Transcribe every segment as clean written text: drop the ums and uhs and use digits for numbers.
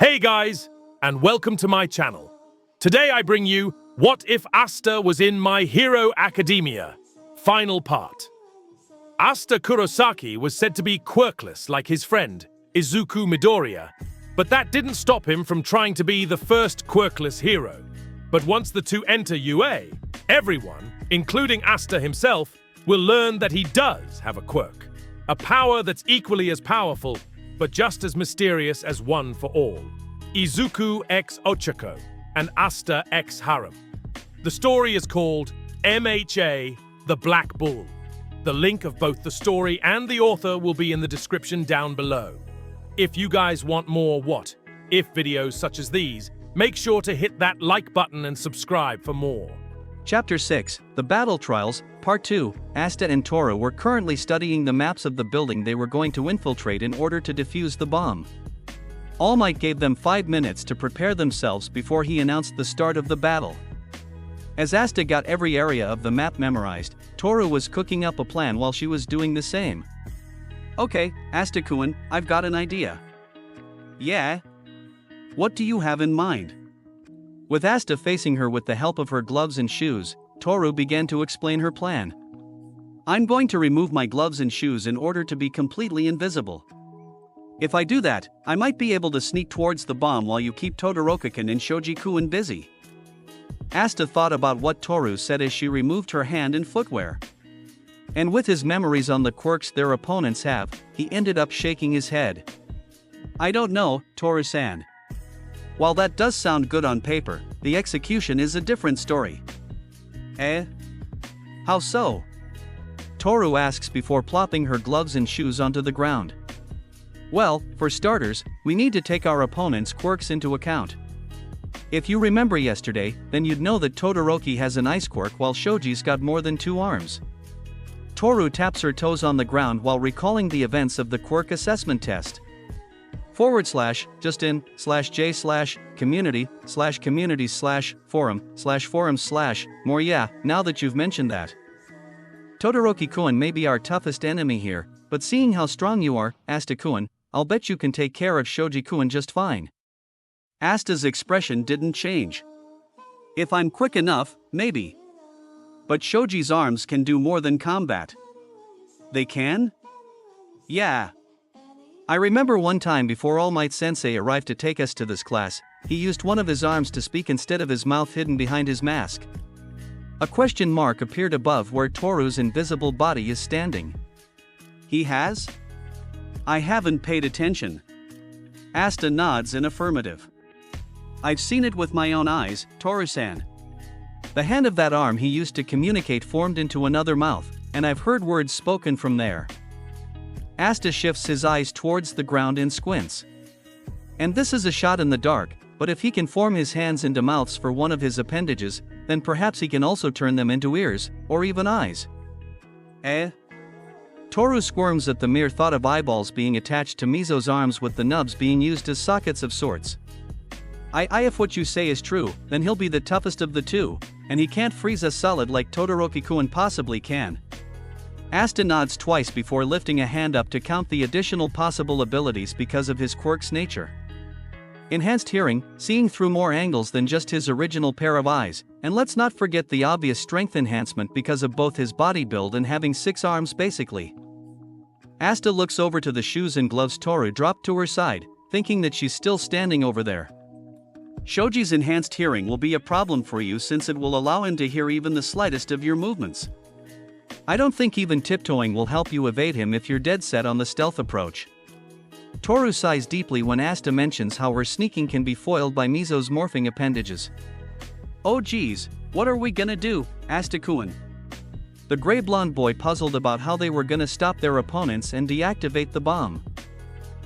Hey guys, and welcome to my channel. Today I bring you What If Asta Was in My Hero Academia? Final part. Asta Kurosaki was said to be quirkless like his friend, Izuku Midoriya, but that didn't stop him from trying to be the first quirkless hero. But once the two enter UA, everyone, including Asta himself, will learn that he does have a quirk. A power that's equally as powerful, but just as mysterious as One for All. Izuku x Ochako and Asta x Harem. The story is called MHA, The Black Bull. The link of both the story and the author will be in the description down below. If you guys want more what if videos such as these, make sure to hit that like button and subscribe for more. Chapter 6, The Battle Trials, Part 2. Asta and Toru were currently studying the maps of the building they were going to infiltrate in order to defuse the bomb. All Might gave them 5 minutes to prepare themselves before he announced the start of the battle. As Asta got every area of the map memorized, Toru was cooking up a plan while she was doing the same. Okay, Asta-kun, I've got an idea. Yeah? What do you have in mind? With Asta facing her with the help of her gloves and shoes, Toru began to explain her plan. I'm going to remove my gloves and shoes in order to be completely invisible. If I do that, I might be able to sneak towards the bomb while you keep Todoroki-kun and Shoji-kun busy. Asta thought about what Toru said as she removed her hand and footwear. And with his memories on the quirks their opponents have, he ended up shaking his head. I don't know, Toru-san. While that does sound good on paper, the execution is a different story. Eh? How so? Toru asks before plopping her gloves and shoes onto the ground. Well, for starters, we need to take our opponent's quirks into account. If you remember yesterday, then you'd know that Todoroki has an ice quirk while Shoji's got more than 2 arms. Toru taps her toes on the ground while recalling the events of the quirk assessment test. /justin/j/community/communities/forum/more. Yeah, now that you've mentioned that. Todoroki-kun may be our toughest enemy here, but seeing how strong you are, Asta-kun, I'll bet you can take care of Shoji-kun just fine. Asta's expression didn't change. If I'm quick enough, maybe. But Shoji's arms can do more than combat. They can? Yeah. I remember one time before All Might Sensei arrived to take us to this class, he used one of his arms to speak instead of his mouth hidden behind his mask. A question mark appeared above where Toru's invisible body is standing. He has? I haven't paid attention. Asta nods in affirmative. I've seen it with my own eyes, Toru-san. The hand of that arm he used to communicate formed into another mouth, and I've heard words spoken from there. Asta shifts his eyes towards the ground and squints. And this is a shot in the dark, but if he can form his hands into mouths for one of his appendages, then perhaps he can also turn them into ears, or even eyes. Eh? Toru squirms at the mere thought of eyeballs being attached to Mizo's arms with the nubs being used as sockets of sorts. If what you say is true, then he'll be the toughest of the two, and he can't freeze us solid like Todoroki-kun possibly can. Asta nods twice before lifting a hand up to count the additional possible abilities because of his quirk's nature. Enhanced hearing, seeing through more angles than just his original pair of eyes, and let's not forget the obvious strength enhancement because of both his body build and having 6 arms basically. Asta looks over to the shoes and gloves Toru dropped to her side, thinking that she's still standing over there. Shoji's enhanced hearing will be a problem for you since it will allow him to hear even the slightest of your movements. I don't think even tiptoeing will help you evade him if you're dead set on the stealth approach. Toru sighs deeply when Asta mentions how her sneaking can be foiled by Mizo's morphing appendages. Oh geez, what are we gonna do, Asta-kun? The gray blonde boy puzzled about how they were gonna stop their opponents and deactivate the bomb.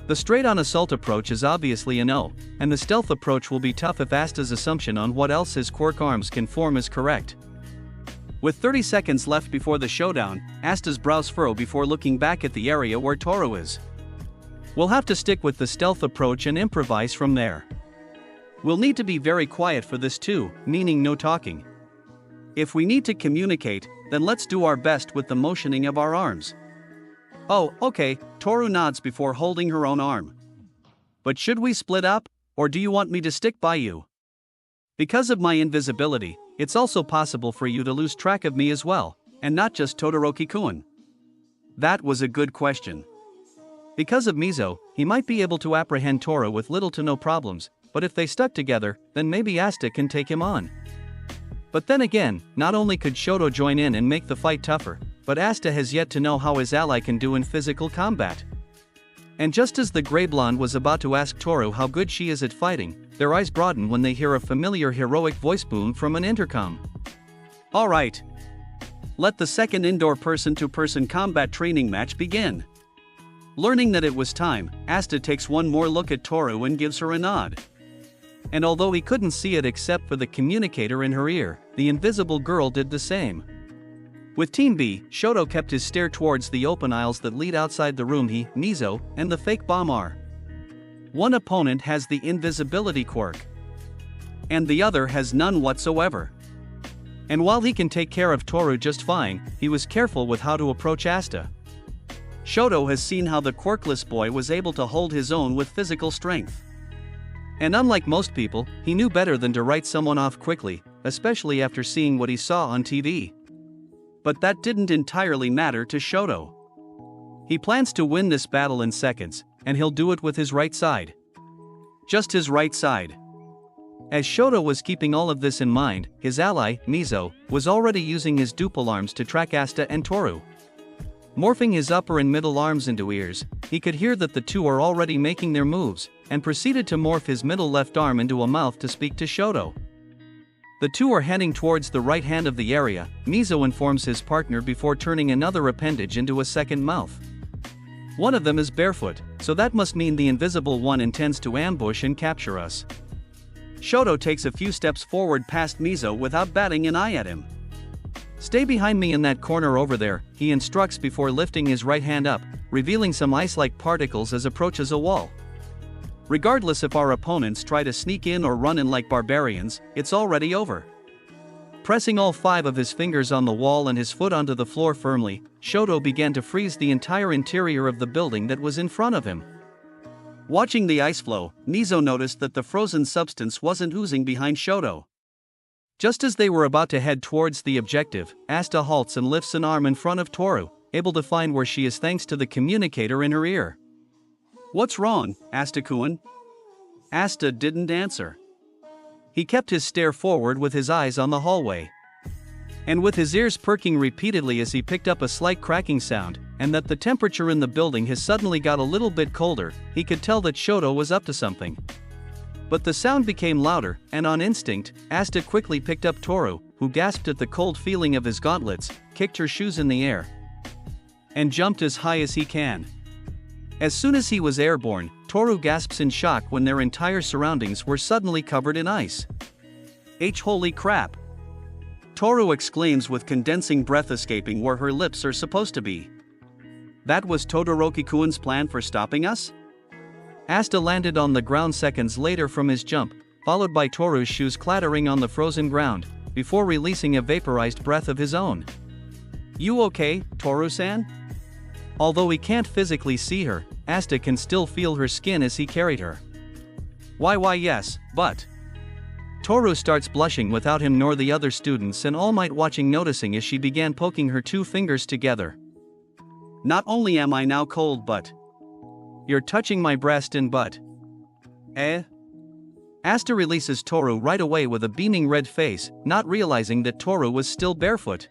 The straight-on assault approach is obviously a no, and the stealth approach will be tough if Asta's assumption on what else his quirk arms can form is correct. With 30 seconds left before the showdown, Asta's brows furrow before looking back at the area where Toru is. We'll have to stick with the stealth approach and improvise from there. We'll need to be very quiet for this too, meaning no talking. If we need to communicate, then let's do our best with the motioning of our arms. Oh, okay, Toru nods before holding her own arm. But should we split up? or do you want me to stick by you? Because of my invisibility, it's also possible for you to lose track of me as well, and not just Todoroki-kun. That was a good question. Because of Mizo, he might be able to apprehend Toru with little to no problems, but if they stuck together, then maybe Asta can take him on. But then again, not only could Shoto join in and make the fight tougher, but Asta has yet to know how his ally can do in physical combat. And just as the grey blonde was about to ask Toru how good she is at fighting, their eyes broaden when they hear a familiar heroic voice boom from an intercom. Alright. Let the second indoor person-to-person combat training match begin. Learning that it was time, Asta takes one more look at Toru and gives her a nod. And although he couldn't see it except for the communicator in her ear, the invisible girl did the same. With Team B, Shoto kept his stare towards the open aisles that lead outside the room he, Mizo, and the fake bomb are. One opponent has the invisibility quirk, and the other has none whatsoever. And while he can take care of Toru just fine, he was careful with how to approach Asta. Shoto has seen how the quirkless boy was able to hold his own with physical strength. And unlike most people, he knew better than to write someone off quickly, especially after seeing what he saw on TV. But that didn't entirely matter to Shoto. He plans to win this battle in seconds, and he'll do it with his right side. Just his right side. As Shoto was keeping all of this in mind, his ally, Mizo, was already using his duple arms to track Asta and Toru. Morphing his upper and middle arms into ears, he could hear that the two are already making their moves, and proceeded to morph his middle left arm into a mouth to speak to Shoto. The two are heading towards the right hand of the area. Mizo informs his partner before turning another appendage into a second mouth. One of them is barefoot, so that must mean the invisible one intends to ambush and capture us. Shoto takes a few steps forward past Mizo without batting an eye at him. Stay behind me in that corner over there, he instructs before lifting his right hand up, revealing some ice-like particles as approaches a wall. Regardless if our opponents try to sneak in or run in like barbarians, it's already over. Pressing all 5 of his fingers on the wall and his foot onto the floor firmly, Shoto began to freeze the entire interior of the building that was in front of him. Watching the ice flow, Mizo noticed that the frozen substance wasn't oozing behind Shoto. Just as they were about to head towards the objective, Asta halts and lifts an arm in front of Toru, able to find where she is thanks to the communicator in her ear. "What's wrong, Asta-kun?" Asta didn't answer. He kept his stare forward with his eyes on the hallway. And with his ears perking repeatedly as he picked up a slight cracking sound, and that the temperature in the building has suddenly got a little bit colder, he could tell that Shoto was up to something. But the sound became louder, and on instinct, Asta quickly picked up Toru, who gasped at the cold feeling of his gauntlets, kicked her shoes in the air, and jumped as high as he can. As soon as he was airborne, Toru gasps in shock when their entire surroundings were suddenly covered in ice. Holy crap! Toru exclaims with condensing breath escaping where her lips are supposed to be. That was Todoroki-kun's plan for stopping us? Asta landed on the ground seconds later from his jump, followed by Toru's shoes clattering on the frozen ground, before releasing a vaporized breath of his own. "You okay, Toru-san?" Although he can't physically see her, Asta can still feel her skin as he carried her. Why yes, but... Toru starts blushing without him nor the other students and All Might watching noticing as she began poking her 2 fingers together. "Not only am I now cold but... you're touching my breast and butt." Eh? Asta releases Toru right away with a beaming red face, not realizing that Toru was still barefoot.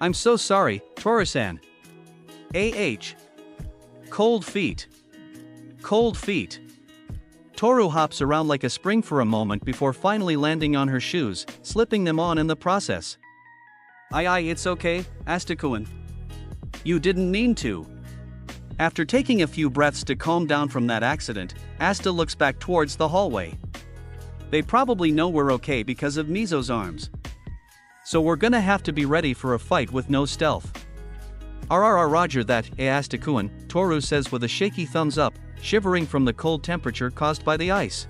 "I'm so sorry, Toru-san." Cold feet. Cold feet. Toru hops around like a spring for a moment before finally landing on her shoes, slipping them on in the process. It's okay, Asta-kun. You didn't mean to." After taking a few breaths to calm down from that accident, Asta looks back towards the hallway. They probably know we're okay because of Mizo's arms. So we're gonna have to be ready for a fight with no stealth. Roger that, Asta-kun, Toru says with a shaky thumbs up, shivering from the cold temperature caused by the ice.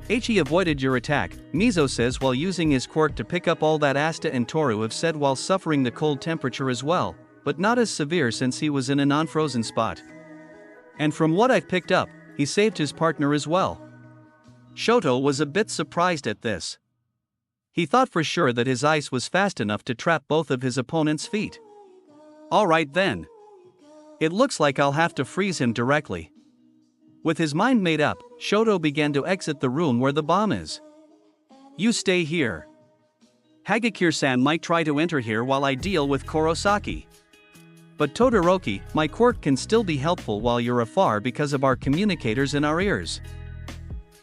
He avoided your attack, Mizo says while using his quirk to pick up all that Asta and Toru have said while suffering the cold temperature as well, but not as severe since he was in a non-frozen spot. And from what I've picked up, he saved his partner as well. Shoto was a bit surprised at this. He thought for sure that his ice was fast enough to trap both of his opponent's feet. Alright then. It looks like I'll have to freeze him directly. With his mind made up, Shoto began to exit the room where the bomb is. You stay here. Hagakure-san might try to enter here while I deal with Kurosaki. But Todoroki, my quirk can still be helpful while you're afar because of our communicators in our ears.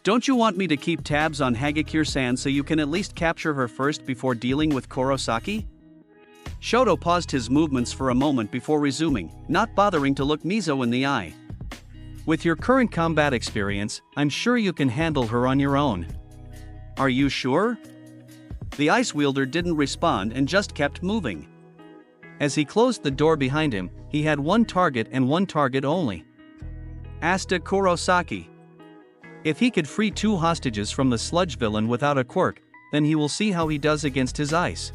Don't you want me to keep tabs on Hagakure-san so you can at least capture her first before dealing with Kurosaki? Shoto paused his movements for a moment before resuming, not bothering to look Mizo in the eye. With your current combat experience, I'm sure you can handle her on your own. Are you sure? The ice wielder didn't respond and just kept moving. As he closed the door behind him, he had one target and one target only. Asta Kurosaki. If he could free 2 hostages from the sludge villain without a quirk, then he will see how he does against his ice.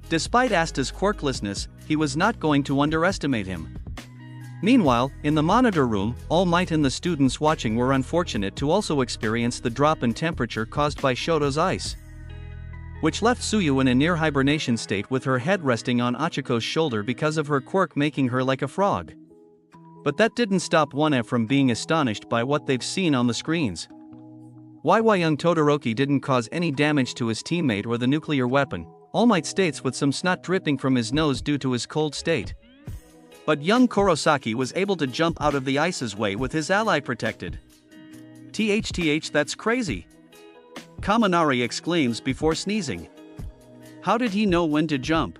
Despite Asta's quirklessness, he was not going to underestimate him. Meanwhile, in the monitor room, All Might and the students watching were unfortunate to also experience the drop in temperature caused by Shoto's ice, which left Tsuyu in a near hibernation state with her head resting on Achiko's shoulder because of her quirk making her like a frog. But that didn't stop One from being astonished by what they've seen on the screens. Why young Todoroki didn't cause any damage to his teammate or the nuclear weapon, All Might states with some snot dripping from his nose due to his cold state. But young Kurosaki was able to jump out of the ice's way with his ally protected. THTH, that's crazy. Kaminari exclaims before sneezing. How did he know when to jump?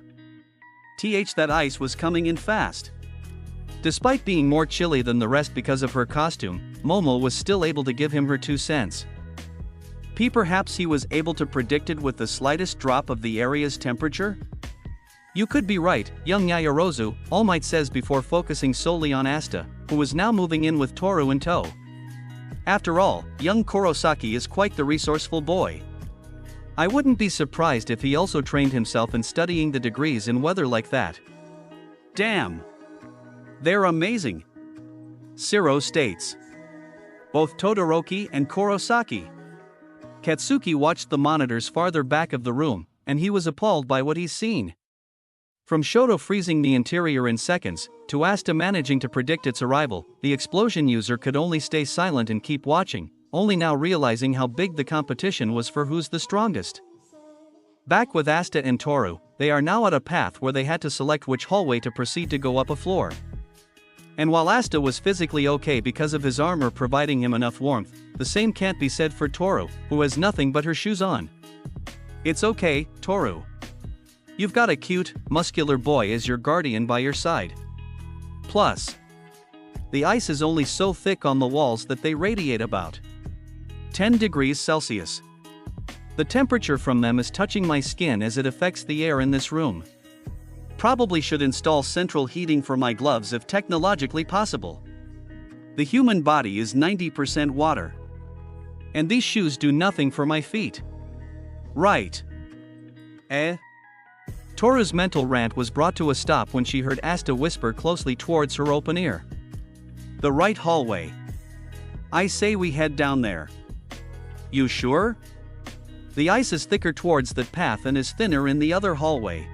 That ice was coming in fast. Despite being more chilly than the rest because of her costume, Momo was still able to give him her 2 cents. Perhaps he was able to predict it with the slightest drop of the area's temperature? You could be right, young Yaoyorozu, All Might says before focusing solely on Asta, who was now moving in with Toru in tow. After all, young Kurosaki is quite the resourceful boy. I wouldn't be surprised if he also trained himself in studying the degrees in weather like that. Damn! They're amazing! Shiro states. Both Todoroki and Kurosaki. Katsuki watched the monitors farther back of the room, and he was appalled by what he's seen. From Shoto freezing the interior in seconds, to Asta managing to predict its arrival, the explosion user could only stay silent and keep watching, only now realizing how big the competition was for who's the strongest. Back with Asta and Toru, they are now at a path where they had to select which hallway to proceed to go up a floor. And while Asta was physically okay because of his armor providing him enough warmth, the same can't be said for Toru, who has nothing but her shoes on. It's okay, Toru. You've got a cute, muscular boy as your guardian by your side. Plus, the ice is only so thick on the walls that they radiate about 10 degrees Celsius. The temperature from them is touching my skin as it affects the air in this room. Probably should install central heating for my gloves if technologically possible. The human body is 90% water. And these shoes do nothing for my feet. Right. Toru's mental rant was brought to a stop when she heard Asta whisper closely towards her open ear. The right hallway. I say we head down there. You sure? The ice is thicker towards that path and is thinner in the other hallway.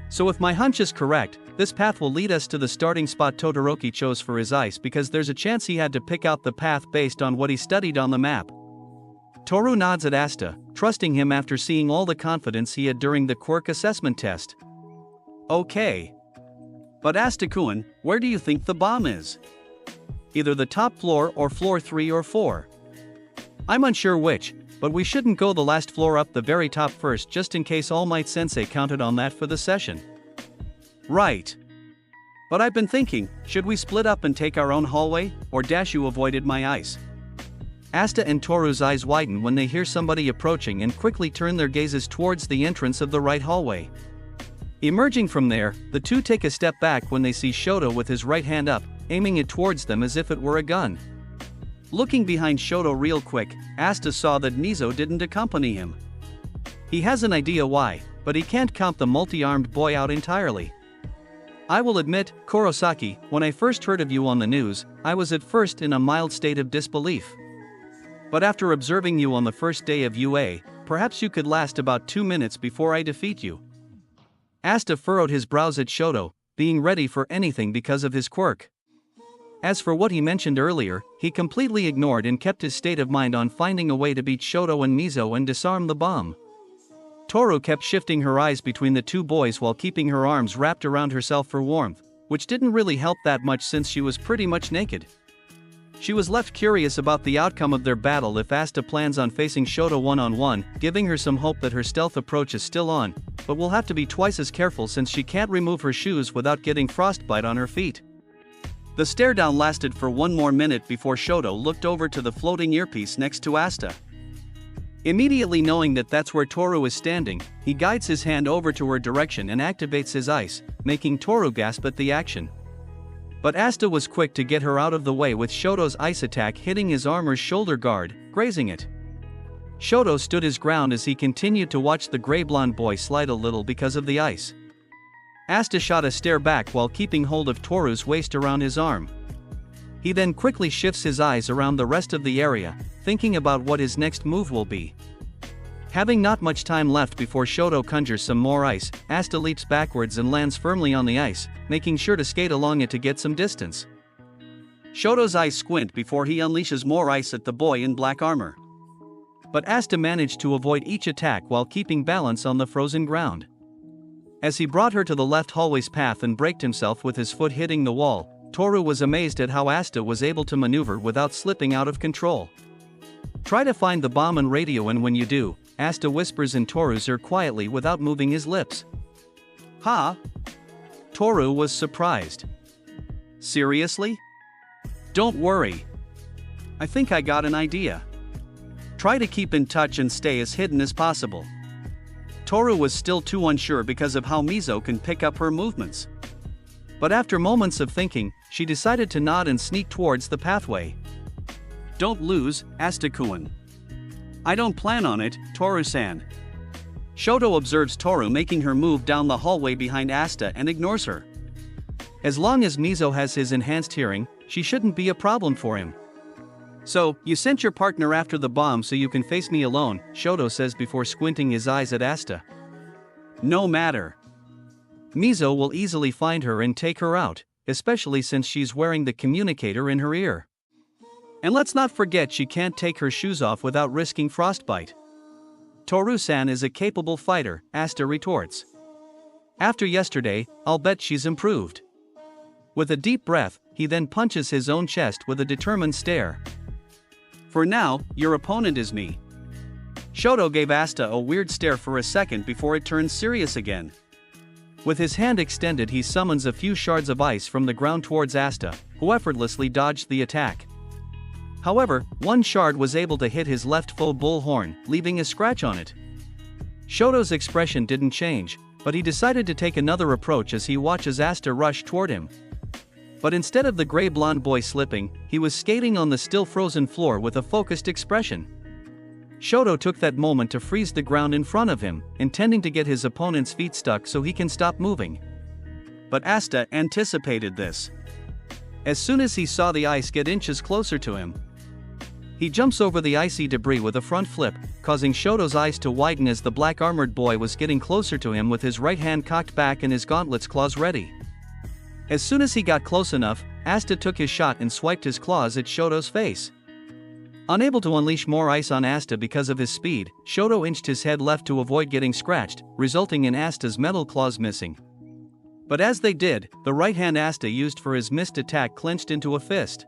So if my hunch is correct, this path will lead us to the starting spot Todoroki chose for his ice because there's a chance he had to pick out the path based on what he studied on the map. Toru nods at Asta, trusting him after seeing all the confidence he had during the quirk assessment test. Okay. But Asta-kun, where do you think the bomb is? Either the top floor or floor 3 or 4. I'm unsure which, but we shouldn't go the last floor up the very top first just in case All Might Sensei counted on that for the session. Right. But I've been thinking, should we split up and take our own hallway, or Dashu avoided my ice? Asta and Toru's eyes widen when they hear somebody approaching and quickly turn their gazes towards the entrance of the right hallway. Emerging from there, the two take a step back when they see Shoto with his right hand up, aiming it towards them as if it were a gun. Looking behind Shoto real quick, Asta saw that Mizo didn't accompany him. He has an idea why, but he can't count the multi-armed boy out entirely. I will admit, Kurosaki, when I first heard of you on the news, I was at first in a mild state of disbelief. But after observing you on the first day of UA, perhaps you could last about 2 minutes before I defeat you. Asta furrowed his brows at Shoto, being ready for anything because of his quirk. As for what he mentioned earlier, he completely ignored and kept his state of mind on finding a way to beat Shoto and Mizo and disarm the bomb. Toru kept shifting her eyes between the two boys while keeping her arms wrapped around herself for warmth, which didn't really help that much since she was pretty much naked. She was left curious about the outcome of their battle if Asta plans on facing Shoto one-on-one, giving her some hope that her stealth approach is still on, but will have to be twice as careful since she can't remove her shoes without getting frostbite on her feet. The stare down lasted for 1 more minute before Shoto looked over to the floating earpiece next to Asta. Immediately knowing that that's where Toru is standing, he guides his hand over to her direction and activates his ice, making Toru gasp at the action. But Asta was quick to get her out of the way with Shoto's ice attack hitting his armor's shoulder guard, grazing it. Shoto stood his ground as he continued to watch the gray blonde boy slide a little because of the ice. Asta shot a stare back while keeping hold of Toru's waist around his arm. He then quickly shifts his eyes around the rest of the area, thinking about what his next move will be. Having not much time left before Shoto conjures some more ice, Asta leaps backwards and lands firmly on the ice, making sure to skate along it to get some distance. Shoto's eyes squint before he unleashes more ice at the boy in black armor. But Asta managed to avoid each attack while keeping balance on the frozen ground. As he brought her to the left hallway's path and braked himself with his foot hitting the wall, Toru was amazed at how Asta was able to maneuver without slipping out of control. Try to find the bomb and radio, and when you do, Asta whispers in Toru's ear quietly without moving his lips. "Huh?" Toru was surprised. "Seriously? Don't worry. I think I got an idea. Try to keep in touch and stay as hidden as possible." Toru was still too unsure because of how Mizo can pick up her movements. But after moments of thinking, she decided to nod and sneak towards the pathway. "Don't lose, Asta-kun." "I don't plan on it, Toru-san." Shoto observes Toru making her move down the hallway behind Asta and ignores her. As long as Mizo has his enhanced hearing, she shouldn't be a problem for him. "So, you sent your partner after the bomb so you can face me alone," Shoto says before squinting his eyes at Asta. "No matter. Mizo will easily find her and take her out, especially since she's wearing the communicator in her ear. And let's not forget she can't take her shoes off without risking frostbite." "Toru-san is a capable fighter," Asta retorts. "After yesterday, I'll bet she's improved." With a deep breath, he then punches his own chest with a determined stare. "For now, your opponent is me." Shoto gave Asta a weird stare for a second before it turned serious again. With his hand extended, he summons a few shards of ice from the ground towards Asta, who effortlessly dodged the attack. However, one shard was able to hit his left full bullhorn, leaving a scratch on it. Shoto's expression didn't change, but he decided to take another approach as he watches Asta rush toward him. But instead of the gray blonde boy slipping, he was skating on the still frozen floor with a focused expression. Shoto took that moment to freeze the ground in front of him, intending to get his opponent's feet stuck so he can stop moving. But Asta anticipated this. As soon as he saw the ice get inches closer to him, he jumps over the icy debris with a front flip, causing Shoto's eyes to widen as the black armored boy was getting closer to him with his right hand cocked back and his gauntlets claws ready. As soon as he got close enough, Asta took his shot and swiped his claws at Shoto's face. Unable to unleash more ice on Asta because of his speed, Shoto inched his head left to avoid getting scratched, resulting in Asta's metal claws missing. But as they did, the right hand Asta used for his missed attack clenched into a fist.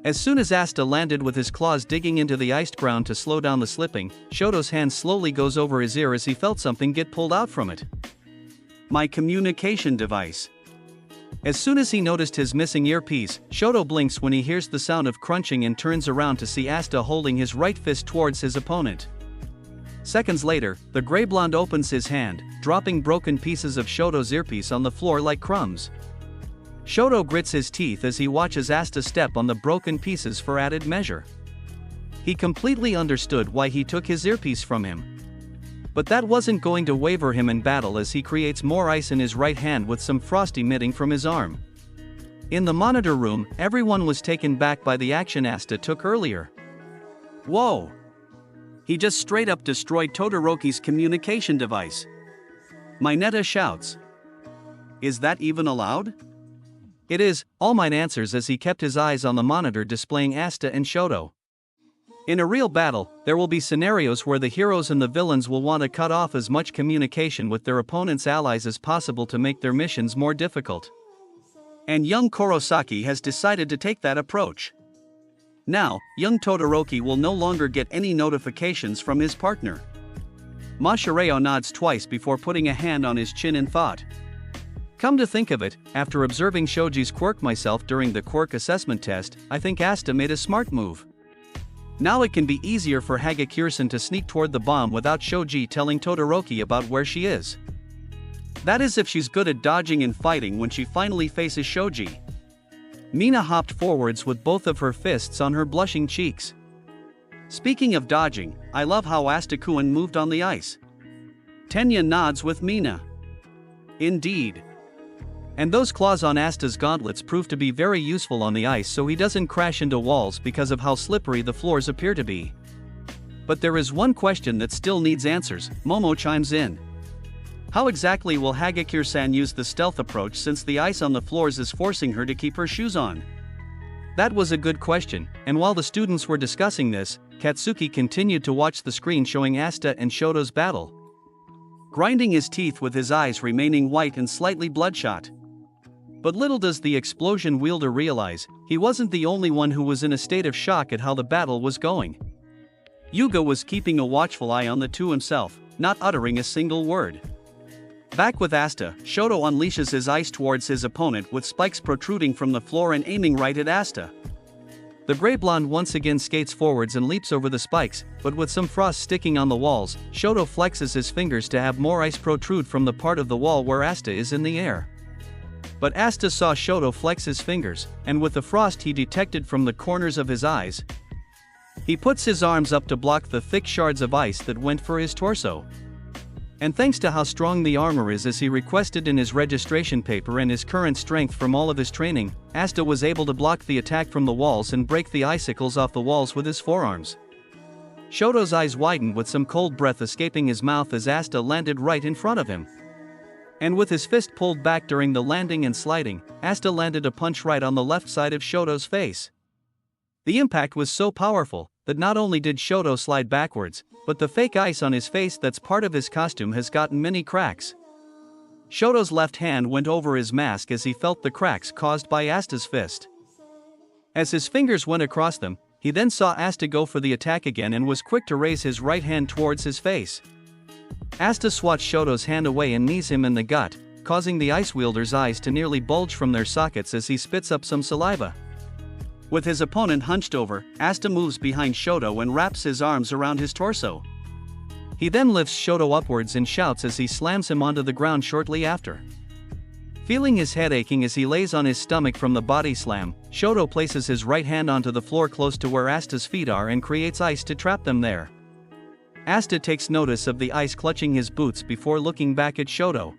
As soon as Asta landed with his claws digging into the iced ground to slow down the slipping, Shoto's hand slowly goes over his ear as he felt something get pulled out from it. "My communication device." As soon as he noticed his missing earpiece, Shoto blinks when he hears the sound of crunching and turns around to see Asta holding his right fist towards his opponent. Seconds later, the gray blonde opens his hand, dropping broken pieces of Shoto's earpiece on the floor like crumbs. Shoto grits his teeth as he watches Asta step on the broken pieces for added measure. He completely understood why he took his earpiece from him. But that wasn't going to waver him in battle as he creates more ice in his right hand with some frost emitting from his arm. In the monitor room, everyone was taken back by the action Asta took earlier. Whoa! He just straight up destroyed Todoroki's communication device. Mineta shouts. Is that even allowed? It is, All Might answers as he kept his eyes on the monitor displaying Asta and Shoto. In a real battle, there will be scenarios where the heroes and the villains will want to cut off as much communication with their opponent's allies as possible to make their missions more difficult. And young Kurosaki has decided to take that approach. Now, young Todoroki will no longer get any notifications from his partner. Mashareo nods twice before putting a hand on his chin in thought. Come to think of it, after observing Shoji's quirk myself during the quirk assessment test, I think Asta made a smart move. Now it can be easier for Hagakure-san to sneak toward the bomb without Shoji telling Todoroki about where she is. That is if she's good at dodging and fighting when she finally faces Shoji. Mina hopped forwards with both of her fists on her blushing cheeks. Speaking of dodging, I love how Asta-kun moved on the ice. Tenya nods with Mina. Indeed. And those claws on Asta's gauntlets prove to be very useful on the ice so he doesn't crash into walls because of how slippery the floors appear to be. But there is one question that still needs answers, Momo chimes in. How exactly will Hagakure-san use the stealth approach since the ice on the floors is forcing her to keep her shoes on? That was a good question, and while the students were discussing this, Katsuki continued to watch the screen showing Asta and Shoto's battle. Grinding his teeth with his eyes remaining white and slightly bloodshot. But little does the explosion wielder realize, he wasn't the only one who was in a state of shock at how the battle was going. Yuga was keeping a watchful eye on the two himself, not uttering a single word. Back with Asta, Shoto unleashes his ice towards his opponent with spikes protruding from the floor and aiming right at Asta. The gray blonde once again skates forwards and leaps over the spikes, but with some frost sticking on the walls, Shoto flexes his fingers to have more ice protrude from the part of the wall where Asta is in the air. But Asta saw Shoto flex his fingers, and with the frost he detected from the corners of his eyes, he puts his arms up to block the thick shards of ice that went for his torso. And thanks to how strong the armor is as he requested in his registration paper and his current strength from all of his training, Asta was able to block the attack from the walls and break the icicles off the walls with his forearms. Shoto's eyes widened with some cold breath escaping his mouth as Asta landed right in front of him. And with his fist pulled back during the landing and sliding, Asta landed a punch right on the left side of Shoto's face. The impact was so powerful that not only did Shoto slide backwards, but the fake ice on his face that's part of his costume has gotten many cracks. Shoto's left hand went over his mask as he felt the cracks caused by Asta's fist. As his fingers went across them, he then saw Asta go for the attack again and was quick to raise his right hand towards his face. Asta swats Shoto's hand away and knees him in the gut, causing the ice wielder's eyes to nearly bulge from their sockets as he spits up some saliva. With his opponent hunched over, Asta moves behind Shoto and wraps his arms around his torso. He then lifts Shoto upwards and shouts as he slams him onto the ground shortly after. Feeling his head aching as he lays on his stomach from the body slam, Shoto places his right hand onto the floor close to where Asta's feet are and creates ice to trap them there. Asta takes notice of the ice clutching his boots before looking back at Shoto,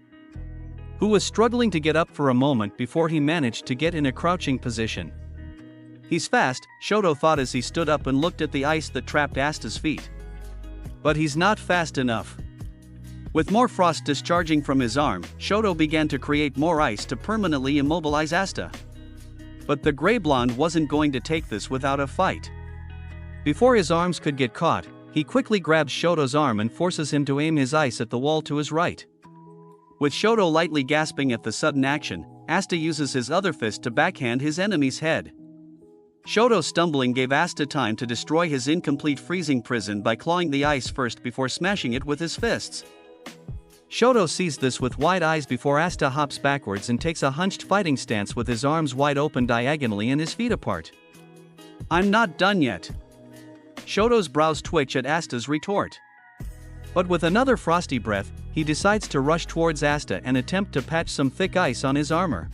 who was struggling to get up for a moment before he managed to get in a crouching position. He's fast, Shoto thought as he stood up and looked at the ice that trapped Asta's feet. But he's not fast enough. With more frost discharging from his arm, Shoto began to create more ice to permanently immobilize Asta. But the gray blonde wasn't going to take this without a fight. Before his arms could get caught, he quickly grabs Shoto's arm and forces him to aim his ice at the wall to his right. With Shoto lightly gasping at the sudden action, Asta uses his other fist to backhand his enemy's head. Shoto stumbling gave Asta time to destroy his incomplete freezing prison by clawing the ice first before smashing it with his fists. Shoto sees this with wide eyes before Asta hops backwards and takes a hunched fighting stance with his arms wide open diagonally and his feet apart. "I'm not done yet." Shoto's brows twitch at Asta's retort. But with another frosty breath, he decides to rush towards Asta and attempt to patch some thick ice on his armor.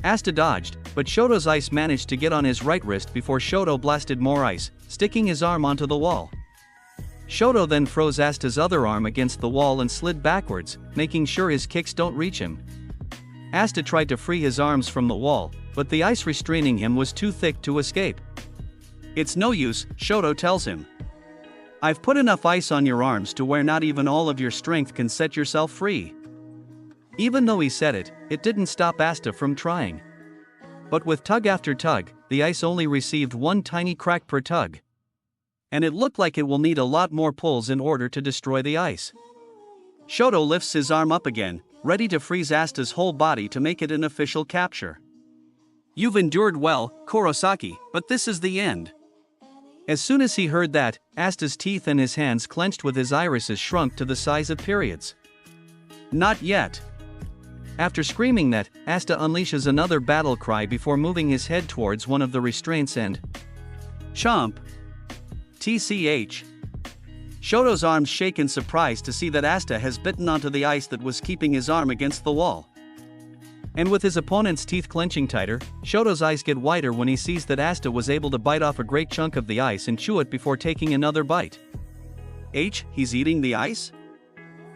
Asta dodged, but Shoto's ice managed to get on his right wrist before Shoto blasted more ice, sticking his arm onto the wall. Shoto then froze Asta's other arm against the wall and slid backwards, making sure his kicks don't reach him. Asta tried to free his arms from the wall, but the ice restraining him was too thick to escape. It's no use, Shoto tells him. I've put enough ice on your arms to where not even all of your strength can set yourself free. Even though he said it, it didn't stop Asta from trying. But with tug after tug, the ice only received one tiny crack per tug. And it looked like it will need a lot more pulls in order to destroy the ice. Shoto lifts his arm up again, ready to freeze Asta's whole body to make it an official capture. You've endured well, Kurosaki, but this is the end. As soon as he heard that, Asta's teeth and his hands clenched with his irises shrunk to the size of periods. Not yet. After screaming that, Asta unleashes another battle cry before moving his head towards one of the restraints and chomp. TCH. Shoto's arms shake in surprise to see that Asta has bitten onto the ice that was keeping his arm against the wall. And with his opponent's teeth clenching tighter, Shoto's eyes get wider when he sees that Asta was able to bite off a great chunk of the ice and chew it before taking another bite. He's eating the ice?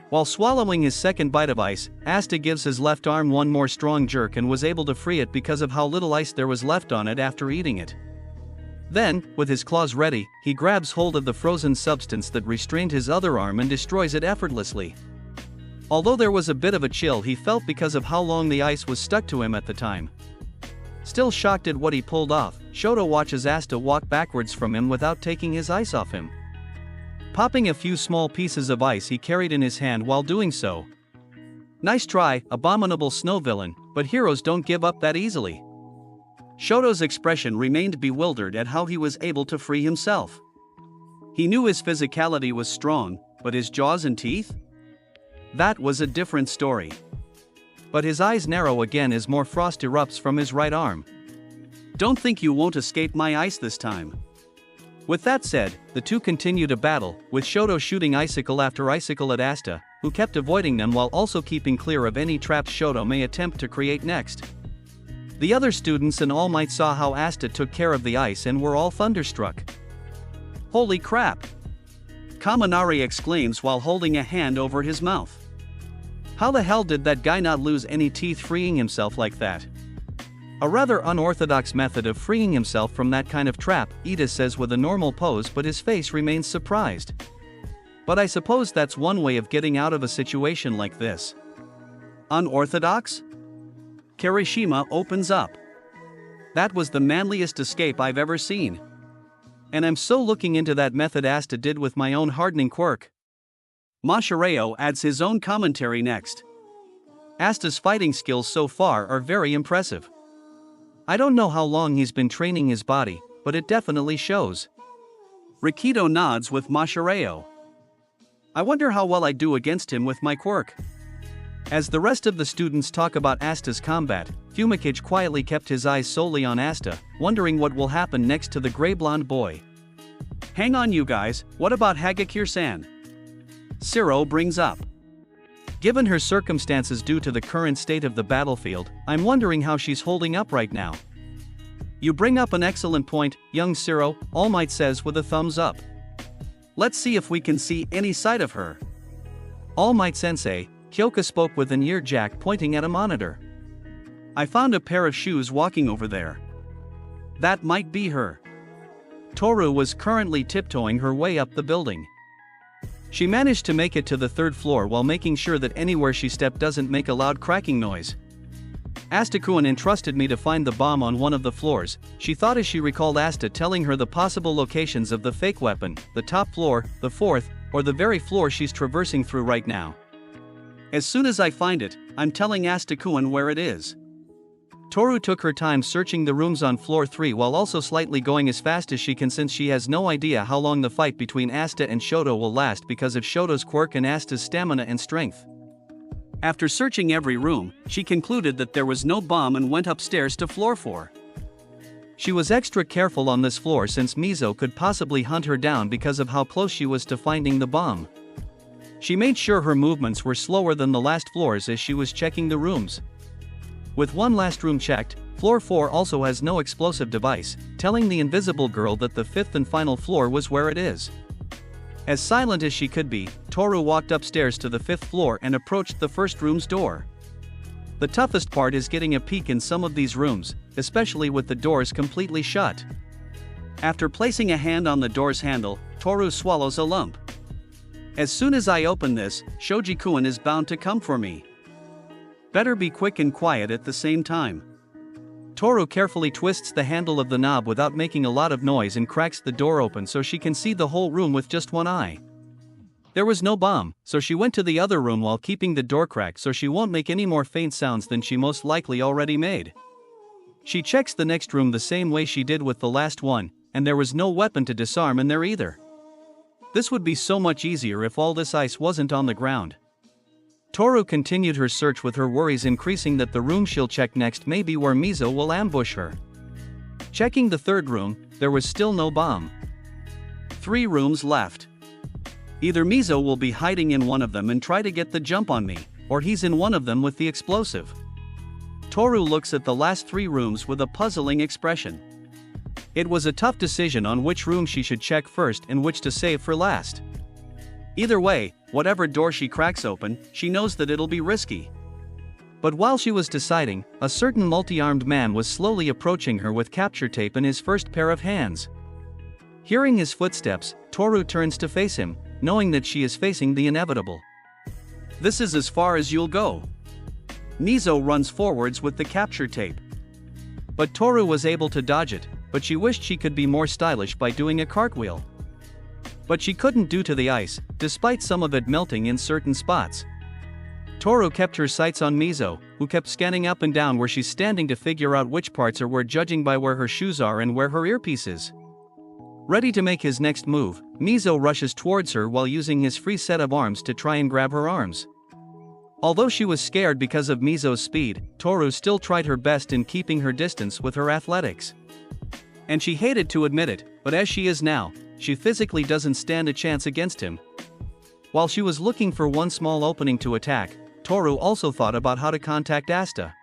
While swallowing his second bite of ice, Asta gives his left arm one more strong jerk and was able to free it because of how little ice there was left on it after eating it. Then, with his claws ready, he grabs hold of the frozen substance that restrained his other arm and destroys it effortlessly. Although there was a bit of a chill he felt because of how long the ice was stuck to him at the time. Still shocked at what he pulled off, Shoto watches Asta walk backwards from him without taking his ice off him. Popping a few small pieces of ice he carried in his hand while doing so. Nice try, abominable snow villain, but heroes don't give up that easily. Shoto's expression remained bewildered at how he was able to free himself. He knew his physicality was strong, but his jaws and teeth? That was a different story. But his eyes narrow again as more frost erupts from his right arm. Don't think you won't escape my ice this time. With that said, the two continue to battle, with Shoto shooting icicle after icicle at Asta, who kept avoiding them while also keeping clear of any traps Shoto may attempt to create next. The other students and All Might saw how Asta took care of the ice and were all thunderstruck. Holy crap! Kaminari exclaims while holding a hand over his mouth. How the hell did that guy not lose any teeth freeing himself like that? A rather unorthodox method of freeing himself from that kind of trap, Ida says with a normal pose, but his face remains surprised. But I suppose that's one way of getting out of a situation like this. Unorthodox? Kirishima opens up. That was the manliest escape I've ever seen. And I'm so looking into that method Asta did with my own hardening quirk. Mashireo adds his own commentary next. Asta's fighting skills so far are very impressive. I don't know how long he's been training his body, but it definitely shows. Rikido nods with Mashireo. I wonder how well I do against him with my quirk. As the rest of the students talk about Asta's combat, Fumikage quietly kept his eyes solely on Asta, wondering what will happen next to the gray-blonde boy. Hang on you guys, what about Hagakure-san? Siro brings up. Given her circumstances due to the current state of the battlefield, I'm wondering how she's holding up right now. You bring up an excellent point, young Siro, All Might says with a thumbs up. Let's see if we can see any sight of her. All Might Sensei, Kyoka spoke with an ear jack pointing at a monitor. I found a pair of shoes walking over there. That might be her. Toru was currently tiptoeing her way up the building. She managed to make it to the third floor while making sure that anywhere she stepped doesn't make a loud cracking noise. Asta-kun entrusted me to find the bomb on one of the floors, she thought as she recalled Asta telling her the possible locations of the fake weapon, the top floor, the fourth, or the very floor she's traversing through right now. As soon as I find it, I'm telling Asta-kun where it is. Toru took her time searching the rooms on floor 3 while also slightly going as fast as she can since she has no idea how long the fight between Asta and Shoto will last because of Shoto's quirk and Asta's stamina and strength. After searching every room, she concluded that there was no bomb and went upstairs to floor 4. She was extra careful on this floor since Mizo could possibly hunt her down because of how close she was to finding the bomb. She made sure her movements were slower than the last floors as she was checking the rooms. With one last room checked, floor 4 also has no explosive device, telling the invisible girl that the fifth and final floor was where it is. As silent as she could be, Toru walked upstairs to the 5th floor and approached the first room's door. The toughest part is getting a peek in some of these rooms, especially with the doors completely shut. After placing a hand on the door's handle, Toru swallows a lump. As soon as I open this, Shoji-kun is bound to come for me. Better be quick and quiet at the same time. Toru carefully twists the handle of the knob without making a lot of noise and cracks the door open so she can see the whole room with just one eye. There was no bomb, so she went to the other room while keeping the door cracked so she won't make any more faint sounds than she most likely already made. She checks the next room the same way she did with the last one, and there was no weapon to disarm in there either. This would be so much easier if all this ice wasn't on the ground. Toru continued her search with her worries increasing that the room she'll check next may be where Mizo will ambush her. Checking the third room, there was still no bomb. 3 rooms left. Either Mizo will be hiding in one of them and try to get the jump on me, or he's in one of them with the explosive. Toru looks at the last 3 rooms with a puzzling expression. It was a tough decision on which room she should check first and which to save for last. Either way, whatever door she cracks open, she knows that it'll be risky. But while she was deciding, a certain multi-armed man was slowly approaching her with capture tape in his first pair of hands. Hearing his footsteps, Toru turns to face him, knowing that she is facing the inevitable. This is as far as you'll go. Mizo runs forwards with the capture tape. But Toru was able to dodge it, but she wished she could be more stylish by doing a cartwheel. But she couldn't due to the ice, despite some of it melting in certain spots. Toru kept her sights on Mizo, who kept scanning up and down where she's standing to figure out which parts are where, judging by where her shoes are and where her earpiece is. Ready to make his next move, Mizo rushes towards her while using his free set of arms to try and grab her arms. Although she was scared because of Mizo's speed, Toru still tried her best in keeping her distance with her athletics. And she hated to admit it, but as she is now, she physically doesn't stand a chance against him. While she was looking for one small opening to attack, Toru also thought about how to contact Asta.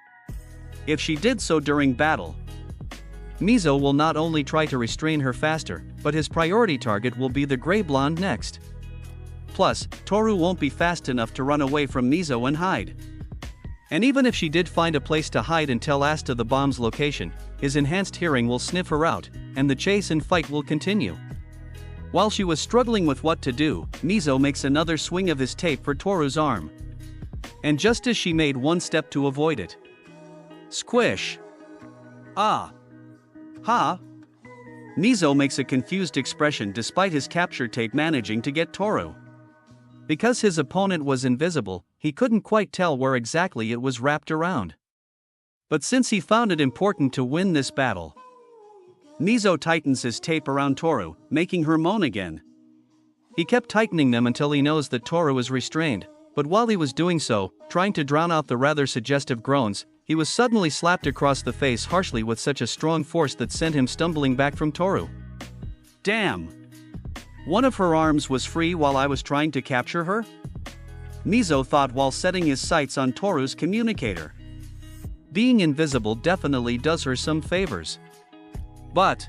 If she did so during battle, Mizo will not only try to restrain her faster, but his priority target will be the gray blonde next. Plus, Toru won't be fast enough to run away from Mizo and hide. And even if she did find a place to hide and tell Asta the bomb's location, his enhanced hearing will sniff her out, and the chase and fight will continue. While she was struggling with what to do, Mizo makes another swing of his tape for Toru's arm. And just as she made one step to avoid it, squish! Ah! Ha! Mizo makes a confused expression despite his capture tape managing to get Toru. Because his opponent was invisible, he couldn't quite tell where exactly it was wrapped around. But since he found it important to win this battle, Mizo tightens his tape around Toru, making her moan again. He kept tightening them until he knows that Toru is restrained, but while he was doing so, trying to drown out the rather suggestive groans, he was suddenly slapped across the face harshly with such a strong force that sent him stumbling back from Toru. Damn! One of her arms was free while I was trying to capture her? Mizo thought while setting his sights on Toru's communicator. Being invisible definitely does her some favors. But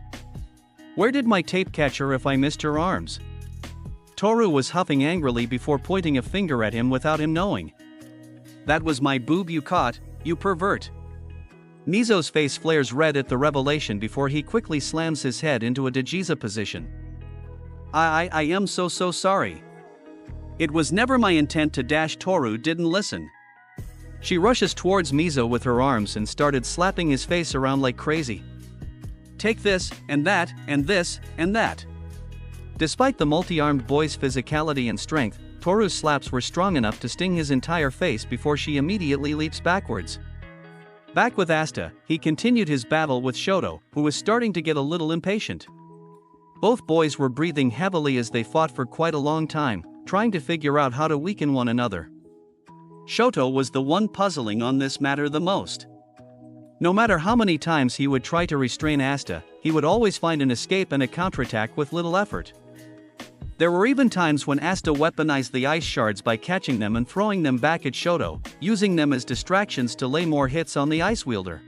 where did my tape catch her if I missed her arms? Toru was huffing angrily before pointing a finger at him without him knowing. That was my boob you caught, you pervert. Mizo's face flares red at the revelation before he quickly slams his head into a Dajiza position. I am so sorry. It was never my intent to dash. Toru didn't listen. She rushes towards Mizo with her arms and started slapping his face around like crazy. Take this, and that, and this, and that. Despite the multi-armed boy's physicality and strength, Toru's slaps were strong enough to sting his entire face before she immediately leaps backwards. Back with Asta, he continued his battle with Shoto, who was starting to get a little impatient. Both boys were breathing heavily as they fought for quite a long time, trying to figure out how to weaken one another. Shoto was the one puzzling on this matter the most. No matter how many times he would try to restrain Asta, he would always find an escape and a counterattack with little effort. There were even times when Asta weaponized the ice shards by catching them and throwing them back at Shoto, using them as distractions to lay more hits on the ice wielder.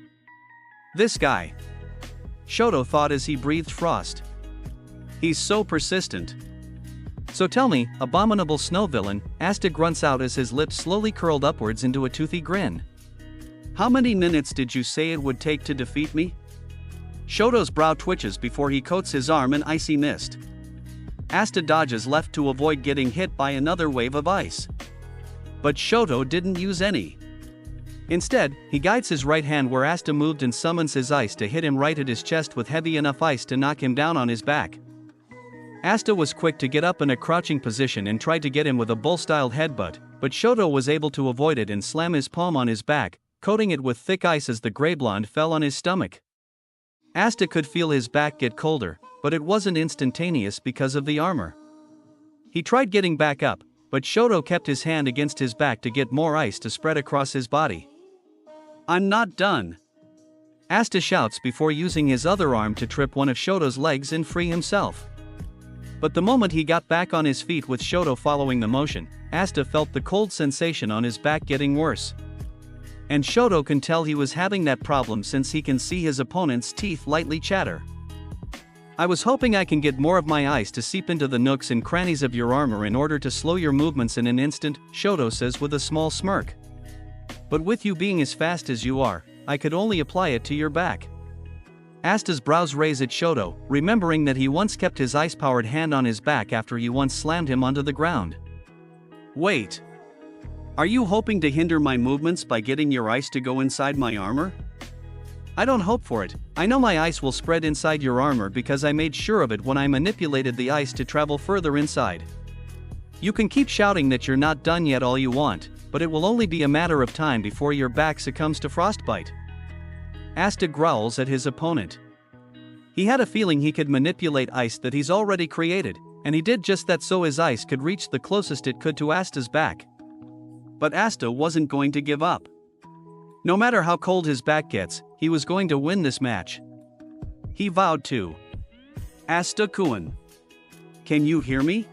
This guy, Shoto thought as he breathed frost. He's so persistent. So tell me, abominable snow villain, Asta grunts out as his lips slowly curled upwards into a toothy grin. How many minutes did you say it would take to defeat me? Shoto's brow twitches before he coats his arm in icy mist. Asta dodges left to avoid getting hit by another wave of ice. But Shoto didn't use any. Instead, he guides his right hand where Asta moved and summons his ice to hit him right at his chest with heavy enough ice to knock him down on his back. Asta was quick to get up in a crouching position and tried to get him with a bull-styled headbutt, but Shoto was able to avoid it and slam his palm on his back, coating it with thick ice as the gray blonde fell on his stomach. Asta could feel his back get colder, but it wasn't instantaneous because of the armor. He tried getting back up, but Shoto kept his hand against his back to get more ice to spread across his body. "I'm not done," Asta shouts before using his other arm to trip one of Shoto's legs and free himself. But the moment he got back on his feet with Shoto following the motion, Asta felt the cold sensation on his back getting worse. And Shoto can tell he was having that problem since he can see his opponent's teeth lightly chatter. "I was hoping I can get more of my ice to seep into the nooks and crannies of your armor in order to slow your movements in an instant," Shoto says with a small smirk. "But with you being as fast as you are, I could only apply it to your back." Asta's brows raise at Shoto, remembering that he once kept his ice-powered hand on his back after he once slammed him onto the ground. "Wait. Are you hoping to hinder my movements by getting your ice to go inside my armor?" "I don't hope for it. I know my ice will spread inside your armor because I made sure of it when I manipulated the ice to travel further inside. You can keep shouting that you're not done yet all you want, but it will only be a matter of time before your back succumbs to frostbite." Asta growls at his opponent. He had a feeling he could manipulate ice that he's already created, and he did just that so his ice could reach the closest it could to Asta's back. But Asta wasn't going to give up. No matter how cold his back gets, he was going to win this match. He vowed to. "Asta-kun. Can you hear me?"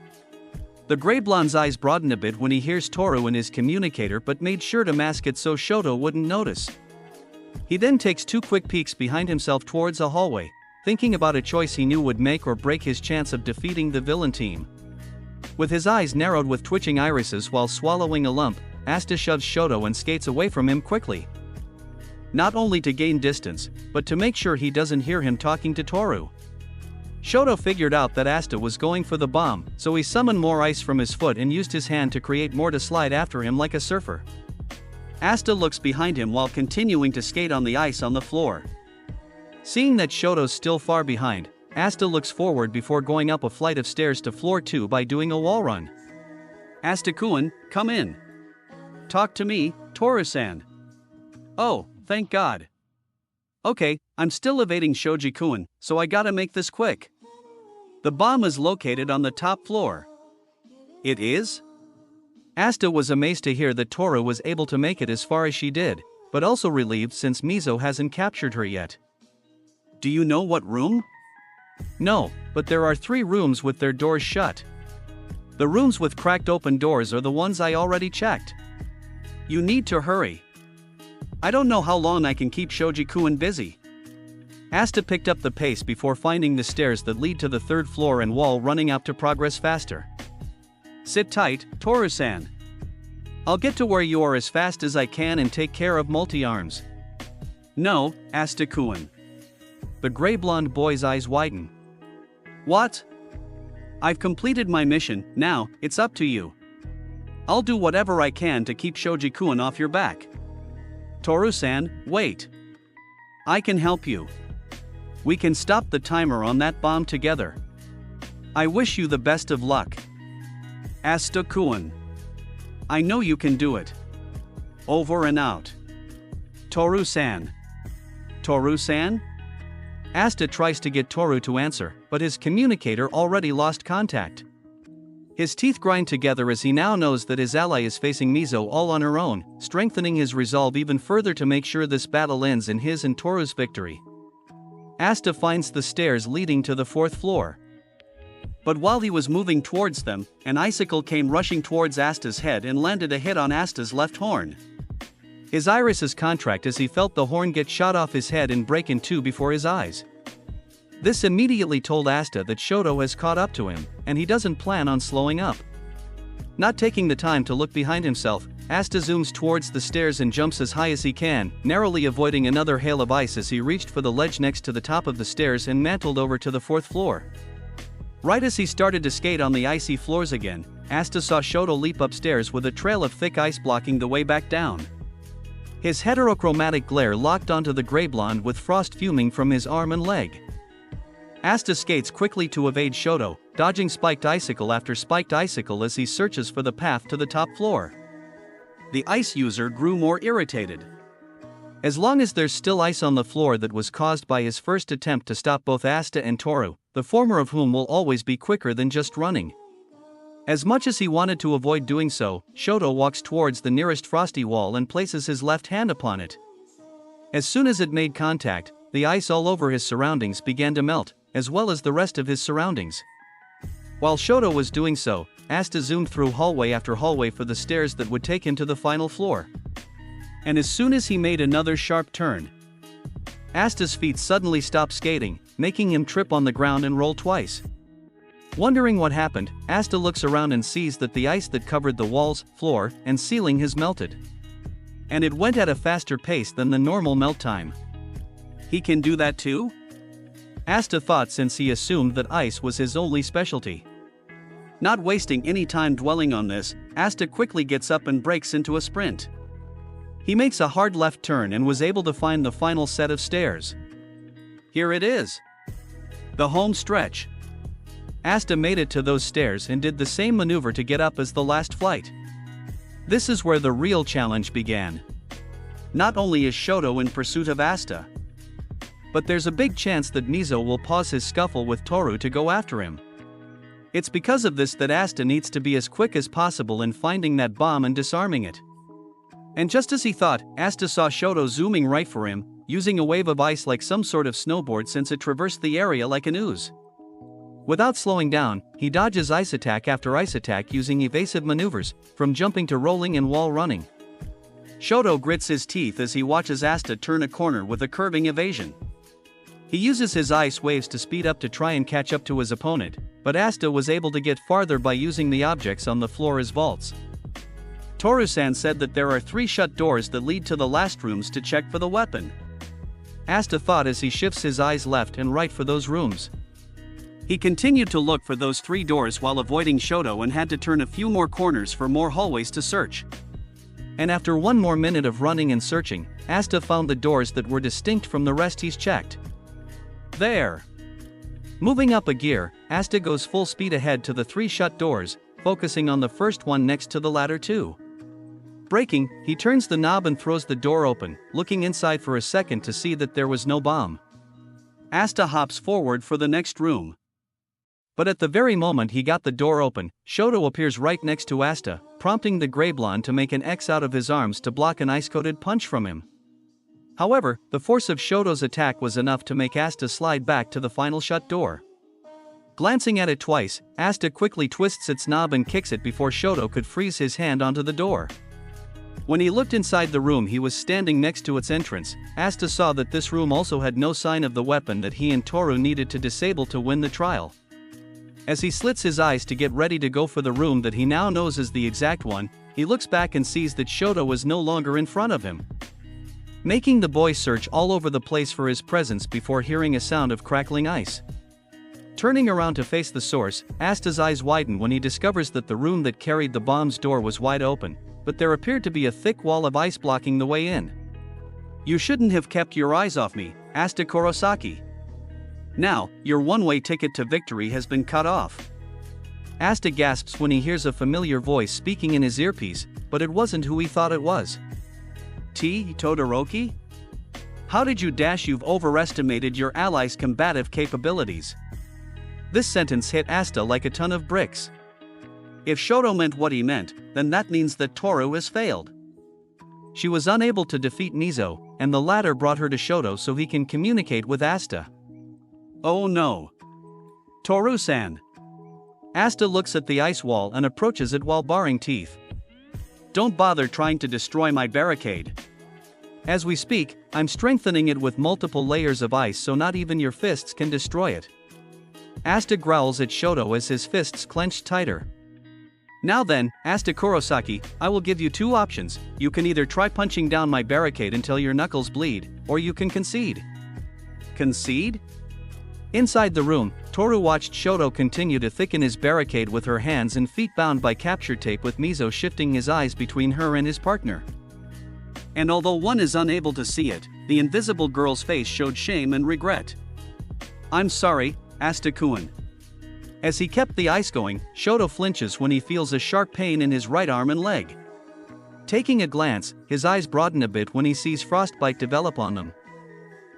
The gray blonde's eyes broaden a bit when he hears Toru in his communicator but made sure to mask it so Shoto wouldn't notice. He then takes 2 quick peeks behind himself towards a hallway, thinking about a choice he knew would make or break his chance of defeating the villain team. With his eyes narrowed with twitching irises while swallowing a lump, Asta shoves Shoto and skates away from him quickly. Not only to gain distance, but to make sure he doesn't hear him talking to Toru. Shoto figured out that Asta was going for the bomb, so he summoned more ice from his foot and used his hand to create more to slide after him like a surfer. Asta looks behind him while continuing to skate on the ice on the floor. Seeing that Shoto's still far behind, Asta looks forward before going up a flight of stairs to floor 2 by doing a wall run. "Asta-kun, come in. Talk to me, Toru-san." "Oh, thank God. Okay, I'm still evading Shoji-kun, so I gotta make this quick. The bomb is located on the top floor." "It is?" Asta was amazed to hear that Toru was able to make it as far as she did, but also relieved since Mizo hasn't captured her yet. "Do you know what room?" "No, but there are 3 rooms with their doors shut. The rooms with cracked open doors are the ones I already checked. You need to hurry. I don't know how long I can keep Shoji-kun busy." Asta picked up the pace before finding the stairs that lead to the 3rd floor and wall running up to progress faster. "Sit tight, Toru-san. I'll get to where you are as fast as I can and take care of multi-arms." "No, Asta-kun." The gray blonde boy's eyes widen. "What? I've completed my mission, now, it's up to you. I'll do whatever I can to keep Shoji-kun off your back." "Toru-san, wait. I can help you. We can stop the timer on that bomb together. I wish you the best of luck. Asta-kun. I know you can do it. Over and out. Toru-san." "Toru-san?" Asta tries to get Toru to answer, but his communicator already lost contact. His teeth grind together as he now knows that his ally is facing Mizo all on her own, strengthening his resolve even further to make sure this battle ends in his and Toru's victory. Asta finds the stairs leading to the 4th floor. But while he was moving towards them, an icicle came rushing towards Asta's head and landed a hit on Asta's left horn. His irises contract as he felt the horn get shot off his head and break in 2 before his eyes. This immediately told Asta that Shoto has caught up to him, and he doesn't plan on slowing up. Not taking the time to look behind himself, Asta zooms towards the stairs and jumps as high as he can, narrowly avoiding another hail of ice as he reached for the ledge next to the top of the stairs and mantled over to the 4th floor. Right as he started to skate on the icy floors again, Asta saw Shoto leap upstairs with a trail of thick ice blocking the way back down. His heterochromatic glare locked onto the gray blonde with frost fuming from his arm and leg. Asta skates quickly to evade Shoto, dodging spiked icicle after spiked icicle as he searches for the path to the top floor. The ice user grew more irritated. As long as there's still ice on the floor that was caused by his first attempt to stop both Asta and Toru, the former of whom will always be quicker than just running. As much as he wanted to avoid doing so, Shoto walks towards the nearest frosty wall and places his left hand upon it. As soon as it made contact, the ice all over his surroundings began to melt, as well as the rest of his surroundings. While Shoto was doing so, Asta zoomed through hallway after hallway for the stairs that would take him to the final floor. And as soon as he made another sharp turn, Asta's feet suddenly stopped skating, making him trip on the ground and roll twice. Wondering what happened, Asta looks around and sees that the ice that covered the walls, floor, and ceiling has melted. And it went at a faster pace than the normal melt time. He can do that too? Asta thought, since he assumed that ice was his only specialty. Not wasting any time dwelling on this, Asta quickly gets up and breaks into a sprint. He makes a hard left turn and was able to find the final set of stairs. Here it is. The home stretch. Asta made it to those stairs and did the same maneuver to get up as the last flight. This is where the real challenge began. Not only is Shoto in pursuit of Asta, but there's a big chance that Mizo will pause his scuffle with Toru to go after him. It's because of this that Asta needs to be as quick as possible in finding that bomb and disarming it. And just as he thought, Asta saw Shoto zooming right for him, using a wave of ice like some sort of snowboard since it traversed the area like an ooze. Without slowing down, he dodges ice attack after ice attack using evasive maneuvers, from jumping to rolling and wall running. Shoto grits his teeth as he watches Asta turn a corner with a curving evasion. He uses his ice waves to speed up to try and catch up to his opponent, but Asta was able to get farther by using the objects on the floor as vaults. Toru-san said that there are 3 shut doors that lead to the last rooms to check for the weapon. Asta thought as he shifts his eyes left and right for those rooms. He continued to look for those 3 doors while avoiding Shoto and had to turn a few more corners for more hallways to search. And after 1 more minute of running and searching, Asta found the doors that were distinct from the rest he's checked. There. Moving up a gear, Asta goes full speed ahead to the 3 shut doors, focusing on the first one next to the latter 2. Braking, he turns the knob and throws the door open, looking inside for a second to see that there was no bomb. Asta hops forward for the next room. But at the very moment he got the door open, Shoto appears right next to Asta, prompting the gray blonde to make an X out of his arms to block an ice-coated punch from him. However, the force of Shoto's attack was enough to make Asta slide back to the final shut door. Glancing at it twice, Asta quickly twists its knob and kicks it before Shoto could freeze his hand onto the door. When he looked inside the room he was standing next to its entrance, Asta saw that this room also had no sign of the weapon that he and Toru needed to disable to win the trial. As he slits his eyes to get ready to go for the room that he now knows is the exact one, he looks back and sees that Shoto was no longer in front of him, making the boy search all over the place for his presence before hearing a sound of crackling ice. Turning around to face the source, Asta's eyes widen when he discovers that the room that carried the bomb's door was wide open, but there appeared to be a thick wall of ice blocking the way in. "You shouldn't have kept your eyes off me, Asta Kurosaki. Now, your one-way ticket to victory has been cut off." Asta gasps when he hears a familiar voice speaking in his earpiece, but it wasn't who he thought it was. Todoroki? How did you dash? You've overestimated your allies' combative capabilities. This sentence hit Asta like a ton of bricks. If Shoto meant what he meant, then that means that Toru has failed. She was unable to defeat Mizo, and the latter brought her to Shoto so he can communicate with Asta. Oh no. Toru-san. Asta looks at the ice wall and approaches it while baring teeth. Don't bother trying to destroy my barricade. As we speak, I'm strengthening it with multiple layers of ice so not even your fists can destroy it. Asta growls at Shoto as his fists clench tighter. Now then, Asta Kurosaki, I will give you two options. You can either try punching down my barricade until your knuckles bleed, or you can concede. Concede? Inside the room, Toru watched Shoto continue to thicken his barricade with her hands and feet bound by capture tape, with Mizo shifting his eyes between her and his partner. And although one is unable to see it, the invisible girl's face showed shame and regret. I'm sorry, Asta-kun. As he kept the ice going, Shoto flinches when he feels a sharp pain in his right arm and leg. Taking a glance, his eyes broaden a bit when he sees frostbite develop on them.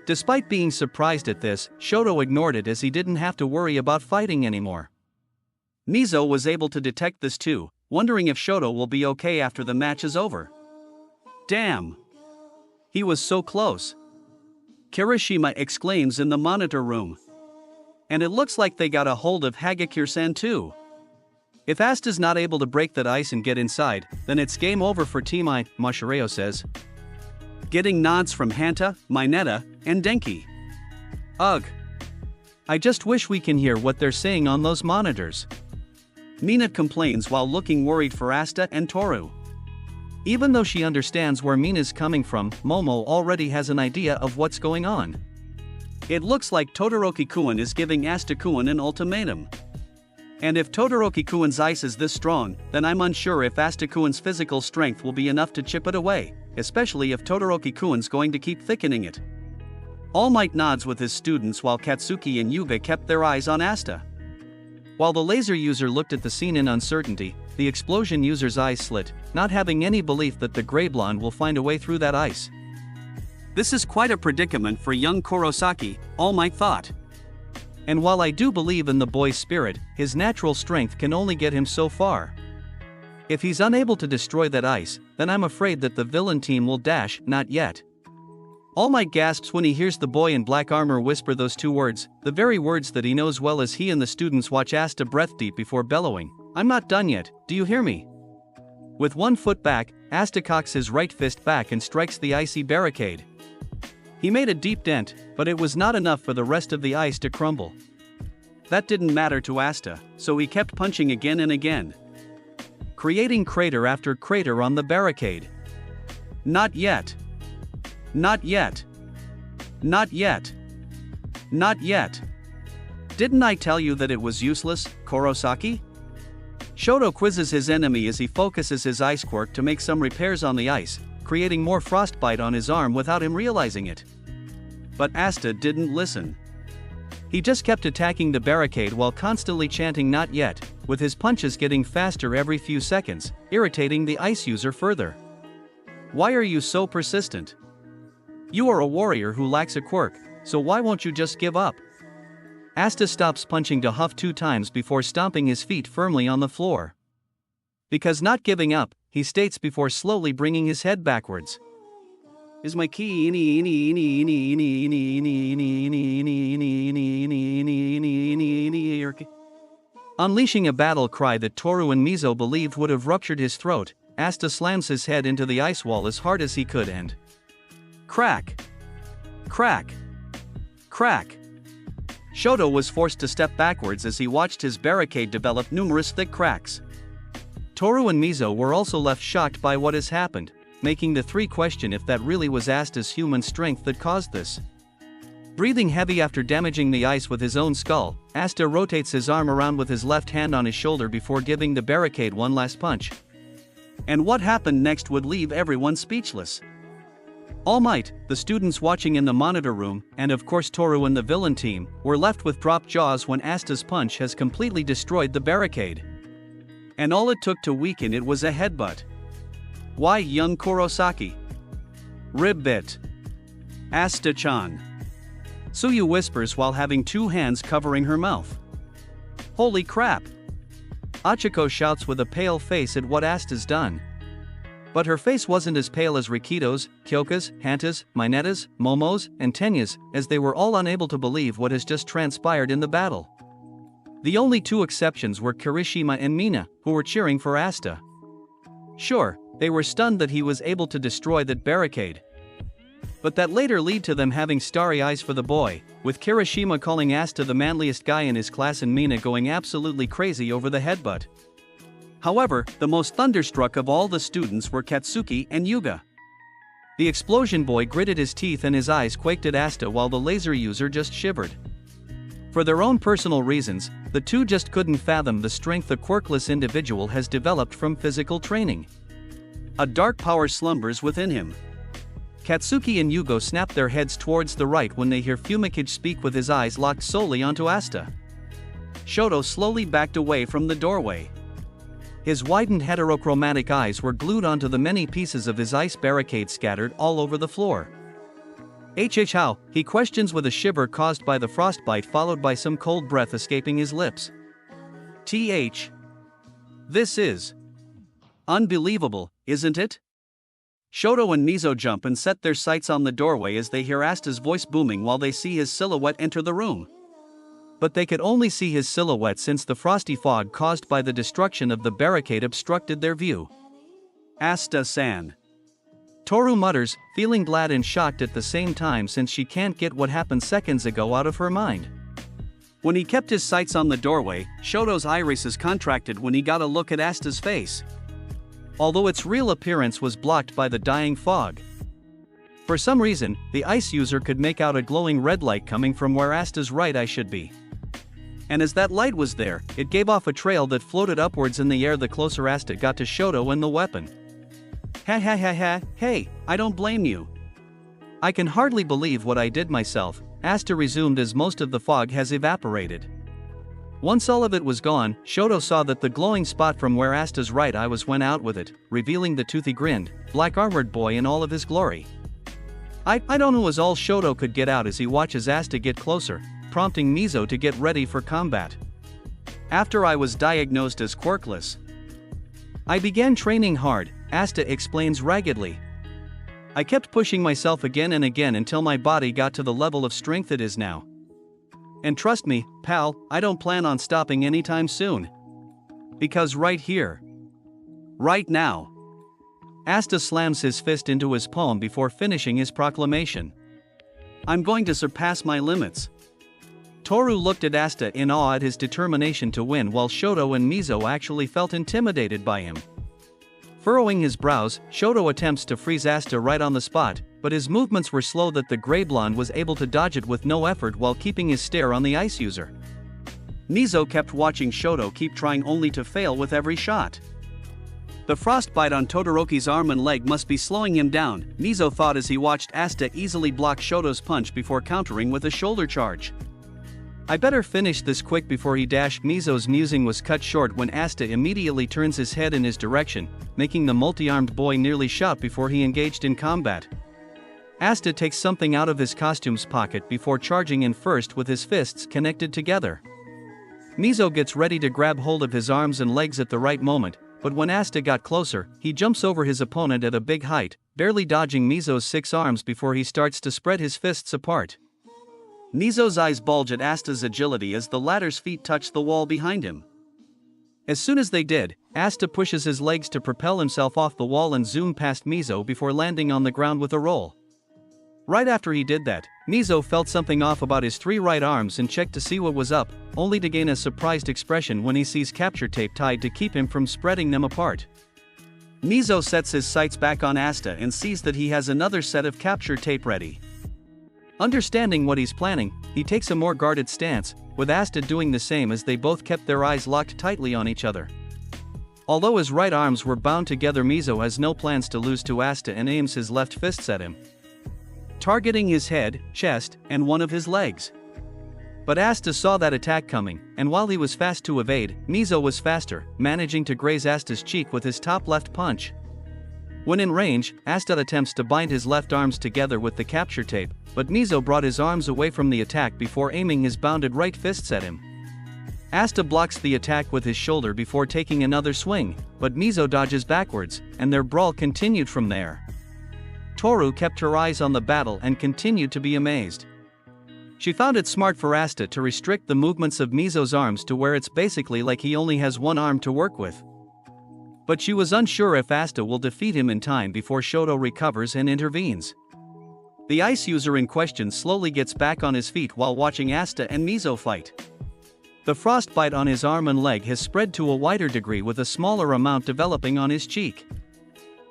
Despite being surprised at this, Shoto ignored it as he didn't have to worry about fighting anymore. Mizo was able to detect this too, wondering if Shoto will be okay after the match is over. Damn! He was so close. Kirishima exclaims in the monitor room. And it looks like they got a hold of Hagakure-san too. If Asta's not able to break that ice and get inside, then it's game over for Team I, Mashireo says. Getting nods from Hanta, Mineta, and Denki. Ugh. I just wish we can hear what they're saying on those monitors. Mina complains while looking worried for Asta and Toru. Even though she understands where Mina's coming from, Momo already has an idea of what's going on. It looks like Todoroki-kun is giving Asta-kun an ultimatum. And if Todoroki-kun's ice is this strong, then I'm unsure if Asta-kun's physical strength will be enough to chip it away, especially if Todoroki-kun's going to keep thickening it. All Might nods with his students while Katsuki and Yuga kept their eyes on Asta. While the laser user looked at the scene in uncertainty, the explosion user's eyes slit, not having any belief that the gray blonde will find a way through that ice. This is quite a predicament for young Kurosaki, All Might thought. And while I do believe in the boy's spirit, his natural strength can only get him so far. If he's unable to destroy that ice, then I'm afraid that the villain team will dash, not yet. All Might gasps when he hears the boy in black armor whisper those two words, the very words that he knows well as he and the students watch Asta breath deep before bellowing, I'm not done yet, do you hear me? With one foot back, Asta cocks his right fist back and strikes the icy barricade. He made a deep dent, but it was not enough for the rest of the ice to crumble. That didn't matter to Asta, so he kept punching again and again, creating crater after crater on the barricade. Not yet. Not yet. Not yet. Not yet. Didn't I tell you that it was useless, Kurosaki? Shoto quizzes his enemy as he focuses his ice quirk to make some repairs on the ice, creating more frostbite on his arm without him realizing it. But Asta didn't listen. He just kept attacking the barricade while constantly chanting not yet, with his punches getting faster every few seconds, irritating the ice user further. Why are you so persistent? You are a warrior who lacks a quirk, so why won't you just give up? Asta stops punching to huff 2 times before stomping his feet firmly on the floor. Because not giving up, he states before slowly bringing his head backwards. Is my key Unleashing a battle cry that Toru and Mizo believed would have ruptured his throat, Asta slams his head into the ice wall as hard as he could and crack! Crack! Crack! Shoto was forced to step backwards as he watched his barricade develop numerous thick cracks. Toru and Mizo were also left shocked by what has happened, making the three question if that really was Asta's human strength that caused this. Breathing heavy after damaging the ice with his own skull, Asta rotates his arm around with his left hand on his shoulder before giving the barricade one last punch. And what happened next would leave everyone speechless. All Might, the students watching in the monitor room, and of course Toru and the villain team, were left with dropped jaws when Asta's punch has completely destroyed the barricade. And all it took to weaken it was a headbutt. Why young Kurosaki? Rib bit. Asta-chan. Tsuyu whispers while having 2 hands covering her mouth. Holy crap! Achiko shouts with a pale face at what Asta's done. But her face wasn't as pale as Rikito's, Kyoka's, Hanta's, Mineta's, Momo's, and Tenya's, as they were all unable to believe what has just transpired in the battle. The only 2 exceptions were Kirishima and Mina, who were cheering for Asta. Sure, they were stunned that he was able to destroy that barricade. But that later led to them having starry eyes for the boy, with Kirishima calling Asta the manliest guy in his class and Mina going absolutely crazy over the headbutt. However, the most thunderstruck of all the students were Katsuki and Yuga. The explosion boy gritted his teeth and his eyes quaked at Asta while the laser user just shivered. For their own personal reasons, the two just couldn't fathom the strength the quirkless individual has developed from physical training. A dark power slumbers within him. Katsuki and Yugo snap their heads towards the right when they hear Fumikage speak with his eyes locked solely onto Asta. Shoto slowly backed away from the doorway. His widened heterochromatic eyes were glued onto the many pieces of his ice barricade scattered all over the floor. How? He questions with a shiver caused by the frostbite followed by some cold breath escaping his lips. This is unbelievable, isn't it? Shoto and Mizo jump and set their sights on the doorway as they hear Asta's voice booming while they see his silhouette enter the room. But they could only see his silhouette since the frosty fog caused by the destruction of the barricade obstructed their view. Asta-san. Toru mutters, feeling glad and shocked at the same time since she can't get what happened seconds ago out of her mind. When he kept his sights on the doorway, Shoto's irises contracted when he got a look at Asta's face. Although its real appearance was blocked by the dying fog. For some reason, the ice user could make out a glowing red light coming from where Asta's right eye should be. And as that light was there, it gave off a trail that floated upwards in the air the closer Asta got to Shoto and the weapon. Hey, I don't blame you. I can hardly believe what I did myself, Asta resumed as most of the fog has evaporated. Once all of it was gone, Shoto saw that the glowing spot from where Asta's right eye was went out with it, revealing the toothy grinned, black-armored boy in all of his glory. I don't know, was all Shoto could get out as he watches Asta get closer, prompting Mizo to get ready for combat. After I was diagnosed as quirkless, I began training hard, Asta explains raggedly. I kept pushing myself again and again until my body got to the level of strength it is now. And trust me, pal, I don't plan on stopping anytime soon. Because right here, right now. Asta slams his fist into his palm before finishing his proclamation. I'm going to surpass my limits. Toru looked at Asta in awe at his determination to win while Shoto and Mizo actually felt intimidated by him. Furrowing his brows, Shoto attempts to freeze Asta right on the spot, but his movements were slow that the grey blonde was able to dodge it with no effort while keeping his stare on the ice user. Mizo kept watching Shoto keep trying only to fail with every shot. The frostbite on Todoroki's arm and leg must be slowing him down, Mizo thought as he watched Asta easily block Shoto's punch before countering with a shoulder charge. I better finish this quick before he dashed. Mizo's musing was cut short when Asta immediately turns his head in his direction, making the multi-armed boy nearly shout before he engaged in combat. Asta takes something out of his costume's pocket before charging in first with his fists connected together. Mizo gets ready to grab hold of his arms and legs at the right moment, but when Asta got closer, he jumps over his opponent at a big height, barely dodging Mizo's 6 arms before he starts to spread his fists apart. Mizo's eyes bulge at Asta's agility as the latter's feet touch the wall behind him. As soon as they did, Asta pushes his legs to propel himself off the wall and zoom past Mizo before landing on the ground with a roll. Right after he did that, Mizo felt something off about his 3 right arms and checked to see what was up, only to gain a surprised expression when he sees capture tape tied to keep him from spreading them apart. Mizo sets his sights back on Asta and sees that he has another set of capture tape ready. Understanding what he's planning, he takes a more guarded stance, with Asta doing the same as they both kept their eyes locked tightly on each other. Although his right arms were bound together, Mizo has no plans to lose to Asta and aims his left fists at him, targeting his head, chest, and one of his legs. But Asta saw that attack coming, and while he was fast to evade, Mizo was faster, managing to graze Asta's cheek with his top left punch. When in range, Asta attempts to bind his left arms together with the capture tape, but Mizo brought his arms away from the attack before aiming his bounded right fists at him. Asta blocks the attack with his shoulder before taking another swing, but Mizo dodges backwards, and their brawl continued from there. Toru kept her eyes on the battle and continued to be amazed. She found it smart for Asta to restrict the movements of Mizo's arms to where it's basically like he only has one arm to work with. But she was unsure if Asta will defeat him in time before Shoto recovers and intervenes. The ice user in question slowly gets back on his feet while watching Asta and Mizo fight. The frostbite on his arm and leg has spread to a wider degree with a smaller amount developing on his cheek.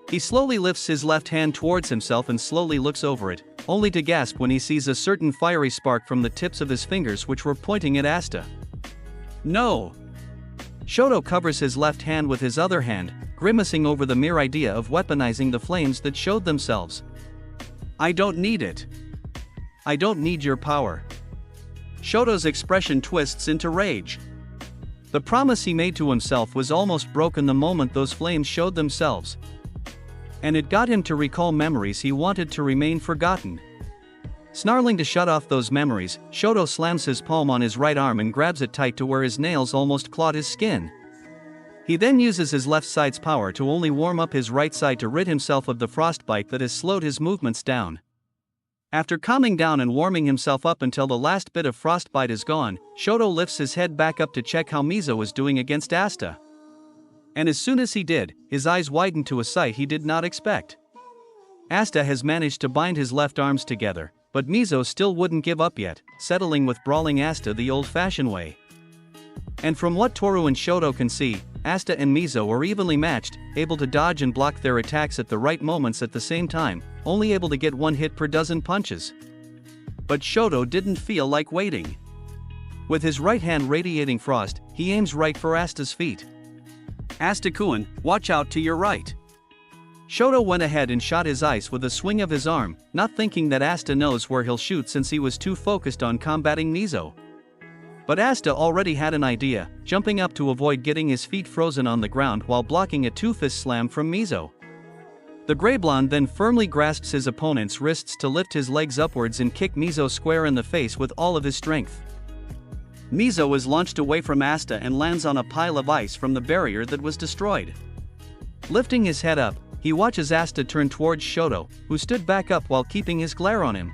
He slowly lifts his left hand towards himself and slowly looks over it, only to gasp when he sees a certain fiery spark from the tips of his fingers which were pointing at Asta. No! Shoto covers his left hand with his other hand, grimacing over the mere idea of weaponizing the flames that showed themselves. I don't need it. I don't need your power. Shoto's expression twists into rage. The promise he made to himself was almost broken the moment those flames showed themselves. And it got him to recall memories he wanted to remain forgotten. Snarling to shut off those memories, Shoto slams his palm on his right arm and grabs it tight to where his nails almost clawed his skin. He then uses his left side's power to only warm up his right side to rid himself of the frostbite that has slowed his movements down. After calming down and warming himself up until the last bit of frostbite is gone, Shoto lifts his head back up to check how Mizo was doing against Asta. And as soon as he did, his eyes widened to a sight he did not expect. Asta has managed to bind his left arms together, but Mizo still wouldn't give up yet, settling with brawling Asta the old-fashioned way. And from what Toru and Shoto can see, Asta and Mizo are evenly matched, able to dodge and block their attacks at the right moments at the same time, only able to get one hit per dozen punches. But Shoto didn't feel like waiting. With his right hand radiating frost, he aims right for Asta's feet. Asta-kun, watch out to your right. Shoto went ahead and shot his ice with a swing of his arm, not thinking that Asta knows where he'll shoot since he was too focused on combating Mizo. But Asta already had an idea, jumping up to avoid getting his feet frozen on the ground while blocking a two-fist slam from Mizo. The gray blonde then firmly grasps his opponent's wrists to lift his legs upwards and kick Mizo square in the face with all of his strength. Mizo is launched away from Asta and lands on a pile of ice from the barrier that was destroyed. Lifting his head up, he watches Asta turn towards Shoto, who stood back up while keeping his glare on him.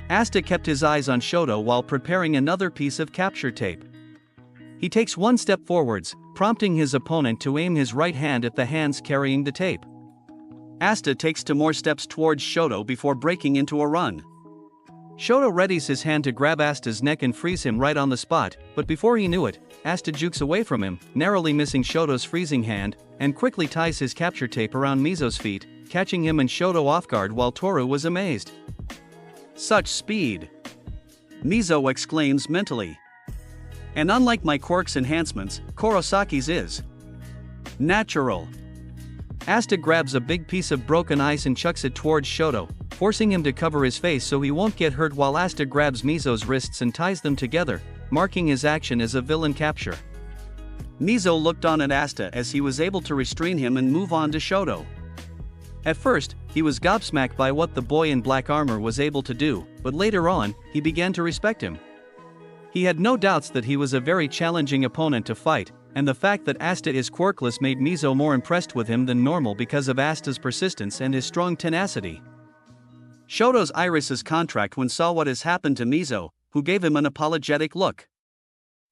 Asta kept his eyes on Shoto while preparing another piece of capture tape. He takes one step forwards, prompting his opponent to aim his right hand at the hands carrying the tape. Asta takes 2 more steps towards Shoto before breaking into a run. Shoto readies his hand to grab Asta's neck and freeze him right on the spot, but before he knew it, Asta jukes away from him, narrowly missing Shoto's freezing hand, and quickly ties his capture tape around Mizo's feet, catching him and Shoto off guard while Toru was amazed. Such speed! Mizo exclaims mentally. And unlike my quirks enhancements, Kurosaki's is natural. Asta grabs a big piece of broken ice and chucks it towards Shoto, forcing him to cover his face so he won't get hurt while Asta grabs Mizo's wrists and ties them together, marking his action as a villain capture. Mizo looked on at Asta as he was able to restrain him and move on to Shoto. At first, he was gobsmacked by what the boy in black armor was able to do, but later on, he began to respect him. He had no doubts that he was a very challenging opponent to fight, and the fact that Asta is quirkless made Mizo more impressed with him than normal because of Asta's persistence and his strong tenacity. Shoto's irises contract when saw what has happened to Mizo, who gave him an apologetic look.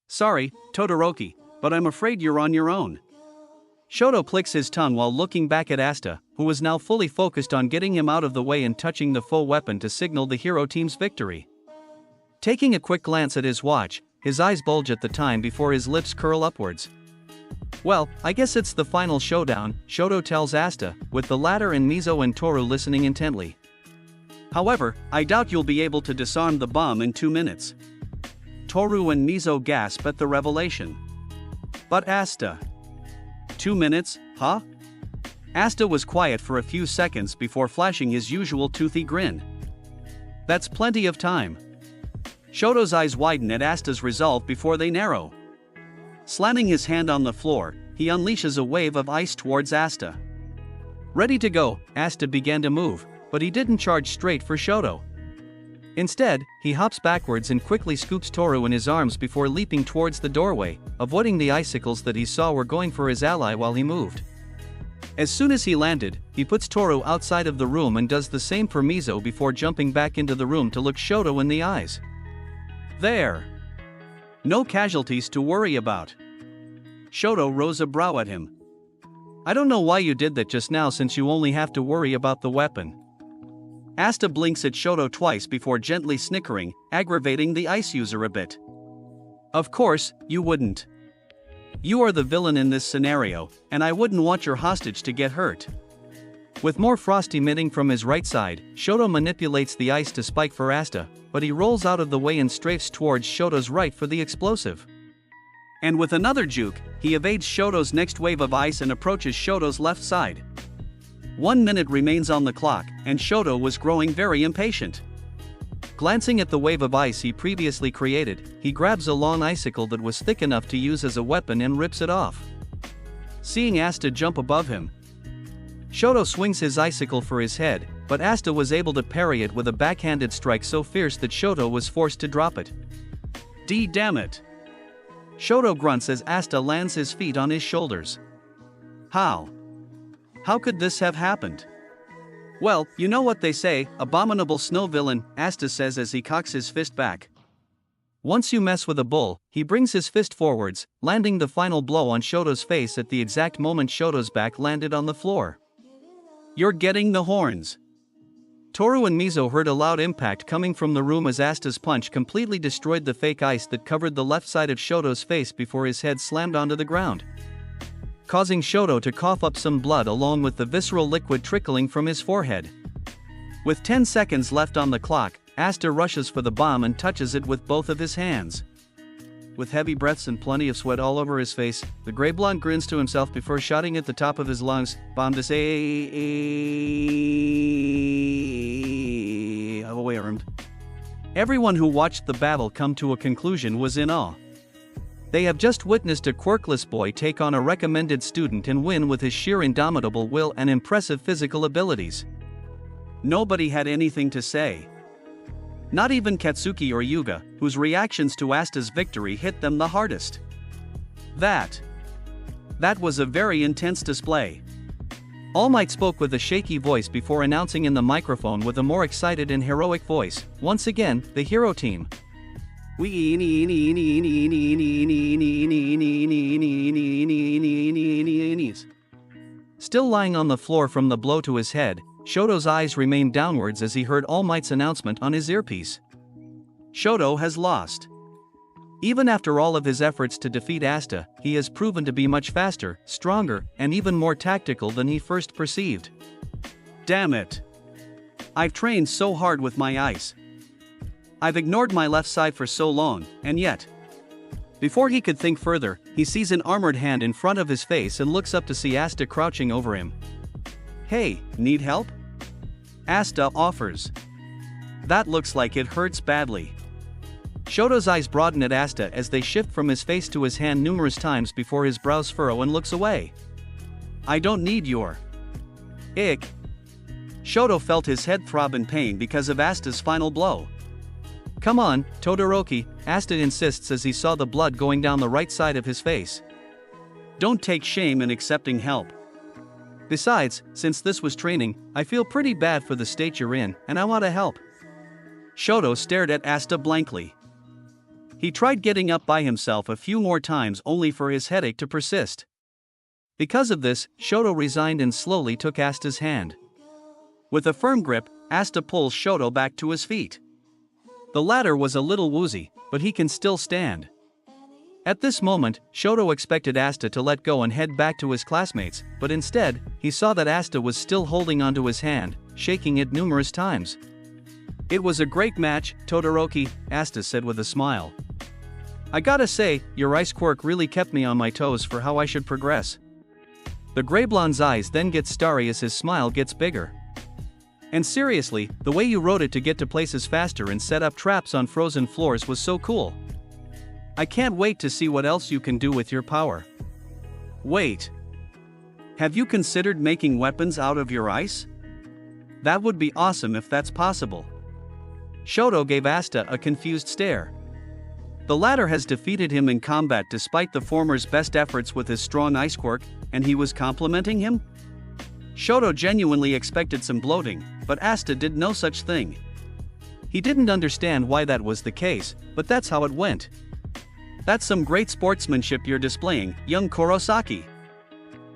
Sorry, Todoroki, but I'm afraid you're on your own. Shoto clicks his tongue while looking back at Asta, who was now fully focused on getting him out of the way and touching the foe weapon to signal the hero team's victory. Taking a quick glance at his watch, his eyes bulge at the time before his lips curl upwards. Well, I guess it's the final showdown, Shoto tells Asta, with the latter and Mizo and Toru listening intently. However, I doubt you'll be able to disarm the bomb in 2 minutes. Toru and Mizo gasp at the revelation. But Asta. 2 minutes, huh? Asta was quiet for a few seconds before flashing his usual toothy grin. That's plenty of time. Shoto's eyes widen at Asta's resolve before they narrow. Slamming his hand on the floor, he unleashes a wave of ice towards Asta. Ready to go, Asta began to move, but he didn't charge straight for Shoto. Instead, he hops backwards and quickly scoops Toru in his arms before leaping towards the doorway, avoiding the icicles that he saw were going for his ally while he moved. As soon as he landed, he puts Toru outside of the room and does the same for Mizo before jumping back into the room to look Shoto in the eyes. There. No casualties to worry about. Shoto rose a brow at him. I don't know why you did that just now since you only have to worry about the weapon. Asta blinks at Shoto twice before gently snickering, aggravating the ice user a bit. Of course, you wouldn't. You are the villain in this scenario, and I wouldn't want your hostage to get hurt. With more frost emitting from his right side, Shoto manipulates the ice to spike for Asta, but he rolls out of the way and strafes towards Shoto's right for the explosive. And with another juke, he evades Shoto's next wave of ice and approaches Shoto's left side. 1 minute remains on the clock, and Shoto was growing very impatient. Glancing at the wave of ice he previously created, he grabs a long icicle that was thick enough to use as a weapon and rips it off. Seeing Asta jump above him, Shoto swings his icicle for his head, but Asta was able to parry it with a backhanded strike so fierce that Shoto was forced to drop it. Damn it! Shoto grunts as Asta lands his feet on his shoulders. How? How could this have happened? Well, you know what they say, abominable snow villain, Asta says as he cocks his fist back. Once you mess with a bull, he brings his fist forwards, landing the final blow on Shoto's face at the exact moment Shoto's back landed on the floor. You're getting the horns. Toru and Mizo heard a loud impact coming from the room as Asta's punch completely destroyed the fake ice that covered the left side of Shoto's face before his head slammed onto the ground, causing Shoto to cough up some blood along with the visceral liquid trickling from his forehead. With 10 seconds left on the clock, Asta rushes for the bomb and touches it with both of his hands. With heavy breaths and plenty of sweat all over his face, the gray blonde grins to himself before shouting at the top of his lungs, "Bomb to say armed." Everyone who watched the battle come to a conclusion was in awe. They have just witnessed a quirkless boy take on a recommended student and win with his sheer indomitable will and impressive physical abilities. Nobody had anything to say. Not even Katsuki or Yuga, whose reactions to Asta's victory hit them the hardest. That was a very intense display. All Might spoke with a shaky voice before announcing in the microphone with a more excited and heroic voice, once again, the hero team. Still lying on the floor from the blow to his head, Shoto's eyes remained downwards as he heard All Might's announcement on his earpiece. Shoto has lost. Even after all of his efforts to defeat Asta, he has proven to be much faster, stronger, and even more tactical than he first perceived. Damn it! I've trained so hard with my ice. I've ignored my left side for so long, and yet. Before he could think further, he sees an armored hand in front of his face and looks up to see Asta crouching over him. Hey, need help? Asta offers. That looks like it hurts badly. Shoto's eyes broaden at Asta as they shift from his face to his hand numerous times before his brows furrow and looks away. I don't need your. Ick. Shoto felt his head throb in pain because of Asta's final blow. Come on, Todoroki, Asta insists as he saw the blood going down the right side of his face. Don't take shame in accepting help. Besides, since this was training, I feel pretty bad for the state you're in, and I want to help. Shoto stared at Asta blankly. He tried getting up by himself a few more times only for his headache to persist. Because of this, Shoto resigned and slowly took Asta's hand. With a firm grip, Asta pulls Shoto back to his feet. The latter was a little woozy, but he can still stand. At this moment, Shoto expected Asta to let go and head back to his classmates, but instead, he saw that Asta was still holding onto his hand, shaking it numerous times. It was a great match, Todoroki, Asta said with a smile. I gotta say, your ice quirk really kept me on my toes for how I should progress. The gray blonde's eyes then get starry as his smile gets bigger. And seriously, the way you wrote it to get to places faster and set up traps on frozen floors was so cool. I can't wait to see what else you can do with your power. Wait. Have you considered making weapons out of your ice? That would be awesome if that's possible. Shoto gave Asta a confused stare. The latter has defeated him in combat despite the former's best efforts with his strong ice quirk, and he was complimenting him? Shoto genuinely expected some bloating, but Asta did no such thing. He didn't understand why that was the case, but that's how it went. That's some great sportsmanship you're displaying, young Kurosaki.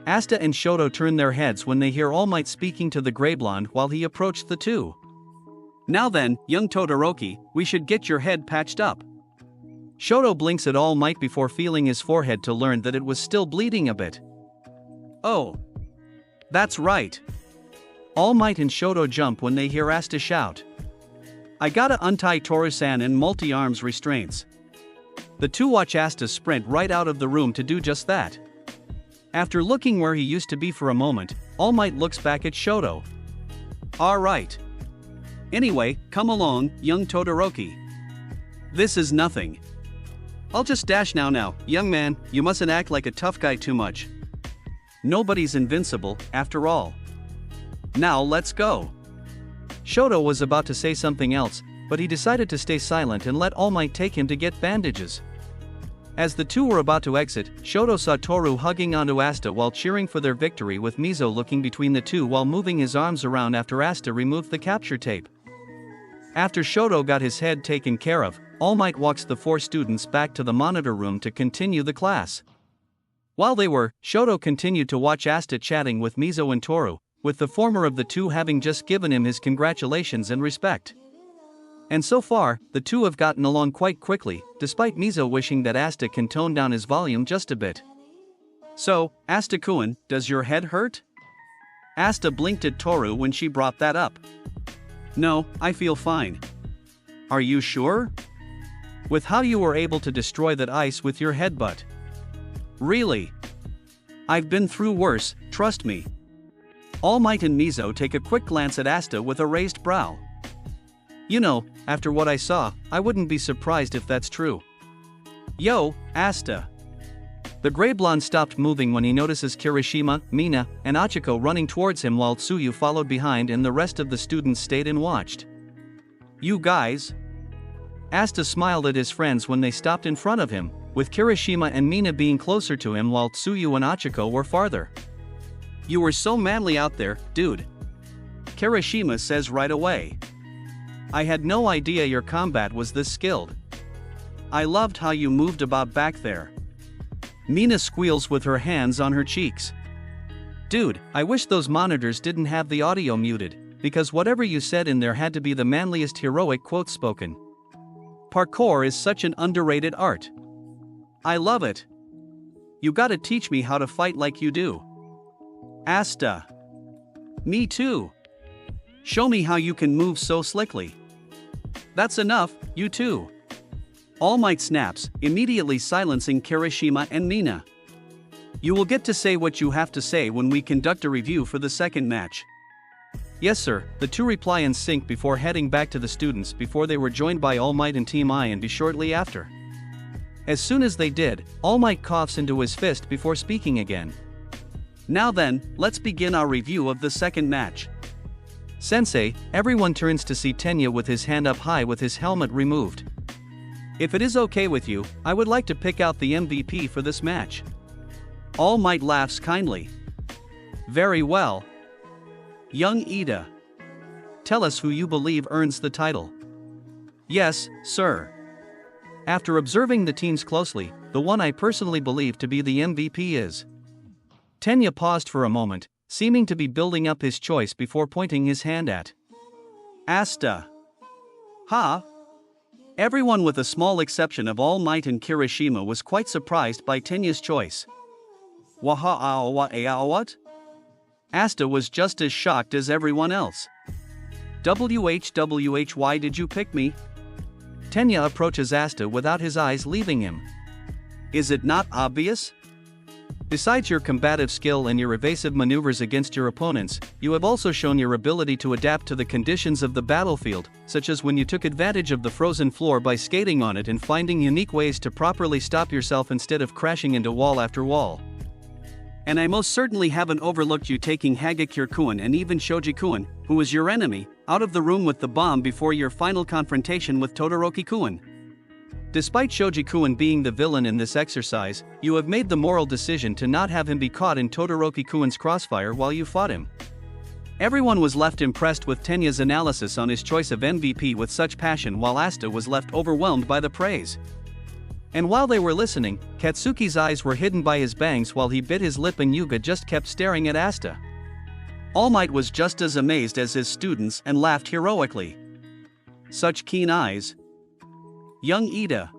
Asta and Shoto turn their heads when they hear All Might speaking to the gray blonde while he approached the two. Now then, young Todoroki, we should get your head patched up. Shoto blinks at All Might before feeling his forehead to learn that it was still bleeding a bit. Oh. That's right. All Might and Shoto jump when they hear Asta shout. I gotta untie Toru-san and multi-arms restraints. The two watch Asta sprint right out of the room to do just that. After looking where he used to be for a moment, All Might looks back at Shoto. Alright. Anyway, come along, young Todoroki. This is nothing. I'll just dash now, young man, you mustn't act like a tough guy too much. Nobody's invincible, after all. Now let's go. Shoto was about to say something else, but he decided to stay silent and let All Might take him to get bandages. As the two were about to exit, Shoto saw Toru hugging onto Asta while cheering for their victory, with Mizo looking between the two while moving his arms around after Asta removed the capture tape. After Shoto got his head taken care of, All Might walks the four students back to the monitor room to continue the class. While they were, Shoto continued to watch Asta chatting with Mizo and Toru, with the former of the two having just given him his congratulations and respect. And so far, the two have gotten along quite quickly, despite Mizo wishing that Asta can tone down his volume just a bit. So, Asta-kun, does your head hurt? Asta blinked at Toru when she brought that up. No, I feel fine. Are you sure? With how you were able to destroy that ice with your headbutt. Really? I've been through worse, trust me. All Might and Mizo take a quick glance at Asta with a raised brow. You know, after what I saw, I wouldn't be surprised if that's true. Yo, Asta. The gray blonde stopped moving when he notices Kirishima, Mina, and Achiko running towards him while Tsuyu followed behind and the rest of the students stayed and watched. You guys? Asta smiled at his friends when they stopped in front of him, with Kirishima and Mina being closer to him while Tsuyu and Achiko were farther. You were so manly out there, dude. Kirishima says right away. I had no idea your combat was this skilled. I loved how you moved about back there. Mina squeals with her hands on her cheeks. Dude, I wish those monitors didn't have the audio muted, because whatever you said in there had to be the manliest heroic quote spoken. Parkour is such an underrated art. I love it. You gotta teach me how to fight like you do. Asta. Me too. Show me how you can move so slickly. That's enough, you too. All Might snaps, immediately silencing Kirishima and Mina. You will get to say what you have to say when we conduct a review for the second match. Yes sir, the two reply in sync before heading back to the students before they were joined by All Might and Team I and B shortly after. As soon as they did, All Might coughs into his fist before speaking again. Now then, let's begin our review of the second match. Sensei, everyone turns to see Tenya with his hand up high with his helmet removed. If it is okay with you, I would like to pick out the MVP for this match. All Might laughs kindly. Very well. Young Ida. Tell us who you believe earns the title. Yes, sir. After observing the teams closely, the one I personally believe to be the MVP is. Tenya paused for a moment, seeming to be building up his choice before pointing his hand at Asta. Ha! Everyone with a small exception of All Might and Kirishima was quite surprised by Tenya's choice. What? Asta was just as shocked as everyone else. Why did you pick me? Tenya approaches Asta without his eyes leaving him. Is it not obvious? Besides your combative skill and your evasive maneuvers against your opponents, you have also shown your ability to adapt to the conditions of the battlefield, such as when you took advantage of the frozen floor by skating on it and finding unique ways to properly stop yourself instead of crashing into wall after wall. And I most certainly haven't overlooked you taking Hagakure-kun and even Shoji-kun, who was your enemy, out of the room with the bomb before your final confrontation with Todoroki-kun. Despite Shoji-kun being the villain in this exercise, you have made the moral decision to not have him be caught in Todoroki-kun's crossfire while you fought him. Everyone was left impressed with Tenya's analysis on his choice of MVP with such passion, while Asta was left overwhelmed by the praise. And while they were listening, Katsuki's eyes were hidden by his bangs while he bit his lip and Yuga just kept staring at Asta. All Might was just as amazed as his students and laughed heroically. Such keen eyes. Young Ida.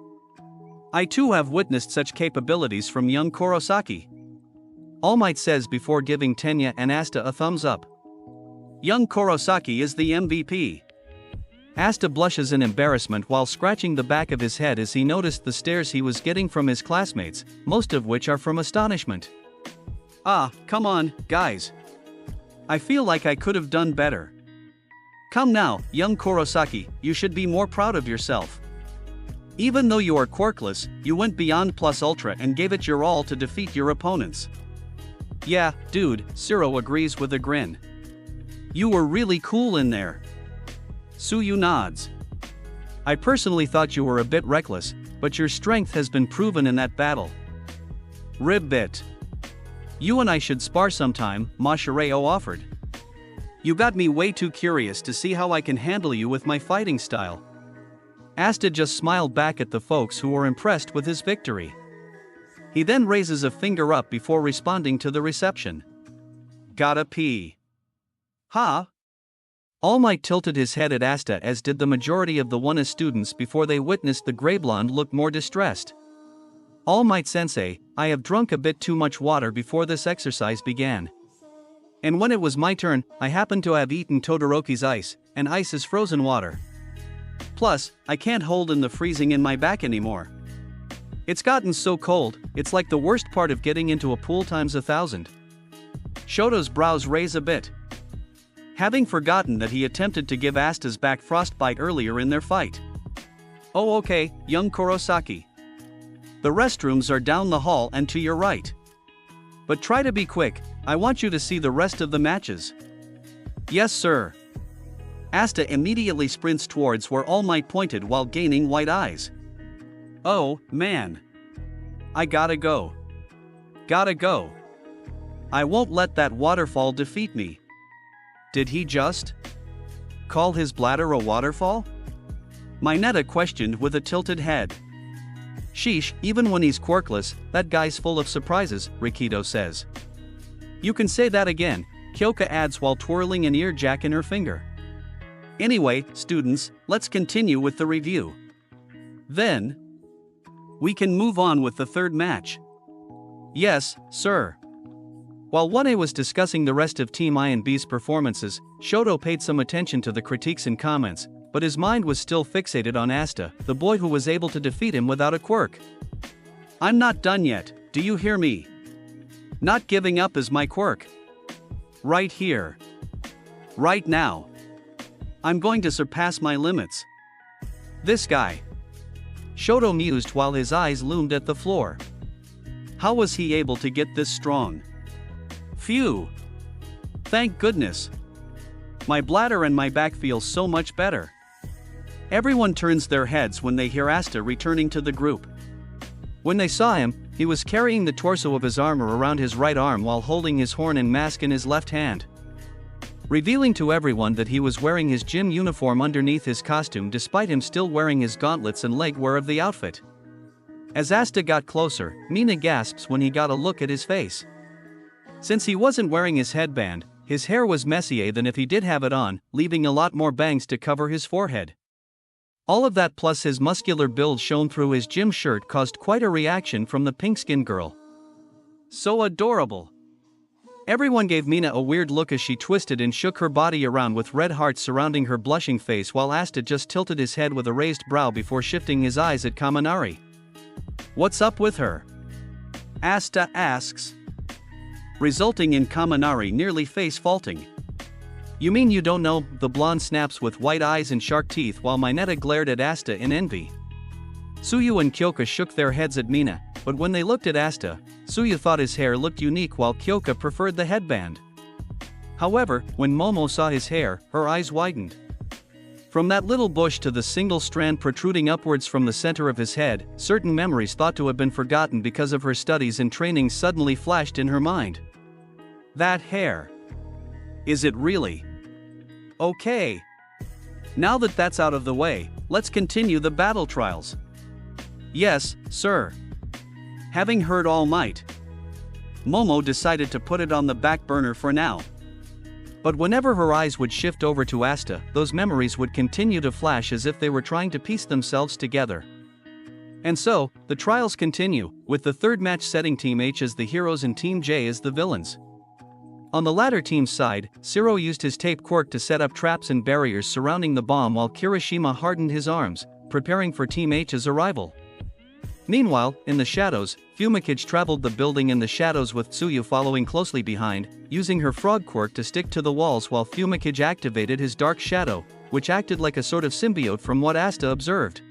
I too have witnessed such capabilities from young Kurosaki. All Might says before giving Tenya and Asta a thumbs up. Young Kurosaki is the MVP. Asta blushes in embarrassment while scratching the back of his head as he noticed the stares he was getting from his classmates, most of which are from astonishment. Ah, come on, guys. I feel like I could have done better. Come now, young Kurosaki, you should be more proud of yourself. Even though you are quirkless, you went beyond plus ultra and gave it your all to defeat your opponents. Yeah, dude, Zero agrees with a grin. You were really cool in there. Tsuyu nods. I personally thought you were a bit reckless, but your strength has been proven in that battle. Ribbit. You and I should spar sometime, Mashireo offered. You got me way too curious to see how I can handle you with my fighting style. Asta just smiled back at the folks who were impressed with his victory. He then raises a finger up before responding to the reception. Gotta pee. Huh? All Might tilted his head at Asta, as did the majority of the One-is students before they witnessed the gray blonde look more distressed. All Might sensei, I have drunk a bit too much water before this exercise began. And when it was my turn, I happened to have eaten Todoroki's ice, and ice is frozen water. Plus, I can't hold in the freezing in my back anymore. It's gotten so cold, it's like the worst part of getting into a pool times 1,000. Shoto's brows raise a bit. Having forgotten that he attempted to give Asta's back frostbite earlier in their fight. Oh okay, young Kurosaki. The restrooms are down the hall and to your right. But try to be quick, I want you to see the rest of the matches. Yes sir. Asta immediately sprints towards where All Might pointed while gaining white eyes. Oh, man. I gotta go. Gotta go. I won't let that waterfall defeat me. Did he just call his bladder a waterfall? Mineta questioned with a tilted head. Sheesh, even when he's quirkless, that guy's full of surprises, Rikido says. You can say that again, Kyoka adds while twirling an earjack in her finger. Anyway, students, let's continue with the review. Then, we can move on with the third match. Yes, sir. While 1A was discussing the rest of Team I and B's performances, Shoto paid some attention to the critiques and comments, but his mind was still fixated on Asta, the boy who was able to defeat him without a quirk. I'm not done yet, do you hear me? Not giving up is my quirk. Right here. Right now. I'm going to surpass my limits. This guy. Shoto mused while his eyes loomed at the floor. How was he able to get this strong? Phew. Thank goodness. My bladder and my back feel so much better. Everyone turns their heads when they hear Asta returning to the group. When they saw him, he was carrying the torso of his armor around his right arm while holding his horn and mask in his left hand. Revealing to everyone that he was wearing his gym uniform underneath his costume despite him still wearing his gauntlets and leg wear of the outfit. As Asta got closer, Mina gasps when he got a look at his face. Since he wasn't wearing his headband, his hair was messier than if he did have it on, leaving a lot more bangs to cover his forehead. All of that plus his muscular build shown through his gym shirt caused quite a reaction from the pink-skinned girl. So adorable. Everyone gave Mina a weird look as she twisted and shook her body around with red hearts surrounding her blushing face while Asta just tilted his head with a raised brow before shifting his eyes at Kaminari. What's up with her? Asta asks. Resulting in Kaminari nearly face-faulting. You mean you don't know? The blonde snaps with white eyes and shark teeth while Mineta glared at Asta in envy. Tsuyu and Kyoka shook their heads at Mina, but when they looked at Asta, Tsuyu thought his hair looked unique while Kyoka preferred the headband. However, when Momo saw his hair, her eyes widened. From that little bush to the single strand protruding upwards from the center of his head, certain memories thought to have been forgotten because of her studies and training suddenly flashed in her mind. That hair. Is it really? Okay. Now that that's out of the way, let's continue the battle trials. Yes, sir. Having heard All Might, Momo decided to put it on the back burner for now. But whenever her eyes would shift over to Asta, those memories would continue to flash as if they were trying to piece themselves together. And so, the trials continue, with the third match setting Team H as the heroes and Team J as the villains. On the latter team's side, Zero used his tape quirk to set up traps and barriers surrounding the bomb while Kirishima hardened his arms, preparing for Team H's arrival. Meanwhile, in the shadows, Fumikage traveled the building in the shadows with Tsuyu following closely behind, using her frog quirk to stick to the walls while Fumikage activated his dark shadow, which acted like a sort of symbiote from what Asta observed.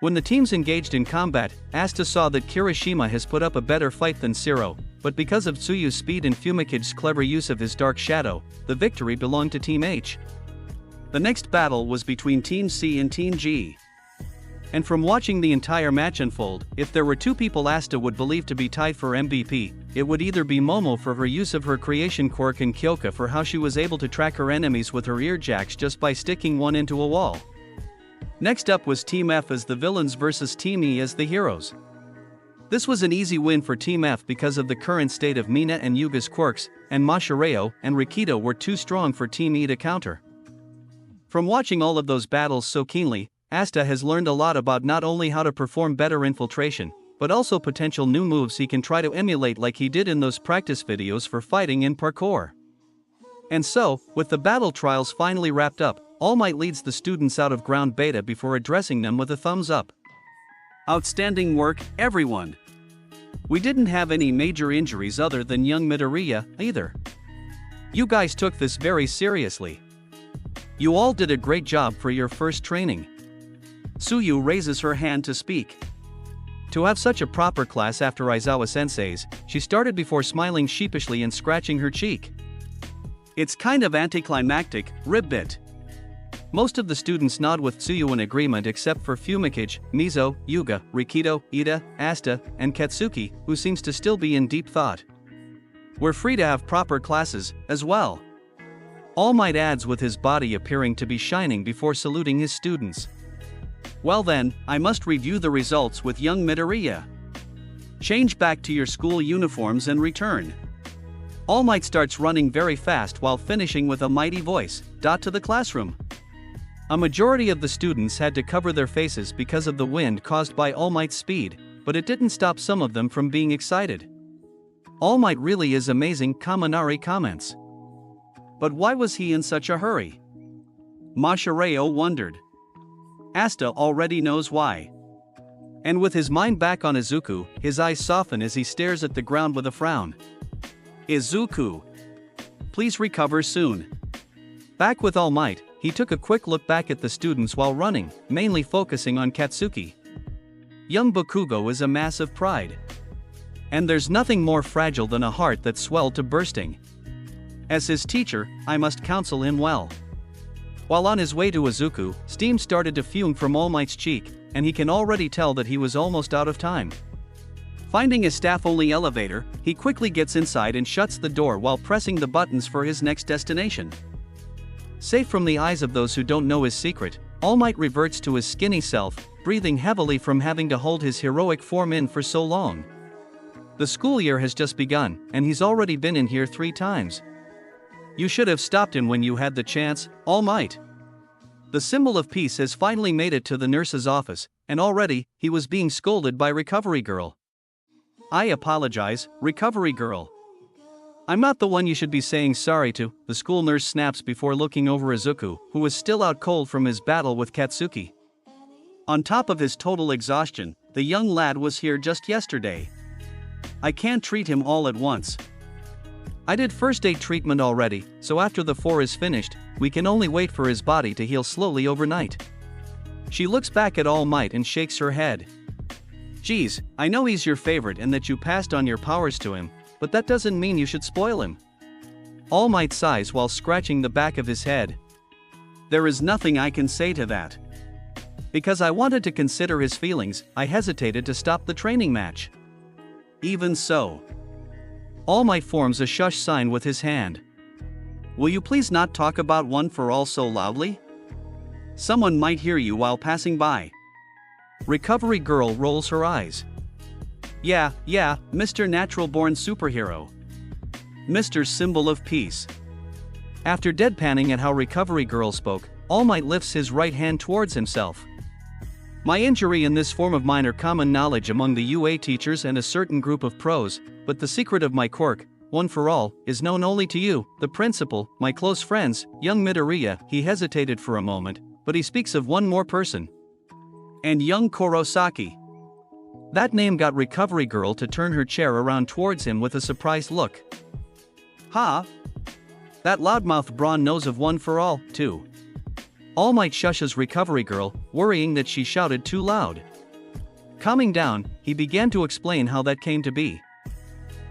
When the teams engaged in combat, Asta saw that Kirishima has put up a better fight than Zero, but because of Tsuyu's speed and Fumikage's clever use of his dark shadow, the victory belonged to Team H. The next battle was between Team C and Team G. And from watching the entire match unfold, if there were two people Asta would believe to be tied for MVP, it would either be Momo for her use of her creation quirk and Kyoka for how she was able to track her enemies with her ear jacks just by sticking one into a wall. Next up was Team F as the villains versus Team E as the heroes. This was an easy win for Team F because of the current state of Mina and Yuga's quirks, and Mashireo and Rikito were too strong for Team E to counter. From watching all of those battles so keenly, Asta has learned a lot about not only how to perform better infiltration, but also potential new moves he can try to emulate like he did in those practice videos for fighting in parkour. And so, with the battle trials finally wrapped up, All Might leads the students out of ground beta before addressing them with a thumbs up. Outstanding work, everyone! We didn't have any major injuries other than young Midoriya, either. You guys took this very seriously. You all did a great job for your first training. Tsuyu raises her hand to speak. To have such a proper class after Aizawa sensei's, she started before smiling sheepishly and scratching her cheek. It's kind of anticlimactic, ribbit. Most of the students nod with Tsuyu in agreement except for Fumikage, Mizo, Yuga, Rikito, Ida, Asta, and Katsuki, who seems to still be in deep thought. We're free to have proper classes, as well. All Might adds with his body appearing to be shining before saluting his students. Well then, I must review the results with young Midoriya. Change back to your school uniforms and return. All Might starts running very fast while finishing with a mighty voice, to the classroom. A majority of the students had to cover their faces because of the wind caused by All Might's speed, but it didn't stop some of them from being excited. All Might really is amazing, Kaminari comments. But why was he in such a hurry? Mashireo wondered. Asta already knows why. And with his mind back on Izuku, his eyes soften as he stares at the ground with a frown. Izuku! Please recover soon. Back with All Might, he took a quick look back at the students while running, mainly focusing on Katsuki. Young Bakugo is a mass of pride. And there's nothing more fragile than a heart that swelled to bursting. As his teacher, I must counsel him well. While on his way to Izuku, steam started to fume from All Might's cheek, and he can already tell that he was almost out of time. Finding a staff-only elevator, he quickly gets inside and shuts the door while pressing the buttons for his next destination. Safe from the eyes of those who don't know his secret, All Might reverts to his skinny self, breathing heavily from having to hold his heroic form in for so long. The school year has just begun, and he's already been in here 3 times. You should have stopped him when you had the chance, All Might. The symbol of peace has finally made it to the nurse's office, and already, he was being scolded by Recovery Girl. I apologize, Recovery Girl. I'm not the one you should be saying sorry to, the school nurse snaps before looking over Izuku, who was still out cold from his battle with Katsuki. On top of his total exhaustion, the young lad was here just yesterday. I can't treat him all at once. I did first aid treatment already, so after the 4 is finished, we can only wait for his body to heal slowly overnight. She looks back at All Might and shakes her head. Geez, I know he's your favorite and that you passed on your powers to him, but that doesn't mean you should spoil him. All Might sighs while scratching the back of his head. There is nothing I can say to that. Because I wanted to consider his feelings, I hesitated to stop the training match. Even so. All Might forms a shush sign with his hand. Will you please not talk about One for All so loudly? Someone might hear you while passing by. Recovery Girl rolls her eyes. Yeah, Mr. Natural-born superhero. Mr. Symbol of Peace. After deadpanning at how Recovery Girl spoke, All Might lifts his right hand towards himself. My injury and this form of mine are common knowledge among the UA teachers and a certain group of pros, but the secret of my quirk, one for all, is known only to you, the principal, my close friends, young Midoriya. He hesitated for a moment, but he speaks of one more person. And young Kurosaki. That name got Recovery Girl to turn her chair around towards him with a surprised look. Ha! That loudmouth brawn knows of one for all, too. All Might shushes Recovery Girl, worrying that she shouted too loud. Calming down, he began to explain how that came to be.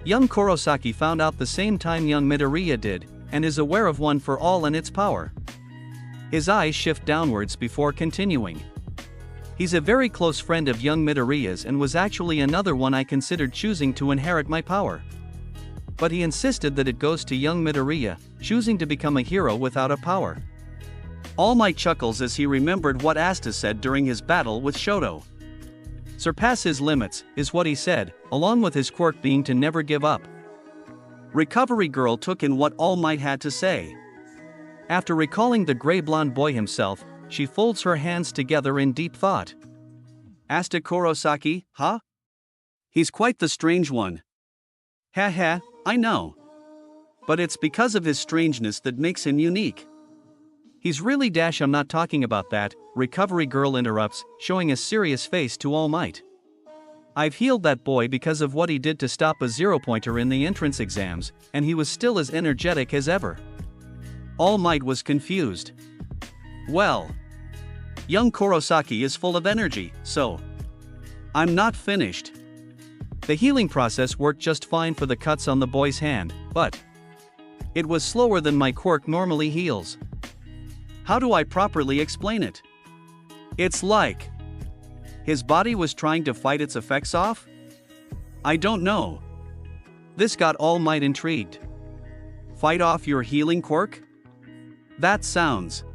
Young Kurosaki found out the same time young Midoriya did, and is aware of one for all and its power. His eyes shift downwards before continuing. He's a very close friend of young Midoriya's and was actually another one I considered choosing to inherit my power. But he insisted that it goes to young Midoriya, choosing to become a hero without a power. All Might chuckles as he remembered what Asta said during his battle with Shoto. Surpass his limits, is what he said, along with his quirk being to never give up. Recovery Girl took in what All Might had to say. After recalling the gray blonde boy himself, she folds her hands together in deep thought. Asta Kurosaki, huh? He's quite the strange one. Ha, I know. But it's because of his strangeness that makes him unique. He's really dash. I'm not talking about that, Recovery Girl interrupts, showing a serious face to All Might. I've healed that boy because of what he did to stop a zero-pointer in the entrance exams, and he was still as energetic as ever. All Might was confused. Well, young Kurosaki is full of energy, so I'm not finished. The healing process worked just fine for the cuts on the boy's hand, but it was slower than my quirk normally heals. How do I properly explain it? It's like his body was trying to fight its effects off? I don't know. This got All Might intrigued. Fight off your healing quirk? That sounds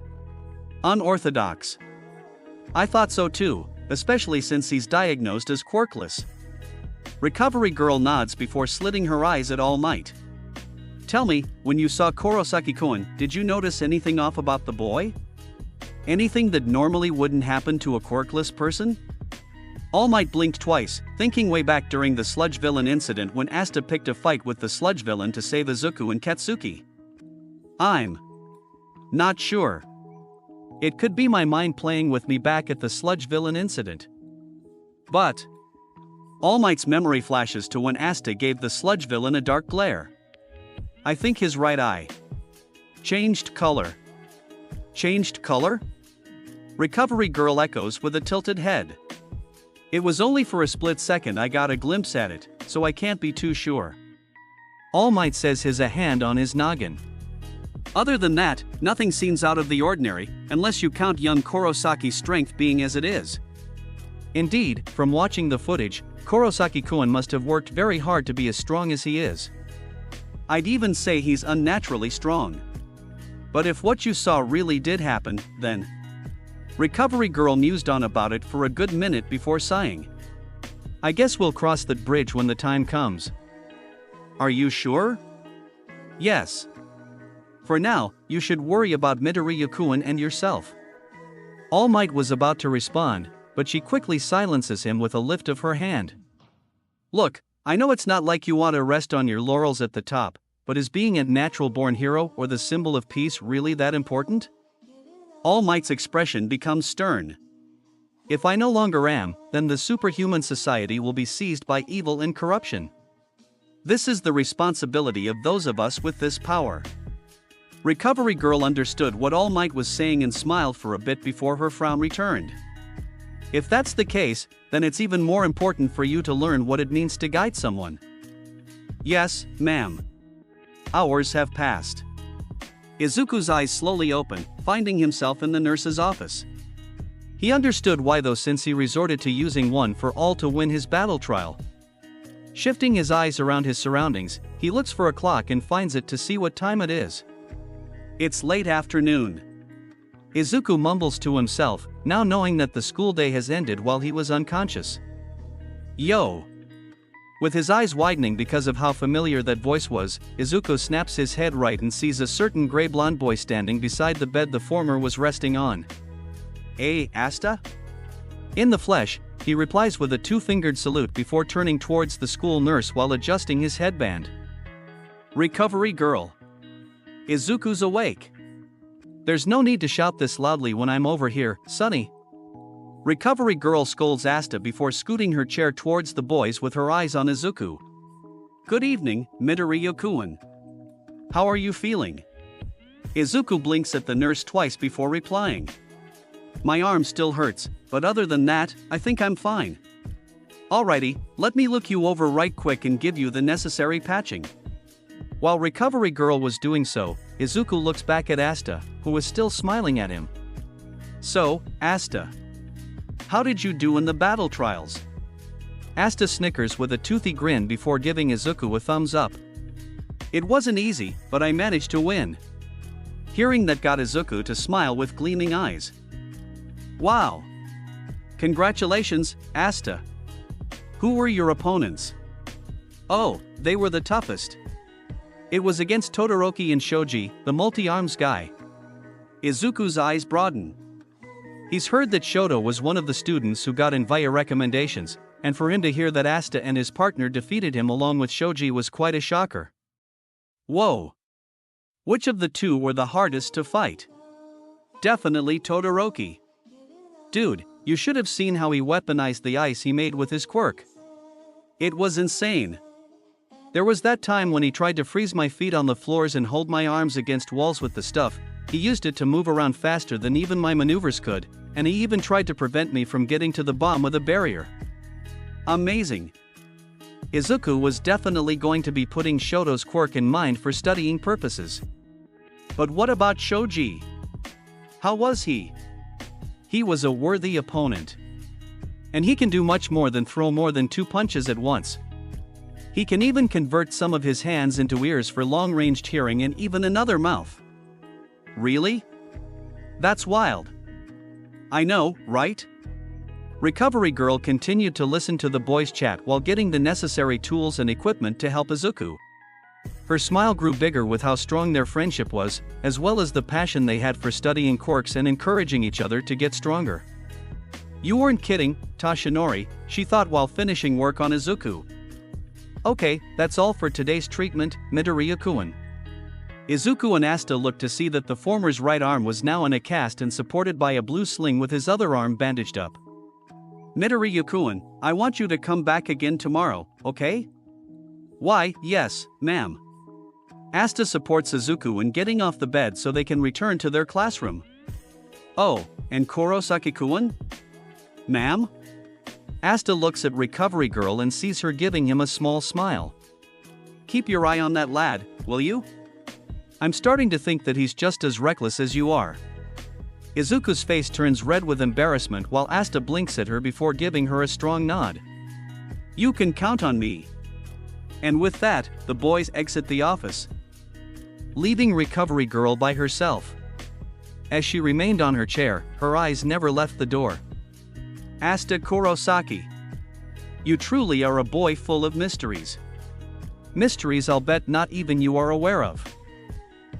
unorthodox. I thought so too, especially since he's diagnosed as quirkless. Recovery Girl nods before slitting her eyes at All Might. Tell me, when you saw Kurosaki-kun, did you notice anything off about the boy? Anything that normally wouldn't happen to a quirkless person? All Might blinked twice, thinking way back during the sludge villain incident when Asta picked a fight with the sludge villain to save Izuku and Katsuki. I'm not sure. It could be my mind playing with me back at the sludge villain incident. But All Might's memory flashes to when Asta gave the sludge villain a dark glare. I think his right eye changed color. Changed color? Recovery Girl echoes with a tilted head. It was only for a split second I got a glimpse at it, so I can't be too sure. All Might says has a hand on his noggin. Other than that, nothing seems out of the ordinary, unless you count young Kurosaki's strength being as it is. Indeed, from watching the footage, Kurosaki-kun must have worked very hard to be as strong as he is. I'd even say he's unnaturally strong. But if what you saw really did happen, then Recovery Girl mused on about it for a good minute before sighing. I guess we'll cross that bridge when the time comes. Are you sure? Yes. For now, you should worry about Midoriya-kun and yourself. All Might was about to respond, but she quickly silences him with a lift of her hand. Look, I know it's not like you want to rest on your laurels at the top, but is being a natural-born hero or the symbol of peace really that important? All Might's expression becomes stern. If I no longer am, then the superhuman society will be seized by evil and corruption. This is the responsibility of those of us with this power. Recovery Girl understood what All Might was saying and smiled for a bit before her frown returned. If that's the case, then it's even more important for you to learn what it means to guide someone. Yes, ma'am. Hours have passed. Izuku's eyes slowly open, finding himself in the nurse's office. He understood why though, since he resorted to using one for all to win his battle trial. Shifting his eyes around his surroundings, he looks for a clock and finds it to see what time it is. It's late afternoon. Izuku mumbles to himself, now knowing that the school day has ended while he was unconscious. Yo! With his eyes widening because of how familiar that voice was, Izuku snaps his head right and sees a certain gray blonde boy standing beside the bed the former was resting on. Hey, Asta? In the flesh, he replies with a two-fingered salute before turning towards the school nurse while adjusting his headband. Recovery girl. Izuku's awake. There's no need to shout this loudly when I'm over here, Sonny. Recovery girl scolds Asta before scooting her chair towards the boys with her eyes on Izuku. Good evening, Midoriya-kun. How are you feeling? Izuku blinks at the nurse twice before replying. My arm still hurts, but other than that, I think I'm fine. Alrighty, let me look you over right quick and give you the necessary patching. While Recovery Girl was doing so, Izuku looks back at Asta, who was still smiling at him. So, Asta, how did you do in the battle trials? Asta snickers with a toothy grin before giving Izuku a thumbs up. It wasn't easy, but I managed to win. Hearing that got Izuku to smile with gleaming eyes. Wow! Congratulations, Asta. Who were your opponents? Oh, they were the toughest. It was against Todoroki and Shoji, the multi-arms guy. Izuku's eyes broaden. He's heard that Shoto was one of the students who got in via recommendations, and for him to hear that Asta and his partner defeated him along with Shoji was quite a shocker. Whoa! Which of the two were the hardest to fight? Definitely Todoroki. Dude, you should have seen how he weaponized the ice he made with his quirk. It was insane. There was that time when he tried to freeze my feet on the floors and hold my arms against walls with the stuff. He used it to move around faster than even my maneuvers could, and he even tried to prevent me from getting to the bomb with a barrier. Amazing. Izuku was definitely going to be putting Shoto's quirk in mind for studying purposes. But what about Shoji? How was he? He was a worthy opponent. And he can do much more than throw more than 2 punches at once. He can even convert some of his hands into ears for long-ranged hearing and even another mouth. Really? That's wild. I know, right? Recovery Girl continued to listen to the boys chat while getting the necessary tools and equipment to help Izuku. Her smile grew bigger with how strong their friendship was, as well as the passion they had for studying quirks and encouraging each other to get stronger. You weren't kidding, Tashinori, she thought while finishing work on Izuku. Okay, that's all for today's treatment, Midoriya-kun. Izuku and Asta looked to see that the former's right arm was now in a cast and supported by a blue sling with his other arm bandaged up. Midoriya-kun, I want you to come back again tomorrow, okay? Why, yes, ma'am. Asta supports Izuku in getting off the bed so they can return to their classroom. Oh, and Kurosaki-kun? Ma'am? Asta looks at Recovery Girl and sees her giving him a small smile. Keep your eye on that lad, will you? I'm starting to think that he's just as reckless as you are. Izuku's face turns red with embarrassment while Asta blinks at her before giving her a strong nod. You can count on me. And with that, the boys exit the office, leaving Recovery Girl by herself. As she remained on her chair, her eyes never left the door. Asta Kurosaki. You truly are a boy full of mysteries. Mysteries I'll bet not even you are aware of.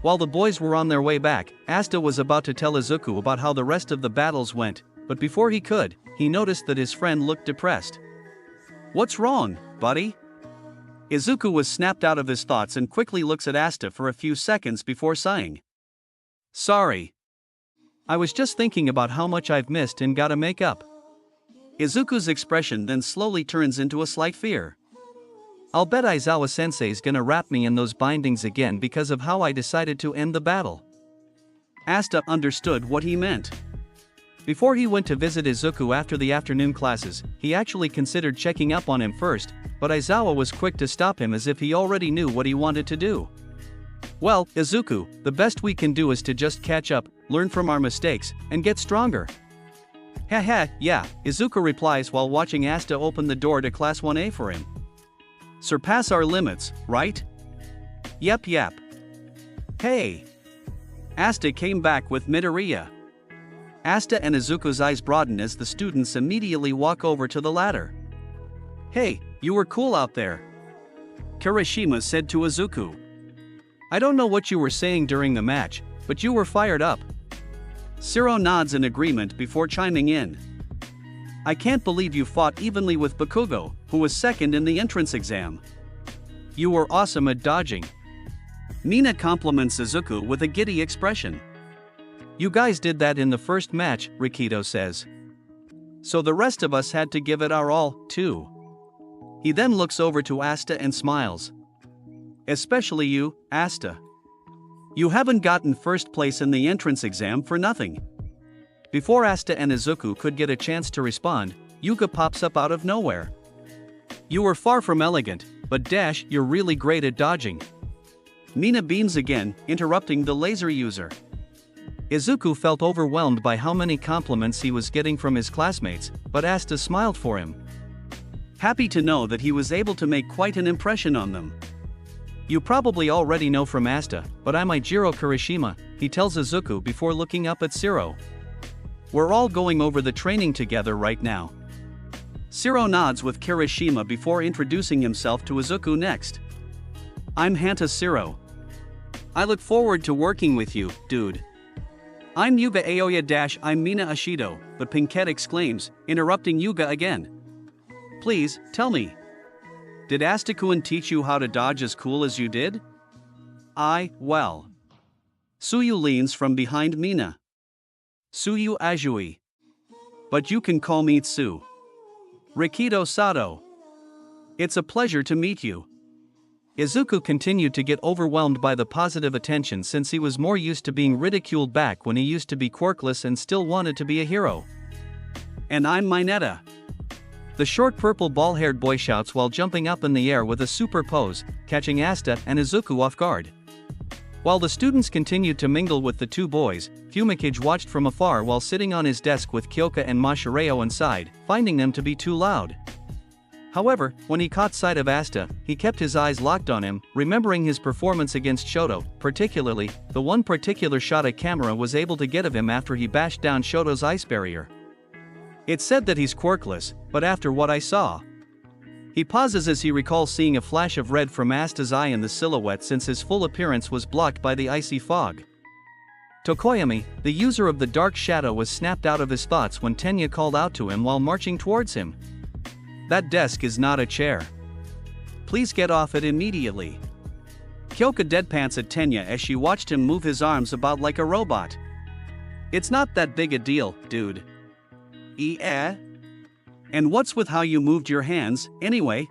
While the boys were on their way back, Asta was about to tell Izuku about how the rest of the battles went, but before he could, he noticed that his friend looked depressed. What's wrong, buddy? Izuku was snapped out of his thoughts and quickly looks at Asta for a few seconds before sighing. Sorry. I was just thinking about how much I've missed and gotta make up. Izuku's expression then slowly turns into a slight fear. I'll bet Aizawa sensei's gonna wrap me in those bindings again because of how I decided to end the battle. Asta understood what he meant. Before he went to visit Izuku after the afternoon classes, he actually considered checking up on him first, but Aizawa was quick to stop him as if he already knew what he wanted to do. Well, Izuku, the best we can do is to just catch up, learn from our mistakes, and get stronger. Haha, yeah, Izuku replies while watching Asta open the door to Class 1A for him. Surpass our limits, right? Yep. Hey! Asta came back with Midoriya. Asta and Izuku's eyes broaden as the students immediately walk over to the ladder. Hey, you were cool out there. Kirishima said to Izuku. I don't know what you were saying during the match, but you were fired up. Siro nods in agreement before chiming in. I can't believe you fought evenly with Bakugo, who was second in the entrance exam. You were awesome at dodging. Mina compliments Izuku with a giddy expression. You guys did that in the first match, Rikito says. So the rest of us had to give it our all, too. He then looks over to Asta and smiles. Especially you, Asta. You haven't gotten first place in the entrance exam for nothing. Before Asta and Izuku could get a chance to respond, Yuga pops up out of nowhere. You were far from elegant, but Dash, you're really great at dodging. Mina beams again, interrupting the laser user. Izuku felt overwhelmed by how many compliments he was getting from his classmates, but Asta smiled for him. Happy to know that he was able to make quite an impression on them. You probably already know from Asta, but I'm Jiro Kirishima, he tells Izuku before looking up at Shiro. We're all going over the training together right now. Shiro nods with Kirishima before introducing himself to Izuku next. I'm Hanta Shiro. I look forward to working with you, dude. I'm Yuga Aoya - I'm Mina Ashido, but Pinkette exclaims, interrupting Yuga again. Please, tell me. Did Asta-kun teach you how to dodge as cool as you did? Well. Suyu leans from behind Mina. Suyu Ajui. But you can call me Tsu. Rikito Sato. It's a pleasure to meet you. Izuku continued to get overwhelmed by the positive attention since he was more used to being ridiculed back when he used to be quirkless and still wanted to be a hero. And I'm Mineta. The short purple ball-haired boy shouts while jumping up in the air with a super pose, catching Asta and Izuku off guard. While the students continued to mingle with the two boys, Fumikage watched from afar while sitting on his desk with Kyoka and Mashireo inside, finding them to be too loud. However, when he caught sight of Asta, he kept his eyes locked on him, remembering his performance against Shoto, particularly, the one particular shot a camera was able to get of him after he bashed down Shoto's ice barrier. It's said that he's quirkless, but after what I saw. He pauses as he recalls seeing a flash of red from Asta's eye in the silhouette since his full appearance was blocked by the icy fog. Tokoyami, the user of the dark shadow, was snapped out of his thoughts when Tenya called out to him while marching towards him. That desk is not a chair. Please get off it immediately. Kyoka deadpants at Tenya as she watched him move his arms about like a robot. It's not that big a deal, dude. And what's with how you moved your hands, anyway?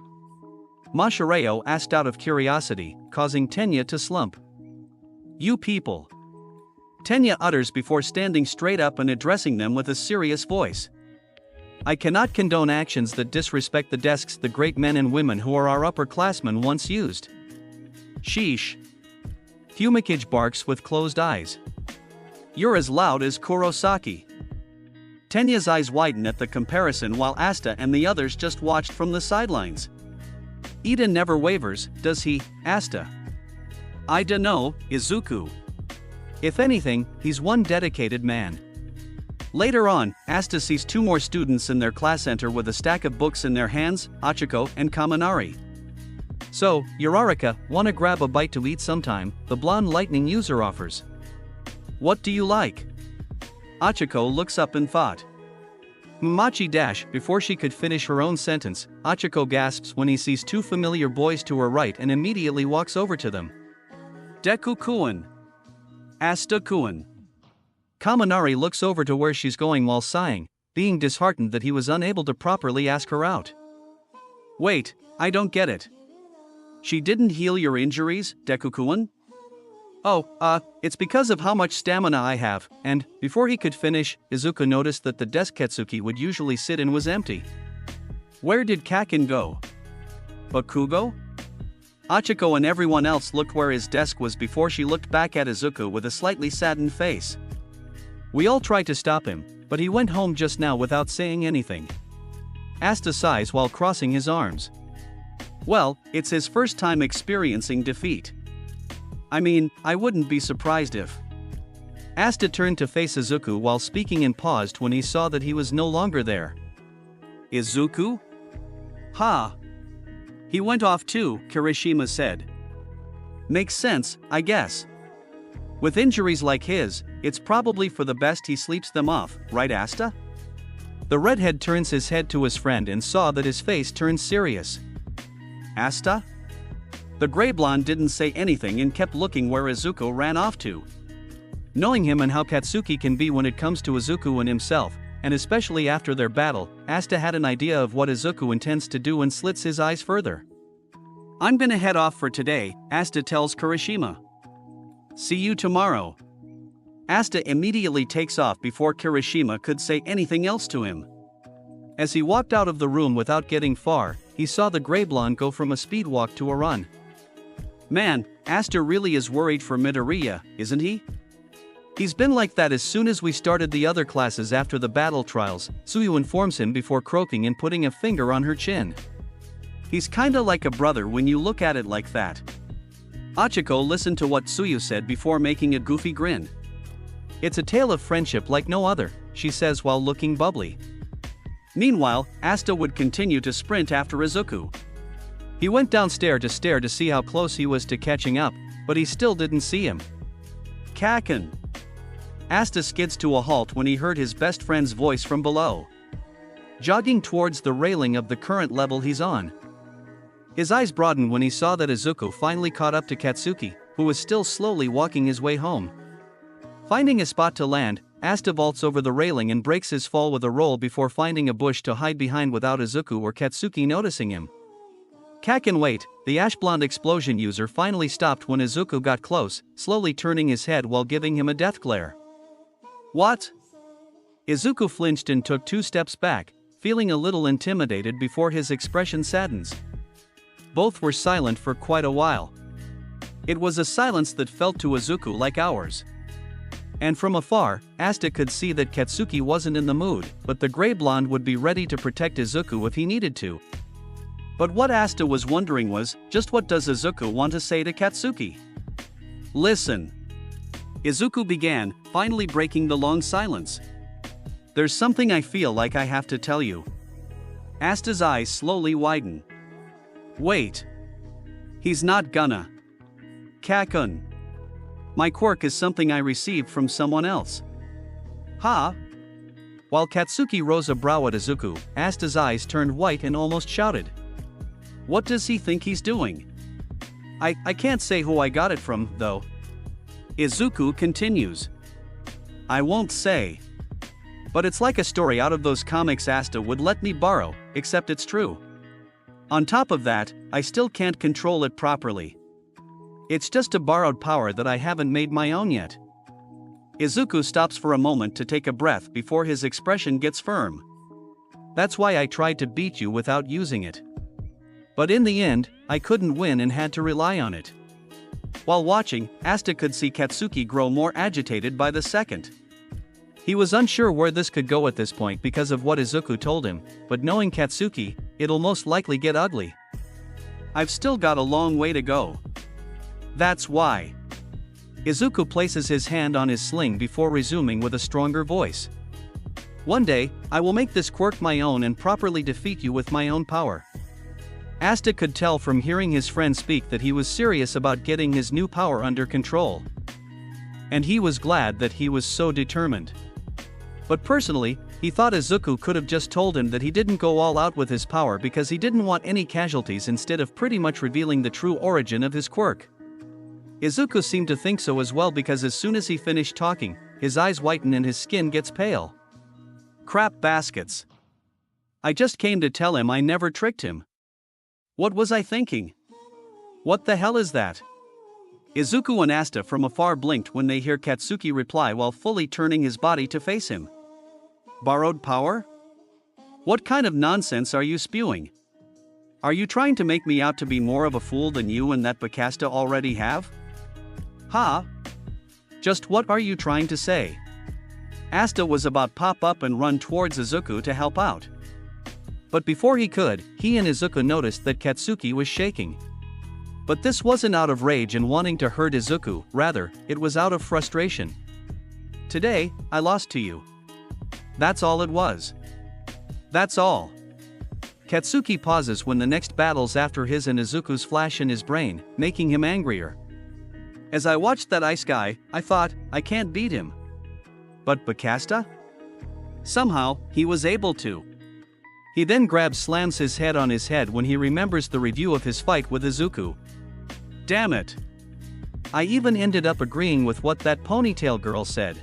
Mashireo asked out of curiosity, causing Tenya to slump. You people. Tenya utters before standing straight up and addressing them with a serious voice. I cannot condone actions that disrespect the desks the great men and women who are our upperclassmen once used. Sheesh. Fumikage barks with closed eyes. You're as loud as Kurosaki. Tenya's eyes widen at the comparison while Asta and the others just watched from the sidelines. Eden never wavers, does he, Asta? I dunno, Izuku. If anything, he's one dedicated man. Later on, Asta sees two more students in their class enter with a stack of books in their hands, Achiko and Kaminari. So, Uraraka, wanna grab a bite to eat sometime, the blonde lightning user offers. What do you like? Achiko looks up in thought. Machi - before she could finish her own sentence, Achiko gasps when he sees two familiar boys to her right and immediately walks over to them. Deku-kun. Asta-kun. Kaminari looks over to where she's going while sighing, being disheartened that he was unable to properly ask her out. Wait, I don't get it. She didn't heal your injuries, Deku-kun? Oh, it's because of how much stamina I have, and, before he could finish, Izuku noticed that the desk Ketsuki would usually sit in was empty. Where did Kakin go? Bakugo? Achiko and everyone else looked where his desk was before she looked back at Izuku with a slightly saddened face. We all tried to stop him, but he went home just now without saying anything. Asta sighs while crossing his arms. Well, it's his first time experiencing defeat. I mean, I wouldn't be surprised if. Asta turned to face Izuku while speaking and paused when he saw that he was no longer there. Izuku? Ha! He went off too, Kirishima said. Makes sense, I guess. With injuries like his, it's probably for the best he sleeps them off, right Asta? The redhead turns his head to his friend and saw that his face turned serious. Asta? The gray blonde didn't say anything and kept looking where Izuku ran off to. Knowing him and how Katsuki can be when it comes to Izuku and himself, and especially after their battle, Asta had an idea of what Izuku intends to do and slits his eyes further. I'm gonna head off for today, Asta tells Kirishima. See you tomorrow. Asta immediately takes off before Kirishima could say anything else to him. As he walked out of the room without getting far, he saw the gray blonde go from a speed walk to a run. Man, Asta really is worried for Midoriya, isn't he? He's been like that as soon as we started the other classes after the battle trials, Suyu informs him before croaking and putting a finger on her chin. He's kinda like a brother when you look at it like that. Achiko listened to what Suyu said before making a goofy grin. It's a tale of friendship like no other, she says while looking bubbly. Meanwhile, Asta would continue to sprint after Izuku. He went downstairs to see how close he was to catching up, but he still didn't see him. Kaken. Asta skids to a halt when he heard his best friend's voice from below. Jogging towards the railing of the current level he's on. His eyes broadened when he saw that Izuku finally caught up to Katsuki, who was still slowly walking his way home. Finding a spot to land, Asta vaults over the railing and breaks his fall with a roll before finding a bush to hide behind without Izuku or Katsuki noticing him. Kaken wait, the ash blonde explosion user finally stopped when Izuku got close, slowly turning his head while giving him a death glare. What? Izuku flinched and took 2 steps back, feeling a little intimidated before his expression saddens. Both were silent for quite a while. It was a silence that felt to Izuku like hours. And from afar, Asta could see that Katsuki wasn't in the mood, but the gray blonde would be ready to protect Izuku if he needed to. But what Asta was wondering was, just what does Izuku want to say to Katsuki? Listen. Izuku began, finally breaking the long silence. There's something I feel like I have to tell you. Asta's eyes slowly widen. Wait. He's not gonna. Kaken. My quirk is something I received from someone else. Huh? While Katsuki rose a brow at Izuku, Asta's eyes turned white and almost shouted. What does he think he's doing? I can't say who I got it from, though. Izuku continues. I won't say. But it's like a story out of those comics Asta would let me borrow, except it's true. On top of that, I still can't control it properly. It's just a borrowed power that I haven't made my own yet. Izuku stops for a moment to take a breath before his expression gets firm. That's why I tried to beat you without using it. But in the end, I couldn't win and had to rely on it. While watching, Asta could see Katsuki grow more agitated by the second. He was unsure where this could go at this point because of what Izuku told him, but knowing Katsuki, it'll most likely get ugly. I've still got a long way to go. That's why. Izuku places his hand on his sling before resuming with a stronger voice. One day, I will make this quirk my own and properly defeat you with my own power. Asta could tell from hearing his friend speak that he was serious about getting his new power under control. And he was glad that he was so determined. But personally, he thought Izuku could have just told him that he didn't go all out with his power because he didn't want any casualties instead of pretty much revealing the true origin of his quirk. Izuku seemed to think so as well because as soon as he finished talking, his eyes whiten and his skin gets pale. Crap baskets. I just came to tell him I never tricked him. What was I thinking? What the hell is that? Izuku and Asta from afar blinked when they hear Katsuki reply while fully turning his body to face him. Borrowed power? What kind of nonsense are you spewing? Are you trying to make me out to be more of a fool than you and that Bakasta already have? Huh? Just what are you trying to say? Asta was about pop up and run towards Izuku to help out. But before he could, he and Izuku noticed that Katsuki was shaking. But this wasn't out of rage and wanting to hurt Izuku, rather, it was out of frustration. Today, I lost to you. That's all it was. That's all. Katsuki pauses when the next battles after his and Izuku's flash in his brain, making him angrier. As I watched that ice guy, I thought, I can't beat him. But Bakasta? Somehow, he was able to. He then slams his head on his head when he remembers the review of his fight with Izuku. Damn it. I even ended up agreeing with what that ponytail girl said.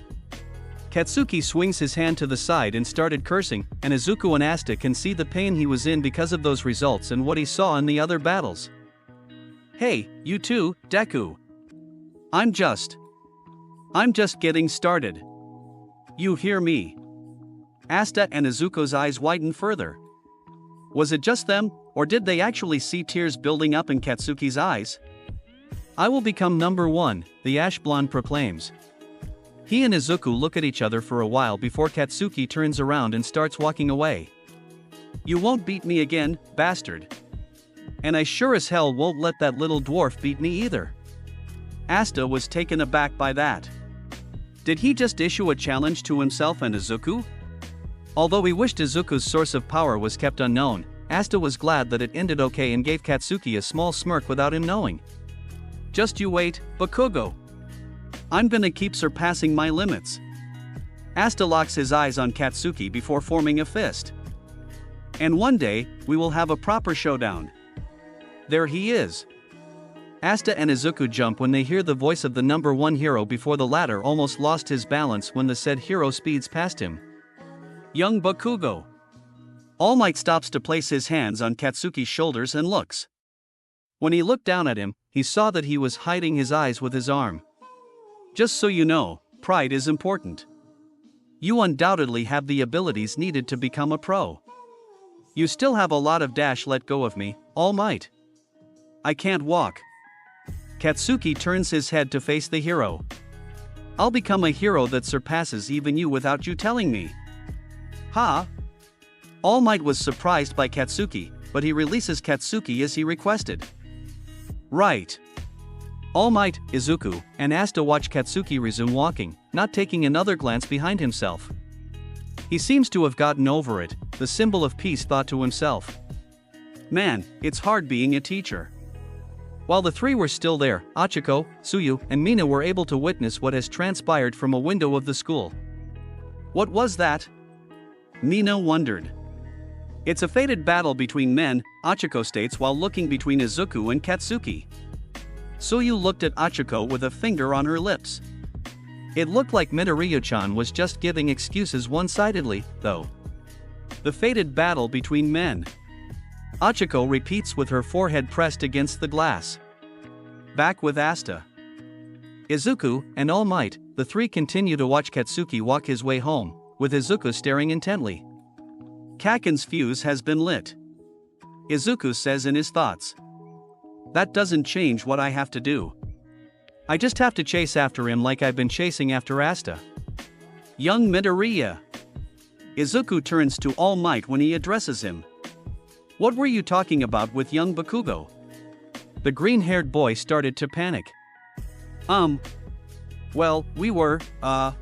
Katsuki swings his hand to the side and started cursing, and Izuku and Asta can see the pain he was in because of those results and what he saw in the other battles. Hey, you too, Deku. I'm just getting started. You hear me? Asta and Izuku's eyes widened further. Was it just them, or did they actually see tears building up in Katsuki's eyes? I will become number one, the ash blonde proclaims. He and Izuku look at each other for a while before Katsuki turns around and starts walking away. You won't beat me again, bastard. And I sure as hell won't let that little dwarf beat me either. Asta was taken aback by that. Did he just issue a challenge to himself and Izuku? Although he wished Izuku's source of power was kept unknown, Asta was glad that it ended okay and gave Katsuki a small smirk without him knowing. Just you wait, Bakugo. I'm gonna keep surpassing my limits. Asta locks his eyes on Katsuki before forming a fist. And one day, we will have a proper showdown. There he is. Asta and Izuku jump when they hear the voice of the number one hero before the latter almost lost his balance when the said hero speeds past him. Young Bakugo. All Might stops to place his hands on Katsuki's shoulders and looks. When he looked down at him, he saw that he was hiding his eyes with his arm. Just so you know, pride is important. You undoubtedly have the abilities needed to become a pro. You still have a lot of dash. Let go of me, All Might. I can't walk. Katsuki turns his head to face the hero. I'll become a hero that surpasses even you without you telling me. Ha! All Might was surprised by Katsuki, but he releases Katsuki as he requested. Right. All Might, Izuku, and Asta watch Katsuki resume walking, not taking another glance behind himself. He seems to have gotten over it, the symbol of peace thought to himself. Man, it's hard being a teacher. While the three were still there, Achiko, Tsuyu, and Mina were able to witness what has transpired from a window of the school. What was that? Mina wondered. It's a fated battle between men, Achiko states while looking between Izuku and Katsuki. Tsuyu looked at Achiko with a finger on her lips. It looked like Midoriya-chan was just giving excuses one-sidedly, though. The fated battle between men. Achiko repeats with her forehead pressed against the glass. Back with Asta. Izuku and All Might, the three continue to watch Katsuki walk his way home, with Izuku staring intently. Kaken's fuse has been lit. Izuku says in his thoughts. That doesn't change what I have to do. I just have to chase after him like I've been chasing after Asta. Young Midoriya. Izuku turns to All Might when he addresses him. What were you talking about with young Bakugo? The green-haired boy started to panic. Well, we were, I'm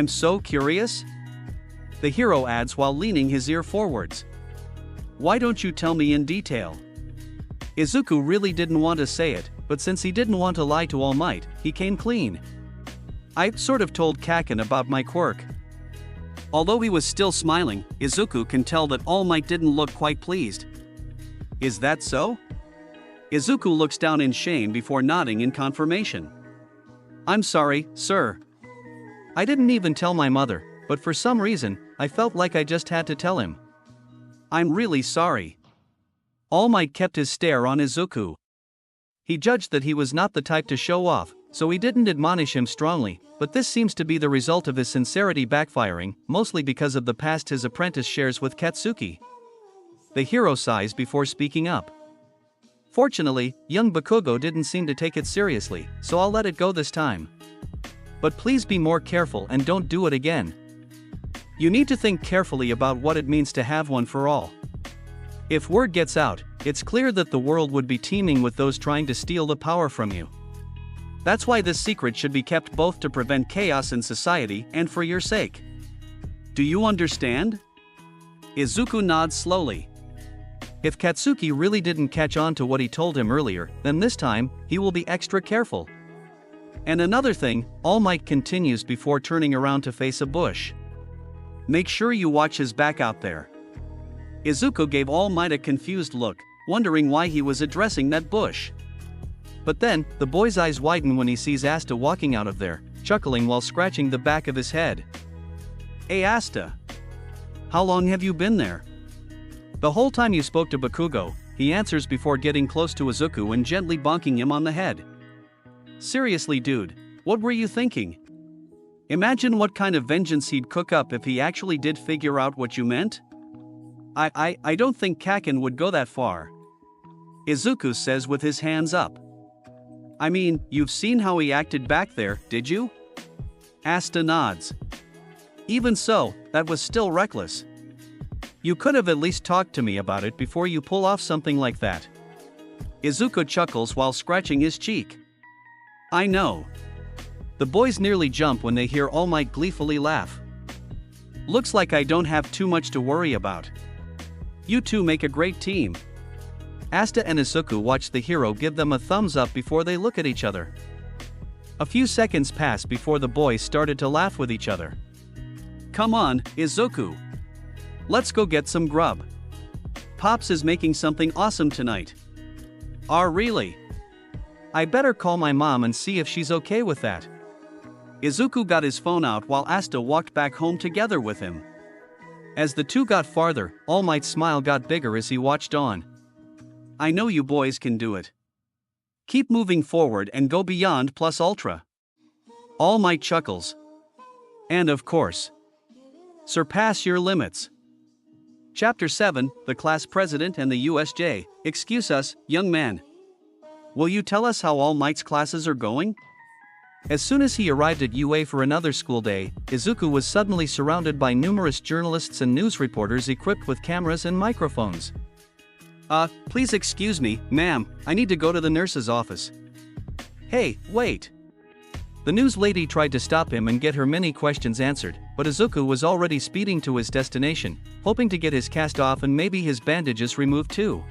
so curious? The hero adds while leaning his ear forwards. Why don't you tell me in detail? Izuku really didn't want to say it, but since he didn't want to lie to All Might, he came clean. I sort of told Kaken about my quirk. Although he was still smiling, Izuku can tell that All Might didn't look quite pleased. Is that so? Izuku looks down in shame before nodding in confirmation. I'm sorry, sir. I didn't even tell my mother, but for some reason, I felt like I just had to tell him. I'm really sorry. All Might kept his stare on Izuku. He judged that he was not the type to show off, so he didn't admonish him strongly, but this seems to be the result of his sincerity backfiring, mostly because of the past his apprentice shares with Katsuki. The hero sighs before speaking up. Fortunately, young Bakugo didn't seem to take it seriously, so I'll let it go this time. But please be more careful and don't do it again. You need to think carefully about what it means to have one for all. If word gets out, it's clear that the world would be teeming with those trying to steal the power from you. That's why this secret should be kept both to prevent chaos in society and for your sake. Do you understand? Izuku nods slowly. If Katsuki really didn't catch on to what he told him earlier, then this time, he will be extra careful. And another thing, All Might continues before turning around to face a bush. Make sure you watch his back out there. Izuku gave All Might a confused look, wondering why he was addressing that bush. But then, the boy's eyes widen when he sees Asta walking out of there, chuckling while scratching the back of his head. Hey Asta! How long have you been there? The whole time you spoke to Bakugo, he answers before getting close to Izuku and gently bonking him on the head. Seriously dude, what were you thinking? Imagine what kind of vengeance he'd cook up if he actually did figure out what you meant? I don't think Kaken would go that far. Izuku says with his hands up. I mean, you've seen how he acted back there, did you? Asta nods. Even so, that was still reckless. You could have at least talked to me about it before you pull off something like that. Izuku chuckles while scratching his cheek. I know. The boys nearly jump when they hear All Might gleefully laugh. Looks like I don't have too much to worry about. You two make a great team. Asta and Izuku watch the hero give them a thumbs up before they look at each other. A few seconds pass before the boys started to laugh with each other. Come on, Izuku. Let's go get some grub. Pops is making something awesome tonight. Really? I better call my mom and see if she's okay with that. Izuku got his phone out while Asta walked back home together with him. As the two got farther, All Might's smile got bigger as he watched on. I know you boys can do it. Keep moving forward and go beyond plus ultra. All Might chuckles. And of course, surpass your limits. Chapter 7, The Class President and the USJ. Excuse us, young man. Will you tell us how All Might's classes are going? As soon as he arrived at UA for another school day, Izuku was suddenly surrounded by numerous journalists and news reporters equipped with cameras and microphones. Please excuse me, ma'am, I need to go to the nurse's office. Hey, wait. The news lady tried to stop him and get her many questions answered, but Izuku was already speeding to his destination, hoping to get his cast off and maybe his bandages removed too.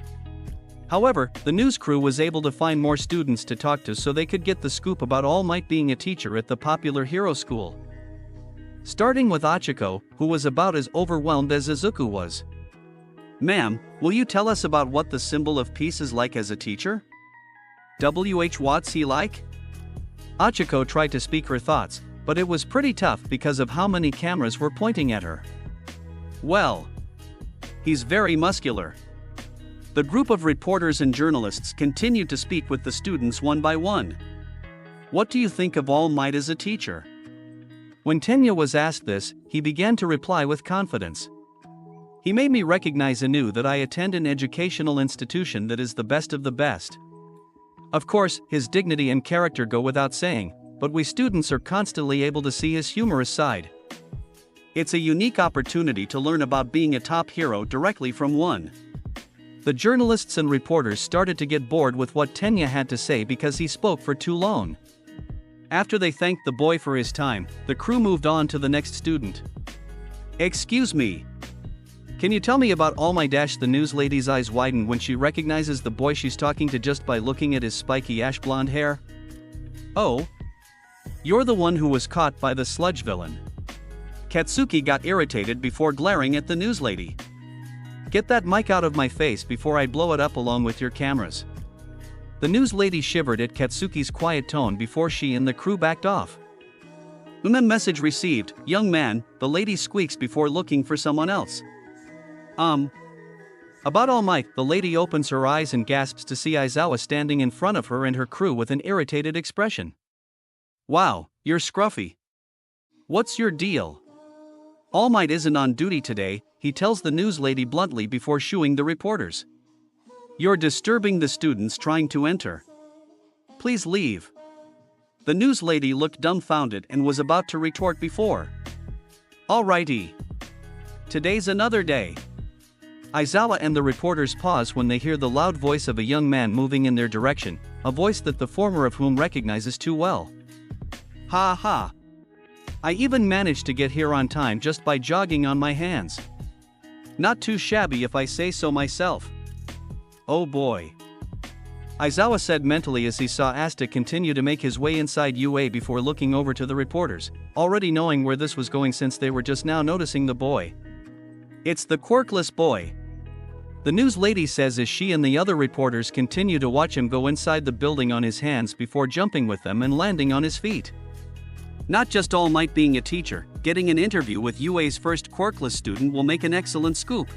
However, the news crew was able to find more students to talk to so they could get the scoop about All Might being a teacher at the popular hero school. Starting with Achiko, who was about as overwhelmed as Izuku was. Ma'am, will you tell us about what the symbol of peace is like as a teacher? What's he like? Achiko tried to speak her thoughts, but it was pretty tough because of how many cameras were pointing at her. Well, he's very muscular. The group of reporters and journalists continued to speak with the students one by one. What do you think of All Might as a teacher? When Tenya was asked this, he began to reply with confidence. He made me recognize anew that I attend an educational institution that is the best of the best. Of course, his dignity and character go without saying, but we students are constantly able to see his humorous side. It's a unique opportunity to learn about being a top hero directly from one. The journalists and reporters started to get bored with what Tenya had to say because he spoke for too long. After they thanked the boy for his time, the crew moved on to the next student. Excuse me. Can you tell me about All Might? The news lady's eyes widen when she recognizes the boy she's talking to just by looking at his spiky ash blonde hair. Oh. You're the one who was caught by the sludge villain. Katsuki got irritated before glaring at the news lady. Get that mic out of my face before I blow it up along with your cameras. The news lady shivered at Katsuki's quiet tone before she and the crew backed off. Message received, young man, the lady squeaks before looking for someone else. About All Might, the lady opens her eyes and gasps to see Aizawa standing in front of her and her crew with an irritated expression. Wow, you're scruffy. What's your deal? All Might isn't on duty today, he tells the news lady bluntly before shooing the reporters. You're disturbing the students trying to enter. Please leave. The news lady looked dumbfounded and was about to retort before. Alrighty. Today's another day. Aizawa and the reporters pause when they hear the loud voice of a young man moving in their direction, a voice that the former of whom recognizes too well. Ha ha. I even managed to get here on time just by jogging on my hands. Not too shabby if I say so myself. Oh boy. Aizawa said mentally as he saw Asta continue to make his way inside UA before looking over to the reporters, already knowing where this was going since they were just now noticing the boy. It's the quirkless boy. The news lady says as she and the other reporters continue to watch him go inside the building on his hands before jumping with them and landing on his feet. Not just All Might being a teacher, getting an interview with UA's first quirkless student will make an excellent scoop.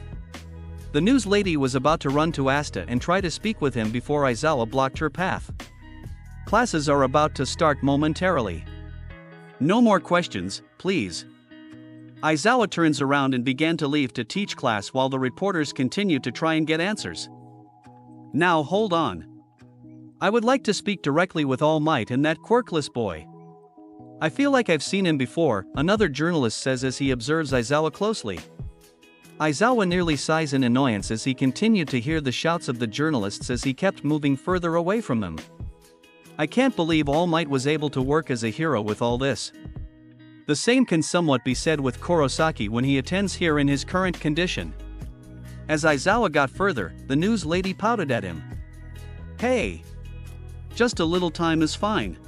The news lady was about to run to Asta and try to speak with him before Aizawa blocked her path. Classes are about to start momentarily. No more questions, please. Aizawa turns around and began to leave to teach class while the reporters continue to try and get answers. Now hold on. I would like to speak directly with All Might and that quirkless boy. I feel like I've seen him before, another journalist says as he observes Aizawa closely. Aizawa nearly sighs in annoyance as he continued to hear the shouts of the journalists as he kept moving further away from them. I can't believe All Might was able to work as a hero with all this. The same can somewhat be said with Kurosaki when he attends here in his current condition. As Aizawa got further, the news lady pouted at him. Hey! Just a little time is fine.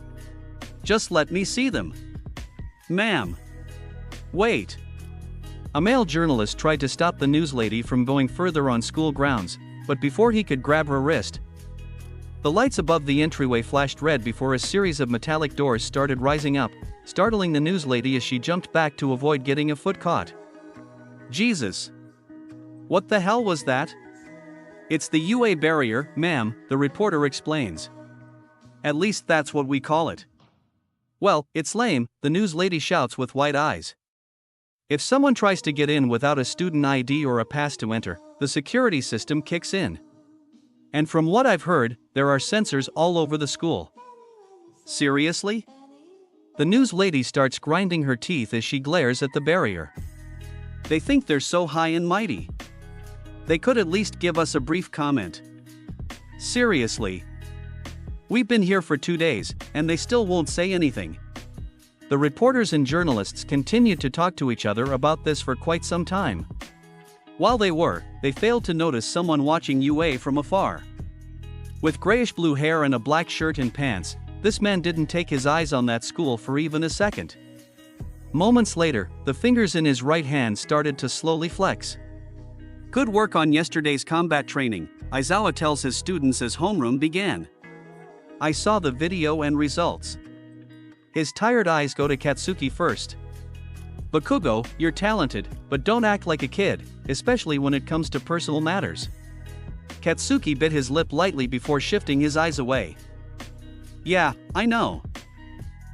Just let me see them. Ma'am. Wait. A male journalist tried to stop the news lady from going further on school grounds, but before he could grab her wrist, the lights above the entryway flashed red before a series of metallic doors started rising up, startling the news lady as she jumped back to avoid getting a foot caught. Jesus! What the hell was that? It's the UA barrier, ma'am, the reporter explains. At least that's what we call it. Well, it's lame, the news lady shouts with wide eyes. If someone tries to get in without a student ID or a pass to enter, the security system kicks in. And from what I've heard, there are sensors all over the school. Seriously? The news lady starts grinding her teeth as she glares at the barrier. They think they're so high and mighty. They could at least give us a brief comment. Seriously. We've been here for 2 days, and they still won't say anything. The reporters and journalists continued to talk to each other about this for quite some time. While they failed to notice someone watching UA from afar. With grayish-blue hair and a black shirt and pants, this man didn't take his eyes on that school for even a second. Moments later, the fingers in his right hand started to slowly flex. Good work on yesterday's combat training, Aizawa tells his students as homeroom began. I saw the video and results. His tired eyes go to Katsuki first. Bakugo, you're talented, but don't act like a kid, especially when it comes to personal matters. Katsuki bit his lip lightly before shifting his eyes away. Yeah, I know.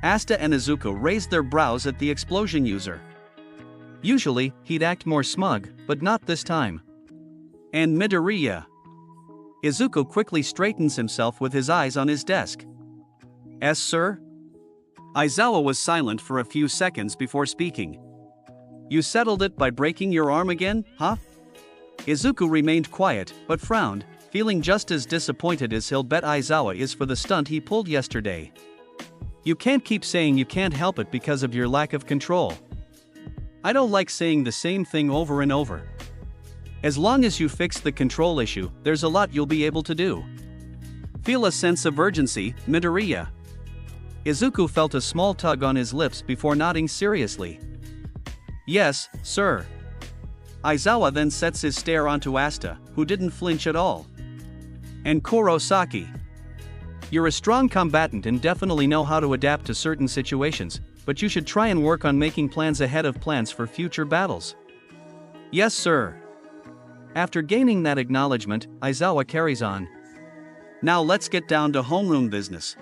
Asta and Izuku raised their brows at the explosion user. Usually, he'd act more smug, but not this time. And Midoriya. Izuku quickly straightens himself with his eyes on his desk. Yes, sir? Aizawa was silent for a few seconds before speaking. You settled it by breaking your arm again, huh? Izuku remained quiet, but frowned, feeling just as disappointed as he'll bet Aizawa is for the stunt he pulled yesterday. You can't keep saying you can't help it because of your lack of control. I don't like saying the same thing over and over. As long as you fix the control issue, there's a lot you'll be able to do. Feel a sense of urgency, Midoriya. Izuku felt a small tug on his lips before nodding seriously. Yes, sir. Aizawa then sets his stare onto Asta, who didn't flinch at all. And Kurosaki. You're a strong combatant and definitely know how to adapt to certain situations, but you should try and work on making plans ahead of plans for future battles. Yes, sir. After gaining that acknowledgement, Aizawa carries on. Now let's get down to homeroom business.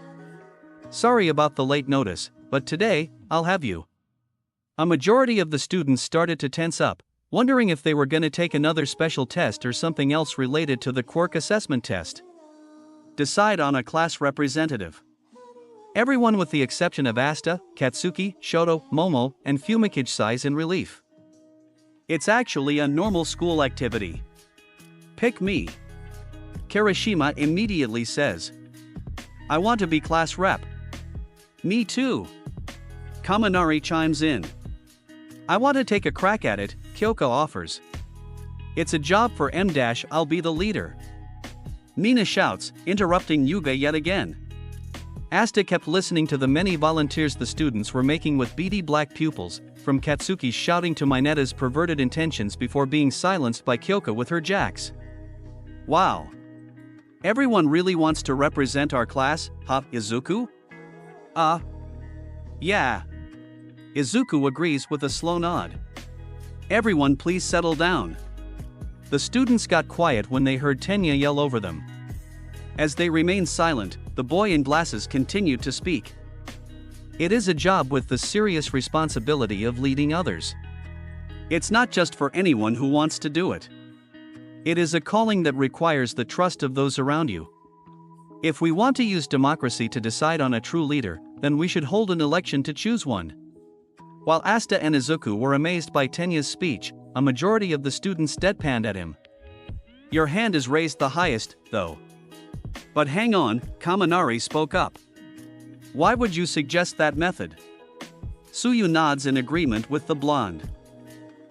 Sorry about the late notice, but today, I'll have you. A majority of the students started to tense up, wondering if they were going to take another special test or something else related to the quirk assessment test. Decide on a class representative. Everyone with the exception of Asta, Katsuki, Shoto, Momo, and Fumikage sighs in relief. It's actually a normal school activity. Pick me. Kirishima immediately says. I want to be class rep. Me too. Kaminari chimes in. I want to take a crack at it, Kyoko offers. It's a job for M-. I'll be the leader. Mina shouts, interrupting Yuga yet again. Asta kept listening to the many volunteers the students were making with beady black pupils, from Katsuki's shouting to Mineta's perverted intentions before being silenced by Kyoka with her jacks. Wow. Everyone really wants to represent our class, huh, Izuku? Yeah. Izuku agrees with a slow nod. Everyone please settle down. The students got quiet when they heard Tenya yell over them. As they remained silent, the boy in glasses continued to speak. It is a job with the serious responsibility of leading others. It's not just for anyone who wants to do it. It is a calling that requires the trust of those around you. If we want to use democracy to decide on a true leader, then we should hold an election to choose one. While Asta and Izuku were amazed by Tenya's speech, a majority of the students deadpanned at him. Your hand is raised the highest, though. But hang on, Kaminari spoke up. Why would you suggest that method? Tsuyu nods in agreement with the blonde.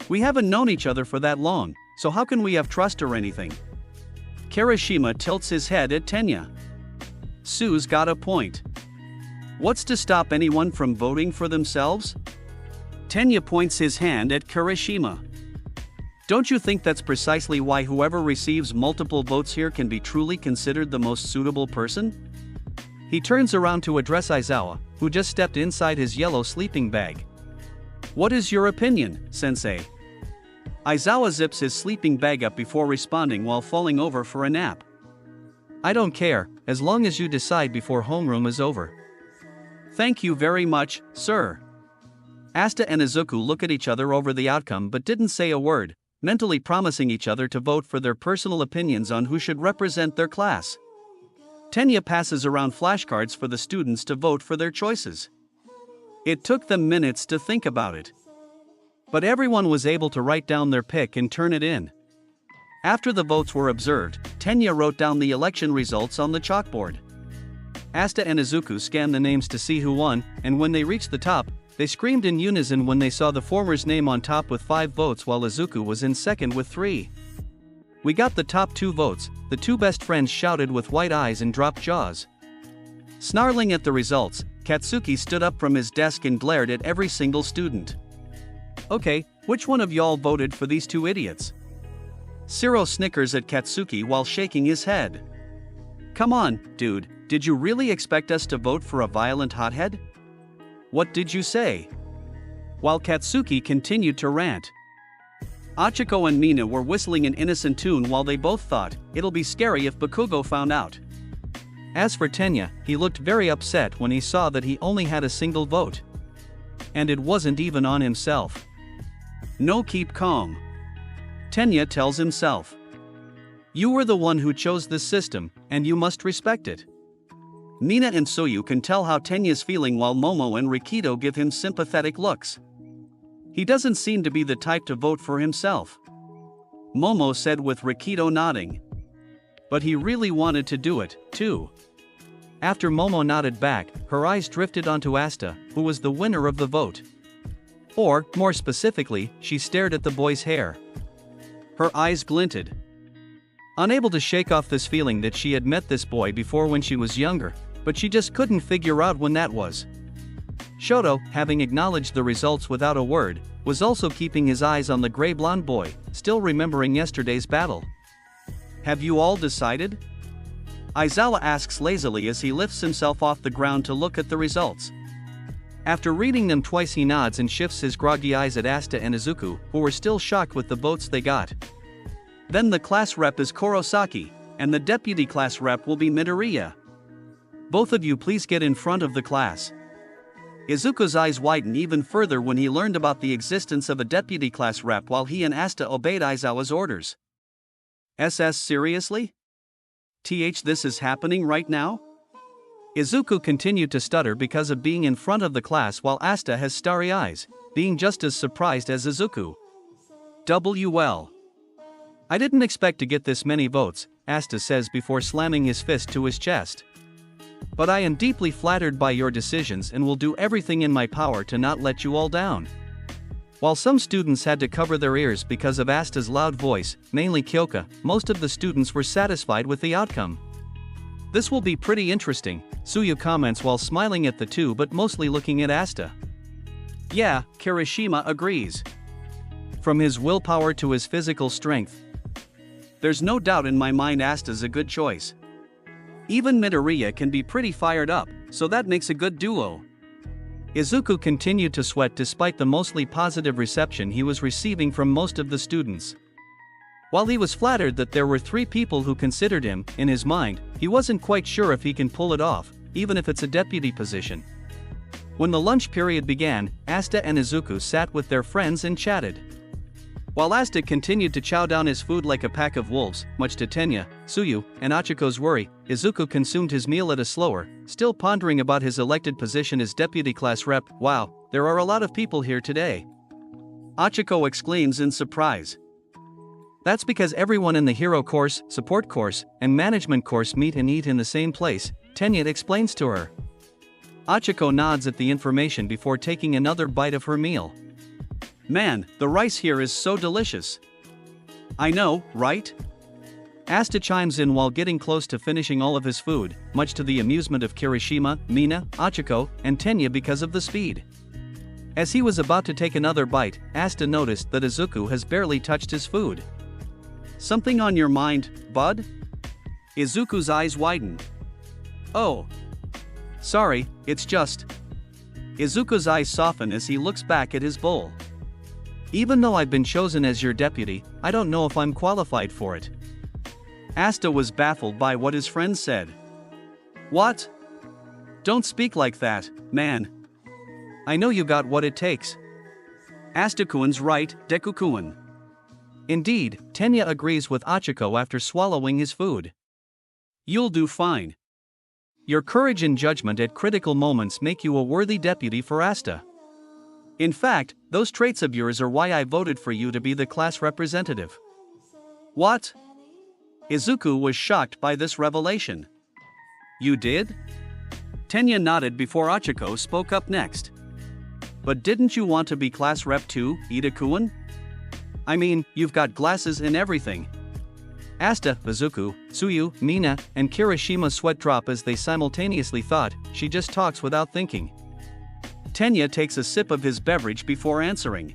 We haven't known each other for that long, so how can we have trust or anything? Kirishima tilts his head at Tenya. Sue's got a point. What's to stop anyone from voting for themselves? Tenya points his hand at Kirishima. Don't you think that's precisely why whoever receives multiple votes here can be truly considered the most suitable person? He turns around to address Aizawa, who just stepped inside his yellow sleeping bag. What is your opinion, sensei? Aizawa zips his sleeping bag up before responding while falling over for a nap. I don't care, as long as you decide before homeroom is over. Thank you very much, sir. Asta and Izuku look at each other over the outcome but didn't say a word, mentally promising each other to vote for their personal opinions on who should represent their class. Tenya passes around flashcards for the students to vote for their choices. It took them minutes to think about it. But everyone was able to write down their pick and turn it in. After the votes were observed, Tenya wrote down the election results on the chalkboard. Asta and Izuku scanned the names to see who won, and when they reached the top, they screamed in unison when they saw the former's name on top with 5 votes while Izuku was in second with 3. We got the top 2 votes, the 2 best friends shouted with white eyes and dropped jaws. Snarling at the results, Katsuki stood up from his desk and glared at every single student. Okay, which one of y'all voted for these 2 idiots? Siro snickers at Katsuki while shaking his head. Come on, dude, did you really expect us to vote for a violent hothead? What did you say? While Katsuki continued to rant. Achiko and Mina were whistling an innocent tune while they both thought, it'll be scary if Bakugo found out. As for Tenya, he looked very upset when he saw that he only had a single vote. And it wasn't even on himself. No, keep calm. Tenya tells himself. You were the one who chose this system, and you must respect it. Mina and Tsuyu can tell how Tenya's feeling while Momo and Rikido give him sympathetic looks. He doesn't seem to be the type to vote for himself. Momo said with Rikido nodding. But he really wanted to do it, too. After Momo nodded back, her eyes drifted onto Asta, who was the winner of the vote. Or, more specifically, she stared at the boy's hair. Her eyes glinted. Unable to shake off this feeling that she had met this boy before when she was younger, but she just couldn't figure out when that was. Shoto, having acknowledged the results without a word, was also keeping his eyes on the gray blonde boy, still remembering yesterday's battle. Have you all decided? Aizawa asks lazily as he lifts himself off the ground to look at the results. After reading them twice, he nods and shifts his groggy eyes at Asta and Izuku, who were still shocked with the votes they got. Then the class rep is Kurosaki, and the deputy class rep will be Midoriya. Both of you please get in front of the class. Izuku's eyes widened even further when he learned about the existence of a deputy class rep while he and Asta obeyed Aizawa's orders. Seriously? This is happening right now? Izuku continued to stutter because of being in front of the class while Asta has starry eyes, being just as surprised as Izuku. Well. I didn't expect to get this many votes, Asta says before slamming his fist to his chest. But I am deeply flattered by your decisions and will do everything in my power to not let you all down. While some students had to cover their ears because of Asta's loud voice, mainly Kyoka, most of the students were satisfied with the outcome. "This will be pretty interesting," Tsuyu comments while smiling at the two but mostly looking at Asta. Yeah, Kirishima agrees. From his willpower to his physical strength, There's no doubt in my mind Asta's a good choice. Even Midoriya can be pretty fired up, so that makes a good duo. Izuku continued to sweat despite the mostly positive reception he was receiving from most of the students. While he was flattered that there were 3 people who considered him, in his mind, he wasn't quite sure if he can pull it off, even if it's a deputy position. When the lunch period began, Asta and Izuku sat with their friends and chatted. While Asta continued to chow down his food like a pack of wolves, much to Tenya, Tsuyu, and Achiko's worry, Izuku consumed his meal at a slower, still pondering about his elected position as deputy class rep. "Wow, there are a lot of people here today," Achiko exclaims in surprise. "That's because everyone in the hero course, support course, and management course meet and eat in the same place," Tenya explains to her. Achiko nods at the information before taking another bite of her meal. "Man, the rice here is so delicious." "I know, right?" Asta chimes in while getting close to finishing all of his food, much to the amusement of Kirishima, Mina, Achiko, and Tenya because of the speed. As he was about to take another bite, Asta noticed that Izuku has barely touched his food. "Something on your mind, bud?" Izuku's eyes widen. "Oh. Sorry, it's just..." Izuku's eyes soften as he looks back at his bowl. "Even though I've been chosen as your deputy, I don't know if I'm qualified for it." Asta was baffled by what his friend said. "What? Don't speak like that, man. I know you got what it takes." Asta-kuen's right, Deku-kun. Indeed, Tenya agrees with Achiko after swallowing his food. "You'll do fine. Your courage and judgment at critical moments make you a worthy deputy for Asta. In fact, those traits of yours are why I voted for you to be the class representative." "What?" Izuku was shocked by this revelation. "You did?" Tenya nodded before Achiko spoke up next. "But didn't you want to be class rep too, Ida-kun? I mean, you've got glasses and everything." Asta, Izuku, Tsuyu, Mina, and Kirishima sweat drop as they simultaneously thought, she just talks without thinking. Tenya takes a sip of his beverage before answering.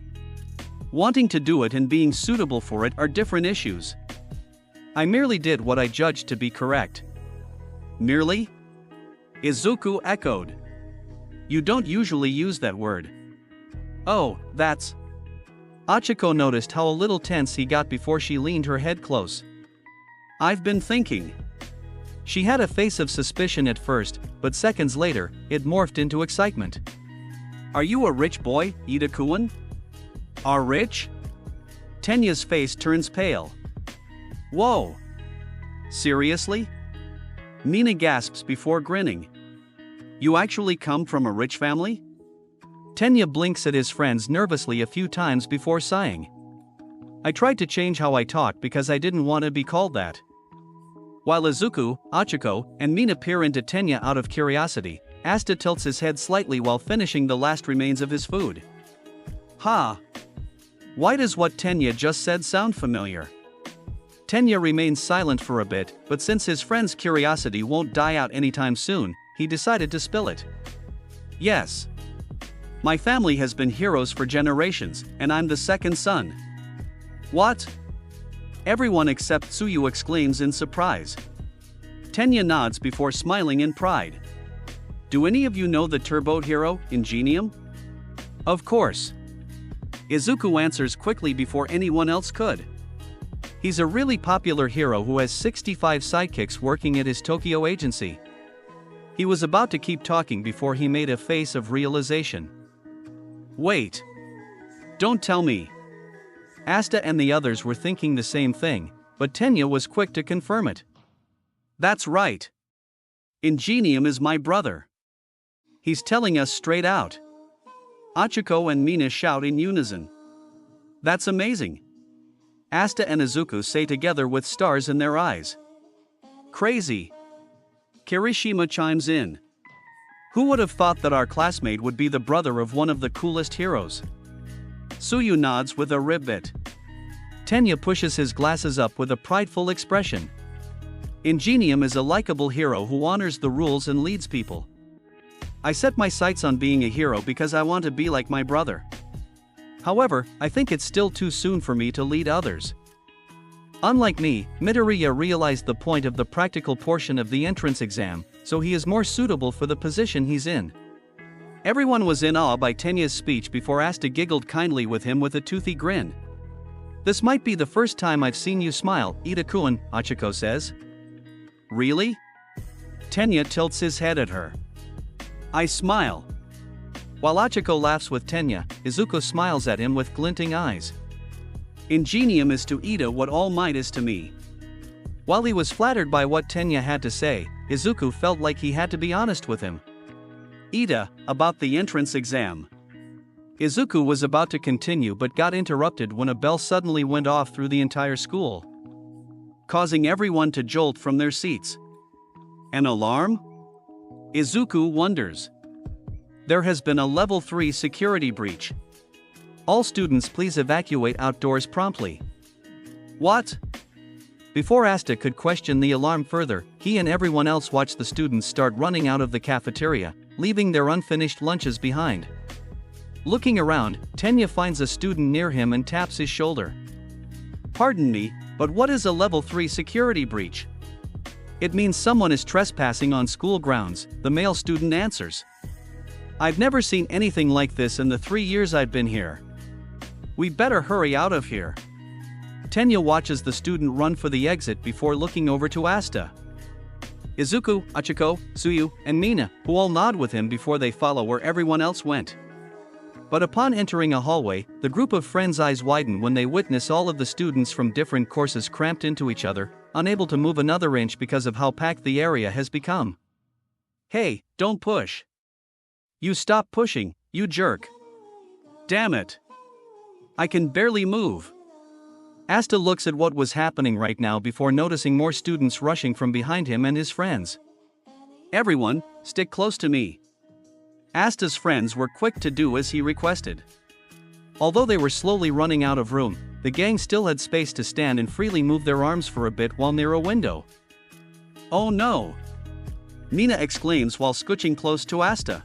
Wanting to do it and being suitable for it are different issues. "I merely did what I judged to be correct." "Merely?" Izuku echoed. "You don't usually use that word." "Oh, that's..." Achiko noticed how a little tense he got before she leaned her head close. "I've been thinking." She had a face of suspicion at first, but seconds later, it morphed into excitement. "Are you a rich boy, Ida-kun?" "Are rich?" Tenya's face turns pale. "Whoa. Seriously?" Mina gasps before grinning. "You actually come from a rich family?" Tenya blinks at his friends nervously a few times before sighing. "I tried to change how I talk because I didn't want to be called that." While Izuku, Achiko, and Mina peer into Tenya out of curiosity, Asta tilts his head slightly while finishing the last remains of his food. "Ha! Why does what Tenya just said sound familiar?" Tenya remains silent for a bit, but since his friend's curiosity won't die out anytime soon, he decided to spill it. "Yes. My family has been heroes for generations, and I'm the second son." "What?" Everyone except Tsuyu exclaims in surprise. Tenya nods before smiling in pride. "Do any of you know the turbo hero, Ingenium?" "Of course." Izuku answers quickly before anyone else could. He's a really popular hero who has 65 sidekicks working at his Tokyo agency. He was about to keep talking before he made a face of realization. "Wait. Don't tell me." Asta and the others were thinking the same thing, but Tenya was quick to confirm it. "That's right. Ingenium is my brother. He's telling us straight out." Achiko and Mina shout in unison. "That's amazing." Asta and Izuku say together with stars in their eyes. "Crazy." Kirishima chimes in. "Who would have thought that our classmate would be the brother of one of the coolest heroes?" Tsuyu nods with a ribbit. Tenya pushes his glasses up with a prideful expression. Ingenium is a likable hero who honors the rules and leads people. I set my sights on being a hero because I want to be like my brother. However, I think it's still too soon for me to lead others. Unlike me, Midoriya realized the point of the practical portion of the entrance exam, so he is more suitable for the position he's in. Everyone was in awe by Tenya's speech before Asta giggled kindly with him with a toothy grin. This might be the first time I've seen you smile, Ida-kun, Hachiko says. Really? Tenya tilts his head at her. I smile. While Hachiko laughs with Tenya, Izuku smiles at him with glinting eyes. Ingenium is to Ida what All Might is to me. While he was flattered by what Tenya had to say, Izuku felt like he had to be honest with him. Ida, about the entrance exam. Izuku was about to continue but got interrupted when a bell suddenly went off through the entire school, causing everyone to jolt from their seats. An alarm? Izuku wonders. There has been a level 3 security breach. All students please evacuate outdoors promptly. What? Before Asta could question the alarm further, he and everyone else watched the students start running out of the cafeteria, leaving their unfinished lunches behind. Looking around, Tenya finds a student near him and taps his shoulder. Pardon me, but what is a level 3 security breach? It means someone is trespassing on school grounds, the male student answers. I've never seen anything like this in the 3 years I've been here. We better hurry out of here. Tenya watches the student run for the exit before looking over to Asta. Izuku, Hachiko, Tsuyu, and Mina, who all nod with him before they follow where everyone else went. But upon entering a hallway, the group of friends' eyes widen when they witness all of the students from different courses cramped into each other, unable to move another inch because of how packed the area has become. Hey, don't push. You stop pushing, you jerk. Damn it. I can barely move. Asta looks at what was happening right now before noticing more students rushing from behind him and his friends. Everyone, stick close to me. Asta's friends were quick to do as he requested. Although they were slowly running out of room, the gang still had space to stand and freely move their arms for a bit while near a window. Oh no! Mina exclaims while scooching close to Asta.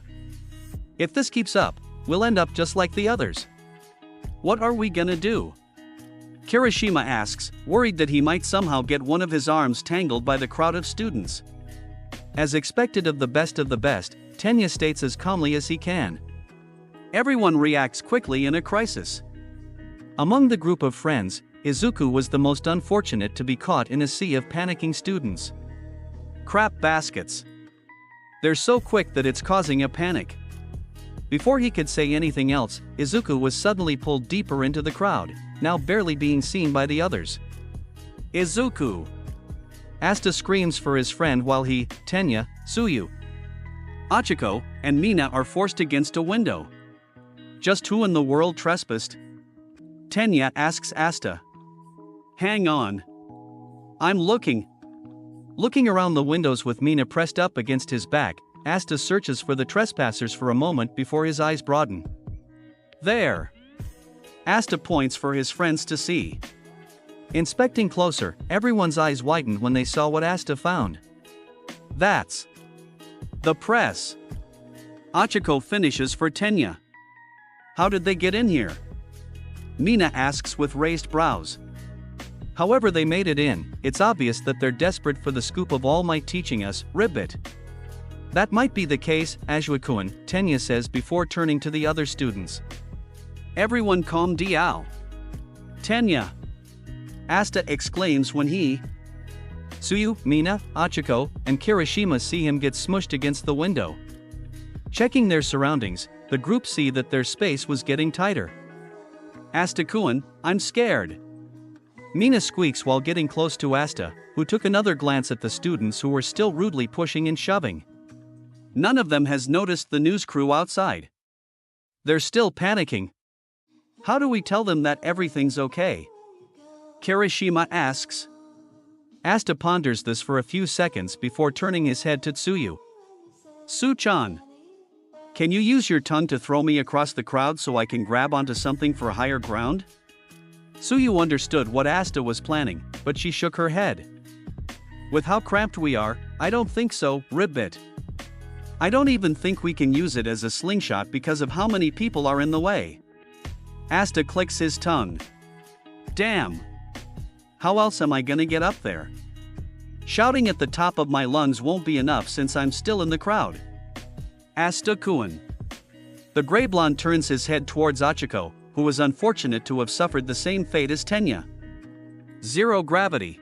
If this keeps up, we'll end up just like the others. What are we gonna do? Kirishima asks, worried that he might somehow get one of his arms tangled by the crowd of students. As expected of the best, Tenya states as calmly as he can. Everyone reacts quickly in a crisis. Among the group of friends, Izuku was the most unfortunate to be caught in a sea of panicking students. Crap baskets. They're so quick that it's causing a panic. Before he could say anything else, Izuku was suddenly pulled deeper into the crowd, now barely being seen by the others. Izuku! Asta screams for his friend while he, Tenya, Tsuyu, Hachiko, and Mina are forced against a window. Just who in the world trespassed? Tenya asks Asta. Hang on. I'm looking. Looking around the windows with Mina pressed up against his back, Asta searches for the trespassers for a moment before his eyes broaden. There. Asta points for his friends to see. Inspecting closer, everyone's eyes widened when they saw what Asta found. That's the press. Hachiko finishes for Tenya. How did they get in here? Mina asks with raised brows. However they made it in, it's obvious that they're desperate for the scoop of All Might teaching us, ribbit. That might be the case, Aizawa-kun, Tenya says before turning to the other students. Everyone calm down. Tenya! Asta exclaims when he, Tsuyu, Mina, Hachiko, and Kirishima see him get smushed against the window. Checking their surroundings, the group see that their space was getting tighter. Asta-kun, I'm scared. Mina squeaks while getting close to Asta, who took another glance at the students who were still rudely pushing and shoving. None of them has noticed the news crew outside. They're still panicking. How do we tell them that everything's okay? Kirishima asks. Asta ponders this for a few seconds before turning his head to Tsuyu. Su-chan. Can you use your tongue to throw me across the crowd so I can grab onto something for higher ground? Suyu understood what Asta was planning, but she shook her head. With how cramped we are, I don't think so, Ribbit. I don't even think we can use it as a slingshot because of how many people are in the way. Asta clicks his tongue. Damn. How else am I gonna get up there? Shouting at the top of my lungs won't be enough since I'm still in the crowd. Asta-kun. The gray blonde turns his head towards Achiko, who was unfortunate to have suffered the same fate as Tenya. Zero gravity.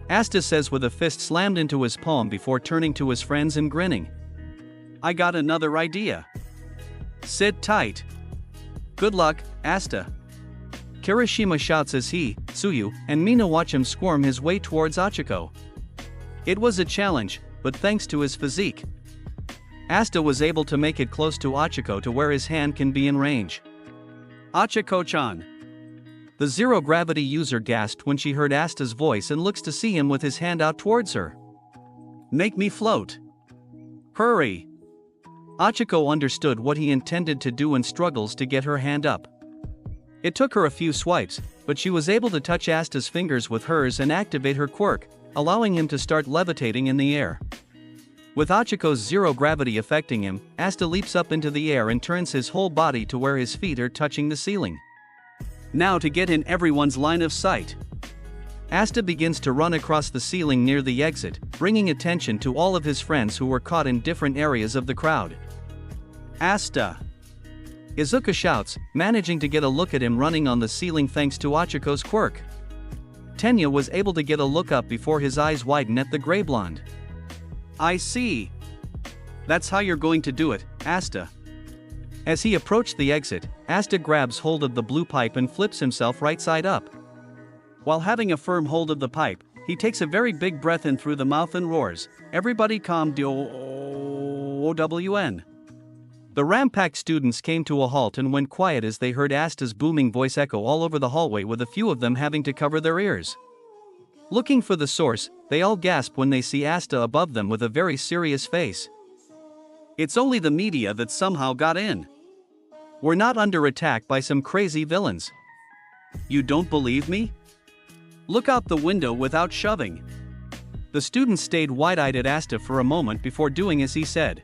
Asta says with a fist slammed into his palm before turning to his friends and grinning. I got another idea. Sit tight. Good luck, Asta. Kirishima shouts as he, Suyu, and Mina watch him squirm his way towards Achiko. It was a challenge, but thanks to his physique, Asta was able to make it close to Achiko to where his hand can be in range. Achiko-chan. The zero-gravity user gasped when she heard Asta's voice and looks to see him with his hand out towards her. Make me float. Hurry. Achiko understood what he intended to do and struggles to get her hand up. It took her a few swipes, but she was able to touch Asta's fingers with hers and activate her quirk, allowing him to start levitating in the air. With Achiko's zero-gravity affecting him, Asta leaps up into the air and turns his whole body to where his feet are touching the ceiling. Now to get in everyone's line of sight. Asta begins to run across the ceiling near the exit, bringing attention to all of his friends who were caught in different areas of the crowd. Asta. Izuku shouts, managing to get a look at him running on the ceiling thanks to Achiko's quirk. Tenya was able to get a look up before his eyes widen at the gray blonde. I see. That's how you're going to do it, Asta. As he approached the exit, Asta grabs hold of the blue pipe and flips himself right side up. While having a firm hold of the pipe, he takes a very big breath in through the mouth and roars, "Everybody calm down." The ram-packed students came to a halt and went quiet as they heard Asta's booming voice echo all over the hallway, with a few of them having to cover their ears. Looking for the source, they all gasp when they see Asta above them with a very serious face. It's only the media that somehow got in. We're not under attack by some crazy villains. You don't believe me? Look out the window without shoving. The students stayed wide-eyed at Asta for a moment before doing as he said.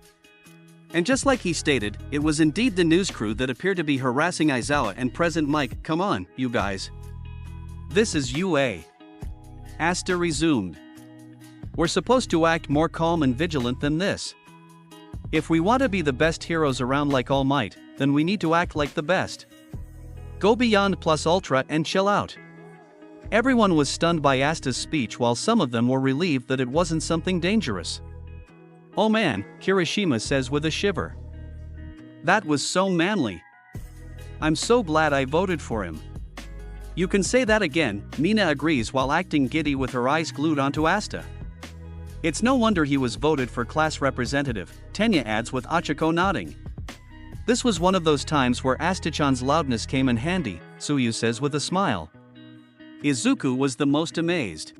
And just like he stated, it was indeed the news crew that appeared to be harassing Aizawa and President Mike. Come on, you guys. This is UA. Asta resumed. We're supposed to act more calm and vigilant than this. If we want to be the best heroes around like All Might, then we need to act like the best. Go beyond plus ultra and chill out. Everyone was stunned by Asta's speech, while some of them were relieved that it wasn't something dangerous. Oh man, Kirishima says with a shiver. That was so manly. I'm so glad I voted for him. You can say that again, Mina agrees while acting giddy with her eyes glued onto Asta. It's no wonder he was voted for class representative, Tenya adds with Achiko nodding. This was one of those times where Asta-chan's loudness came in handy, Suyu says with a smile. Izuku was the most amazed.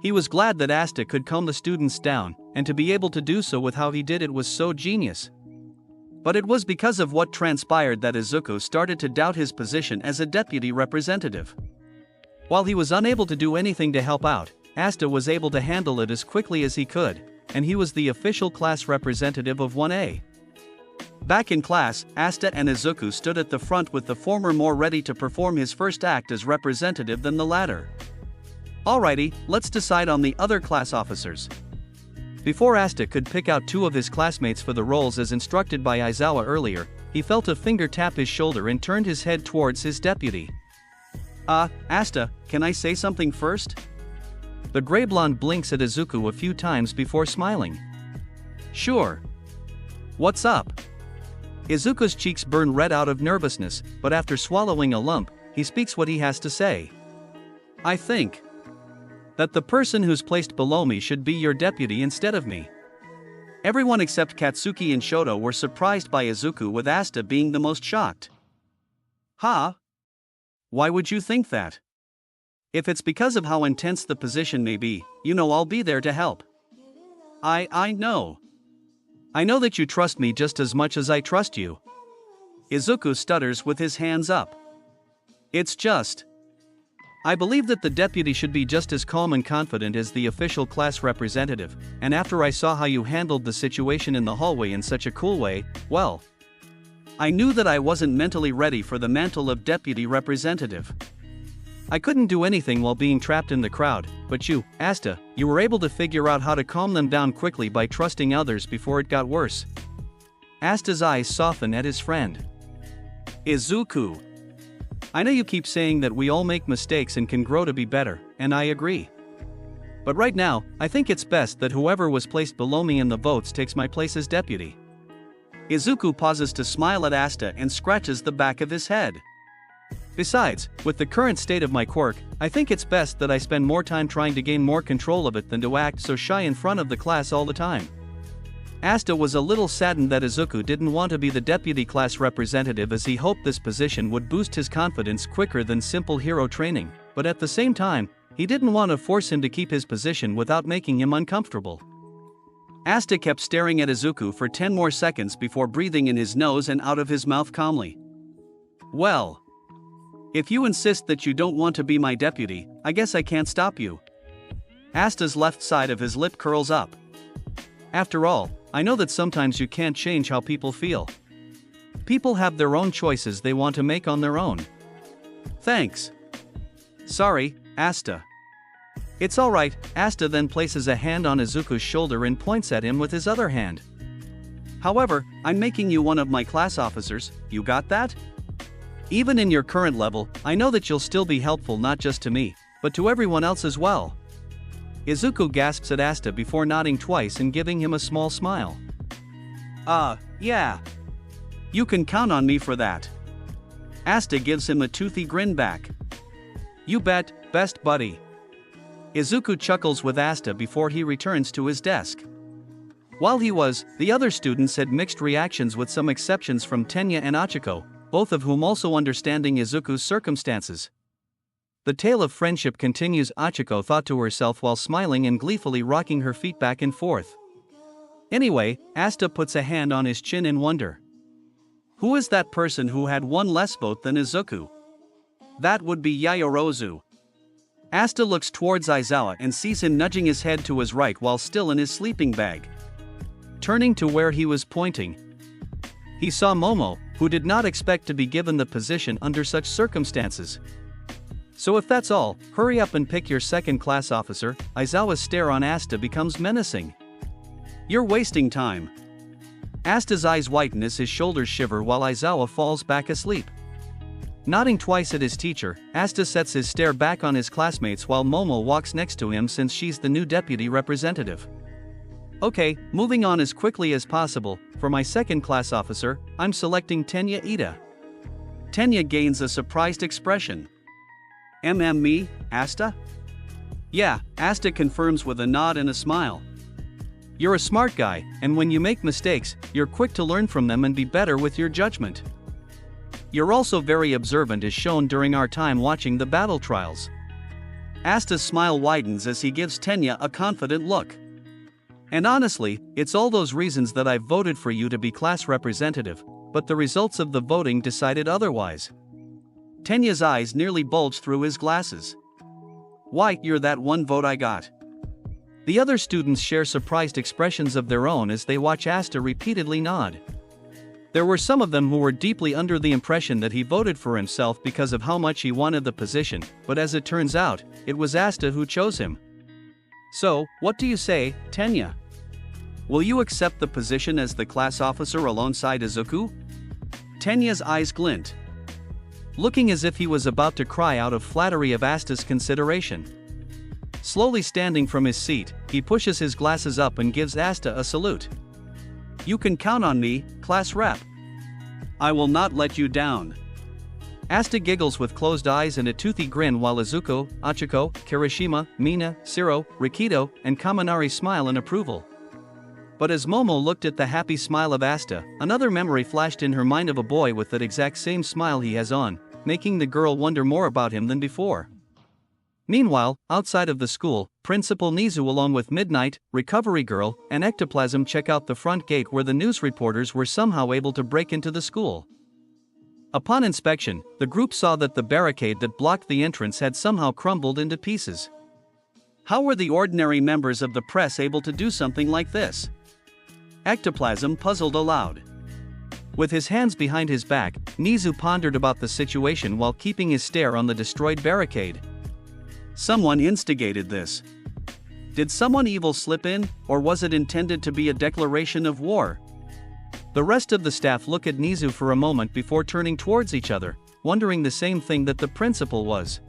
He was glad that Asta could calm the students down, and to be able to do so with how he did it was so genius. But it was because of what transpired that Izuku started to doubt his position as a deputy representative. While he was unable to do anything to help out, Asta was able to handle it as quickly as he could, and he was the official class representative of 1A. Back in class, Asta and Izuku stood at the front with the former more ready to perform his first act as representative than the latter. Alrighty, let's decide on the other class officers. Before Asta could pick out two of his classmates for the roles as instructed by Aizawa earlier, he felt a finger tap his shoulder and turned his head towards his deputy. Asta, can I say something first? The gray blonde blinks at Izuku a few times before smiling. Sure. What's up? Izuku's cheeks burn red out of nervousness, but after swallowing a lump, he speaks what he has to say. I think that the person who's placed below me should be your deputy instead of me. Everyone except Katsuki and Shoto were surprised by Izuku, with Asta being the most shocked. Huh? Why would you think that? If it's because of how intense the position may be, you know I'll be there to help. I know. I know that you trust me just as much as I trust you. Izuku stutters with his hands up. It's just. I believe that the deputy should be just as calm and confident as the official class representative, and after I saw how you handled the situation in the hallway in such a cool way, well, I knew that I wasn't mentally ready for the mantle of deputy representative. I couldn't do anything while being trapped in the crowd, but you, Asta, you were able to figure out how to calm them down quickly by trusting others before it got worse. Asta's eyes soften at his friend. Izuku. I know you keep saying that we all make mistakes and can grow to be better, and I agree. But right now, I think it's best that whoever was placed below me in the votes takes my place as deputy. Izuku pauses to smile at Asta and scratches the back of his head. Besides, with the current state of my quirk, I think it's best that I spend more time trying to gain more control of it than to act so shy in front of the class all the time. Asta was a little saddened that Izuku didn't want to be the deputy class representative, as he hoped this position would boost his confidence quicker than simple hero training, but at the same time, he didn't want to force him to keep his position without making him uncomfortable. Asta kept staring at Izuku for 10 more seconds before breathing in his nose and out of his mouth calmly. Well, if you insist that you don't want to be my deputy, I guess I can't stop you. Asta's left side of his lip curls up. After all, I know that sometimes you can't change how people feel. People have their own choices they want to make on their own. Thanks. Sorry, Asta. It's alright. Asta then places a hand on Izuku's shoulder and points at him with his other hand. However, I'm making you one of my class officers, you got that? Even in your current level, I know that you'll still be helpful not just to me, but to everyone else as well. Izuku gasps at Asta before nodding twice and giving him a small smile. Yeah. You can count on me for that. Asta gives him a toothy grin back. You bet, best buddy. Izuku chuckles with Asta before he returns to his desk. While he was, the other students had mixed reactions, with some exceptions from Tenya and Achiko, both of whom also understanding Izuku's circumstances. The tale of friendship continues, Achiko thought to herself while smiling and gleefully rocking her feet back and forth. Anyway, Asta puts a hand on his chin in wonder. Who is that person who had one less vote than Izuku? That would be Yayorozu. Asta looks towards Aizawa and sees him nudging his head to his right while still in his sleeping bag. Turning to where he was pointing, he saw Momo, who did not expect to be given the position under such circumstances. So if that's all, hurry up and pick your second class officer. Aizawa's stare on Asta becomes menacing. You're wasting time. Asta's eyes whiten as his shoulders shiver while Aizawa falls back asleep. Nodding twice at his teacher, Asta sets his stare back on his classmates while Momo walks next to him since she's the new deputy representative. Okay, moving on as quickly as possible. For my second class officer, I'm selecting Tenya Ida. Tenya gains a surprised expression. Me, Asta? Yeah, Asta confirms with a nod and a smile. You're a smart guy, and when you make mistakes, you're quick to learn from them and be better with your judgment. You're also very observant, as shown during our time watching the battle trials. Asta's smile widens as he gives Tenya a confident look. And honestly, it's all those reasons that I've voted for you to be class representative, but the results of the voting decided otherwise. Tenya's eyes nearly bulge through his glasses. Why, you're that one vote I got. The other students share surprised expressions of their own as they watch Asta repeatedly nod. There were some of them who were deeply under the impression that he voted for himself because of how much he wanted the position, but as it turns out, it was Asta who chose him. So, what do you say, Tenya? Will you accept the position as the class officer alongside Izuku? Tenya's eyes glint. Looking as if he was about to cry out of flattery of Asta's consideration. Slowly standing from his seat, he pushes his glasses up and gives Asta a salute. You can count on me, class rep. I will not let you down. Asta giggles with closed eyes and a toothy grin while Izuku, Achiko, Kirishima, Mina, Shiro, Rikido, and Kaminari smile in approval. But as Momo looked at the happy smile of Asta, another memory flashed in her mind of a boy with that exact same smile he has on, making the girl wonder more about him than before. Meanwhile, outside of the school, Principal Nizu along with Midnight, Recovery Girl, and Ectoplasm check out the front gate where the news reporters were somehow able to break into the school. Upon inspection, the group saw that the barricade that blocked the entrance had somehow crumbled into pieces. How were the ordinary members of the press able to do something like this? Ectoplasm puzzled aloud. With his hands behind his back, Nizu pondered about the situation while keeping his stare on the destroyed barricade. Someone instigated this. Did someone evil slip in, or was it intended to be a declaration of war? The rest of the staff look at Nizu for a moment before turning towards each other, wondering the same thing that the principal was.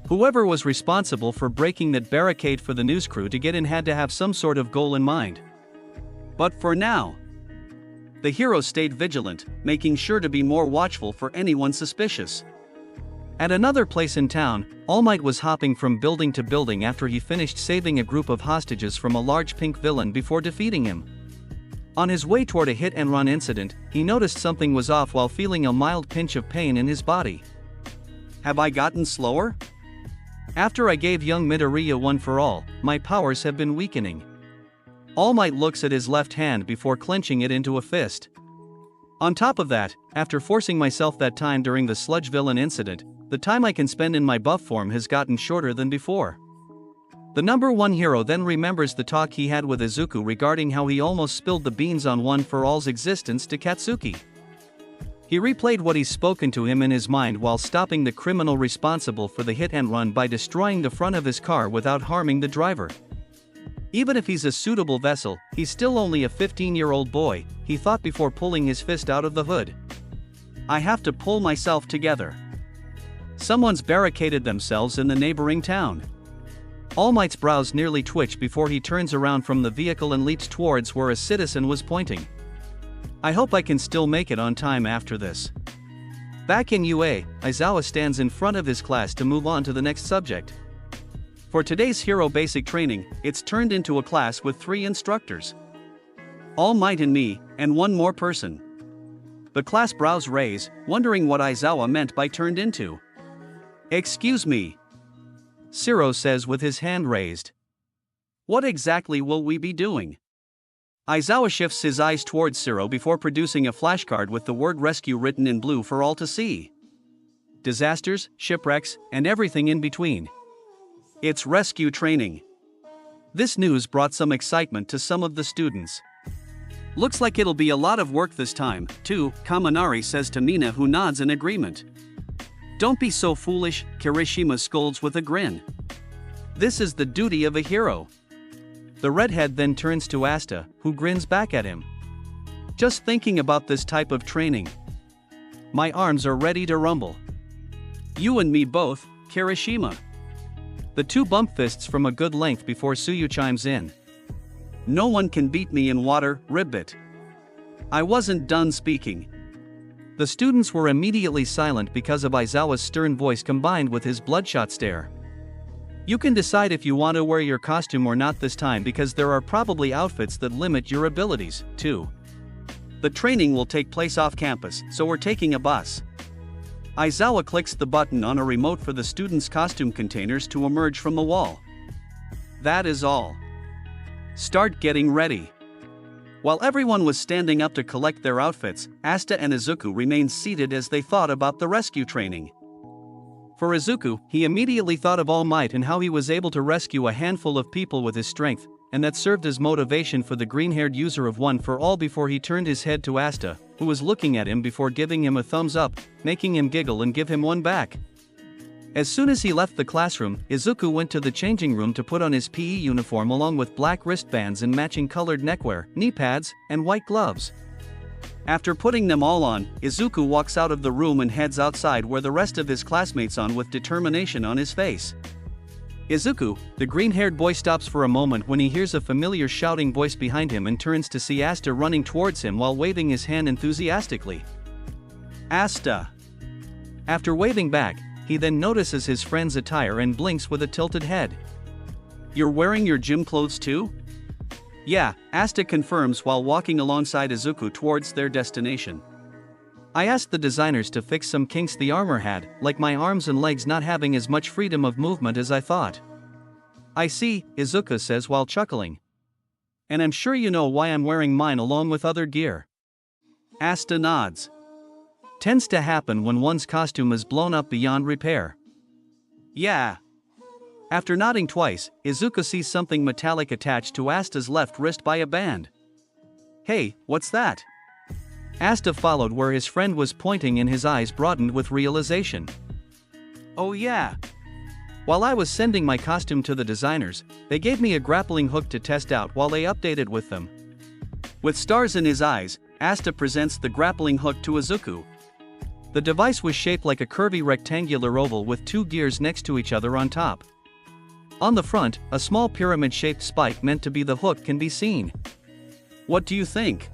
Whoever was responsible for breaking that barricade for the news crew to get in had to have some sort of goal in mind. But for now, the hero stayed vigilant, making sure to be more watchful for anyone suspicious. At another place in town, All Might was hopping from building to building after he finished saving a group of hostages from a large pink villain before defeating him. On his way toward a hit-and-run incident, he noticed something was off while feeling a mild pinch of pain in his body. Have I gotten slower? After I gave young Midoriya one for all, my powers have been weakening. All Might looks at his left hand before clenching it into a fist. On top of that, after forcing myself that time during the sludge villain incident, the time I can spend in my buff form has gotten shorter than before. The number one hero then remembers the talk he had with Izuku regarding how he almost spilled the beans on One for All's existence to Katsuki. He replayed what he's spoken to him in his mind while stopping the criminal responsible for the hit and run by destroying the front of his car without harming the driver. Even if he's a suitable vessel, he's still only a 15-year-old boy, he thought before pulling his fist out of the hood. I have to pull myself together. Someone's barricaded themselves in the neighboring town. All Might's brows nearly twitch before he turns around from the vehicle and leaps towards where a citizen was pointing. I hope I can still make it on time after this. Back in UA, Aizawa stands in front of his class to move on to the next subject. For today's hero basic training, it's turned into a class with 3 instructors. All Might and me, and one more person. The class brows raise, wondering what Aizawa meant by turned into. Excuse me, Siro says with his hand raised. What exactly will we be doing? Aizawa shifts his eyes towards Siro before producing a flashcard with the word rescue written in blue for all to see. Disasters, shipwrecks, and everything in between. It's rescue training. This news brought some excitement to some of the students. Looks like it'll be a lot of work this time, too, Kaminari says to Mina, who nods in agreement. Don't be so foolish, Kirishima scolds with a grin. This is the duty of a hero. The redhead then turns to Asta, who grins back at him. Just thinking about this type of training. My arms are ready to rumble. You and me both, Kirishima. The two bump fists from a good length before Suyu chimes in. No one can beat me in water, Ribbit. I wasn't done speaking. The students were immediately silent because of Aizawa's stern voice combined with his bloodshot stare. You can decide if you want to wear your costume or not this time because there are probably outfits that limit your abilities, too. The training will take place off campus, so we're taking a bus. Aizawa clicks the button on a remote for the students' costume containers to emerge from the wall. That is all. Start getting ready. While everyone was standing up to collect their outfits, Asta and Izuku remained seated as they thought about the rescue training. For Izuku, he immediately thought of All Might and how he was able to rescue a handful of people with his strength, and that served as motivation for the green-haired user of One for All before he turned his head to Asta, who was looking at him before giving him a thumbs up, making him giggle and give him one back. As soon as he left the classroom, Izuku went to the changing room to put on his PE uniform along with black wristbands and matching colored neckwear, knee pads, and white gloves. After putting them all on, Izuku walks out of the room and heads outside where the rest of his classmates on with determination on his face. Izuku, the green-haired boy, stops for a moment when he hears a familiar shouting voice behind him and turns to see Asta running towards him while waving his hand enthusiastically. Asta. After waving back, he then notices his friend's attire and blinks with a tilted head. You're wearing your gym clothes too? Yeah, Asta confirms while walking alongside Izuku towards their destination. I asked the designers to fix some kinks the armor had, like my arms and legs not having as much freedom of movement as I thought. I see, Izuku says while chuckling. And I'm sure you know why I'm wearing mine along with other gear. Asta nods. Tends to happen when one's costume is blown up beyond repair. Yeah. After nodding twice, Izuku sees something metallic attached to Asta's left wrist by a band. Hey, what's that? Asta followed where his friend was pointing and his eyes broadened with realization. Oh yeah. While I was sending my costume to the designers, they gave me a grappling hook to test out while they updated with them. With stars in his eyes, Asta presents the grappling hook to Izuku. The device was shaped like a curvy rectangular oval with two gears next to each other on top. On the front, a small pyramid-shaped spike meant to be the hook can be seen. What do you think?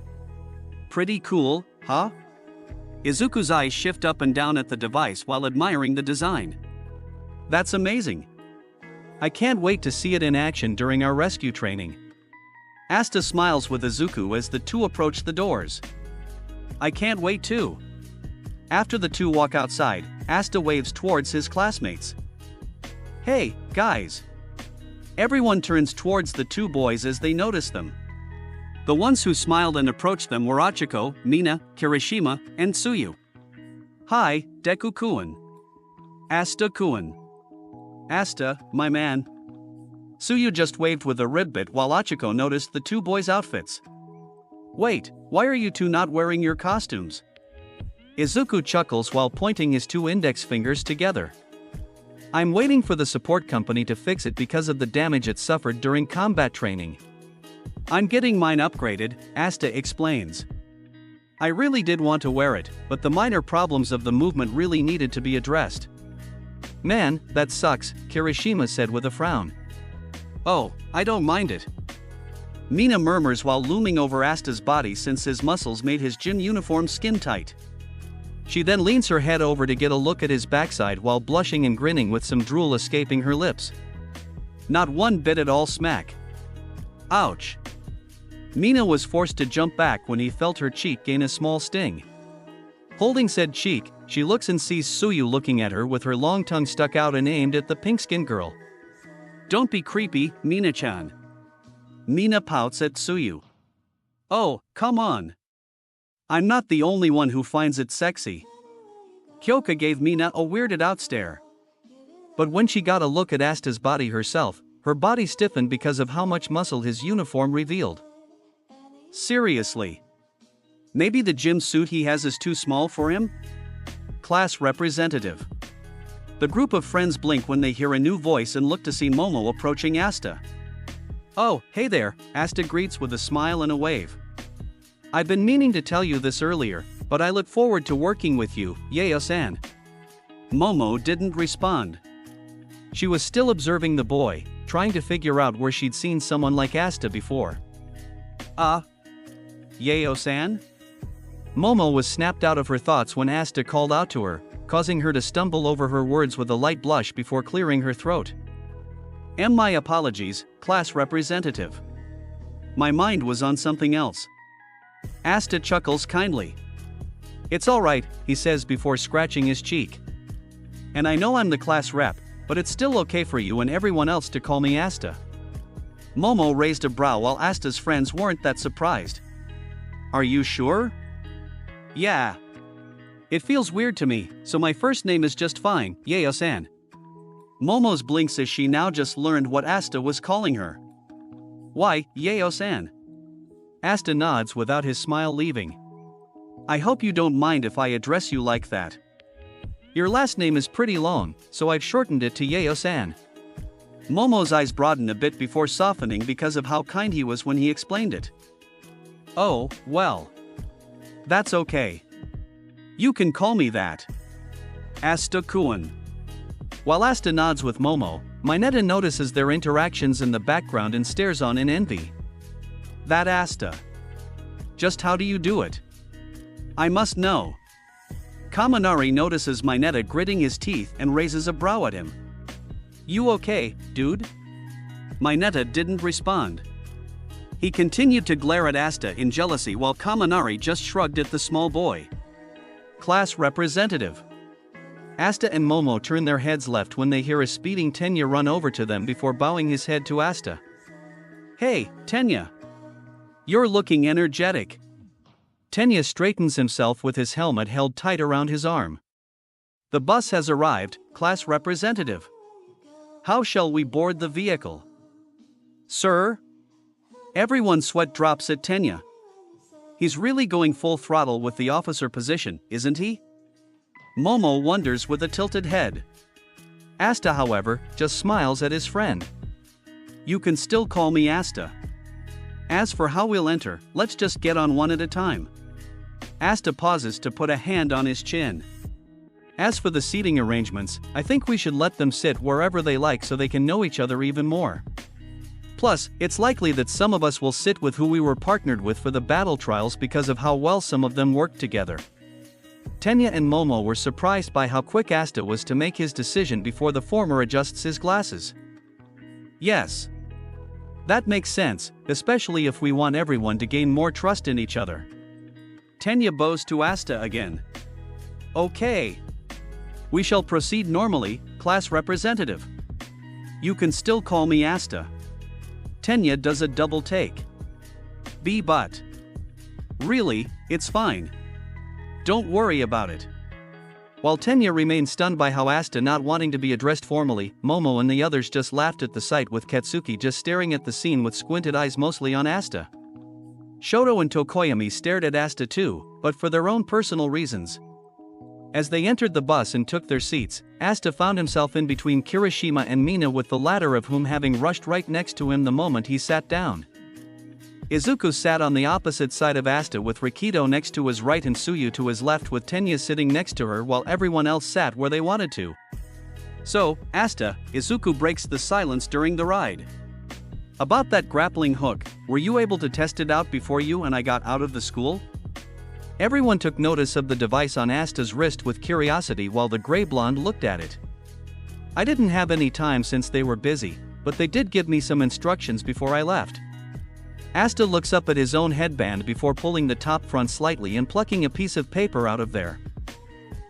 Pretty cool, huh? Izuku's eyes shift up and down at the device while admiring the design. That's amazing. I can't wait to see it in action during our rescue training. Asta smiles with Izuku as the two approach the doors. I can't wait too. After the two walk outside, Asta waves towards his classmates. Hey, guys. Everyone turns towards the two boys as they notice them. The ones who smiled and approached them were Achiko, Mina, Kirishima, and Tsuyu. Hi, Deku-kun. Asta-kun. Asta, my man. Tsuyu just waved with a ribbit while Achiko noticed the two boys' outfits. Wait, why are you two not wearing your costumes? Izuku chuckles while pointing his two index fingers together. I'm waiting for the support company to fix it because of the damage it suffered during combat training. I'm getting mine upgraded, Asta explains. I really did want to wear it, but the minor problems of the movement really needed to be addressed. Man, that sucks, Kirishima said with a frown. Oh, I don't mind it. Mina murmurs while looming over Asta's body since his muscles made his gym uniform skin tight. She then leans her head over to get a look at his backside while blushing and grinning with some drool escaping her lips. Not one bit at all smack. Ouch. Mina was forced to jump back when he felt her cheek gain a small sting. Holding said cheek, she looks and sees Tsuyu looking at her with her long tongue stuck out and aimed at the pink-skinned girl. Don't be creepy, Mina-chan. Mina pouts at Tsuyu. Oh, come on. I'm not the only one who finds it sexy. Kyoka gave Mina a weirded out stare. But when she got a look at Asta's body herself, her body stiffened because of how much muscle his uniform revealed. Seriously. Maybe the gym suit he has is too small for him? Class representative. The group of friends blink when they hear a new voice and look to see Momo approaching Asta. Oh, hey there, Asta greets with a smile and a wave. I've been meaning to tell you this earlier, but I look forward to working with you, Yayo-san. Momo didn't respond. She was still observing the boy, trying to figure out where she'd seen someone like Asta before. Yayo-san? Momo was snapped out of her thoughts when Asta called out to her, causing her to stumble over her words with a light blush before clearing her throat. My apologies, class representative. My mind was on something else. Asta chuckles kindly. It's alright, he says before scratching his cheek. And I know I'm the class rep, but it's still okay for you and everyone else to call me Asta. Momo raised a brow while Asta's friends weren't that surprised. Are you sure? Yeah. It feels weird to me, so my first name is just fine, Yayo-san. Momo's blinks as she now just learned what Asta was calling her. Why, Yayo-san? Asta nods without his smile leaving. I hope you don't mind if I address you like that. Your last name is pretty long, so I've shortened it to Yayo-san. Momo's eyes broaden a bit before softening because of how kind he was when he explained it. Oh, well. That's okay. You can call me that. Asta-kun. While Asta nods with Momo, Mineta notices their interactions in the background and stares on in envy. That Asta. Just how do you do it? I must know. Kaminari notices Mineta gritting his teeth and raises a brow at him. You okay, dude? Mineta didn't respond. He continued to glare at Asta in jealousy while Kaminari just shrugged at the small boy. class representative. Asta and Momo turn their heads left when they hear a speeding Tenya run over to them before bowing his head to Asta. Hey, Tenya. You're looking energetic. Tenya straightens himself with his helmet held tight around his arm. The bus has arrived, class representative. How shall we board the vehicle? Sir? Everyone's sweat drops at Tenya. He's really going full throttle with the officer position, isn't he? Momo wonders with a tilted head. Asta, however, just smiles at his friend. You can still call me Asta. As for how we'll enter, let's just get on one at a time. Asta pauses to put a hand on his chin. As for the seating arrangements, I think we should let them sit wherever they like so they can know each other even more. Plus, it's likely that some of us will sit with who we were partnered with for the battle trials because of how well some of them worked together. Tenya and Momo were surprised by how quick Asta was to make his decision before the former adjusts his glasses. Yes. That makes sense, especially if we want everyone to gain more trust in each other. Tenya bows to Asta again. Okay. We shall proceed normally, class representative. You can still call me Asta. Tenya does a double take. But. Really, it's fine. Don't worry about it. While Tenya remained stunned by how Asta not wanting to be addressed formally, Momo and the others just laughed at the sight, with Katsuki just staring at the scene with squinted eyes mostly on Asta. Shoto and Tokoyami stared at Asta too, but for their own personal reasons. As they entered the bus and took their seats, Asta found himself in between Kirishima and Mina, with the latter of whom having rushed right next to him the moment he sat down. Izuku sat on the opposite side of Asta with Rikido next to his right and Tsuyu to his left, with Tenya sitting next to her while everyone else sat where they wanted to. So, Asta, Izuku breaks the silence during the ride. About that grappling hook, were you able to test it out before you and I got out of the school? Everyone took notice of the device on Asta's wrist with curiosity while the gray blonde looked at it. I didn't have any time since they were busy, but they did give me some instructions before I left. Asta looks up at his own headband before pulling the top front slightly and plucking a piece of paper out of there.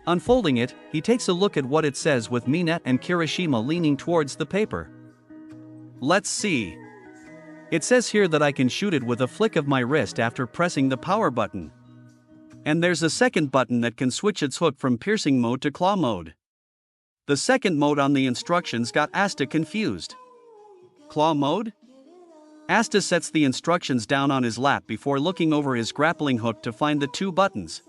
Unfolding it, he takes a look at what it says, with Mina and Kirishima leaning towards the paper. Let's see. It says here that I can shoot it with a flick of my wrist after pressing the power button. And there's a second button that can switch its hook from piercing mode to claw mode. The second mode on the instructions got Asta confused. Claw mode? Asta sets the instructions down on his lap before looking over his grappling hook to find the two buttons.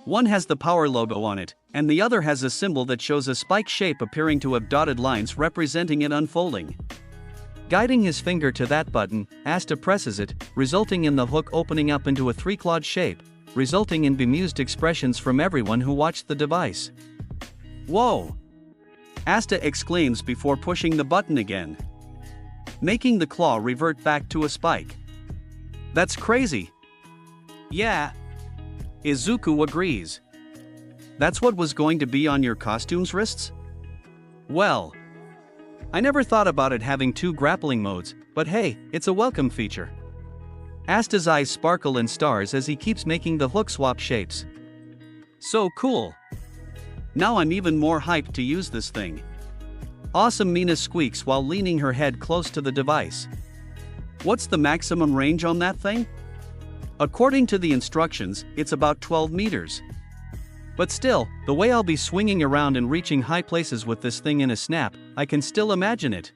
One has the power logo on it, and the other has a symbol that shows a spike shape appearing to have dotted lines representing it unfolding. Guiding his finger to that button, Asta presses it, resulting in the hook opening up into a three-clawed shape, resulting in bemused expressions from everyone who watched the device. Whoa! Asta exclaims before pushing the button again, making the claw revert back to a spike. That's crazy. Yeah. Izuku agrees. That's what was going to be on your costume's wrists? Well, I never thought about it having two grappling modes, but hey, it's a welcome feature. Asta's eyes sparkle in stars as he keeps making the hook swap shapes. So cool. Now I'm even more hyped to use this thing. Awesome, Mina squeaks while leaning her head close to the device. What's the maximum range on that thing? According to the instructions, it's about 12 meters. But still, the way I'll be swinging around and reaching high places with this thing in a snap, I can still imagine it.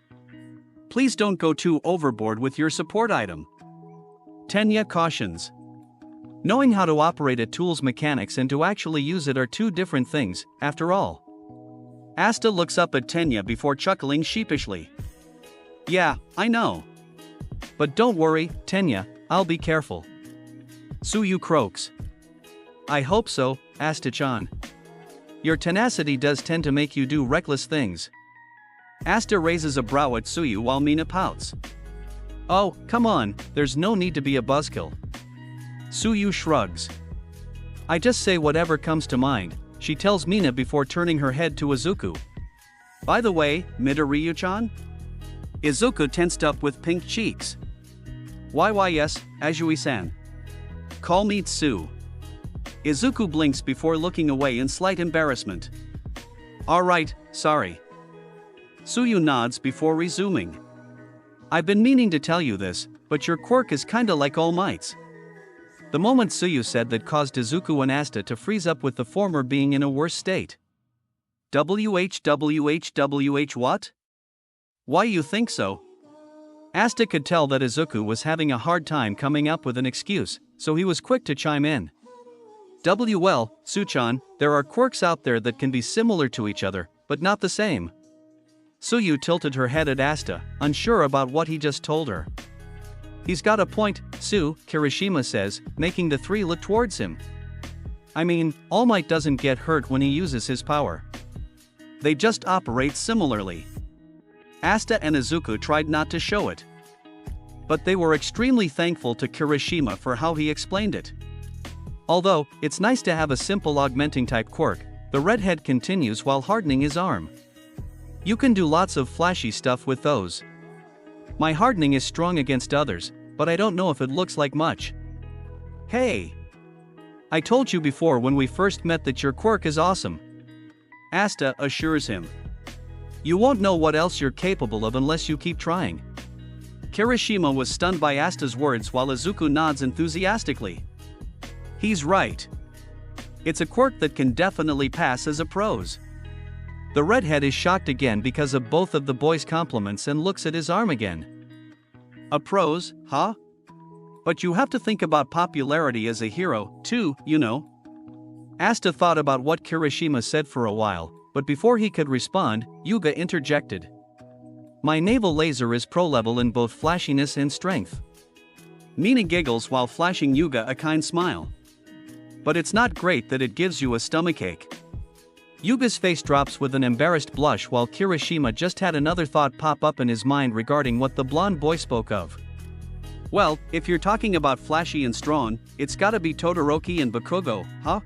Please don't go too overboard with your support item. Tenya cautions. Knowing how to operate a tool's mechanics and to actually use it are two different things, after all. Asta looks up at Tenya before chuckling sheepishly. Yeah, I know. But don't worry, Tenya, I'll be careful. Tsuyu croaks. I hope so, Asta-chan. Your tenacity does tend to make you do reckless things. Asta raises a brow at Tsuyu while Mina pouts. Oh, come on, there's no need to be a buzzkill. Tsuyu shrugs. I just say whatever comes to mind, she tells Mina before turning her head to Izuku. By the way, Midoriya-chan? Izuku tensed up with pink cheeks. Why yes, Azui-san. Call me Tsu. Izuku blinks before looking away in slight embarrassment. Alright, sorry. Tsuyu nods before resuming. I've been meaning to tell you this, but your quirk is kinda like All Might's. The moment Tsuyu said that caused Izuku and Asta to freeze up, with the former being in a worse state. WH what? Why you think so? Asta could tell that Izuku was having a hard time coming up with an excuse, so he was quick to chime in. Well, Tsuchan, there are quirks out there that can be similar to each other, but not the same. Tsuyu tilted her head at Asta, unsure about what he just told her. He's got a point, Tsu, Kirishima says, making the three look towards him. I mean, All Might doesn't get hurt when he uses his power. They just operate similarly. Asta and Izuku tried not to show it. But they were extremely thankful to Kirishima for how he explained it. Although, it's nice to have a simple augmenting type quirk, the redhead continues while hardening his arm. You can do lots of flashy stuff with those. My hardening is strong against others, but I don't know if it looks like much. Hey! I told you before when we first met that your quirk is awesome. Asta assures him. You won't know what else you're capable of unless you keep trying. Kirishima was stunned by Asta's words while Izuku nods enthusiastically. He's right. It's a quirk that can definitely pass as a prose. The redhead is shocked again because of both of the boys' compliments and looks at his arm again. A prose, huh? But you have to think about popularity as a hero, too, you know. Asta thought about what Kirishima said for a while, but before he could respond, Yuga interjected. My naval laser is pro-level in both flashiness and strength. Mina giggles while flashing Yuga a kind smile. But it's not great that it gives you a stomachache. Yuga's face drops with an embarrassed blush while Kirishima just had another thought pop up in his mind regarding what the blonde boy spoke of. Well, if you're talking about flashy and strong, it's gotta be Todoroki and Bakugo, huh?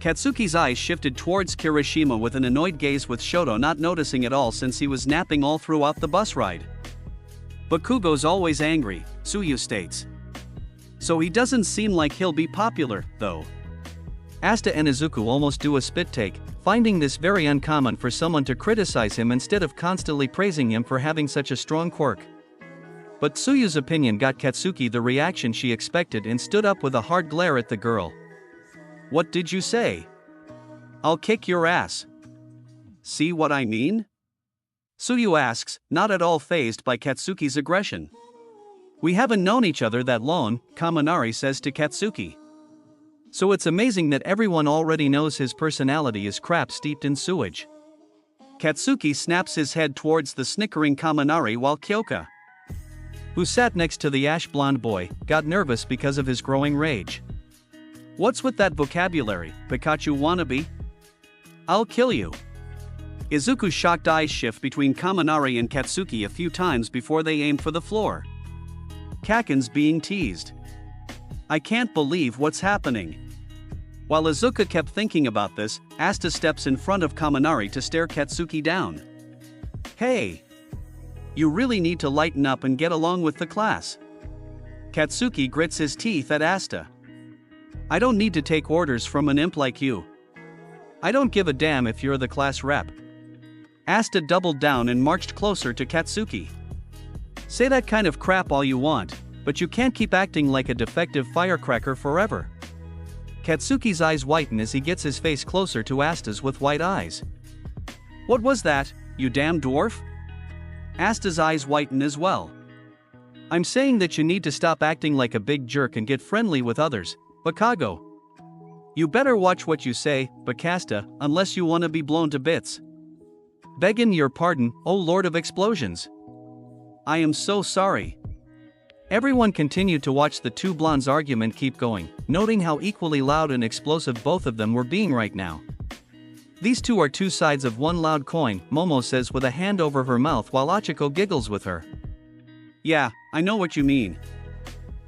Katsuki's eyes shifted towards Kirishima with an annoyed gaze, with Shoto not noticing at all since he was napping all throughout the bus ride. Bakugo's always angry, Tsuyu states. So he doesn't seem like he'll be popular, though. Asta and Izuku almost do a spit take, finding this very uncommon for someone to criticize him instead of constantly praising him for having such a strong quirk. But Tsuyu's opinion got Katsuki the reaction she expected and stood up with a hard glare at the girl. What did you say? I'll kick your ass. See what I mean? Tsuyu asks, not at all fazed by Katsuki's aggression. We haven't known each other that long, Kaminari says to Katsuki. So it's amazing that everyone already knows his personality is crap steeped in sewage. Katsuki snaps his head towards the snickering Kaminari while Kyoka, who sat next to the ash blonde boy, got nervous because of his growing rage. What's with that vocabulary, Pikachu wannabe? I'll kill you. Izuku's shocked eyes shift between Kaminari and Katsuki a few times before they aim for the floor. Kaken's being teased. I can't believe what's happening. While Izuku kept thinking about this, Asta steps in front of Kaminari to stare Katsuki down. Hey! You really need to lighten up and get along with the class. Katsuki grits his teeth at Asta. I don't need to take orders from an imp like you. I don't give a damn if you're the class rep. Asta doubled down and marched closer to Katsuki. Say that kind of crap all you want, but you can't keep acting like a defective firecracker forever. Katsuki's eyes whiten as he gets his face closer to Asta's with white eyes. What was that, you damn dwarf? Asta's eyes whiten as well. I'm saying that you need to stop acting like a big jerk and get friendly with others, Bakugo. You better watch what you say, Bakasta, unless you want to be blown to bits. Begging your pardon, oh Lord of Explosions. I am so sorry. Everyone continued to watch the two blondes' argument keep going, noting how equally loud and explosive both of them were being right now. These two are two sides of one loud coin, Momo says with a hand over her mouth while Achiko giggles with her. Yeah, I know what you mean.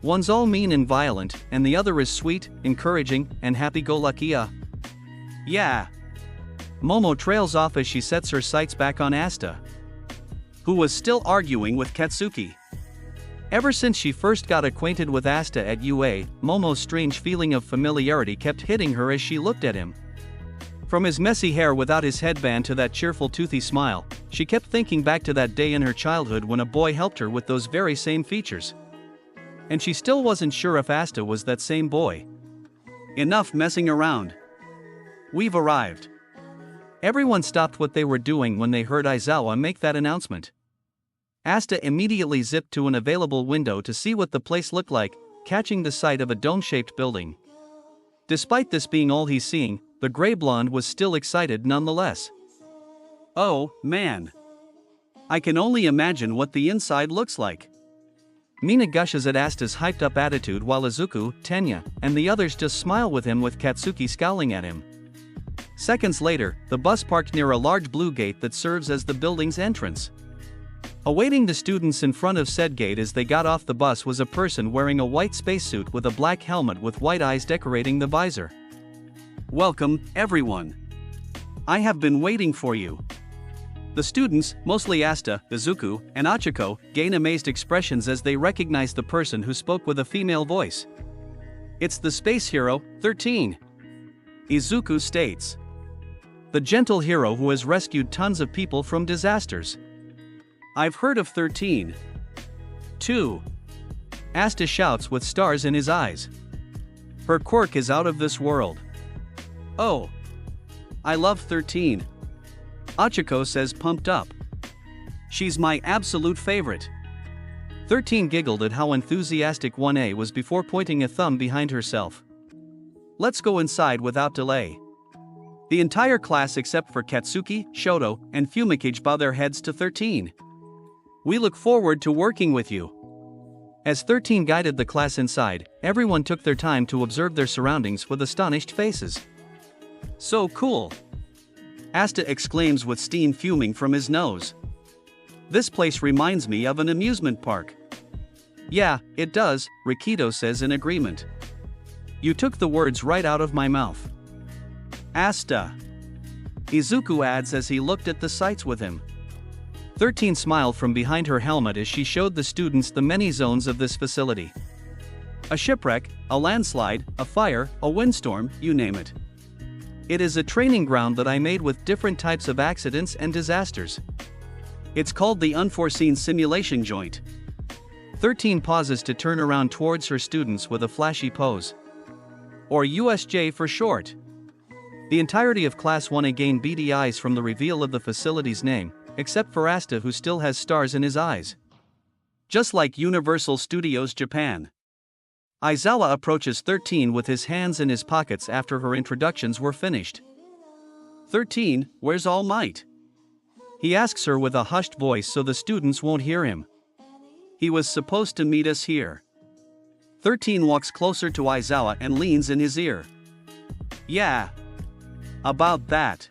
One's all mean and violent, and the other is sweet, encouraging, and happy-go-lucky. Yeah. Momo trails off as she sets her sights back on Asta, who was still arguing with Katsuki. Ever since she first got acquainted with Asta at UA, Momo's strange feeling of familiarity kept hitting her as she looked at him. From his messy hair without his headband to that cheerful toothy smile, she kept thinking back to that day in her childhood when a boy helped her with those very same features. And she still wasn't sure if Asta was that same boy. Enough messing around. We've arrived. Everyone stopped what they were doing when they heard Aizawa make that announcement. Asta immediately zipped to an available window to see what the place looked like, catching the sight of a dome-shaped building. Despite this being all he's seeing, the gray blonde was still excited nonetheless. Oh, man. I can only imagine what the inside looks like. Mina gushes at Asta's hyped-up attitude while Izuku, Tenya, and the others just smile with him with Katsuki scowling at him. Seconds later, the bus parked near a large blue gate that serves as the building's entrance. Awaiting the students in front of said gate as they got off the bus was a person wearing a white spacesuit with a black helmet with white eyes decorating the visor. Welcome, everyone. I have been waiting for you. The students, mostly Asta, Izuku, and Achiko, gain amazed expressions as they recognize the person who spoke with a female voice. It's the space hero, 13. Izuku states. The gentle hero who has rescued tons of people from disasters. I've heard of 13. 2. Asta shouts with stars in his eyes. Her quirk is out of this world. Oh. I love 13. Achiko says pumped up. She's my absolute favorite. 13 giggled at how enthusiastic 1A was before pointing a thumb behind herself. Let's go inside without delay. The entire class except for Katsuki, Shoto, and Fumikage bow their heads to 13. We look forward to working with you. As 13 guided the class inside, everyone took their time to observe their surroundings with astonished faces. So cool. Asta exclaims with steam fuming from his nose. This place reminds me of an amusement park. Yeah, it does, Rikito says in agreement. You took the words right out of my mouth. Asta. Izuku adds as he looked at the sights with him. 13 smiled from behind her helmet as she showed the students the many zones of this facility. A shipwreck, a landslide, a fire, a windstorm, you name it. It is a training ground that I made with different types of accidents and disasters. It's called the Unforeseen Simulation Joint. 13 pauses to turn around towards her students with a flashy pose. Or USJ for short. The entirety of Class 1A gained beady eyes from the reveal of the facility's name, except for Asta who still has stars in his eyes. Just like Universal Studios Japan. Aizawa approaches 13 with his hands in his pockets after her introductions were finished. 13, where's All Might? He asks her with a hushed voice so the students won't hear him. He was supposed to meet us here. 13 walks closer to Aizawa and leans in his ear. Yeah. About that.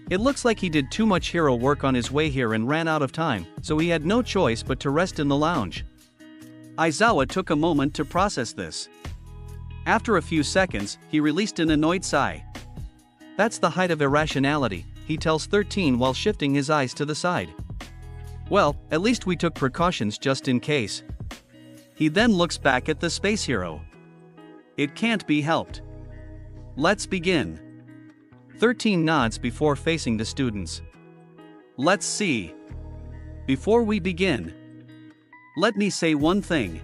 It looks like he did too much hero work on his way here and ran out of time, so he had no choice but to rest in the lounge. Aizawa took a moment to process this. After a few seconds, he released an annoyed sigh. That's the height of irrationality, he tells 13 while shifting his eyes to the side. Well, at least we took precautions just in case. He then looks back at the space hero. It can't be helped. Let's begin. 13 nods before facing the students. Let's see. Before we begin, let me say one thing.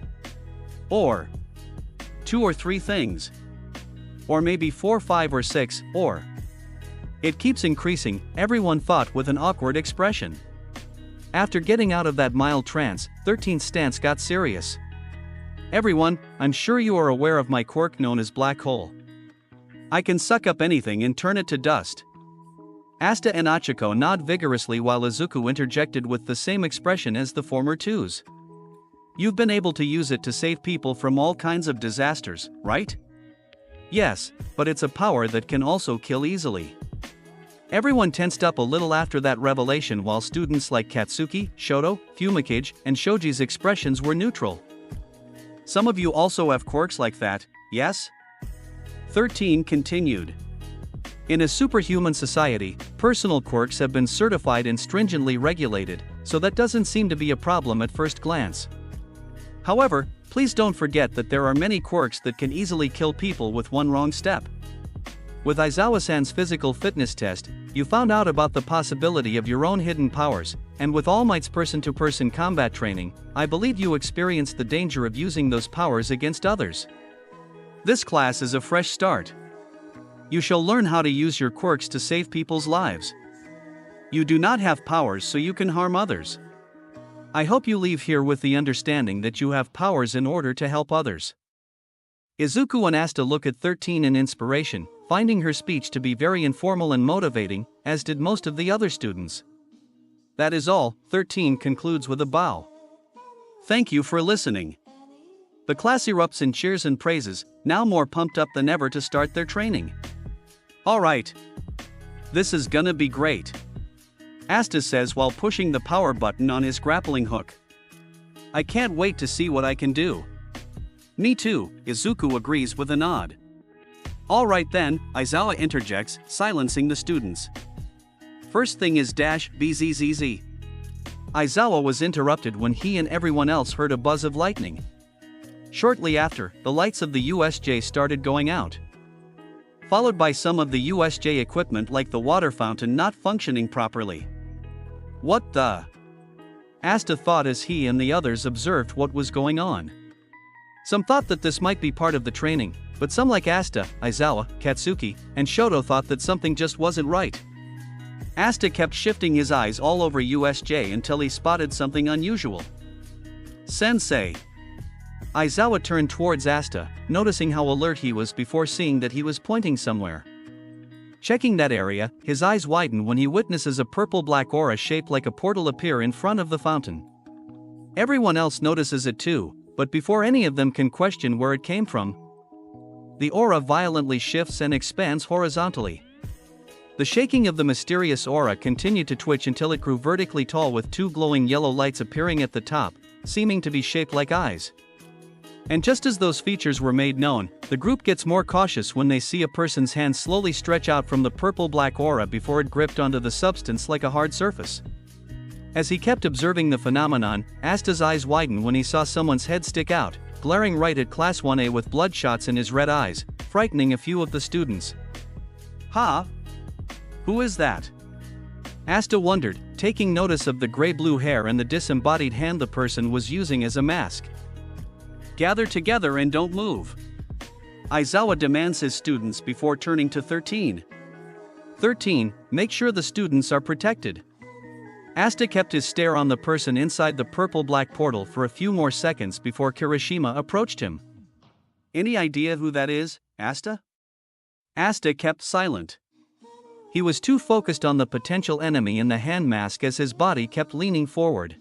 Or 2 or 3 things. Or maybe 4, 5 or 6, or. It keeps increasing, everyone thought with an awkward expression. After getting out of that mild trance, 13's stance got serious. Everyone, I'm sure you are aware of my quirk known as Black Hole. I can suck up anything and turn it to dust. Asta and Achiko nod vigorously while Izuku interjected with the same expression as the former twos. You've been able to use it to save people from all kinds of disasters, right? Yes, but it's a power that can also kill easily. Everyone tensed up a little after that revelation while students like Katsuki, Shoto, Fumikage, and Shoji's expressions were neutral. Some of you also have quirks like that, yes? 13 continued. In a superhuman society, personal quirks have been certified and stringently regulated, so that doesn't seem to be a problem at first glance. However, please don't forget that there are many quirks that can easily kill people with one wrong step. With Aizawa-san's physical fitness test, you found out about the possibility of your own hidden powers, and with All Might's person-to-person combat training, I believe you experienced the danger of using those powers against others. This class is a fresh start. You shall learn how to use your quirks to save people's lives. You do not have powers so you can harm others. I hope you leave here with the understanding that you have powers in order to help others. Izuku and Asta look at 13 in inspiration, finding her speech to be very informal and motivating, as did most of the other students. That is all. 13 concludes with a bow. Thank you for listening. The class erupts in cheers and praises, now more pumped up than ever to start their training. Alright. This is gonna be great. Asta says while pushing the power button on his grappling hook. I can't wait to see what I can do. Me too, Izuku agrees with a nod. Alright then, Aizawa interjects, silencing the students. First thing is -bzzz. Aizawa was interrupted when he and everyone else heard a buzz of lightning. Shortly after, the lights of the USJ started going out, followed by some of the USJ equipment like the water fountain not functioning properly. What the? Asta thought as he and the others observed what was going on. Some thought that this might be part of the training, but some like Asta, Aizawa, Katsuki, and Shoto thought that something just wasn't right. Asta kept shifting his eyes all over USJ until he spotted something unusual. Sensei. Aizawa turned towards Asta, noticing how alert he was before seeing that he was pointing somewhere. Checking that area, his eyes widen when he witnesses a purple-black aura shaped like a portal appear in front of the fountain. Everyone else notices it too, but before any of them can question where it came from, the aura violently shifts and expands horizontally. The shaking of the mysterious aura continued to twitch until it grew vertically tall with two glowing yellow lights appearing at the top, seeming to be shaped like eyes. And just as those features were made known, the group gets more cautious when they see a person's hand slowly stretch out from the purple-black aura before it gripped onto the substance like a hard surface. As he kept observing the phenomenon, Asta's eyes widened when he saw someone's head stick out, glaring right at Class 1A with bloodshots in his red eyes, frightening a few of the students. Ha! Who is that? Asta wondered, taking notice of the gray-blue hair and the disembodied hand the person was using as a mask. Gather together and don't move. Aizawa demands his students before turning to 13. 13, make sure the students are protected. Asta kept his stare on the person inside the purple-black portal for a few more seconds before Kirishima approached him. Any idea who that is, Asta? Asta kept silent. He was too focused on the potential enemy in the hand mask as his body kept leaning forward.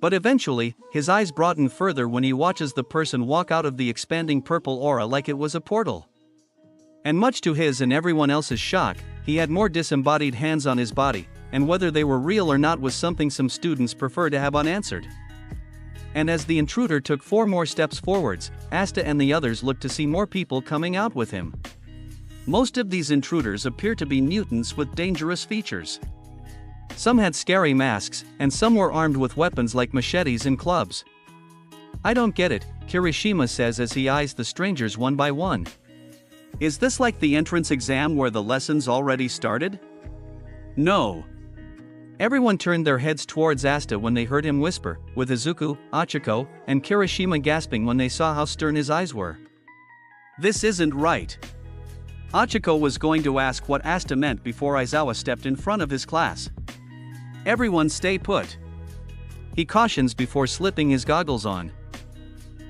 But eventually, his eyes broaden further when he watches the person walk out of the expanding purple aura like it was a portal. And much to his and everyone else's shock, he had more disembodied hands on his body, and whether they were real or not was something some students prefer to have unanswered. And as the intruder took 4 more steps forwards, Asta and the others looked to see more people coming out with him. Most of these intruders appear to be mutants with dangerous features. Some had scary masks, and some were armed with weapons like machetes and clubs. I don't get it, Kirishima says as he eyes the strangers one by one. Is this like the entrance exam where the lessons already started? No. Everyone turned their heads towards Asta when they heard him whisper, with Izuku, Achiko, and Kirishima gasping when they saw how stern his eyes were. This isn't right. Achiko was going to ask what Asta meant before Aizawa stepped in front of his class. Everyone stay put. He cautions before slipping his goggles on.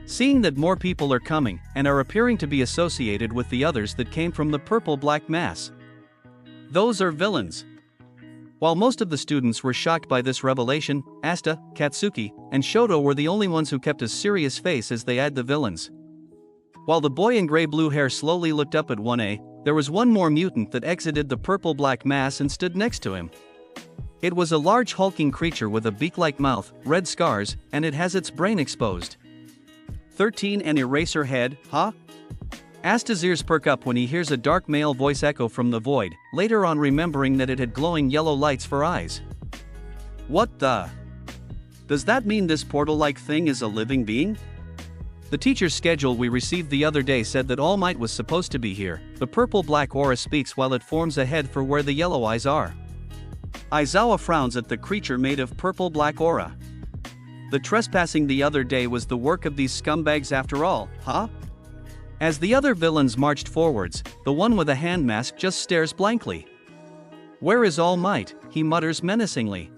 Seeing that more people are coming and are appearing to be associated with the others that came from the purple-black mass. Those are villains. While most of the students were shocked by this revelation, Asta, Katsuki, and Shoto were the only ones who kept a serious face as they eyed the villains. While the boy in gray-blue hair slowly looked up at 1A, there was one more mutant that exited the purple-black mass and stood next to him. It was a large hulking creature with a beak-like mouth, red scars, and it has its brain exposed. 13 an eraser head, huh? Asta's ears perk up when he hears a dark male voice echo from the void, later on remembering that it had glowing yellow lights for eyes. What the? Does that mean this portal-like thing is a living being? The teacher's schedule we received the other day said that All Might was supposed to be here. The purple-black aura speaks while it forms a head for where the yellow eyes are. Aizawa frowns at the creature made of purple-black aura. The trespassing the other day was the work of these scumbags after all, huh? As the other villains marched forwards, the one with a hand mask just stares blankly. "Where is All Might?" he mutters menacingly.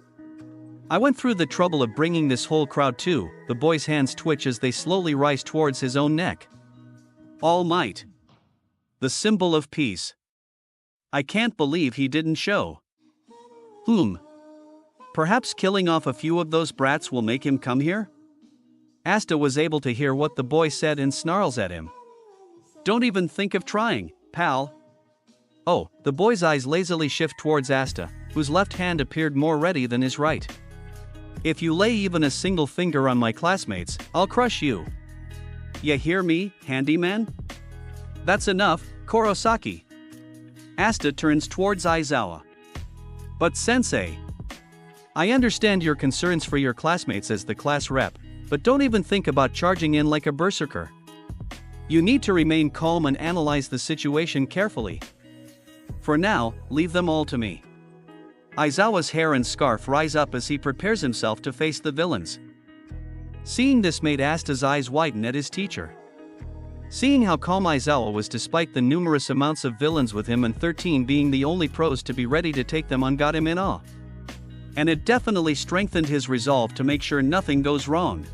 "I went through the trouble of bringing this whole crowd too." The boy's hands twitch as they slowly rise towards his own neck. All Might. The symbol of peace. I can't believe he didn't show. Perhaps killing off a few of those brats will make him come here? Asta was able to hear what the boy said and snarls at him. Don't even think of trying, pal. Oh, the boy's eyes lazily shift towards Asta, whose left hand appeared more ready than his right. If you lay even a single finger on my classmates, I'll crush you. Ya hear me, handyman? That's enough, Kurosaki. Asta turns towards Aizawa. But sensei. I understand your concerns for your classmates as the class rep, but don't even think about charging in like a berserker. You need to remain calm and analyze the situation carefully. For now, leave them all to me. Aizawa's hair and scarf rise up as he prepares himself to face the villains. Seeing this made Asta's eyes widen at his teacher. Seeing how calm Aizawa was despite the numerous amounts of villains with him and 13 being the only pros to be ready to take them on got him in awe. And it definitely strengthened his resolve to make sure nothing goes wrong.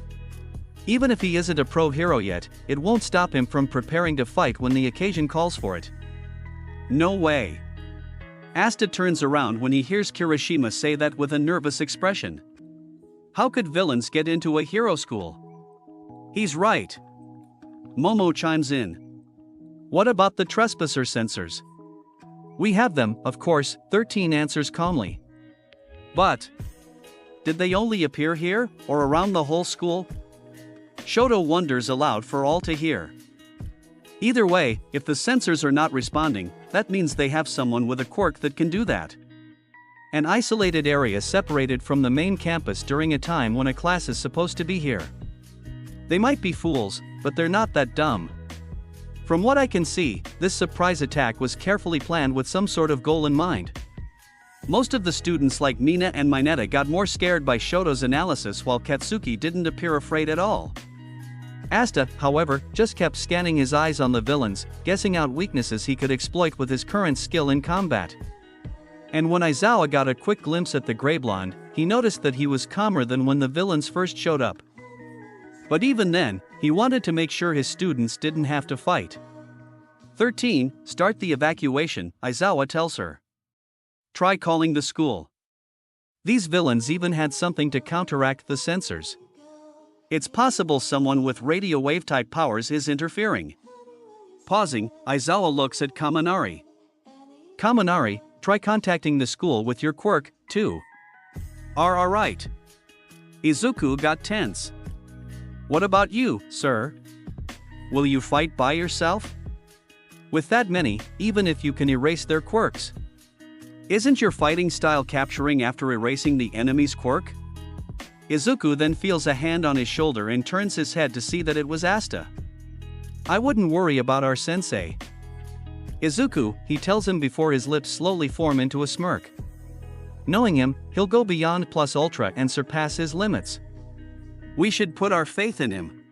Even if he isn't a pro hero yet, it won't stop him from preparing to fight when the occasion calls for it. No way. Asta turns around when he hears Kirishima say that with a nervous expression. How could villains get into a hero school? He's right. Momo chimes in. What about the trespasser sensors? We have them, of course, 13 answers calmly. But did they only appear here, or around the whole school? Shoto wonders aloud for all to hear. Either way, if the sensors are not responding, that means they have someone with a quirk that can do that. An isolated area separated from the main campus during a time when a class is supposed to be here. They might be fools, but they're not that dumb. From what I can see, this surprise attack was carefully planned with some sort of goal in mind. Most of the students like Mina and Mineta got more scared by Shoto's analysis while Katsuki didn't appear afraid at all. Asta, however, just kept scanning his eyes on the villains, guessing out weaknesses he could exploit with his current skill in combat. And when Aizawa got a quick glimpse at the grey blonde, he noticed that he was calmer than when the villains first showed up. But even then, he wanted to make sure his students didn't have to fight. 13, start the evacuation, Aizawa tells her. Try calling the school. These villains even had something to counteract the sensors. It's possible someone with radio wave type powers is interfering. Pausing, Aizawa looks at Kaminari. Kaminari, try contacting the school with your quirk, too. Alright. Izuku got tense. What about you, sir? Will you fight by yourself? With that many, even if you can erase their quirks. Isn't your fighting style capturing after erasing the enemy's quirk? Izuku then feels a hand on his shoulder and turns his head to see that it was Asta. I wouldn't worry about our sensei. Izuku, he tells him before his lips slowly form into a smirk. Knowing him, he'll go beyond plus ultra and surpass his limits. We should put our faith in him.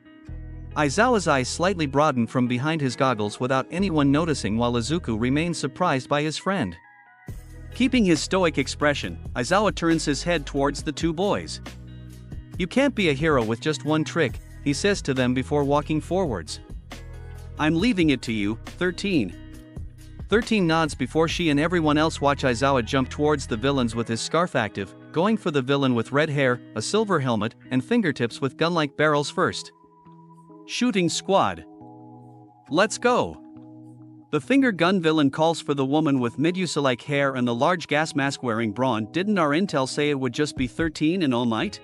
Aizawa's eyes slightly broaden from behind his goggles without anyone noticing while Izuku remains surprised by his friend. Keeping his stoic expression, Aizawa turns his head towards the two boys. You can't be a hero with just one trick, he says to them before walking forwards. I'm leaving it to you, 13. 13 nods before she and everyone else watch Aizawa jump towards the villains with his scarf active, going for the villain with red hair, a silver helmet, and fingertips with gun-like barrels first. Shooting squad. Let's go. The finger gun villain calls for the woman with Medusa-like hair and the large gas mask wearing brawn. Didn't our intel say it would just be 13 and All Might?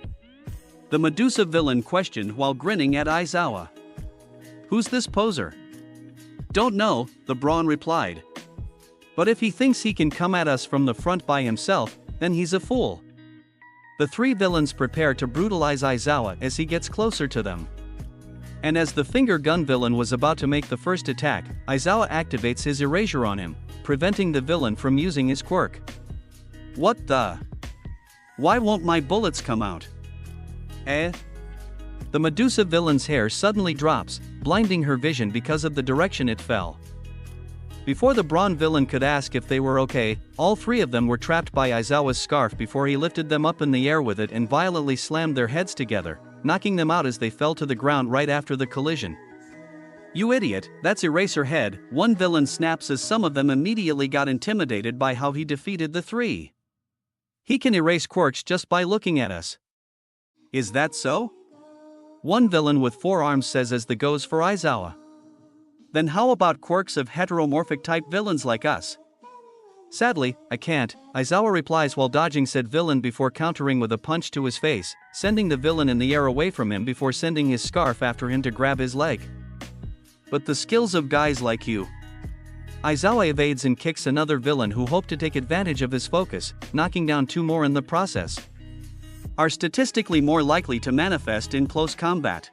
The Medusa villain questioned while grinning at Aizawa. Who's this poser? Don't know, the brawn replied. But if he thinks he can come at us from the front by himself, then he's a fool. The three villains prepare to brutalize Aizawa as he gets closer to them. And as the finger gun villain was about to make the first attack, Aizawa activates his erasure on him, preventing the villain from using his quirk. What the? Why won't my bullets come out? Eh? The Medusa villain's hair suddenly drops, blinding her vision because of the direction it fell. Before the Brawn villain could ask if they were okay, all three of them were trapped by Aizawa's scarf before he lifted them up in the air with it and violently slammed their heads together, knocking them out as they fell to the ground right after the collision. You idiot, that's Eraserhead, one villain snaps as some of them immediately got intimidated by how he defeated the three. He can erase quirks just by looking at us. Is that so? One villain with 4 arms says as the goes for Aizawa. Then how about quirks of heteromorphic type villains like us? Sadly, I can't, Aizawa replies while dodging said villain before countering with a punch to his face, sending the villain in the air away from him before sending his scarf after him to grab his leg. But the skills of guys like you. Aizawa evades and kicks another villain who hoped to take advantage of his focus, knocking down 2 more in the process. Are statistically more likely to manifest in close combat.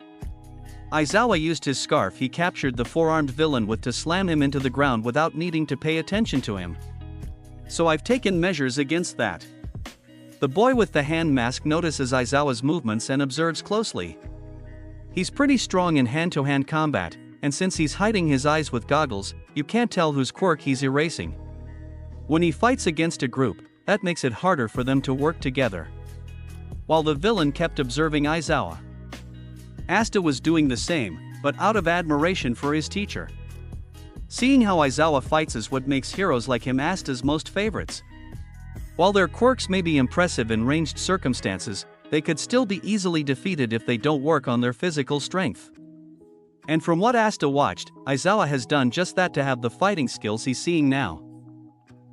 Aizawa used his scarf he captured the 4-armed villain with to slam him into the ground without needing to pay attention to him. So I've taken measures against that. The boy with the hand mask notices Aizawa's movements and observes closely. He's pretty strong in hand-to-hand combat, and since he's hiding his eyes with goggles, you can't tell whose quirk he's erasing. When he fights against a group, that makes it harder for them to work together. While the villain kept observing Aizawa. Asta was doing the same, but out of admiration for his teacher. Seeing how Aizawa fights is what makes heroes like him Asta's most favorites. While their quirks may be impressive in ranged circumstances, they could still be easily defeated if they don't work on their physical strength. And from what Asta watched, Aizawa has done just that to have the fighting skills he's seeing now.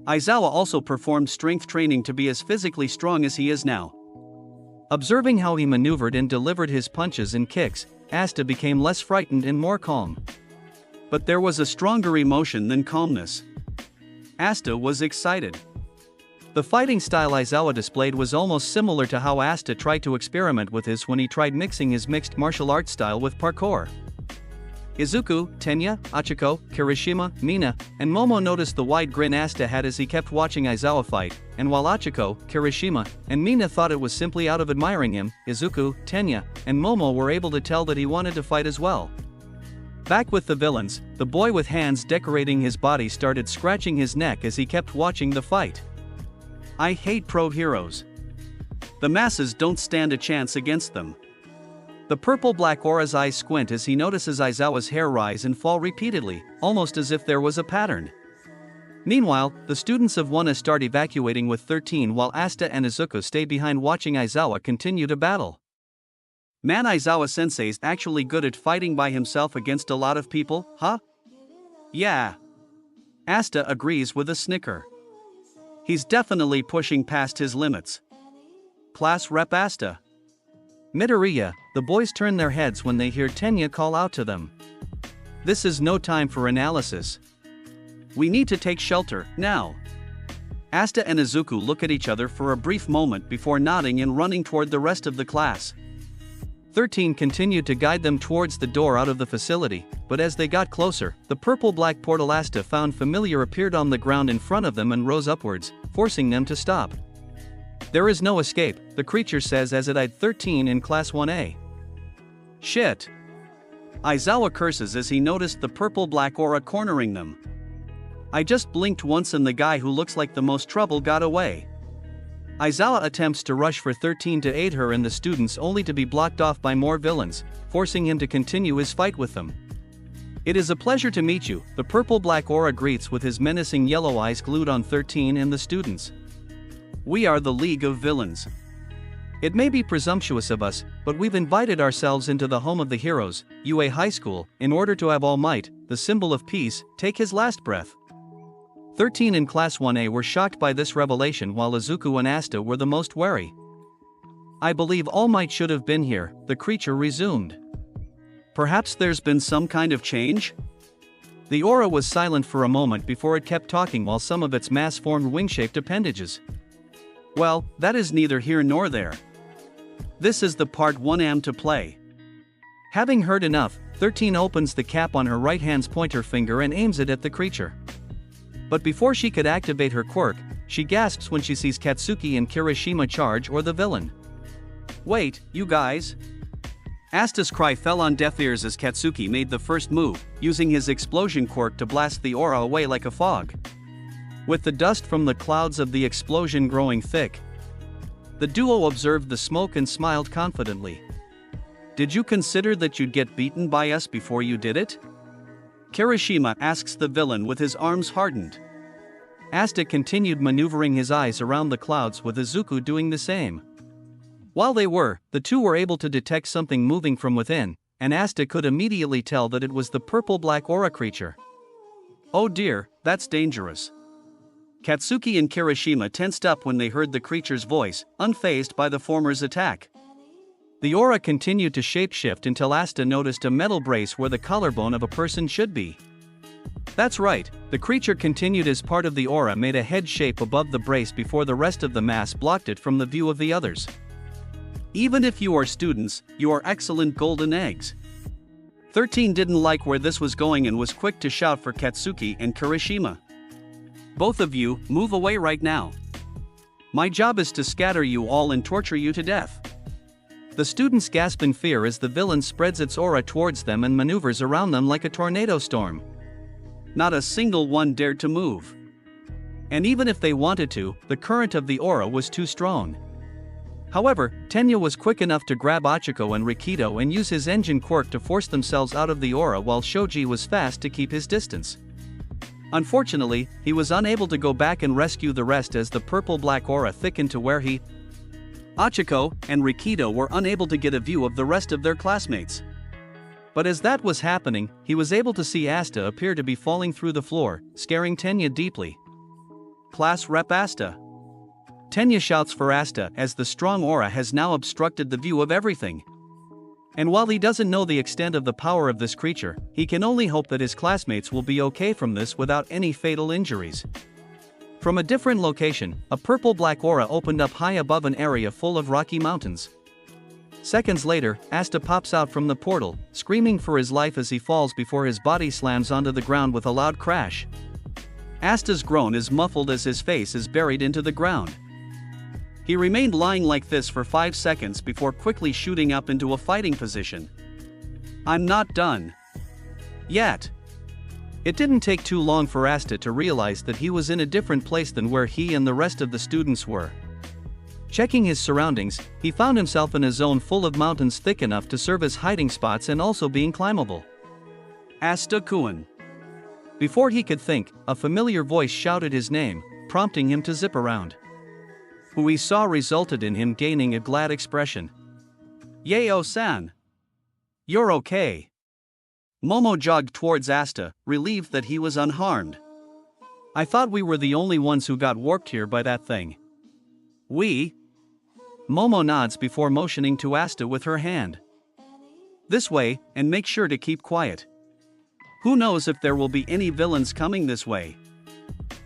Aizawa also performed strength training to be as physically strong as he is now. Observing how he maneuvered and delivered his punches and kicks, Asta became less frightened and more calm. But there was a stronger emotion than calmness. Asta was excited. The fighting style Aizawa displayed was almost similar to how Asta tried to experiment with his when he tried mixing his mixed martial arts style with parkour. Izuku, Tenya, Achiko, Kirishima, Mina, and Momo noticed the wide grin Asta had as he kept watching Aizawa fight, and while Achiko, Kirishima, and Mina thought it was simply out of admiring him, Izuku, Tenya, and Momo were able to tell that he wanted to fight as well. Back with the villains, the boy with hands decorating his body started scratching his neck as he kept watching the fight. I hate pro heroes. The masses don't stand a chance against them. The purple-black aura's eyes squint as he notices Aizawa's hair rise and fall repeatedly, almost as if there was a pattern. Meanwhile, the students of 1A start evacuating with 13 while Asta and Izuku stay behind watching Aizawa continue to battle. Man, Aizawa-sensei's actually good at fighting by himself against a lot of people, huh? Yeah. Asta agrees with a snicker. He's definitely pushing past his limits. Class Rep Asta. Midoriya, the boys turn their heads when they hear Tenya call out to them. This is no time for analysis. We need to take shelter, now. Asta and Izuku look at each other for a brief moment before nodding and running toward the rest of the class. 13 continued to guide them towards the door out of the facility, but as they got closer, the purple-black portal Asta found familiar appeared on the ground in front of them and rose upwards, forcing them to stop. There is no escape, the creature says as it eyed 13 in Class 1A. Shit. Aizawa curses as he noticed the purple-black aura cornering them. I just blinked once and the guy who looks like the most trouble got away. Aizawa attempts to rush for 13 to aid her and the students only to be blocked off by more villains, forcing him to continue his fight with them. It is a pleasure to meet you, the purple-black aura greets with his menacing yellow eyes glued on 13 and the students. We are the League of Villains. It may be presumptuous of us, but we've invited ourselves into the home of the heroes, UA High School, in order to have All Might, the symbol of peace, take his last breath. 13 in Class 1A were shocked by this revelation while Izuku and Asta were the most wary. I believe All Might should have been here, the creature resumed. Perhaps there's been some kind of change? The aura was silent for a moment before it kept talking while some of its mass formed wing-shaped appendages. Well, that is neither here nor there. This is the part 1 to play. Having heard enough, 13 opens the cap on her right hand's pointer finger and aims it at the creature. But before she could activate her quirk, she gasps when she sees Katsuki and Kirishima charge or the villain. Wait, you guys? Asta's cry fell on deaf ears as Katsuki made the first move, using his explosion quirk to blast the aura away like a fog. With the dust from the clouds of the explosion growing thick, the duo observed the smoke and smiled confidently. Did you consider that you'd get beaten by us before you did it? Kirishima asks the villain with his arms hardened. Asta continued maneuvering his eyes around the clouds with Izuku doing the same. While the two were able to detect something moving from within, and Asta could immediately tell that it was the purple-black aura creature. Oh dear, that's dangerous. Katsuki and Kirishima tensed up when they heard the creature's voice, unfazed by the former's attack. The aura continued to shapeshift until Asta noticed a metal brace where the collarbone of a person should be. That's right, the creature continued as part of the aura made a head shape above the brace before the rest of the mass blocked it from the view of the others. Even if you are students, you are excellent golden eggs. 13 didn't like where this was going and was quick to shout for Katsuki and Kirishima. Both of you, move away right now. My job is to scatter you all and torture you to death. The students gasp in fear as the villain spreads its aura towards them and maneuvers around them like a tornado storm. Not a single one dared to move. And even if they wanted to, the current of the aura was too strong. However, Tenya was quick enough to grab Achiko and Rikido and use his engine quirk to force themselves out of the aura while Shoji was fast to keep his distance. Unfortunately, he was unable to go back and rescue the rest as the purple-black aura thickened to where Achiko and Rikido were unable to get a view of the rest of their classmates. But as that was happening, he was able to see Asta appear to be falling through the floor, scaring Tenya deeply. Class Rep Asta. Tenya shouts for Asta as the strong aura has now obstructed the view of everything. And while he doesn't know the extent of the power of this creature, he can only hope that his classmates will be okay from this without any fatal injuries. From a different location, a purple-black aura opened up high above an area full of rocky mountains. Seconds later, Asta pops out from the portal, screaming for his life as he falls before his body slams onto the ground with a loud crash. Asta's groan is muffled as his face is buried into the ground. He remained lying like this for 5 seconds before quickly shooting up into a fighting position. I'm not done yet. It didn't take too long for Asta to realize that he was in a different place than where he and the rest of the students were. Checking his surroundings, he found himself in a zone full of mountains thick enough to serve as hiding spots and also being climbable. Asta-kun. Before he could think, a familiar voice shouted his name, prompting him to zip around. Who he saw resulted in him gaining a glad expression. Yayo-san. You're okay. Momo jogged towards Asta, relieved that he was unharmed. I thought we were the only ones who got warped here by that thing. We? Momo nods before motioning to Asta with her hand. This way, and make sure to keep quiet. Who knows if there will be any villains coming this way?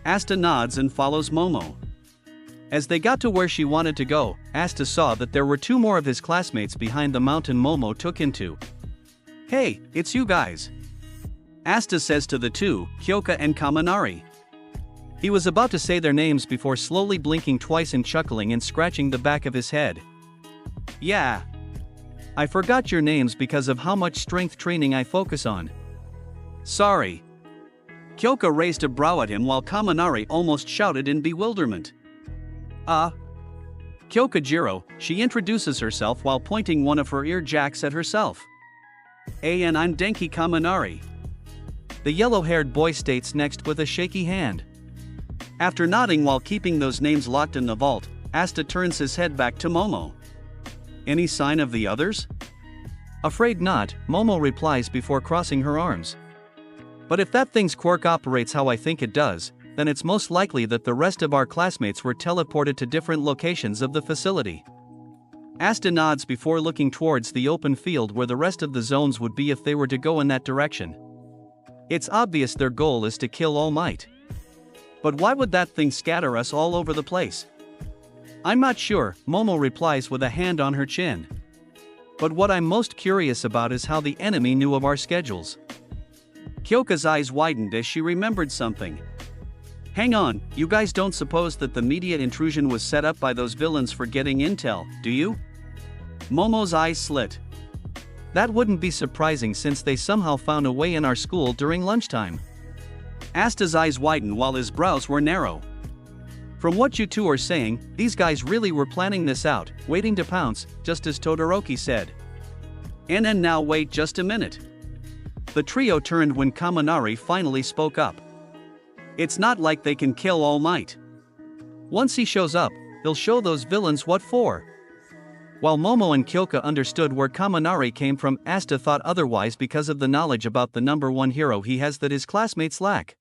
Asta nods and follows Momo. As they got to where she wanted to go, Asta saw that there were 2 more of his classmates behind the mountain Momo took him to. Hey, it's you guys. Asta says to the 2, Kyoka and Kaminari. He was about to say their names before slowly blinking twice and chuckling and scratching the back of his head. Yeah. I forgot your names because of how much strength training I focus on. Sorry. Kyoka raised a brow at him while Kaminari almost shouted in bewilderment. Kyokajiro, she introduces herself while pointing one of her ear jacks at herself. And I'm Denki Kaminari. The yellow-haired boy states next with a shaky hand. After nodding while keeping those names locked in the vault, Asta turns his head back to Momo. Any sign of the others? Afraid not, Momo replies before crossing her arms. But if that thing's quirk operates how I think it does, then it's most likely that the rest of our classmates were teleported to different locations of the facility. Asta nods before looking towards the open field where the rest of the zones would be if they were to go in that direction. It's obvious their goal is to kill All Might. But why would that thing scatter us all over the place? I'm not sure, Momo replies with a hand on her chin. But what I'm most curious about is how the enemy knew of our schedules. Kyoka's eyes widened as she remembered something. Hang on, you guys don't suppose that the media intrusion was set up by those villains for getting intel, do you? Momo's eyes slit. That wouldn't be surprising since they somehow found a way in our school during lunchtime. Asta's eyes widened while his brows were narrow. From what you two are saying, these guys really were planning this out, waiting to pounce, just as Todoroki said. And now wait just a minute. The trio turned when Kaminari finally spoke up. It's not like they can kill All Might. Once he shows up, they'll show those villains what for. While Momo and Kyoka understood where Kaminari came from, Asta thought otherwise because of the knowledge about the number one hero he has that his classmates lack.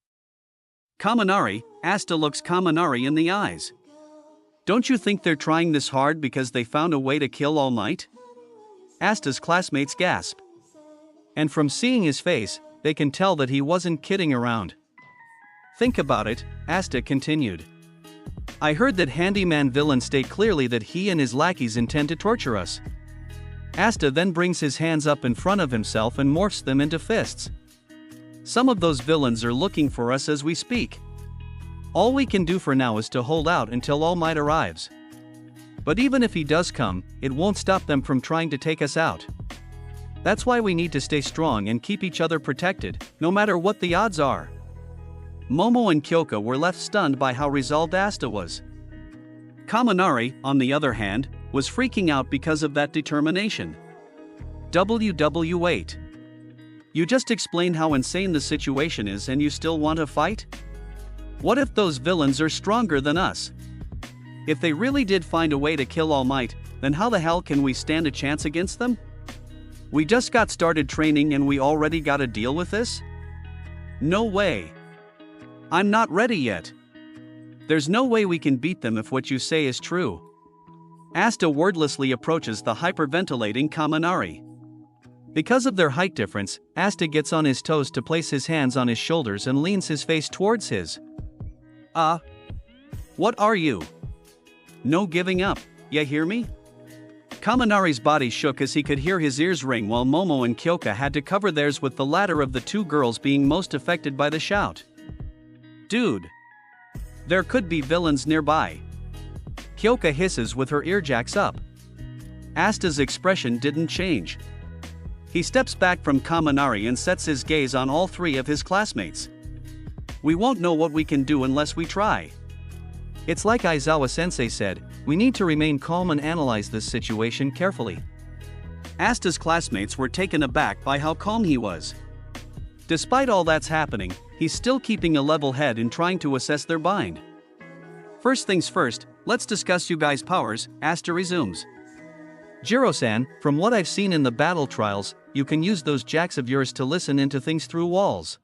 Kaminari, Asta looks Kaminari in the eyes. Don't you think they're trying this hard because they found a way to kill All Might? Asta's classmates gasp. And from seeing his face, they can tell that he wasn't kidding around. Think about it, Asta continued. I heard that handyman villain state clearly that he and his lackeys intend to torture us. Asta then brings his hands up in front of himself and morphs them into fists. Some of those villains are looking for us as we speak. All we can do for now is to hold out until All Might arrives. But even if he does come, it won't stop them from trying to take us out. That's why we need to stay strong and keep each other protected, no matter what the odds are. Momo and Kyoka were left stunned by how resolved Asta was. Kaminari, on the other hand, was freaking out because of that determination. Wait. You just explained how insane the situation is and you still want to fight? What if those villains are stronger than us? If they really did find a way to kill All Might, then how the hell can we stand a chance against them? We just got started training and we already gotta deal with this? No way. I'm not ready yet. There's no way we can beat them if what you say is true. Asta wordlessly approaches the hyperventilating Kaminari. Because of their height difference, Asta gets on his toes to place his hands on his shoulders and leans his face towards his. What are you? No giving up, ya hear me? Kaminari's body shook as he could hear his ears ring while Momo and Kyoka had to cover theirs, with the latter of the two girls being most affected by the shout. Dude! There could be villains nearby. Kyoka hisses with her earjacks up. Asta's expression didn't change. He steps back from Kaminari and sets his gaze on all three of his classmates. We won't know what we can do unless we try. It's like Aizawa sensei said, we need to remain calm and analyze this situation carefully. Asta's classmates were taken aback by how calm he was. Despite all that's happening, he's still keeping a level head and trying to assess their bind. First things first, let's discuss you guys' powers, Asta resumes. Jiro-san, from what I've seen in the battle trials, you can use those jacks of yours to listen into things through walls.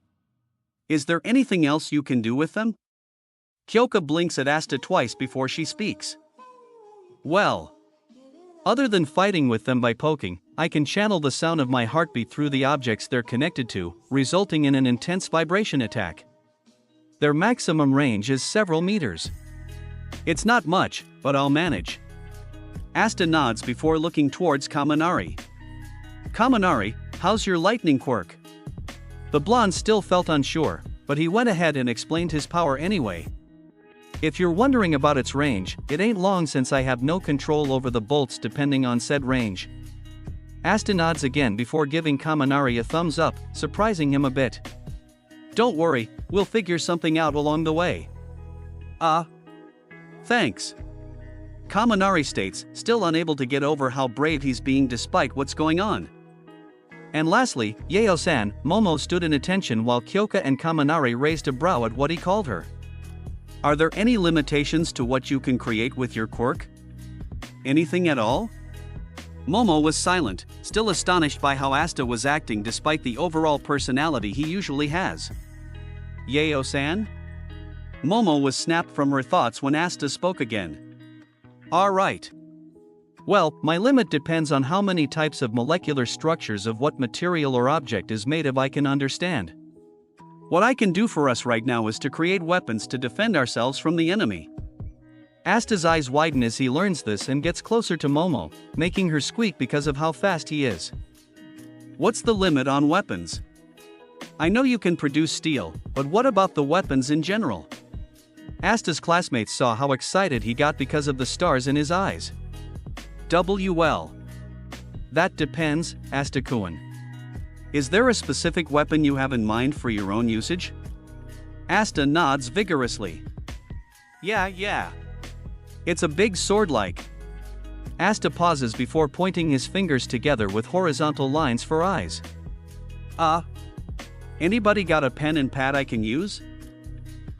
Is there anything else you can do with them? Kyoka blinks at Asta twice before she speaks. Well, other than fighting with them by poking, I can channel the sound of my heartbeat through the objects they're connected to, resulting in an intense vibration attack. Their maximum range is several meters. It's not much, but I'll manage. Asta nods before looking towards Kaminari. Kaminari, how's your lightning quirk? The blonde still felt unsure, but he went ahead and explained his power anyway. If you're wondering about its range, it ain't long since I have no control over the bolts depending on said range. Asta nods again before giving Kaminari a thumbs up, surprising him a bit. Don't worry, we'll figure something out along the way. Thanks. Kaminari states, still unable to get over how brave he's being despite what's going on. And lastly, Yayo-san, Momo stood in attention while Kyoka and Kaminari raised a brow at what he called her. Are there any limitations to what you can create with your quirk? Anything at all? Momo was silent, still astonished by how Asta was acting despite the overall personality he usually has. Yayo-san? Momo was snapped from her thoughts when Asta spoke again. Alright. Well, my limit depends on how many types of molecular structures of what material or object is made of I can understand. What I can do for us right now is to create weapons to defend ourselves from the enemy. Asta's eyes widen as he learns this and gets closer to Momo, making her squeak because of how fast he is. What's the limit on weapons? I know you can produce steel, but what about the weapons in general? Asta's classmates saw how excited he got because of the stars in his eyes. Well. That depends, Asta-kun. Is there a specific weapon you have in mind for your own usage? Asta nods vigorously. Yeah. It's a big sword like. Asta pauses before pointing his fingers together with horizontal lines for eyes. Anybody got a pen and pad I can use?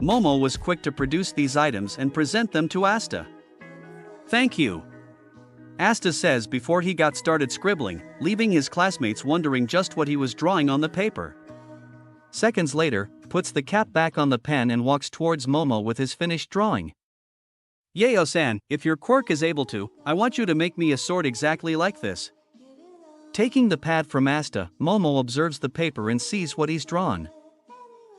Momo was quick to produce these items and present them to Asta. Thank you, Asta says before he got started scribbling, leaving his classmates wondering just what he was drawing on the paper. Seconds later, puts the cap back on the pen and walks towards Momo with his finished drawing. Yayo-san, if your quirk is able to, I want you to make me a sword exactly like this. Taking the pad from Asta, Momo observes the paper and sees what he's drawn.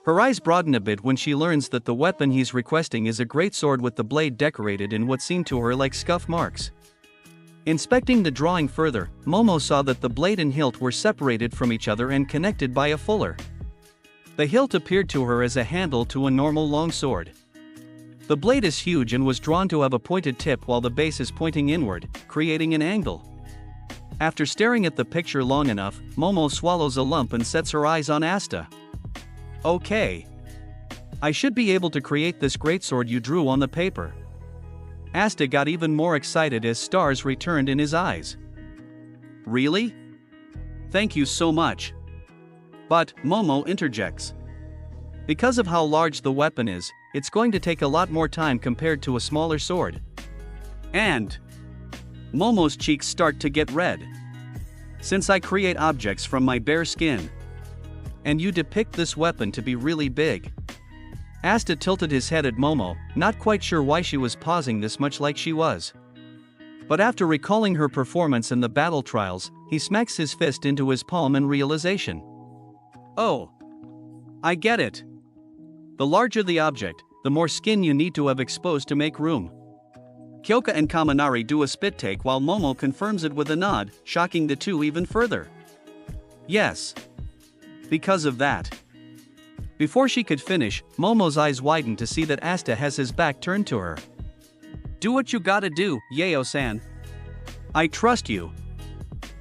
Her eyes broaden a bit when she learns that the weapon he's requesting is a great sword with the blade decorated in what seemed to her like scuff marks. Inspecting the drawing further, Momo saw that the blade and hilt were separated from each other and connected by a fuller. The hilt appeared to her as a handle to a normal longsword. The blade is huge and was drawn to have a pointed tip while the base is pointing inward, creating an angle. After staring at the picture long enough, Momo swallows a lump and sets her eyes on Asta. Okay. I should be able to create this greatsword you drew on the paper. Asta got even more excited as stars returned in his eyes. Really? Thank you so much. But, Momo interjects. Because of how large the weapon is, it's going to take a lot more time compared to a smaller sword. And Momo's cheeks start to get red. Since I create objects from my bare skin. And you depict this weapon to be really big. Asta tilted his head at Momo, not quite sure why she was pausing this much like she was. But after recalling her performance in the battle trials, he smacks his fist into his palm in realization. Oh. I get it. The larger the object, the more skin you need to have exposed to make room. Kyoka and Kaminari do a spit take while Momo confirms it with a nod, shocking the two even further. Yes. Because of that. Before she could finish, Momo's eyes widened to see that Asta has his back turned to her. Do what you gotta do, Yayo-san. I trust you.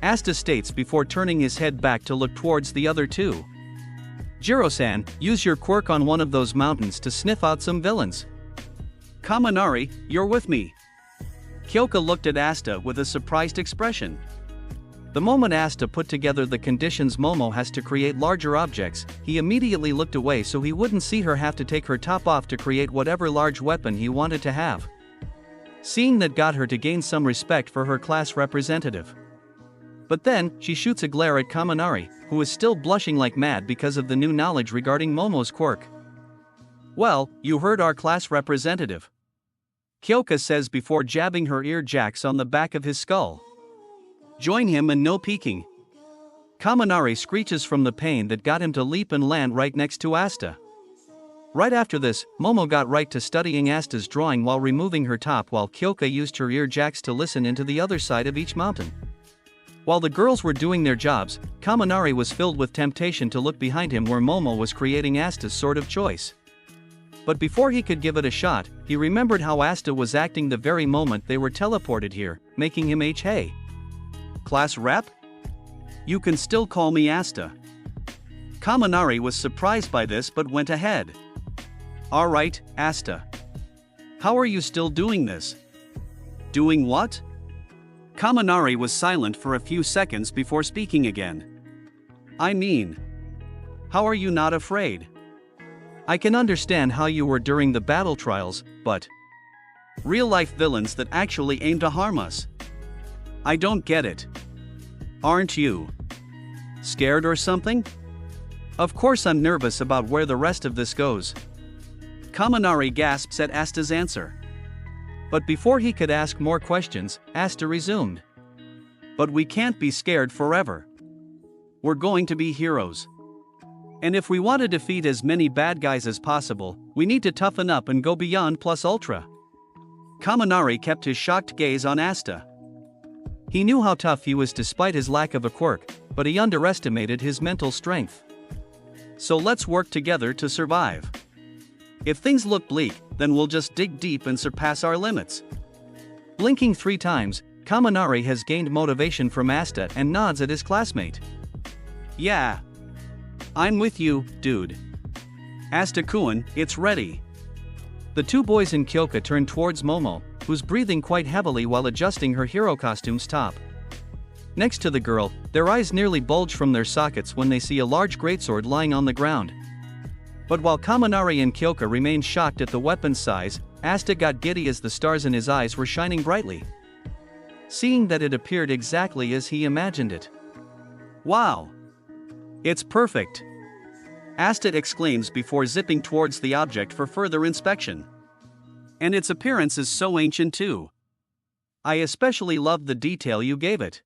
Asta states before turning his head back to look towards the other two. Jiro-san, use your quirk on one of those mountains to sniff out some villains. Kaminari, you're with me. Kyoka looked at Asta with a surprised expression. The moment Asta put together the conditions Momo has to create larger objects, he immediately looked away so he wouldn't see her have to take her top off to create whatever large weapon he wanted to have. Seeing that got her to gain some respect for her class representative. But then, she shoots a glare at Kaminari, who is still blushing like mad because of the new knowledge regarding Momo's quirk. Well, you heard our class representative. Kyoka says before jabbing her ear jacks on the back of his skull. Join him and no peeking. Kaminari screeches from the pain that got him to leap and land right next to Asta. Right after this, Momo got right to studying Asta's drawing while removing her top while Kyoka used her ear jacks to listen into the other side of each mountain. While the girls were doing their jobs, Kaminari was filled with temptation to look behind him where Momo was creating Asta's sword of choice. But before he could give it a shot, he remembered how Asta was acting the very moment they were teleported here, making him hey. Class rep? You can still call me Asta. Kaminari was surprised by this but went ahead. Alright, Asta. How are you still doing this? Doing what? Kaminari was silent for a few seconds before speaking again. I mean, how are you not afraid? I can understand how you were during the battle trials, but real-life villains that actually aim to harm us. I don't get it. Aren't you scared or something? Of course I'm nervous about where the rest of this goes. Kaminari gasps at Asta's answer. But before he could ask more questions, Asta resumed. But we can't be scared forever. We're going to be heroes. And if we want to defeat as many bad guys as possible, we need to toughen up and go beyond plus ultra. Kaminari kept his shocked gaze on Asta. He knew how tough he was despite his lack of a quirk, but he underestimated his mental strength. So let's work together to survive. If things look bleak, then we'll just dig deep and surpass our limits. Blinking 3 times, Kaminari has gained motivation from Asta and nods at his classmate. Yeah. I'm with you, dude. Asta-kun, it's ready. The 2 boys in Kyoka turn towards Momo, who's breathing quite heavily while adjusting her hero costume's top. Next to the girl, their eyes nearly bulge from their sockets when they see a large greatsword lying on the ground. But while Kaminari and Kyoka remained shocked at the weapon's size, Asta got giddy as the stars in his eyes were shining brightly. Seeing that it appeared exactly as he imagined it. Wow! It's perfect! Asta exclaims before zipping towards the object for further inspection. And its appearance is so ancient too. I especially love the detail you gave it.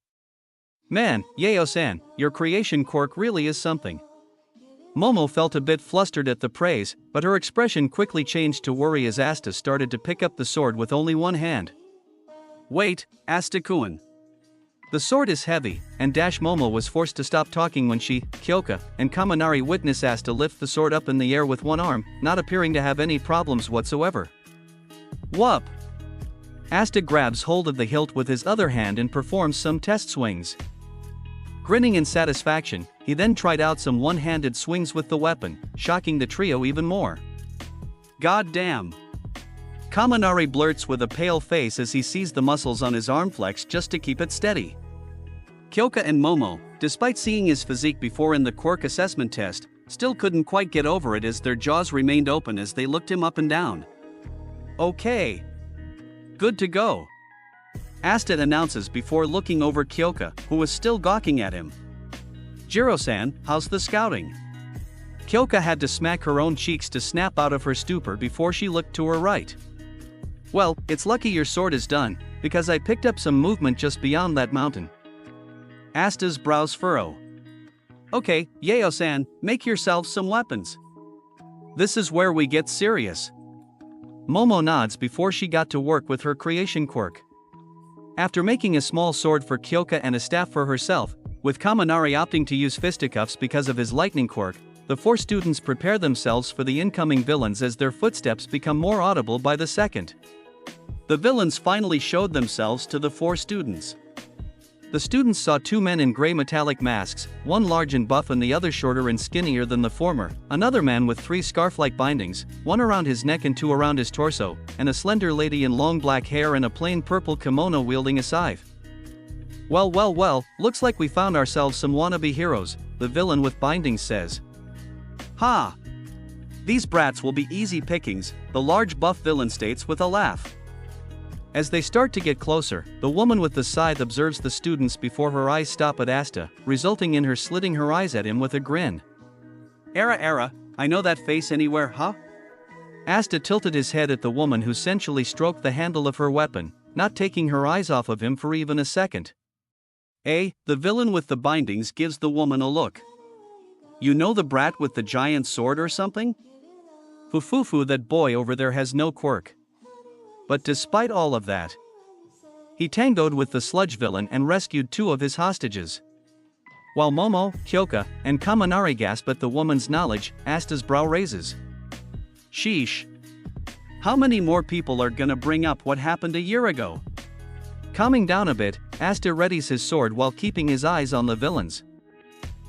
Man, Yayo-san, your creation quirk really is something. Momo felt a bit flustered at the praise, but her expression quickly changed to worry as Asta started to pick up the sword with only one hand. Wait, Asta-kun. The sword is heavy, and Momo was forced to stop talking when she, Kyoka, and Kaminari witnessed Asta lift the sword up in the air with one arm, not appearing to have any problems whatsoever. Whoop! Asta grabs hold of the hilt with his other hand and performs some test swings. Grinning in satisfaction, he then tried out some one-handed swings with the weapon, shocking the trio even more. God damn! Kaminari blurts with a pale face as he sees the muscles on his arm flex just to keep it steady. Kyoka and Momo, despite seeing his physique before in the quirk assessment test, still couldn't quite get over it as their jaws remained open as they looked him up and down. Okay. Good to go. Asta announces before looking over Kyoka, who was still gawking at him. Jiro-san, how's the scouting? Kyoka had to smack her own cheeks to snap out of her stupor before she looked to her right. Well, it's lucky your sword is done, because I picked up some movement just beyond that mountain. Asta's brows furrow. Okay, Yayo-san, make yourselves some weapons. This is where we get serious. Momo nods before she got to work with her creation quirk. After making a small sword for Kyoka and a staff for herself, with Kaminari opting to use fisticuffs because of his lightning quirk, the 4 students prepare themselves for the incoming villains as their footsteps become more audible by the second. The villains finally showed themselves to the 4 students. The students saw 2 men in gray metallic masks, one large and buff and the other shorter and skinnier than the former, another man with 3 scarf-like bindings, one around his neck and 2 around his torso, and a slender lady in long black hair and a plain purple kimono wielding a scythe. Well, looks like we found ourselves some wannabe heroes, the villain with bindings says. Ha! These brats will be easy pickings, the large buff villain states with a laugh. As they start to get closer, the woman with the scythe observes the students before her eyes stop at Asta, resulting in her slitting her eyes at him with a grin. Era, I know that face anywhere, huh? Asta tilted his head at the woman who sensually stroked the handle of her weapon, not taking her eyes off of him for even a second. The villain with the bindings gives the woman a look. You know the brat with the giant sword or something? Fufufu, that boy over there has no quirk. But despite all of that, he tangoed with the sludge villain and rescued 2 of his hostages. While Momo, Kyoka, and Kaminari gasp at the woman's knowledge, Asta's brow raises. Sheesh. How many more people are gonna bring up what happened a year ago? Calming down a bit, Asta readies his sword while keeping his eyes on the villains.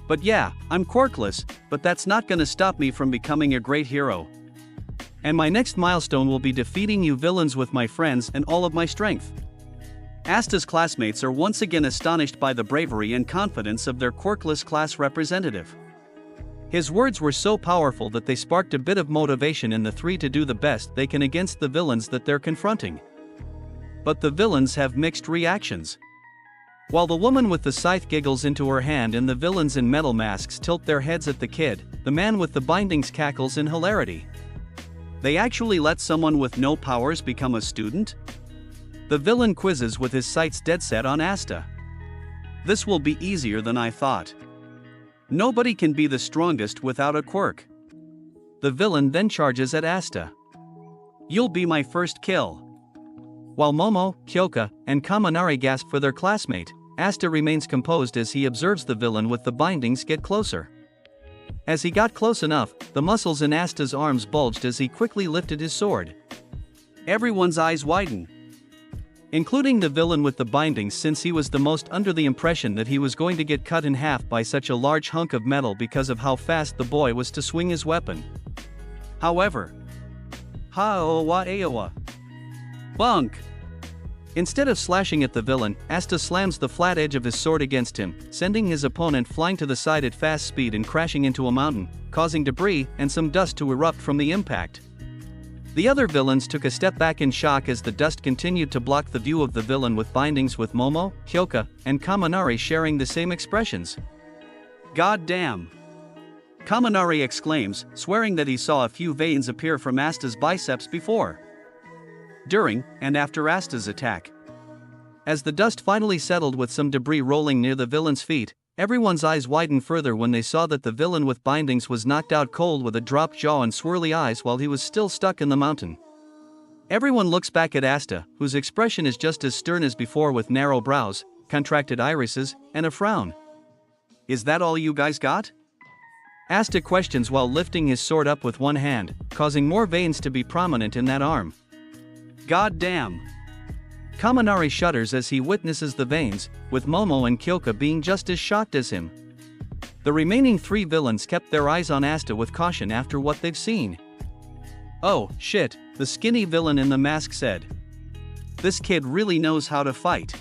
But yeah, I'm quirkless, but that's not gonna stop me from becoming a great hero. And my next milestone will be defeating you villains with my friends and all of my strength. Asta's classmates are once again astonished by the bravery and confidence of their quirkless class representative. His words were so powerful that they sparked a bit of motivation in the 3 to do the best they can against the villains that they're confronting. But the villains have mixed reactions. While the woman with the scythe giggles into her hand and the villains in metal masks tilt their heads at the kid, the man with the bindings cackles in hilarity. They actually let someone with no powers become a student? The villain quizzes with his sights dead set on Asta. This will be easier than I thought. Nobody can be the strongest without a quirk. The villain then charges at Asta. You'll be my first kill. While Momo, Kyoka, and Kaminari gasp for their classmate, Asta remains composed as he observes the villain with the bindings get closer. As he got close enough, the muscles in Asta's arms bulged as he quickly lifted his sword. Everyone's eyes widen, including the villain with the bindings, since he was the most under the impression that he was going to get cut in half by such a large hunk of metal because of how fast the boy was to swing his weapon. However, Aizawa. Bunk! Instead of slashing at the villain, Asta slams the flat edge of his sword against him, sending his opponent flying to the side at fast speed and crashing into a mountain, causing debris and some dust to erupt from the impact. The other villains took a step back in shock as the dust continued to block the view of the villain with bindings, with Momo, Kyoka, and Kaminari sharing the same expressions. God damn! Kaminari exclaims, swearing that he saw a few veins appear from Asta's biceps before, during, and after Asta's attack. As the dust finally settled with some debris rolling near the villain's feet, everyone's eyes widened further when they saw that the villain with bindings was knocked out cold with a dropped jaw and swirly eyes while he was still stuck in the mountain. Everyone looks back at Asta, whose expression is just as stern as before, with narrow brows, contracted irises, and a frown. Is that all you guys got? Asta questions while lifting his sword up with one hand, causing more veins to be prominent in that arm. God damn! Kaminari shudders as he witnesses the veins, with Momo and Kyoka being just as shocked as him. The remaining three villains kept their eyes on Asta with caution after what they've seen. Oh, shit, the skinny villain in the mask said. This kid really knows how to fight.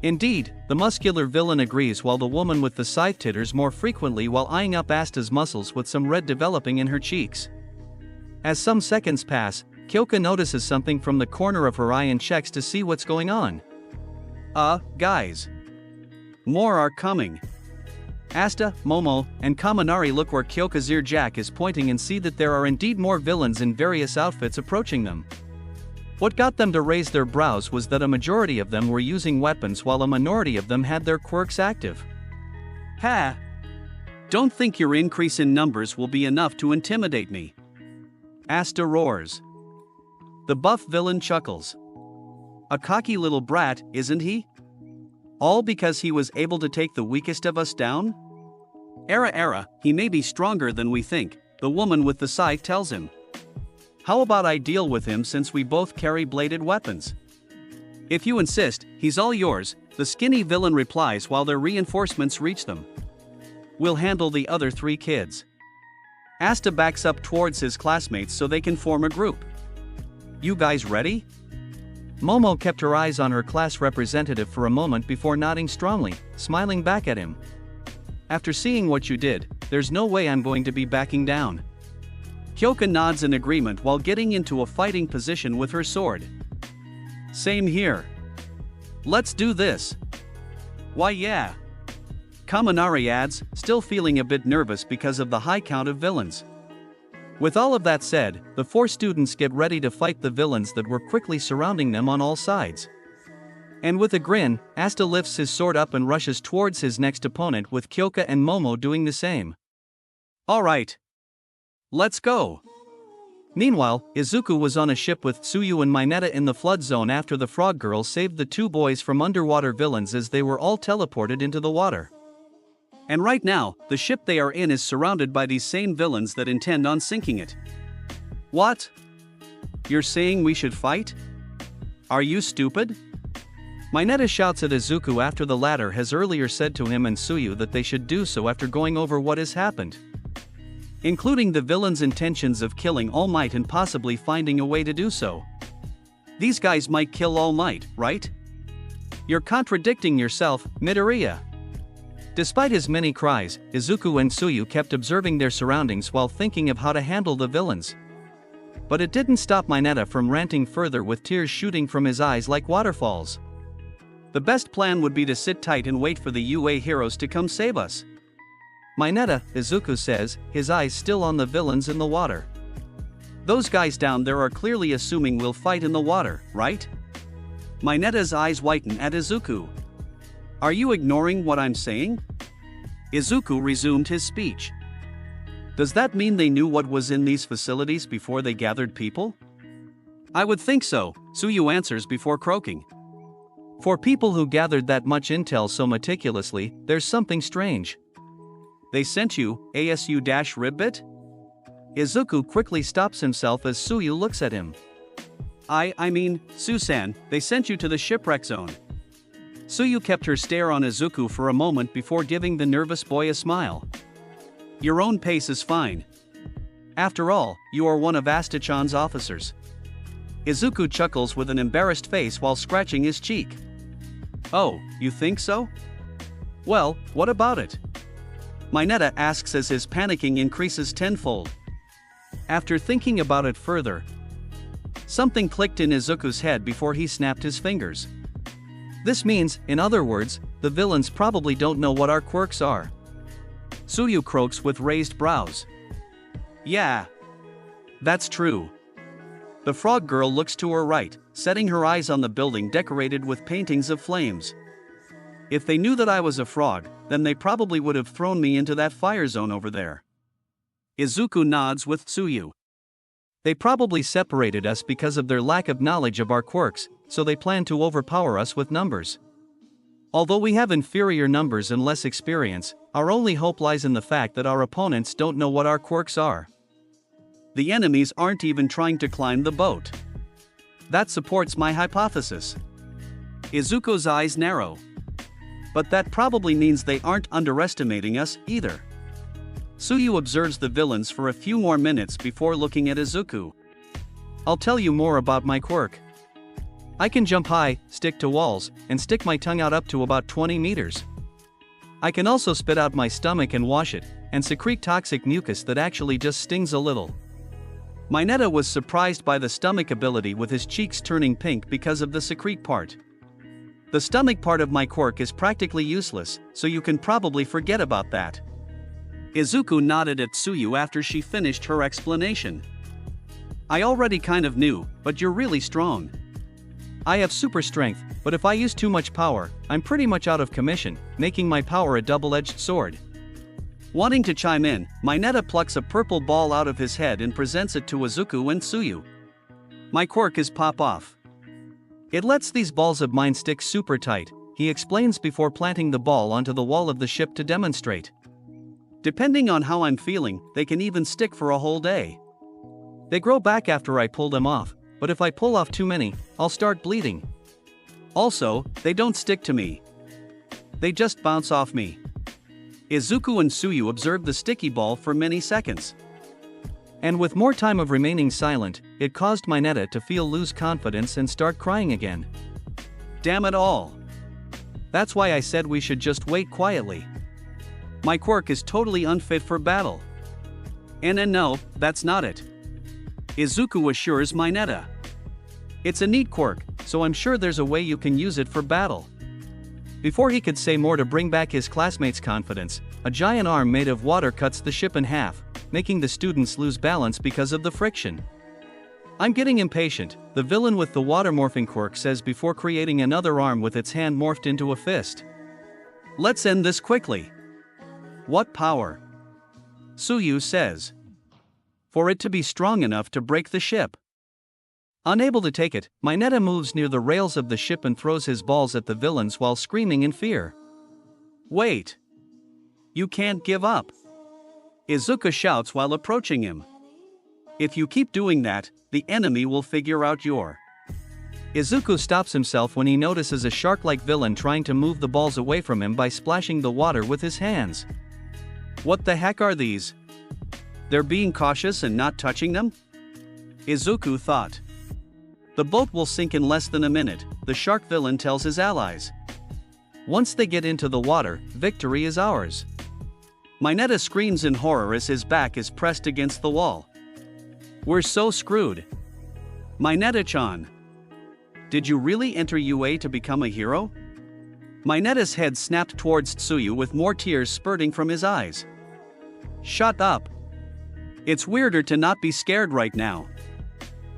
Indeed, the muscular villain agrees, while the woman with the scythe titters more frequently while eyeing up Asta's muscles with some red developing in her cheeks. As some seconds pass, Kyoka notices something from the corner of her eye and checks to see what's going on. Guys. More are coming. Asta, Momo, and Kaminari look where Kyoka's ear jack is pointing and see that there are indeed more villains in various outfits approaching them. What got them to raise their brows was that a majority of them were using weapons while a minority of them had their quirks active. Ha! Don't think your increase in numbers will be enough to intimidate me. Asta roars. The buff villain chuckles. A cocky little brat, isn't he? All because he was able to take the weakest of us down? Era, he may be stronger than we think, the woman with the scythe tells him. How about I deal with him since we both carry bladed weapons? If you insist, he's all yours, the skinny villain replies while their reinforcements reach them. We'll handle the other three kids. Asta backs up towards his classmates so they can form a group. You guys ready? Momo kept her eyes on her class representative for a moment before nodding strongly, smiling back at him. After seeing what you did, there's no way I'm going to be backing down. Kyoka nods in agreement while getting into a fighting position with her sword. Same here. Let's do this. Why yeah. Kaminari adds, still feeling a bit nervous because of the high count of villains. With all of that said, the four students get ready to fight the villains that were quickly surrounding them on all sides. And with a grin, Asta lifts his sword up and rushes towards his next opponent, with Kyoka and Momo doing the same. Alright. Let's go. Meanwhile, Izuku was on a ship with Tsuyu and Mineta in the flood zone after the frog girl saved the two boys from underwater villains as they were all teleported into the water. And right now, the ship they are in is surrounded by these same villains that intend on sinking it. What? You're saying we should fight? Are you stupid? Mineta shouts at Izuku after the latter has earlier said to him and Tsuyu that they should do so after going over what has happened, including the villain's intentions of killing All Might and possibly finding a way to do so. These guys might kill All Might, right? You're contradicting yourself, Midoriya. Despite his many cries, Izuku and Tsuyu kept observing their surroundings while thinking of how to handle the villains. But it didn't stop Mineta from ranting further, with tears shooting from his eyes like waterfalls. The best plan would be to sit tight and wait for the UA heroes to come save us. Mineta, Izuku says, his eyes still on the villains in the water. Those guys down there are clearly assuming we'll fight in the water, right? Mineta's eyes whiten at Izuku. Are you ignoring what I'm saying? Izuku resumed his speech. Does that mean they knew what was in these facilities before they gathered people? I would think so, Tsuyu answers before croaking. For people who gathered that much intel so meticulously, there's something strange. They sent you, ASU-ribbit? Izuku quickly stops himself as Tsuyu looks at him. I mean, Susan, they sent you to the shipwreck zone. Tsuyu kept her stare on Izuku for a moment before giving the nervous boy a smile. Your own pace is fine. After all, you are one of Asta-chan's officers. Izuku chuckles with an embarrassed face while scratching his cheek. Oh, you think so? Well, what about it? Mineta asks as his panicking increases tenfold. After thinking about it further, something clicked in Izuku's head before he snapped his fingers. This means, in other words, the villains probably don't know what our quirks are. Tsuyu croaks with raised brows. Yeah. That's true. The frog girl looks to her right, setting her eyes on the building decorated with paintings of flames. If they knew that I was a frog, then they probably would have thrown me into that fire zone over there. Izuku nods with Tsuyu. They probably separated us because of their lack of knowledge of our quirks, so they plan to overpower us with numbers. Although we have inferior numbers and less experience, our only hope lies in the fact that our opponents don't know what our quirks are. The enemies aren't even trying to climb the boat. That supports my hypothesis. Izuku's eyes narrow. But that probably means they aren't underestimating us either. Tsuyu observes the villains for a few more minutes before looking at Izuku. I'll tell you more about my quirk. I can jump high, stick to walls, and stick my tongue out up to about 20 meters. I can also spit out my stomach and wash it, and secrete toxic mucus that actually just stings a little. Mineta was surprised by the stomach ability, with his cheeks turning pink because of the secrete part. The stomach part of my quirk is practically useless, so you can probably forget about that. Izuku nodded at Tsuyu after she finished her explanation. I already kind of knew, but you're really strong. I have super strength, but if I use too much power, I'm pretty much out of commission, making my power a double-edged sword. Wanting to chime in, Mineta plucks a purple ball out of his head and presents it to Izuku and Tsuyu. My quirk is pop-off. It lets these balls of mine stick super tight, he explains before planting the ball onto the wall of the ship to demonstrate. Depending on how I'm feeling, they can even stick for a whole day. They grow back after I pull them off, but if I pull off too many, I'll start bleeding. Also, they don't stick to me. They just bounce off me. Izuku and Tsuyu observed the sticky ball for many seconds. And with more time of remaining silent, it caused Mineta to lose confidence and start crying again. Damn it all. That's why I said we should just wait quietly. My quirk is totally unfit for battle. And no, that's not it. Izuku assures Mineta. It's a neat quirk, so I'm sure there's a way you can use it for battle. Before he could say more to bring back his classmates' confidence, a giant arm made of water cuts the ship in half, making the students lose balance because of the friction. I'm getting impatient, the villain with the water morphing quirk says before creating another arm with its hand morphed into a fist. Let's end this quickly. What power? Tsuyu says. For it to be strong enough to break the ship. Unable to take it, Mineta moves near the rails of the ship and throws his balls at the villains while screaming in fear. Wait. You can't give up. Izuku shouts while approaching him. If you keep doing that, the enemy will figure out your. Izuku stops himself when he notices a shark-like villain trying to move the balls away from him by splashing the water with his hands. What the heck are these? They're being cautious and not touching them? Izuku thought. The boat will sink in less than a minute, the shark villain tells his allies. Once they get into the water, victory is ours. Mineta screams in horror as his back is pressed against the wall. We're so screwed. Mineta-chan. Did you really enter UA to become a hero? Mineta's head snapped towards Tsuyu with more tears spurting from his eyes. Shut up. It's weirder to not be scared right now.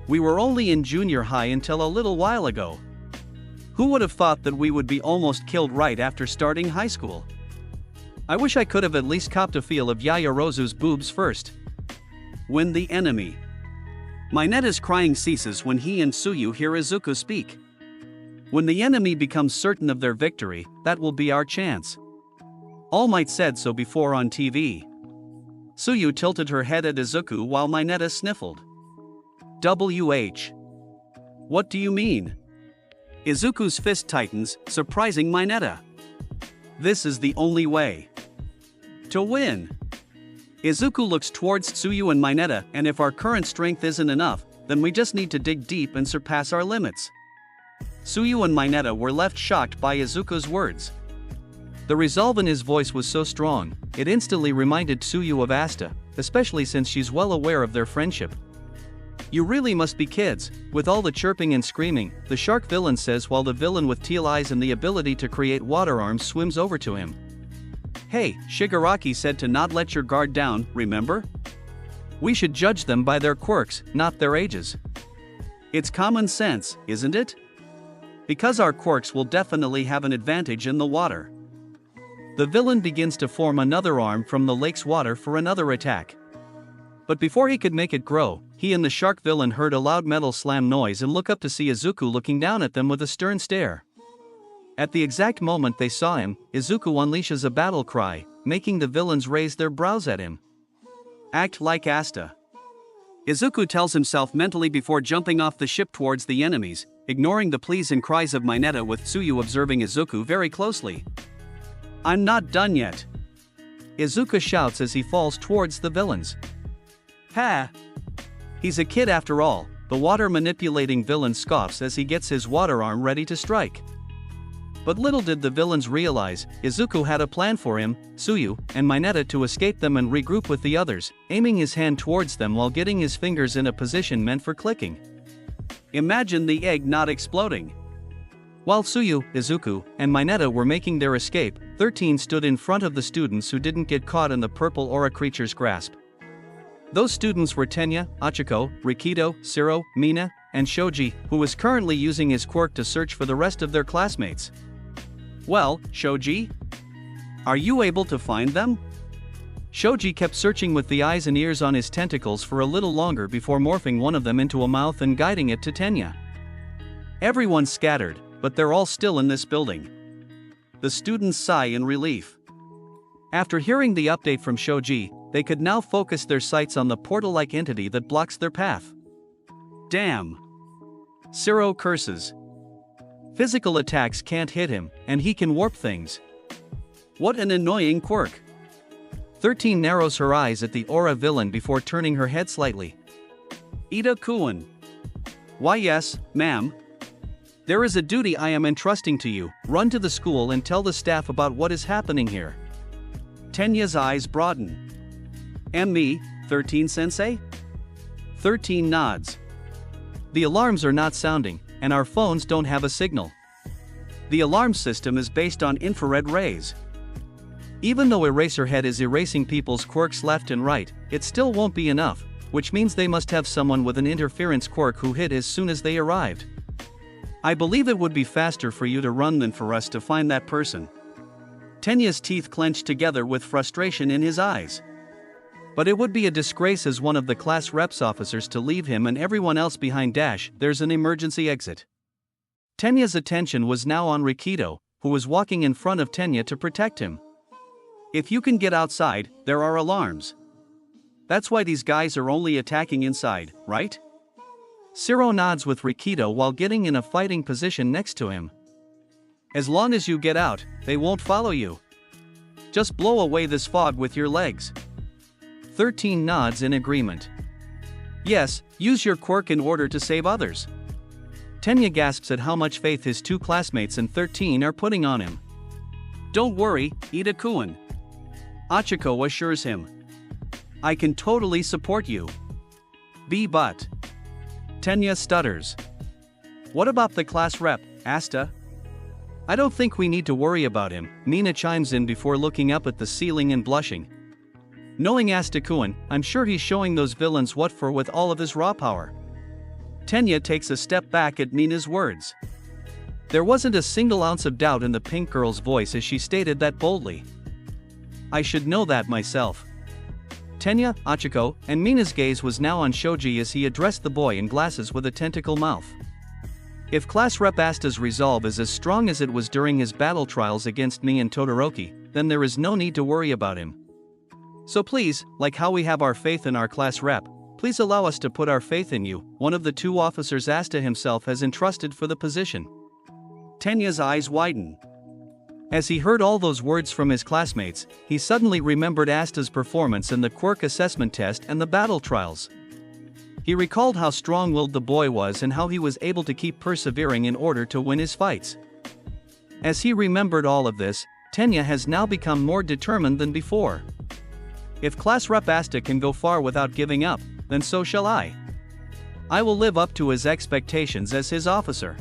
We were only in junior high until a little while ago. Who would have thought that we would be almost killed right after starting high school? I wish I could have at least copped a feel of Yayarozu's boobs first. When the enemy. Mineta's crying ceases when he and Tsuyu hear Izuku speak. When the enemy becomes certain of their victory, that will be our chance. All Might said so before on TV. Tsuyu tilted her head at Izuku while Mineta sniffled. WH. What do you mean? Izuku's fist tightens, surprising Mineta. This is the only way to win. Izuku looks towards Tsuyu and Mineta, and if our current strength isn't enough, then we just need to dig deep and surpass our limits. Tsuyu and Mineta were left shocked by Izuku's words. The resolve in his voice was so strong, it instantly reminded Tsuyu of Asta, especially since she's well aware of their friendship. You really must be kids, with all the chirping and screaming, the shark villain says while the villain with teal eyes and the ability to create water arms swims over to him. Hey, Shigaraki said to not let your guard down, remember? We should judge them by their quirks, not their ages. It's common sense, isn't it? Because our quirks will definitely have an advantage in the water. The villain begins to form another arm from the lake's water for another attack. But before he could make it grow, he and the shark villain heard a loud metal slam noise and look up to see Izuku looking down at them with a stern stare. At the exact moment they saw him, Izuku unleashes a battle cry, making the villains raise their brows at him. Act like Asta. Izuku tells himself mentally before jumping off the ship towards the enemies, ignoring the pleas and cries of Mineta with Tsuyu observing Izuku very closely. I'm not done yet. Izuku shouts as he falls towards the villains. Ha! He's a kid after all, the water-manipulating villain scoffs as he gets his water arm ready to strike. But little did the villains realize, Izuku had a plan for him, Tsuyu, and Mineta to escape them and regroup with the others, aiming his hand towards them while getting his fingers in a position meant for clicking. Imagine the egg not exploding. While Tsuyu, Izuku, and Mineta were making their escape, 13 stood in front of the students who didn't get caught in the purple aura creature's grasp. Those students were Tenya, Achiko, Rikido, Siro, Mina, and Shoji, who was currently using his quirk to search for the rest of their classmates. Well, Shoji? Are you able to find them? Shoji kept searching with the eyes and ears on his tentacles for a little longer before morphing one of them into a mouth and guiding it to Tenya. Everyone's scattered, but they're all still in this building. The students sigh in relief. After hearing the update from Shoji, they could now focus their sights on the portal-like entity that blocks their path. Damn. Siro curses. Physical attacks can't hit him, and he can warp things. What an annoying quirk. 13 narrows her eyes at the aura villain before turning her head slightly. Ida-kun. Why yes, ma'am. There is a duty I am entrusting to you. Run to the school and tell the staff about what is happening here. Tenya's eyes broaden. And me, 13-sensei? 13 nods. The alarms are not sounding, and our phones don't have a signal. The alarm system is based on infrared rays. Even though Eraserhead is erasing people's quirks left and right, it still won't be enough, which means they must have someone with an interference quirk who hit as soon as they arrived. I believe it would be faster for you to run than for us to find that person. Tenya's teeth clenched together with frustration in his eyes. But it would be a disgrace as one of the class reps officers to leave him and everyone else behind. There's an emergency exit. Tenya's attention was now on Rikido, who was walking in front of Tenya to protect him. If you can get outside, there are alarms. That's why these guys are only attacking inside, right? Siro nods with Rikido while getting in a fighting position next to him. As long as you get out, they won't follow you. Just blow away this fog with your legs. 13 nods in agreement. Yes, use your quirk in order to save others. Tenya gasps at how much faith his two classmates and 13 are putting on him. Don't worry, Ida-kun. Achiko assures him. I can totally support you. But. Tenya stutters. What about the class rep, Asta? I don't think we need to worry about him, Mina chimes in before looking up at the ceiling and blushing. Knowing Asta-kun, I'm sure he's showing those villains what for with all of his raw power. Tenya takes a step back at Mina's words. There wasn't a single ounce of doubt in the pink girl's voice as she stated that boldly. I should know that myself. Tenya, Achiko, and Mina's gaze was now on Shoji as he addressed the boy in glasses with a tentacle mouth. If Class Rep Asta's resolve is as strong as it was during his battle trials against me and Todoroki, then there is no need to worry about him. So please, like how we have our faith in our class rep, please allow us to put our faith in you, one of the 2 officers Asta himself has entrusted for the position. Tenya's eyes widen. As he heard all those words from his classmates, he suddenly remembered Asta's performance in the quirk assessment test and the battle trials. He recalled how strong-willed the boy was and how he was able to keep persevering in order to win his fights. As he remembered all of this, Tenya has now become more determined than before. If Class Rep Asta can go far without giving up, then so shall I. I will live up to his expectations as his officer.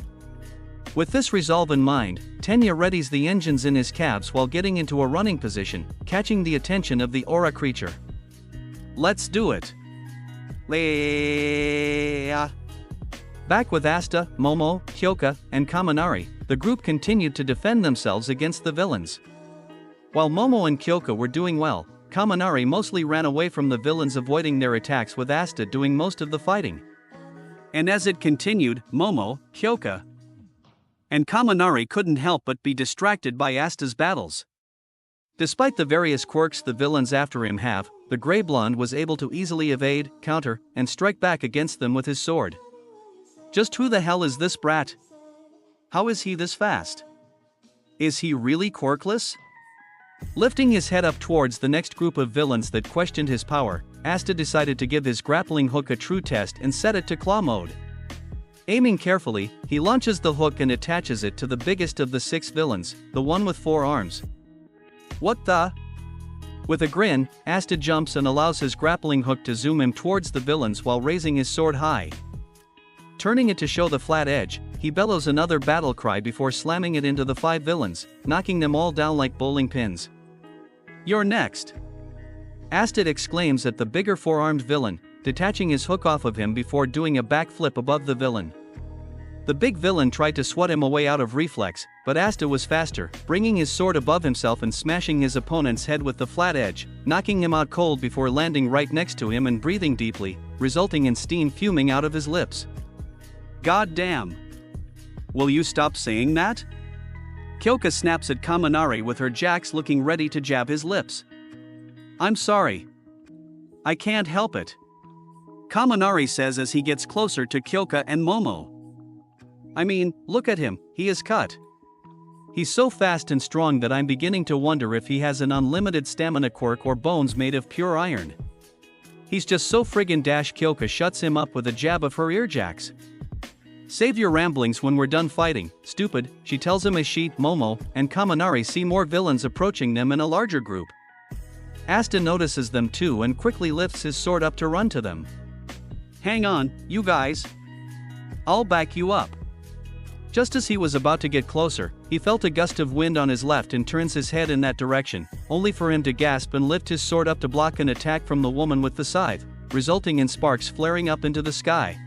With this resolve in mind, Tenya readies the engines in his calves while getting into a running position, catching the attention of the aura creature. Let's do it. Leia. Back with Asta, Momo, Kyoka, and Kaminari, the group continued to defend themselves against the villains. While Momo and Kyoka were doing well, Kaminari mostly ran away from the villains, avoiding their attacks, with Asta doing most of the fighting. And as it continued, Momo, Kyoka, and Kaminari couldn't help but be distracted by Asta's battles. Despite the various quirks the villains after him have, the Grey Blonde was able to easily evade, counter, and strike back against them with his sword. Just who the hell is this brat? How is he this fast? Is he really quirkless? Lifting his head up towards the next group of villains that questioned his power, Asta decided to give his grappling hook a true test and set it to claw mode. Aiming carefully, he launches the hook and attaches it to the biggest of the 6 villains, the one with 4 arms. What the? With a grin, Asta jumps and allows his grappling hook to zoom him towards the villains while raising his sword high. Turning it to show the flat edge, he bellows another battle cry before slamming it into the 5 villains, knocking them all down like bowling pins. You're next. Asta exclaims at the bigger 4-armed villain, detaching his hook off of him before doing a backflip above the villain. The big villain tried to swat him away out of reflex, but Asta was faster, bringing his sword above himself and smashing his opponent's head with the flat edge, knocking him out cold before landing right next to him and breathing deeply, resulting in steam fuming out of his lips. God damn. Will you stop saying that? Kyoka snaps at Kaminari with her jacks looking ready to jab his lips. I'm sorry. I can't help it. Kaminari says as he gets closer to Kyoka and Momo. I mean, look at him, he is cut. He's so fast and strong that I'm beginning to wonder if he has an unlimited stamina quirk or bones made of pure iron. He's just so friggin' dash. Kyoka shuts him up with a jab of her earjacks. Save your ramblings when we're done fighting, stupid, she tells him as she, Momo, and Kaminari see more villains approaching them in a larger group. Asta notices them too and quickly lifts his sword up to run to them. Hang on, you guys. I'll back you up. Just as he was about to get closer, he felt a gust of wind on his left and turns his head in that direction, only for him to gasp and lift his sword up to block an attack from the woman with the scythe, resulting in sparks flaring up into the sky.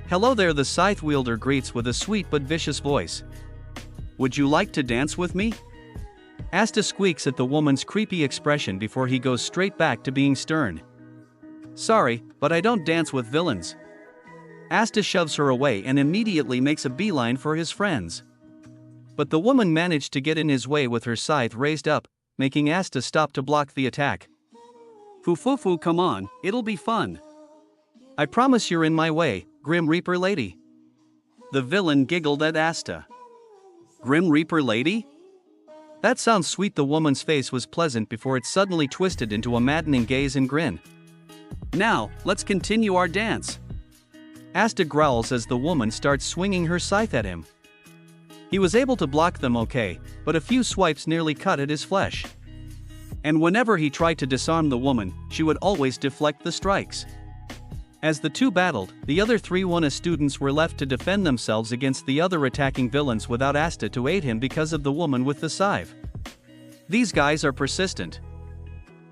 Hello there, the scythe wielder greets with a sweet but vicious voice. Would you like to dance with me? Asta squeaks at the woman's creepy expression before he goes straight back to being stern. Sorry, but I don't dance with villains. Asta shoves her away and immediately makes a beeline for his friends. But the woman managed to get in his way with her scythe raised up, making Asta stop to block the attack. Fufufu, come on, it'll be fun. I promise you're in my way, Grim Reaper lady. The villain giggled at Asta. Grim Reaper lady? That sounds sweet. The woman's face was pleasant before it suddenly twisted into a maddening gaze and grin. Now, let's continue our dance. Asta growls as the woman starts swinging her scythe at him. He was able to block them okay, but a few swipes nearly cut at his flesh. And whenever he tried to disarm the woman, she would always deflect the strikes. As the two battled, the other 3 Wana students were left to defend themselves against the other attacking villains without Asta to aid him because of the woman with the scythe. These guys are persistent.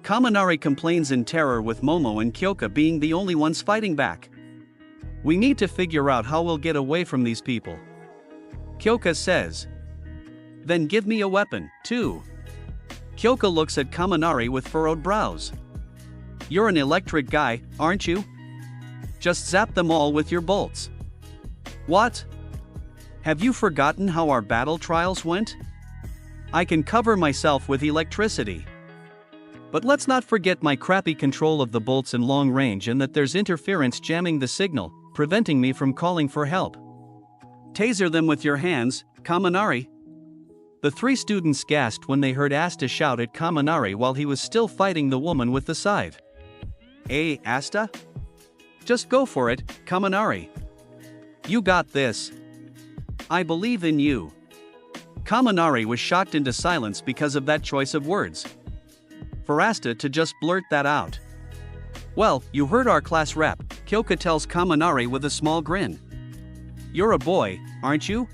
Kaminari complains in terror, with Momo and Kyoka being the only ones fighting back. We need to figure out how we'll get away from these people. Kyoka says. Then give me a weapon, too. Kyoka looks at Kaminari with furrowed brows. You're an electric guy, aren't you? Just zap them all with your bolts. What? Have you forgotten how our battle trials went? I can cover myself with electricity. But let's not forget my crappy control of the bolts in long range and that there's interference jamming the signal, preventing me from calling for help. Taser them with your hands, Kaminari. The three students gasped when they heard Asta shout at Kaminari while he was still fighting the woman with the scythe. Hey, Asta? Just go for it, Kaminari. You got this. I believe in you. Kaminari was shocked into silence because of that choice of words. For Asta to just blurt that out. Well, you heard our class rep, Kyoka tells Kaminari with a small grin. You're a boy, aren't you?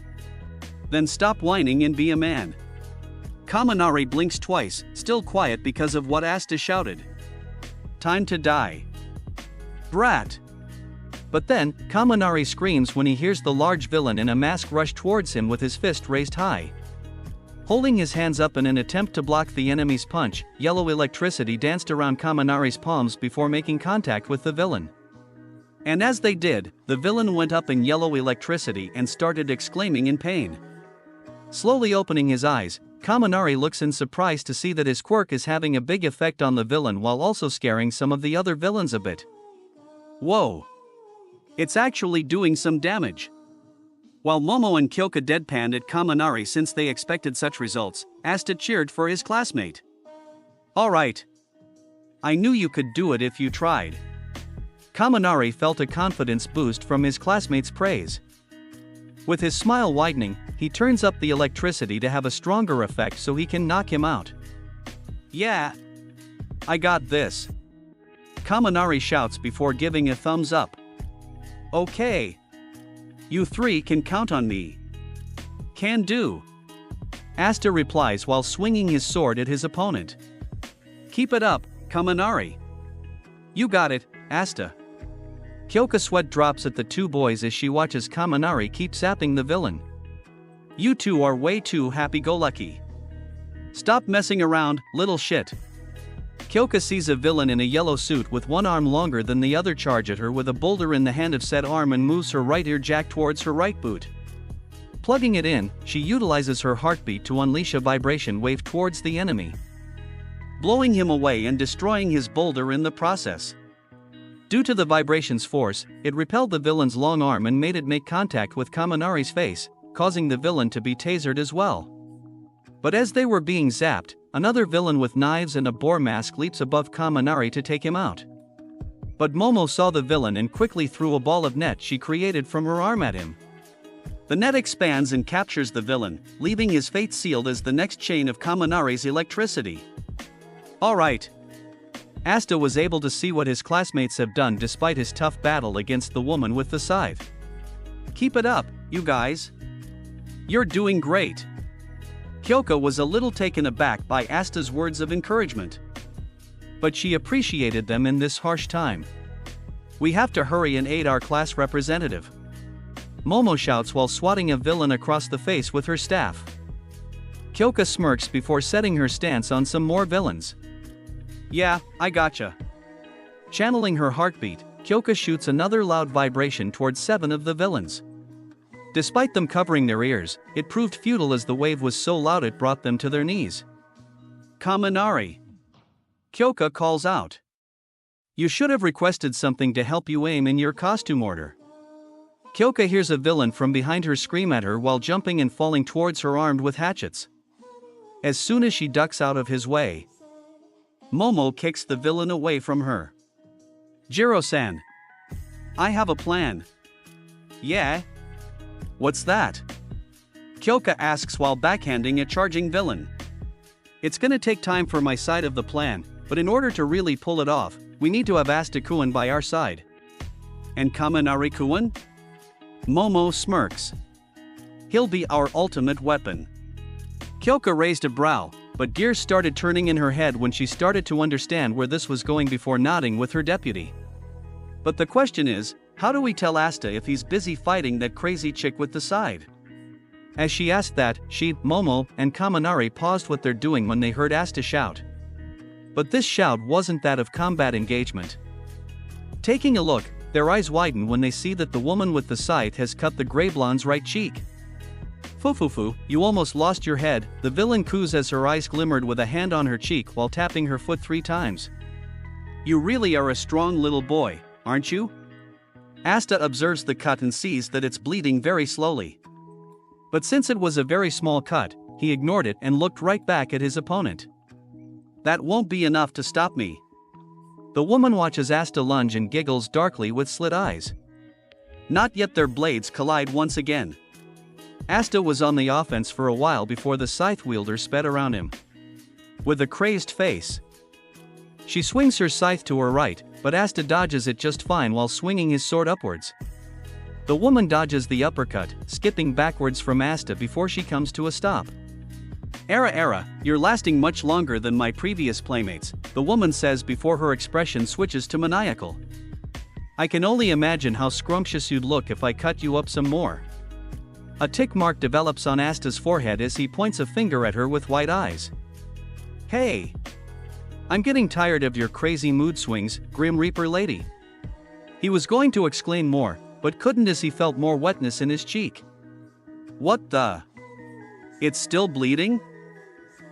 Then stop whining and be a man. Kaminari blinks twice, still quiet because of what Asta shouted. Time to die. Brat. But then, Kaminari screams when he hears the large villain in a mask rush towards him with his fist raised high. Holding his hands up in an attempt to block the enemy's punch, yellow electricity danced around Kaminari's palms before making contact with the villain. And as they did, the villain went up in yellow electricity and started exclaiming in pain. Slowly opening his eyes, Kaminari looks in surprise to see that his quirk is having a big effect on the villain while also scaring some of the other villains a bit. Whoa! It's actually doing some damage. While Momo and Kyoka deadpanned at Kaminari since they expected such results, Asta cheered for his classmate. Alright. I knew you could do it if you tried. Kaminari felt a confidence boost from his classmate's praise. With his smile widening, he turns up the electricity to have a stronger effect so he can knock him out. Yeah. I got this. Kaminari shouts before giving a thumbs up. Okay. You three can count on me. Can do. Asta replies while swinging his sword at his opponent. Keep it up, Kaminari. You got it, Asta. Kyoka sweat drops at the two boys as she watches Kaminari keep zapping the villain. You two are way too happy-go-lucky. Stop messing around, little shit. Kyoka sees a villain in a yellow suit with one arm longer than the other charge at her with a boulder in the hand of said arm and moves her right ear jack towards her right boot. Plugging it in, she utilizes her heartbeat to unleash a vibration wave towards the enemy, blowing him away and destroying his boulder in the process. Due to the vibration's force, it repelled the villain's long arm and made it make contact with Kaminari's face, causing the villain to be tasered as well. But as they were being zapped, another villain with knives and a boar mask leaps above Kaminari to take him out. But Momo saw the villain and quickly threw a ball of net she created from her arm at him. The net expands and captures the villain, leaving his fate sealed as the next chain of Kaminari's electricity. Alright. Asta was able to see what his classmates have done despite his tough battle against the woman with the scythe. Keep it up, you guys. You're doing great. Kyoka was a little taken aback by Asta's words of encouragement. But she appreciated them in this harsh time. We have to hurry and aid our class representative. Momo shouts while swatting a villain across the face with her staff. Kyoka smirks before setting her stance on some more villains. Yeah, I gotcha. Channeling her heartbeat, Kyoka shoots another loud vibration towards 7 of the villains. Despite them covering their ears, it proved futile as the wave was so loud it brought them to their knees. Kaminari. Kyoka calls out. You should have requested something to help you aim in your costume order. Kyoka hears a villain from behind her scream at her while jumping and falling towards her armed with hatchets. As soon as she ducks out of his way, Momo kicks the villain away from her. Jiro-san. I have a plan. Yeah? What's that? Kyoka asks while backhanding a charging villain. It's gonna take time for my side of the plan, but in order to really pull it off, we need to have Asta-kun by our side. And Kaminari-kun? Momo smirks. He'll be our ultimate weapon. Kyoka raised a brow, but gears started turning in her head when she started to understand where this was going before nodding with her deputy. But the question is, how do we tell Asta if he's busy fighting that crazy chick with the scythe? As she asked that, she, Momo, and Kaminari paused what they're doing when they heard Asta shout. But this shout wasn't that of combat engagement. Taking a look, their eyes widen when they see that the woman with the scythe has cut the grey blonde's right cheek. Fufufu, you almost lost your head, the villain coos as her eyes glimmered with a hand on her cheek while tapping her foot 3 times. You really are a strong little boy, aren't you? Asta observes the cut and sees that it's bleeding very slowly. But since it was a very small cut, he ignored it and looked right back at his opponent. That won't be enough to stop me. The woman watches Asta lunge and giggles darkly with slit eyes. Not yet. Their blades collide once again. Asta was on the offense for a while before the scythe wielder sped around him. With a crazed face, she swings her scythe to her right, but Asta dodges it just fine while swinging his sword upwards. The woman dodges the uppercut, skipping backwards from Asta before she comes to a stop. Era, you're lasting much longer than my previous playmates, the woman says before her expression switches to maniacal. I can only imagine how scrumptious you'd look if I cut you up some more. A tick mark develops on Asta's forehead as he points a finger at her with white eyes. Hey! I'm getting tired of your crazy mood swings, Grim Reaper lady. He was going to exclaim more, but couldn't as he felt more wetness in his cheek. What the? It's still bleeding?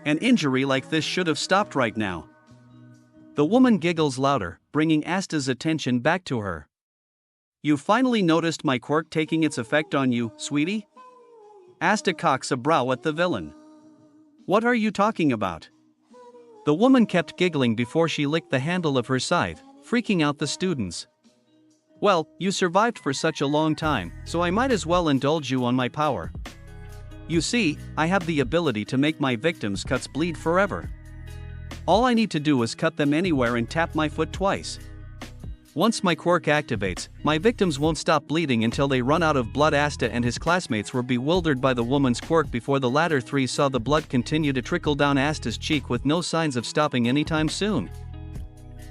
An injury like this should have stopped right now. The woman giggles louder, bringing Asta's attention back to her. You finally noticed my quirk taking its effect on you, sweetie? Asta cocks a brow at the villain. What are you talking about? The woman kept giggling before she licked the handle of her scythe, freaking out the students. Well, you survived for such a long time, so I might as well indulge you on my power. You see, I have the ability to make my victims' cuts bleed forever. All I need to do is cut them anywhere and tap my foot twice. Once my quirk activates, my victims won't stop bleeding until they run out of blood. Asta and his classmates were bewildered by the woman's quirk before the latter 3 saw the blood continue to trickle down Asta's cheek with no signs of stopping anytime soon.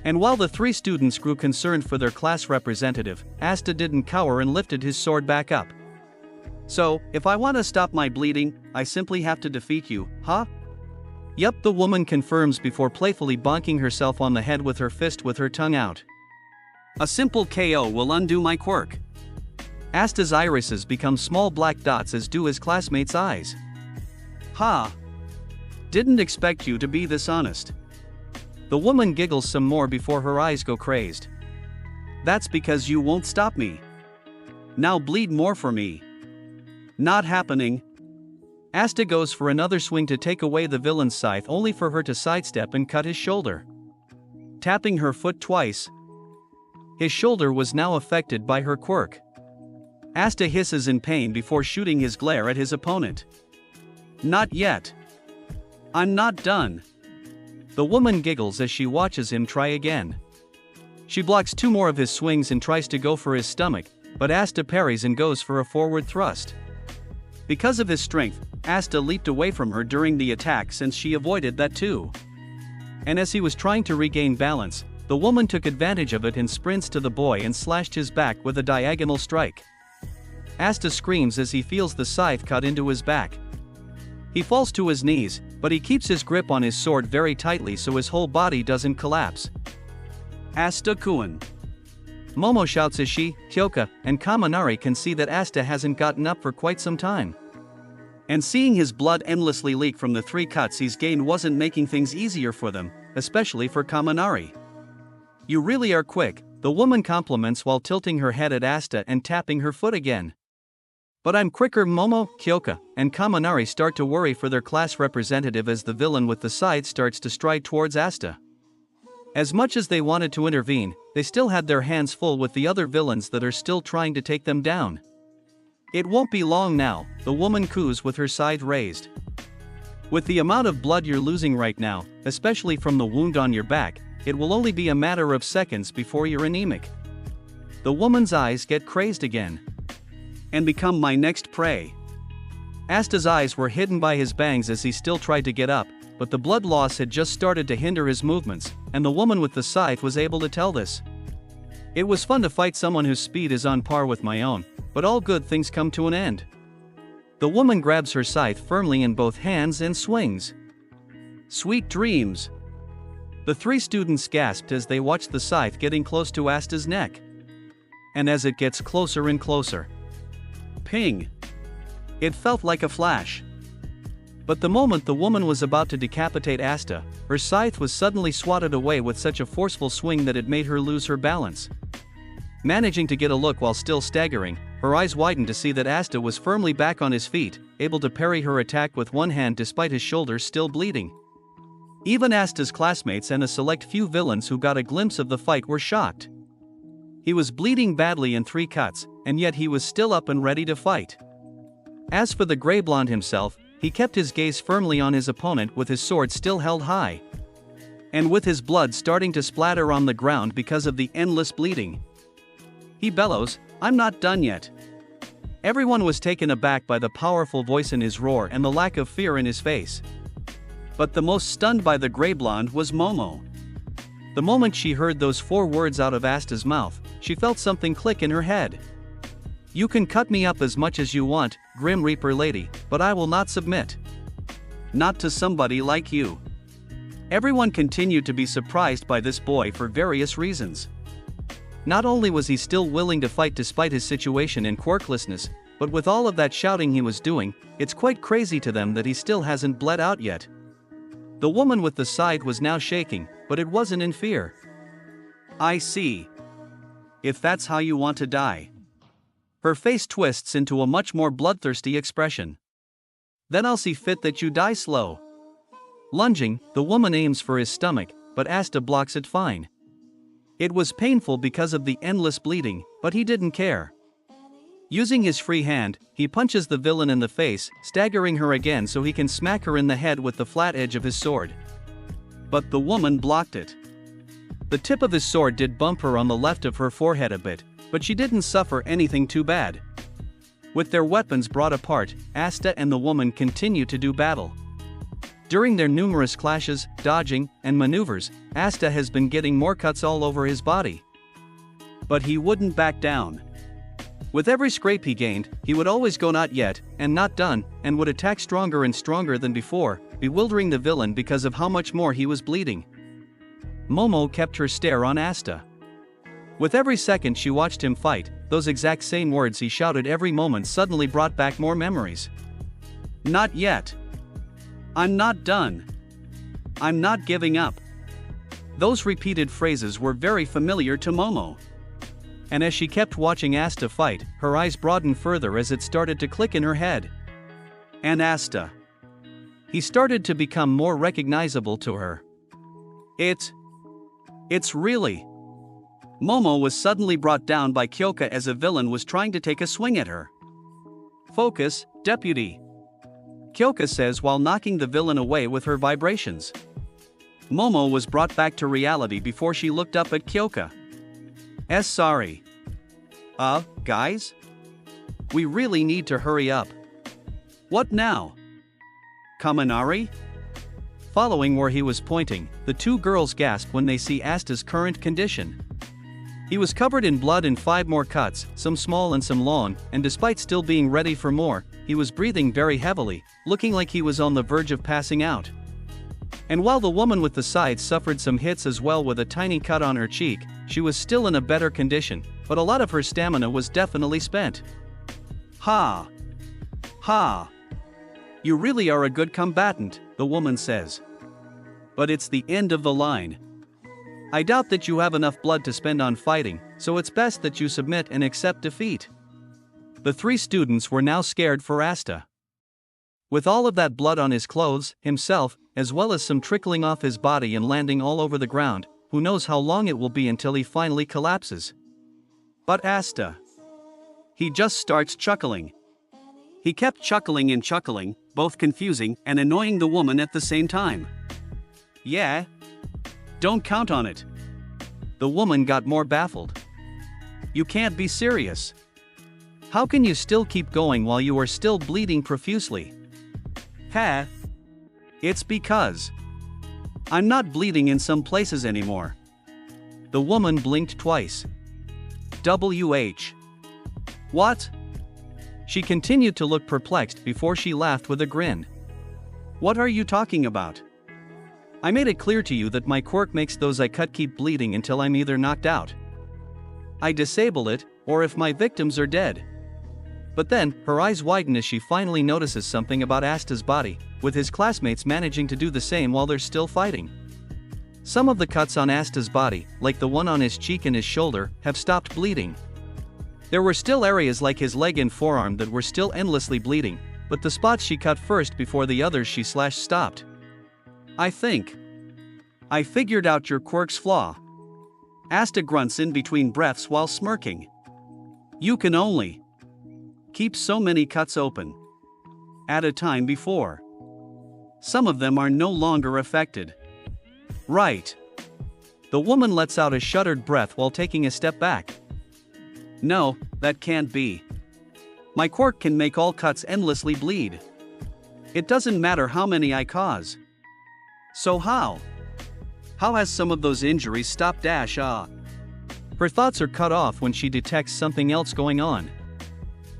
And while the 3 students grew concerned for their class representative, Asta didn't cower and lifted his sword back up. So, if I want to stop my bleeding, I simply have to defeat you, huh? Yup, the woman confirms before playfully bonking herself on the head with her fist with her tongue out. A simple KO will undo my quirk. Asta's irises become small black dots as do his classmates' eyes. Ha! Didn't expect you to be this honest. The woman giggles some more before her eyes go crazed. That's because you won't stop me. Now bleed more for me. Not happening. Asta goes for another swing to take away the villain's scythe only for her to sidestep and cut his shoulder. Tapping her foot twice. His shoulder was now affected by her quirk. Asta hisses in pain before shooting his glare at his opponent. Not yet. I'm not done. The woman giggles as she watches him try again. She blocks 2 more of his swings and tries to go for his stomach, but Asta parries and goes for a forward thrust. Because of his strength, Asta leaped away from her during the attack since she avoided that too. And as he was trying to regain balance, the woman took advantage of it and sprints to the boy and slashed his back with a diagonal strike. Asta screams as he feels the scythe cut into his back. He falls to his knees, but he keeps his grip on his sword very tightly so his whole body doesn't collapse. Asta-kun. Momo shouts as she, Kyoka, and Kaminari can see that Asta hasn't gotten up for quite some time. And seeing his blood endlessly leak from the 3 cuts he's gained wasn't making things easier for them, especially for Kaminari. You really are quick, the woman compliments while tilting her head at Asta and tapping her foot again. But I'm quicker. Momo, Kyoka, and Kaminari start to worry for their class representative as the villain with the scythe starts to stride towards Asta. As much as they wanted to intervene, they still had their hands full with the other villains that are still trying to take them down. It won't be long now, the woman coos with her scythe raised. With the amount of blood you're losing right now, especially from the wound on your back, it will only be a matter of seconds before you're anemic. The woman's eyes get crazed again. And become my next prey. Asta's eyes were hidden by his bangs as he still tried to get up, but the blood loss had just started to hinder his movements, and the woman with the scythe was able to tell this. It was fun to fight someone whose speed is on par with my own, but all good things come to an end. The woman grabs her scythe firmly in both hands and swings. Sweet dreams. The three students gasped as they watched the scythe getting close to Asta's neck. And as it gets closer and closer. Ping! It felt like a flash. But the moment the woman was about to decapitate Asta, her scythe was suddenly swatted away with such a forceful swing that it made her lose her balance. Managing to get a look while still staggering, her eyes widened to see that Asta was firmly back on his feet, able to parry her attack with one hand despite his shoulders still bleeding. Even Asta's classmates and a select few villains who got a glimpse of the fight were shocked. He was bleeding badly in 3 cuts, and yet he was still up and ready to fight. As for the grey blonde himself, he kept his gaze firmly on his opponent with his sword still held high. And with his blood starting to splatter on the ground because of the endless bleeding. He bellows, "I'm not done yet." Everyone was taken aback by the powerful voice in his roar and the lack of fear in his face. But the most stunned by the grey blonde was Momo. The moment she heard those 4 words out of Asta's mouth, she felt something click in her head. "You can cut me up as much as you want, Grim Reaper lady, but I will not submit. Not to somebody like you." Everyone continued to be surprised by this boy for various reasons. Not only was he still willing to fight despite his situation and quirklessness, but with all of that shouting he was doing, it's quite crazy to them that he still hasn't bled out yet. The woman with the scythe was now shaking, but it wasn't in fear. "I see. If that's how you want to die." Her face twists into a much more bloodthirsty expression. "Then I'll see fit that you die slow." Lunging, the woman aims for his stomach, but Asta blocks it fine. It was painful because of the endless bleeding, but he didn't care. Using his free hand, he punches the villain in the face, staggering her again so he can smack her in the head with the flat edge of his sword. But the woman blocked it. The tip of his sword did bump her on the left of her forehead a bit, but she didn't suffer anything too bad. With their weapons brought apart, Asta and the woman continue to do battle. During their numerous clashes, dodging, and maneuvers, Asta has been getting more cuts all over his body. But he wouldn't back down. With every scrape he gained, he would always go "not yet" and "not done," and would attack stronger and stronger than before, bewildering the villain because of how much more he was bleeding. Momo kept her stare on Asta. With every second she watched him fight, those exact same words he shouted every moment suddenly brought back more memories. "Not yet. I'm not done. I'm not giving up." Those repeated phrases were very familiar to Momo. And as she kept watching Asta fight, her eyes broadened further as it started to click in her head. And Asta. He started to become more recognizable to her. It's really. Momo was suddenly brought down by Kyoka as a villain was trying to take a swing at her. "Focus, deputy," Kyoka says while knocking the villain away with her vibrations. Momo was brought back to reality before she looked up at Kyoka. Sorry. Guys? We really need to hurry up." "What now? Kaminari?" Following where he was pointing, the 2 girls gasp when they see Asta's current condition. He was covered in blood and 5 more cuts, some small and some long, and despite still being ready for more, he was breathing very heavily, looking like he was on the verge of passing out. And while the woman with the scythe suffered some hits as well with a tiny cut on her cheek, she was still in a better condition, but a lot of her stamina was definitely spent. Ha! You really are a good combatant," the woman says. "But it's the end of the line. I doubt that you have enough blood to spend on fighting, so it's best that you submit and accept defeat." The 3 students were now scared for Asta. With all of that blood on his clothes, himself, as well as some trickling off his body and landing all over the ground, who knows how long it will be until he finally collapses. But Asta. He just starts chuckling. He kept chuckling and chuckling, both confusing and annoying the woman at the same time. "Yeah? Don't count on it." The woman got more baffled. "You can't be serious. How can you still keep going while you are still bleeding profusely?" "Ha! It's because I'm not bleeding in some places anymore." The woman blinked twice. "WH. What?" She continued to look perplexed before she laughed with a grin. "What are you talking about?" I made it clear to you that my quirk makes those I cut keep bleeding until I'm either knocked out, I disable it, or if my victims are dead. But then, her eyes widen as she finally notices something about Asta's body, with his classmates managing to do the same while they're still fighting. Some of the cuts on Asta's body, like the one on his cheek and his shoulder, have stopped bleeding. There were still areas like his leg and forearm that were still endlessly bleeding, but the spots she cut first before the others she slashed stopped. I think I figured out your quirk's flaw. Asta grunts in between breaths while smirking. You can only keep so many cuts open at a time before some of them are no longer affected. Right. The woman lets out a shuddered breath while taking a step back. No, that can't be. My quirk can make all cuts endlessly bleed. It doesn't matter how many I cause. So how? How has some of those injuries stopped? Her thoughts are cut off when she detects something else going on.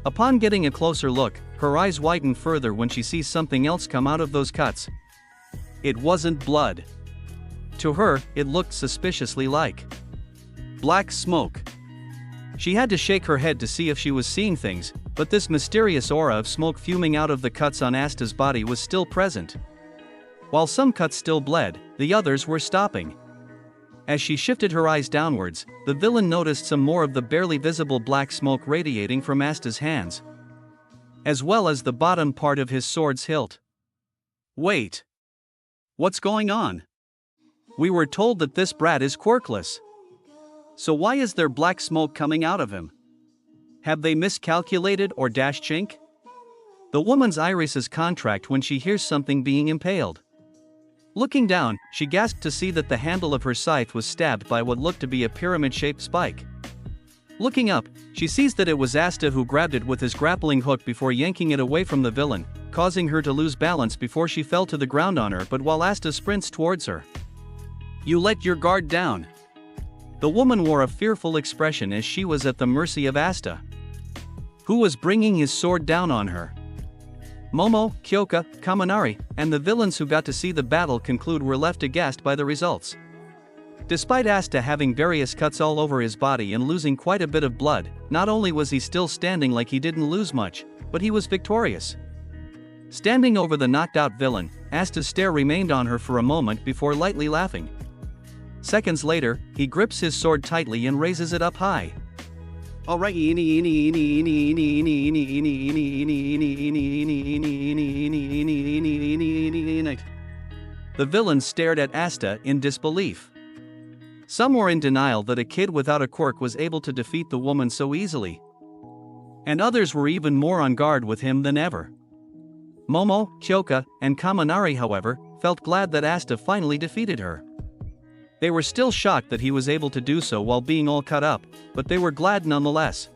Upon getting a closer look, her eyes widen further when she sees something else come out of those cuts. It wasn't blood. To her, it looked suspiciously like black smoke. She had to shake her head to see if she was seeing things, but this mysterious aura of smoke fuming out of the cuts on Asta's body was still present. While some cuts still bled, the others were stopping. As she shifted her eyes downwards, the villain noticed some more of the barely visible black smoke radiating from Asta's hands, as well as the bottom part of his sword's hilt. Wait. What's going on? We were told that this brat is quirkless. So why is there black smoke coming out of him? Have they miscalculated or dash chink? The woman's irises contract when she hears something being impaled. Looking down, she gasped to see that the handle of her scythe was stabbed by what looked to be a pyramid-shaped spike. Looking up, she sees that it was Asta who grabbed it with his grappling hook before yanking it away from the villain, causing her to lose balance before she fell to the ground on her but while Asta sprints towards her. You let your guard down. The woman wore a fearful expression as she was at the mercy of Asta, who was bringing his sword down on her. Momo, Kyoka, Kaminari, and the villains who got to see the battle conclude were left aghast by the results. Despite Asta having various cuts all over his body and losing quite a bit of blood, not only was he still standing like he didn't lose much, but he was victorious. Standing over the knocked-out villain, Asta's stare remained on her for a moment before lightly laughing. Seconds later, he grips his sword tightly and raises it up high. Alright. The villains stared at Asta in disbelief. Some were in denial that a kid without a quirk was able to defeat the woman so easily. And others were even more on guard with him than ever. Momo, Kyoka, and Kaminari, however, felt glad that Asta finally defeated her. They were still shocked that he was able to do so while being all cut up, but they were glad nonetheless.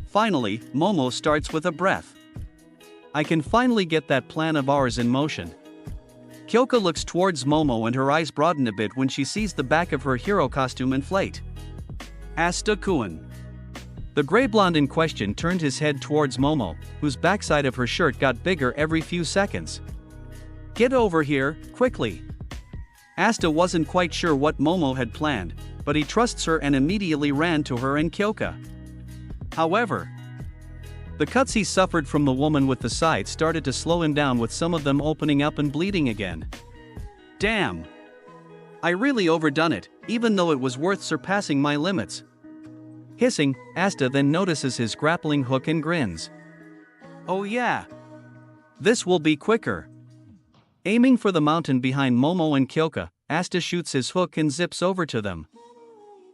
Finally, Momo starts with a breath. I can finally get that plan of ours in motion. Kyoka looks towards Momo and her eyes broaden a bit when she sees the back of her hero costume inflate. Asta-kun. The gray blonde in question turned his head towards Momo, whose backside of her shirt got bigger every few seconds. Get over here, quickly. Asta wasn't quite sure what Momo had planned, but he trusts her and immediately ran to her and Kyoka. However, the cuts he suffered from the woman with the scythe started to slow him down, with some of them opening up and bleeding again. Damn! I really overdone it, even though it was worth surpassing my limits. Hissing, Asta then notices his grappling hook and grins. Oh yeah. This will be quicker. Aiming for the mountain behind Momo and Kyoka, Asta shoots his hook and zips over to them.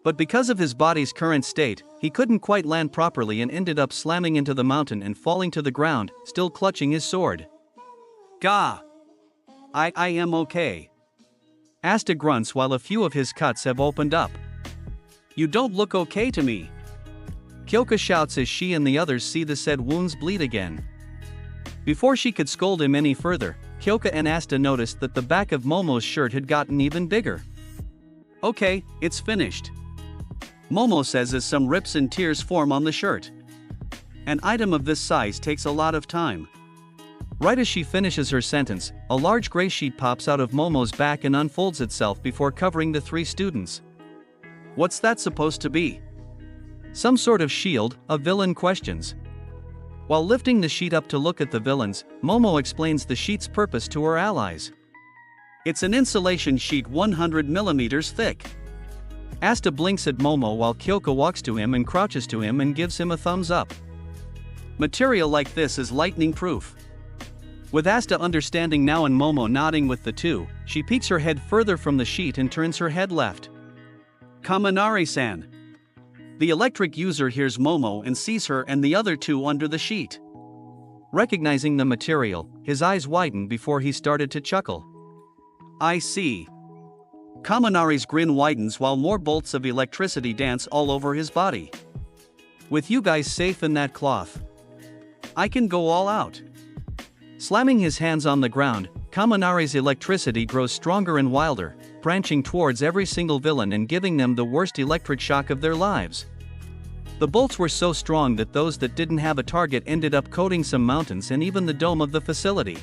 But because of his body's current state, he couldn't quite land properly and ended up slamming into the mountain and falling to the ground, still clutching his sword. Gah! I am okay. Asta grunts while a few of his cuts have opened up. You don't look okay to me. Kyoka shouts as she and the others see the said wounds bleed again. Before she could scold him any further, Kyoka and Asta noticed that the back of Momo's shirt had gotten even bigger. Okay, it's finished. Momo says as some rips and tears form on the shirt. An item of this size takes a lot of time. Right as she finishes her sentence, a large gray sheet pops out of Momo's back and unfolds itself before covering the 3 students. What's that supposed to be? Some sort of shield, a villain questions. While lifting the sheet up to look at the villains, Momo explains the sheet's purpose to her allies. It's an insulation sheet 100 millimeters thick. Asta blinks at Momo while Kyoko walks to him and crouches to him and gives him a thumbs up. Material like this is lightning proof. With Asta understanding now and Momo nodding with the 2, she peeks her head further from the sheet and turns her head left. Kaminari-san. The electric user hears Momo and sees her and the other 2 under the sheet. Recognizing the material, his eyes widen before he started to chuckle. I see. Kaminari's grin widens while more bolts of electricity dance all over his body. With you guys safe in that cloth, I can go all out. Slamming his hands on the ground, Kaminari's electricity grows stronger and wilder, branching towards every single villain and giving them the worst electric shock of their lives. The bolts were so strong that those that didn't have a target ended up coating some mountains and even the dome of the facility.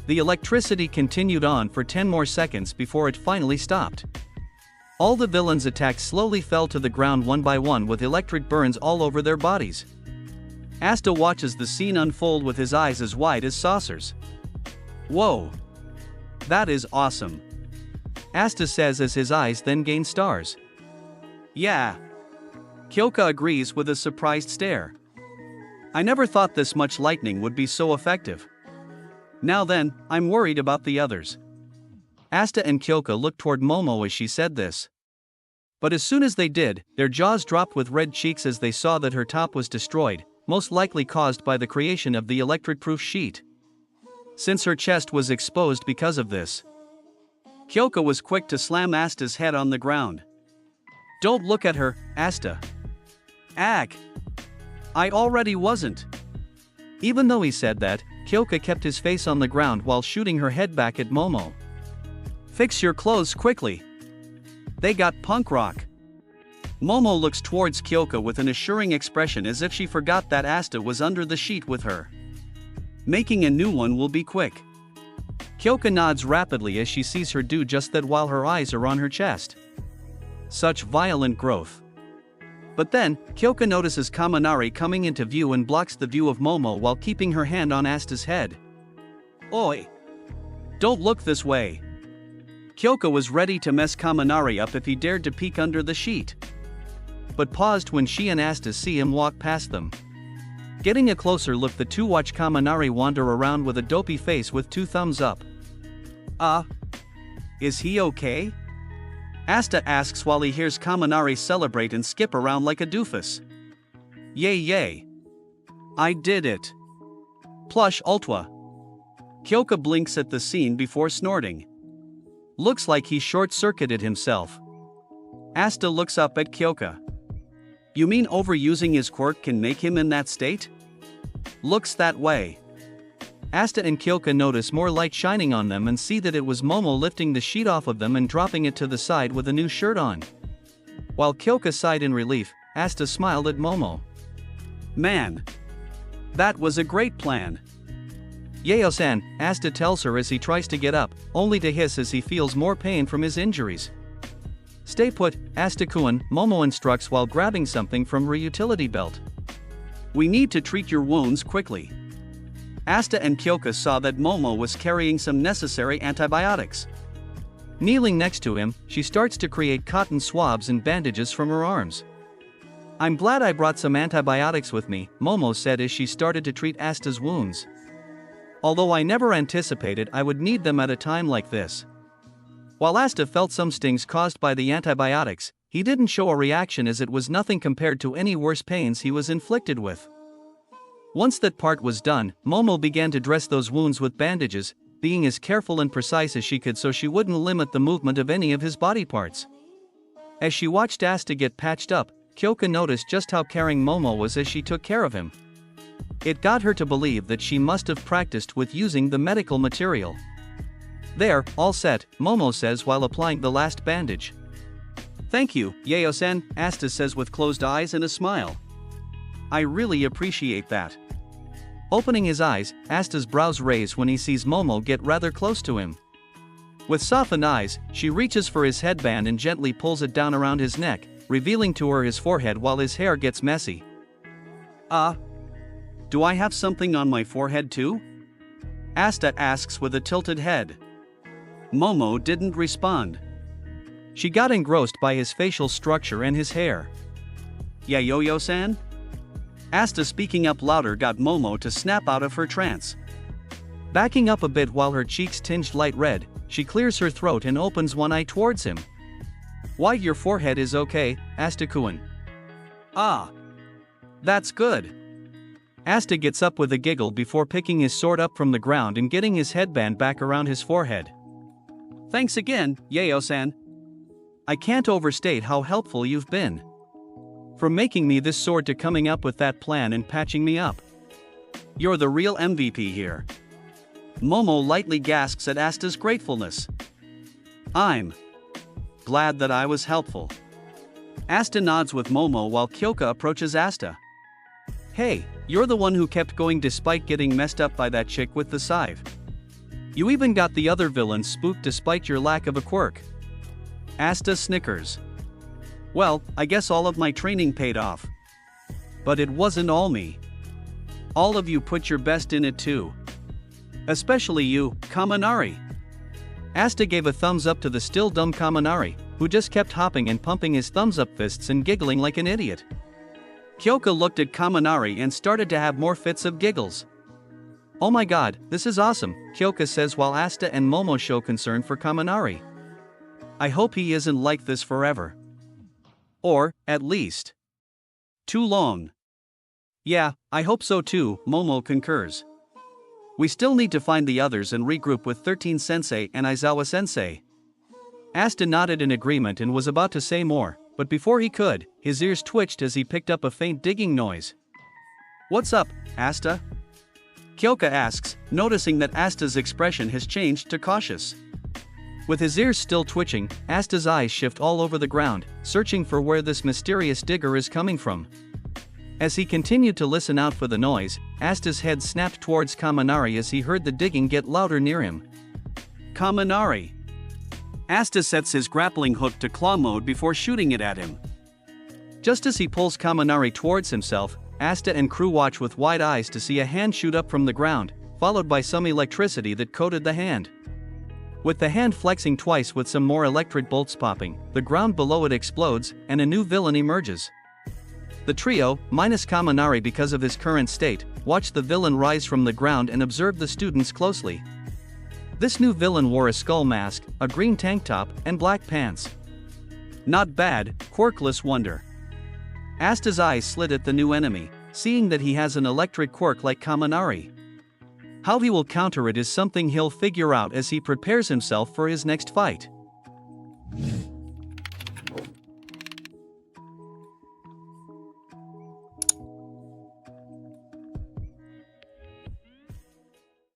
The electricity continued on for 10 more seconds before it finally stopped. All the villains' attacks slowly fell to the ground one by one with electric burns all over their bodies. Asta watches the scene unfold with his eyes as wide as saucers. Whoa! That is awesome. Asta says as his eyes then gain stars. Yeah. Kyoko agrees with a surprised stare. I never thought this much lightning would be so effective. Now then, I'm worried about the others. Asta and Kyoko looked toward Momo as she said this. But as soon as they did, their jaws dropped with red cheeks as they saw that her top was destroyed, most likely caused by the creation of the electric-proof sheet. Since her chest was exposed because of this. Kyoko was quick to slam Asta's head on the ground. Don't look at her, Asta. Ag. I already wasn't. Even though he said that, Kyoko kept his face on the ground while shooting her head back at Momo. Fix your clothes quickly. They got punk rock. Momo looks towards Kyoko with an assuring expression as if she forgot that Asta was under the sheet with her. Making a new one will be quick. Kyoko nods rapidly as she sees her do just that while her eyes are on her chest. Such violent growth. But then, Kyoko notices Kaminari coming into view and blocks the view of Momo while keeping her hand on Asta's head. Oi! Don't look this way. Kyoko was ready to mess Kaminari up if he dared to peek under the sheet. But paused when she and Asta see him walk past them. Getting a closer look, the 2 watch Kaminari wander around with a dopey face with 2 thumbs up. Is he okay? Asta asks while he hears Kaminari celebrate and skip around like a doofus. Yay yay. I did it. Plush Ultwa. Kyoko blinks at the scene before snorting. Looks like he short-circuited himself. Asta looks up at Kyoko. You mean overusing his quirk can make him in that state? Looks that way. Asta and Kyoko notice more light shining on them and see that it was Momo lifting the sheet off of them and dropping it to the side with a new shirt on. While Kyoko sighed in relief, Asta smiled at Momo. Man. That was a great plan. Yayo-san, Asta tells her as he tries to get up, only to hiss as he feels more pain from his injuries. Stay put, Asta-kun, Momo instructs while grabbing something from her utility belt. We need to treat your wounds quickly. Asta and Kyoko saw that Momo was carrying some necessary antibiotics. Kneeling next to him, she starts to create cotton swabs and bandages from her arms. I'm glad I brought some antibiotics with me, Momo said as she started to treat Asta's wounds. Although I never anticipated I would need them at a time like this. While Asta felt some stings caused by the antibiotics, he didn't show a reaction as it was nothing compared to any worse pains he was inflicted with. Once that part was done, Momo began to dress those wounds with bandages, being as careful and precise as she could so she wouldn't limit the movement of any of his body parts. As she watched Asta get patched up, Kyoko noticed just how caring Momo was as she took care of him. It got her to believe that she must have practiced with using the medical material. There, all set, Momo says while applying the last bandage. Thank you, Yayo-san, Asta says with closed eyes and a smile. I really appreciate that. Opening his eyes, Asta's brows raise when he sees Momo get rather close to him. With softened eyes, she reaches for his headband and gently pulls it down around his neck, revealing to her his forehead while his hair gets messy. Do I have something on my forehead too? Asta asks with a tilted head. Momo didn't respond. She got engrossed by his facial structure and his hair. Yeah, Yo-Yo-san? Asta speaking up louder got Momo to snap out of her trance. Backing up a bit while her cheeks tinged light red, she clears her throat and opens one eye towards him. Why, your forehead is okay, Asta-kun. Ah. That's good. Asta gets up with a giggle before picking his sword up from the ground and getting his headband back around his forehead. Thanks again, Yayo-san. I can't overstate how helpful you've been. From making me this sword to coming up with that plan and patching me up. You're the real MVP here. Momo lightly gasps at Asta's gratefulness. I'm glad that I was helpful. Asta nods with Momo while Kyoka approaches Asta. Hey, you're the one who kept going despite getting messed up by that chick with the scythe. You even got the other villains spooked despite your lack of a quirk. Asta snickers. Well, I guess all of my training paid off. But it wasn't all me. All of you put your best in it too. Especially you, Kaminari. Asta gave a thumbs up to the still dumb Kaminari, who just kept hopping and pumping his thumbs up fists and giggling like an idiot. Kyoka looked at Kaminari and started to have more fits of giggles. Oh my god, this is awesome, Kyoka says while Asta and Momo show concern for Kaminari. I hope he isn't like this forever. Or, at least, too long. Yeah, I hope so too, Momo concurs. We still need to find the others and regroup with 13 Sensei and Aizawa Sensei. Asta nodded in agreement and was about to say more, but before he could, his ears twitched as he picked up a faint digging noise. What's up, Asta? Kyoka asks, noticing that Asta's expression has changed to cautious. With his ears still twitching, Asta's eyes shift all over the ground, searching for where this mysterious digger is coming from. As he continued to listen out for the noise, Asta's head snapped towards Kaminari as he heard the digging get louder near him. Kaminari. Asta sets his grappling hook to claw mode before shooting it at him. Just as he pulls Kaminari towards himself, Asta and crew watch with wide eyes to see a hand shoot up from the ground, followed by some electricity that coated the hand. With the hand flexing twice with some more electric bolts popping, the ground below it explodes, and a new villain emerges. The trio, minus Kaminari because of his current state, watch the villain rise from the ground and observe the students closely. This new villain wore a skull mask, a green tank top, and black pants. Not bad, quirkless wonder. Asta's eyes slid at the new enemy, seeing that he has an electric quirk like Kaminari. How he will counter it is something he'll figure out as he prepares himself for his next fight.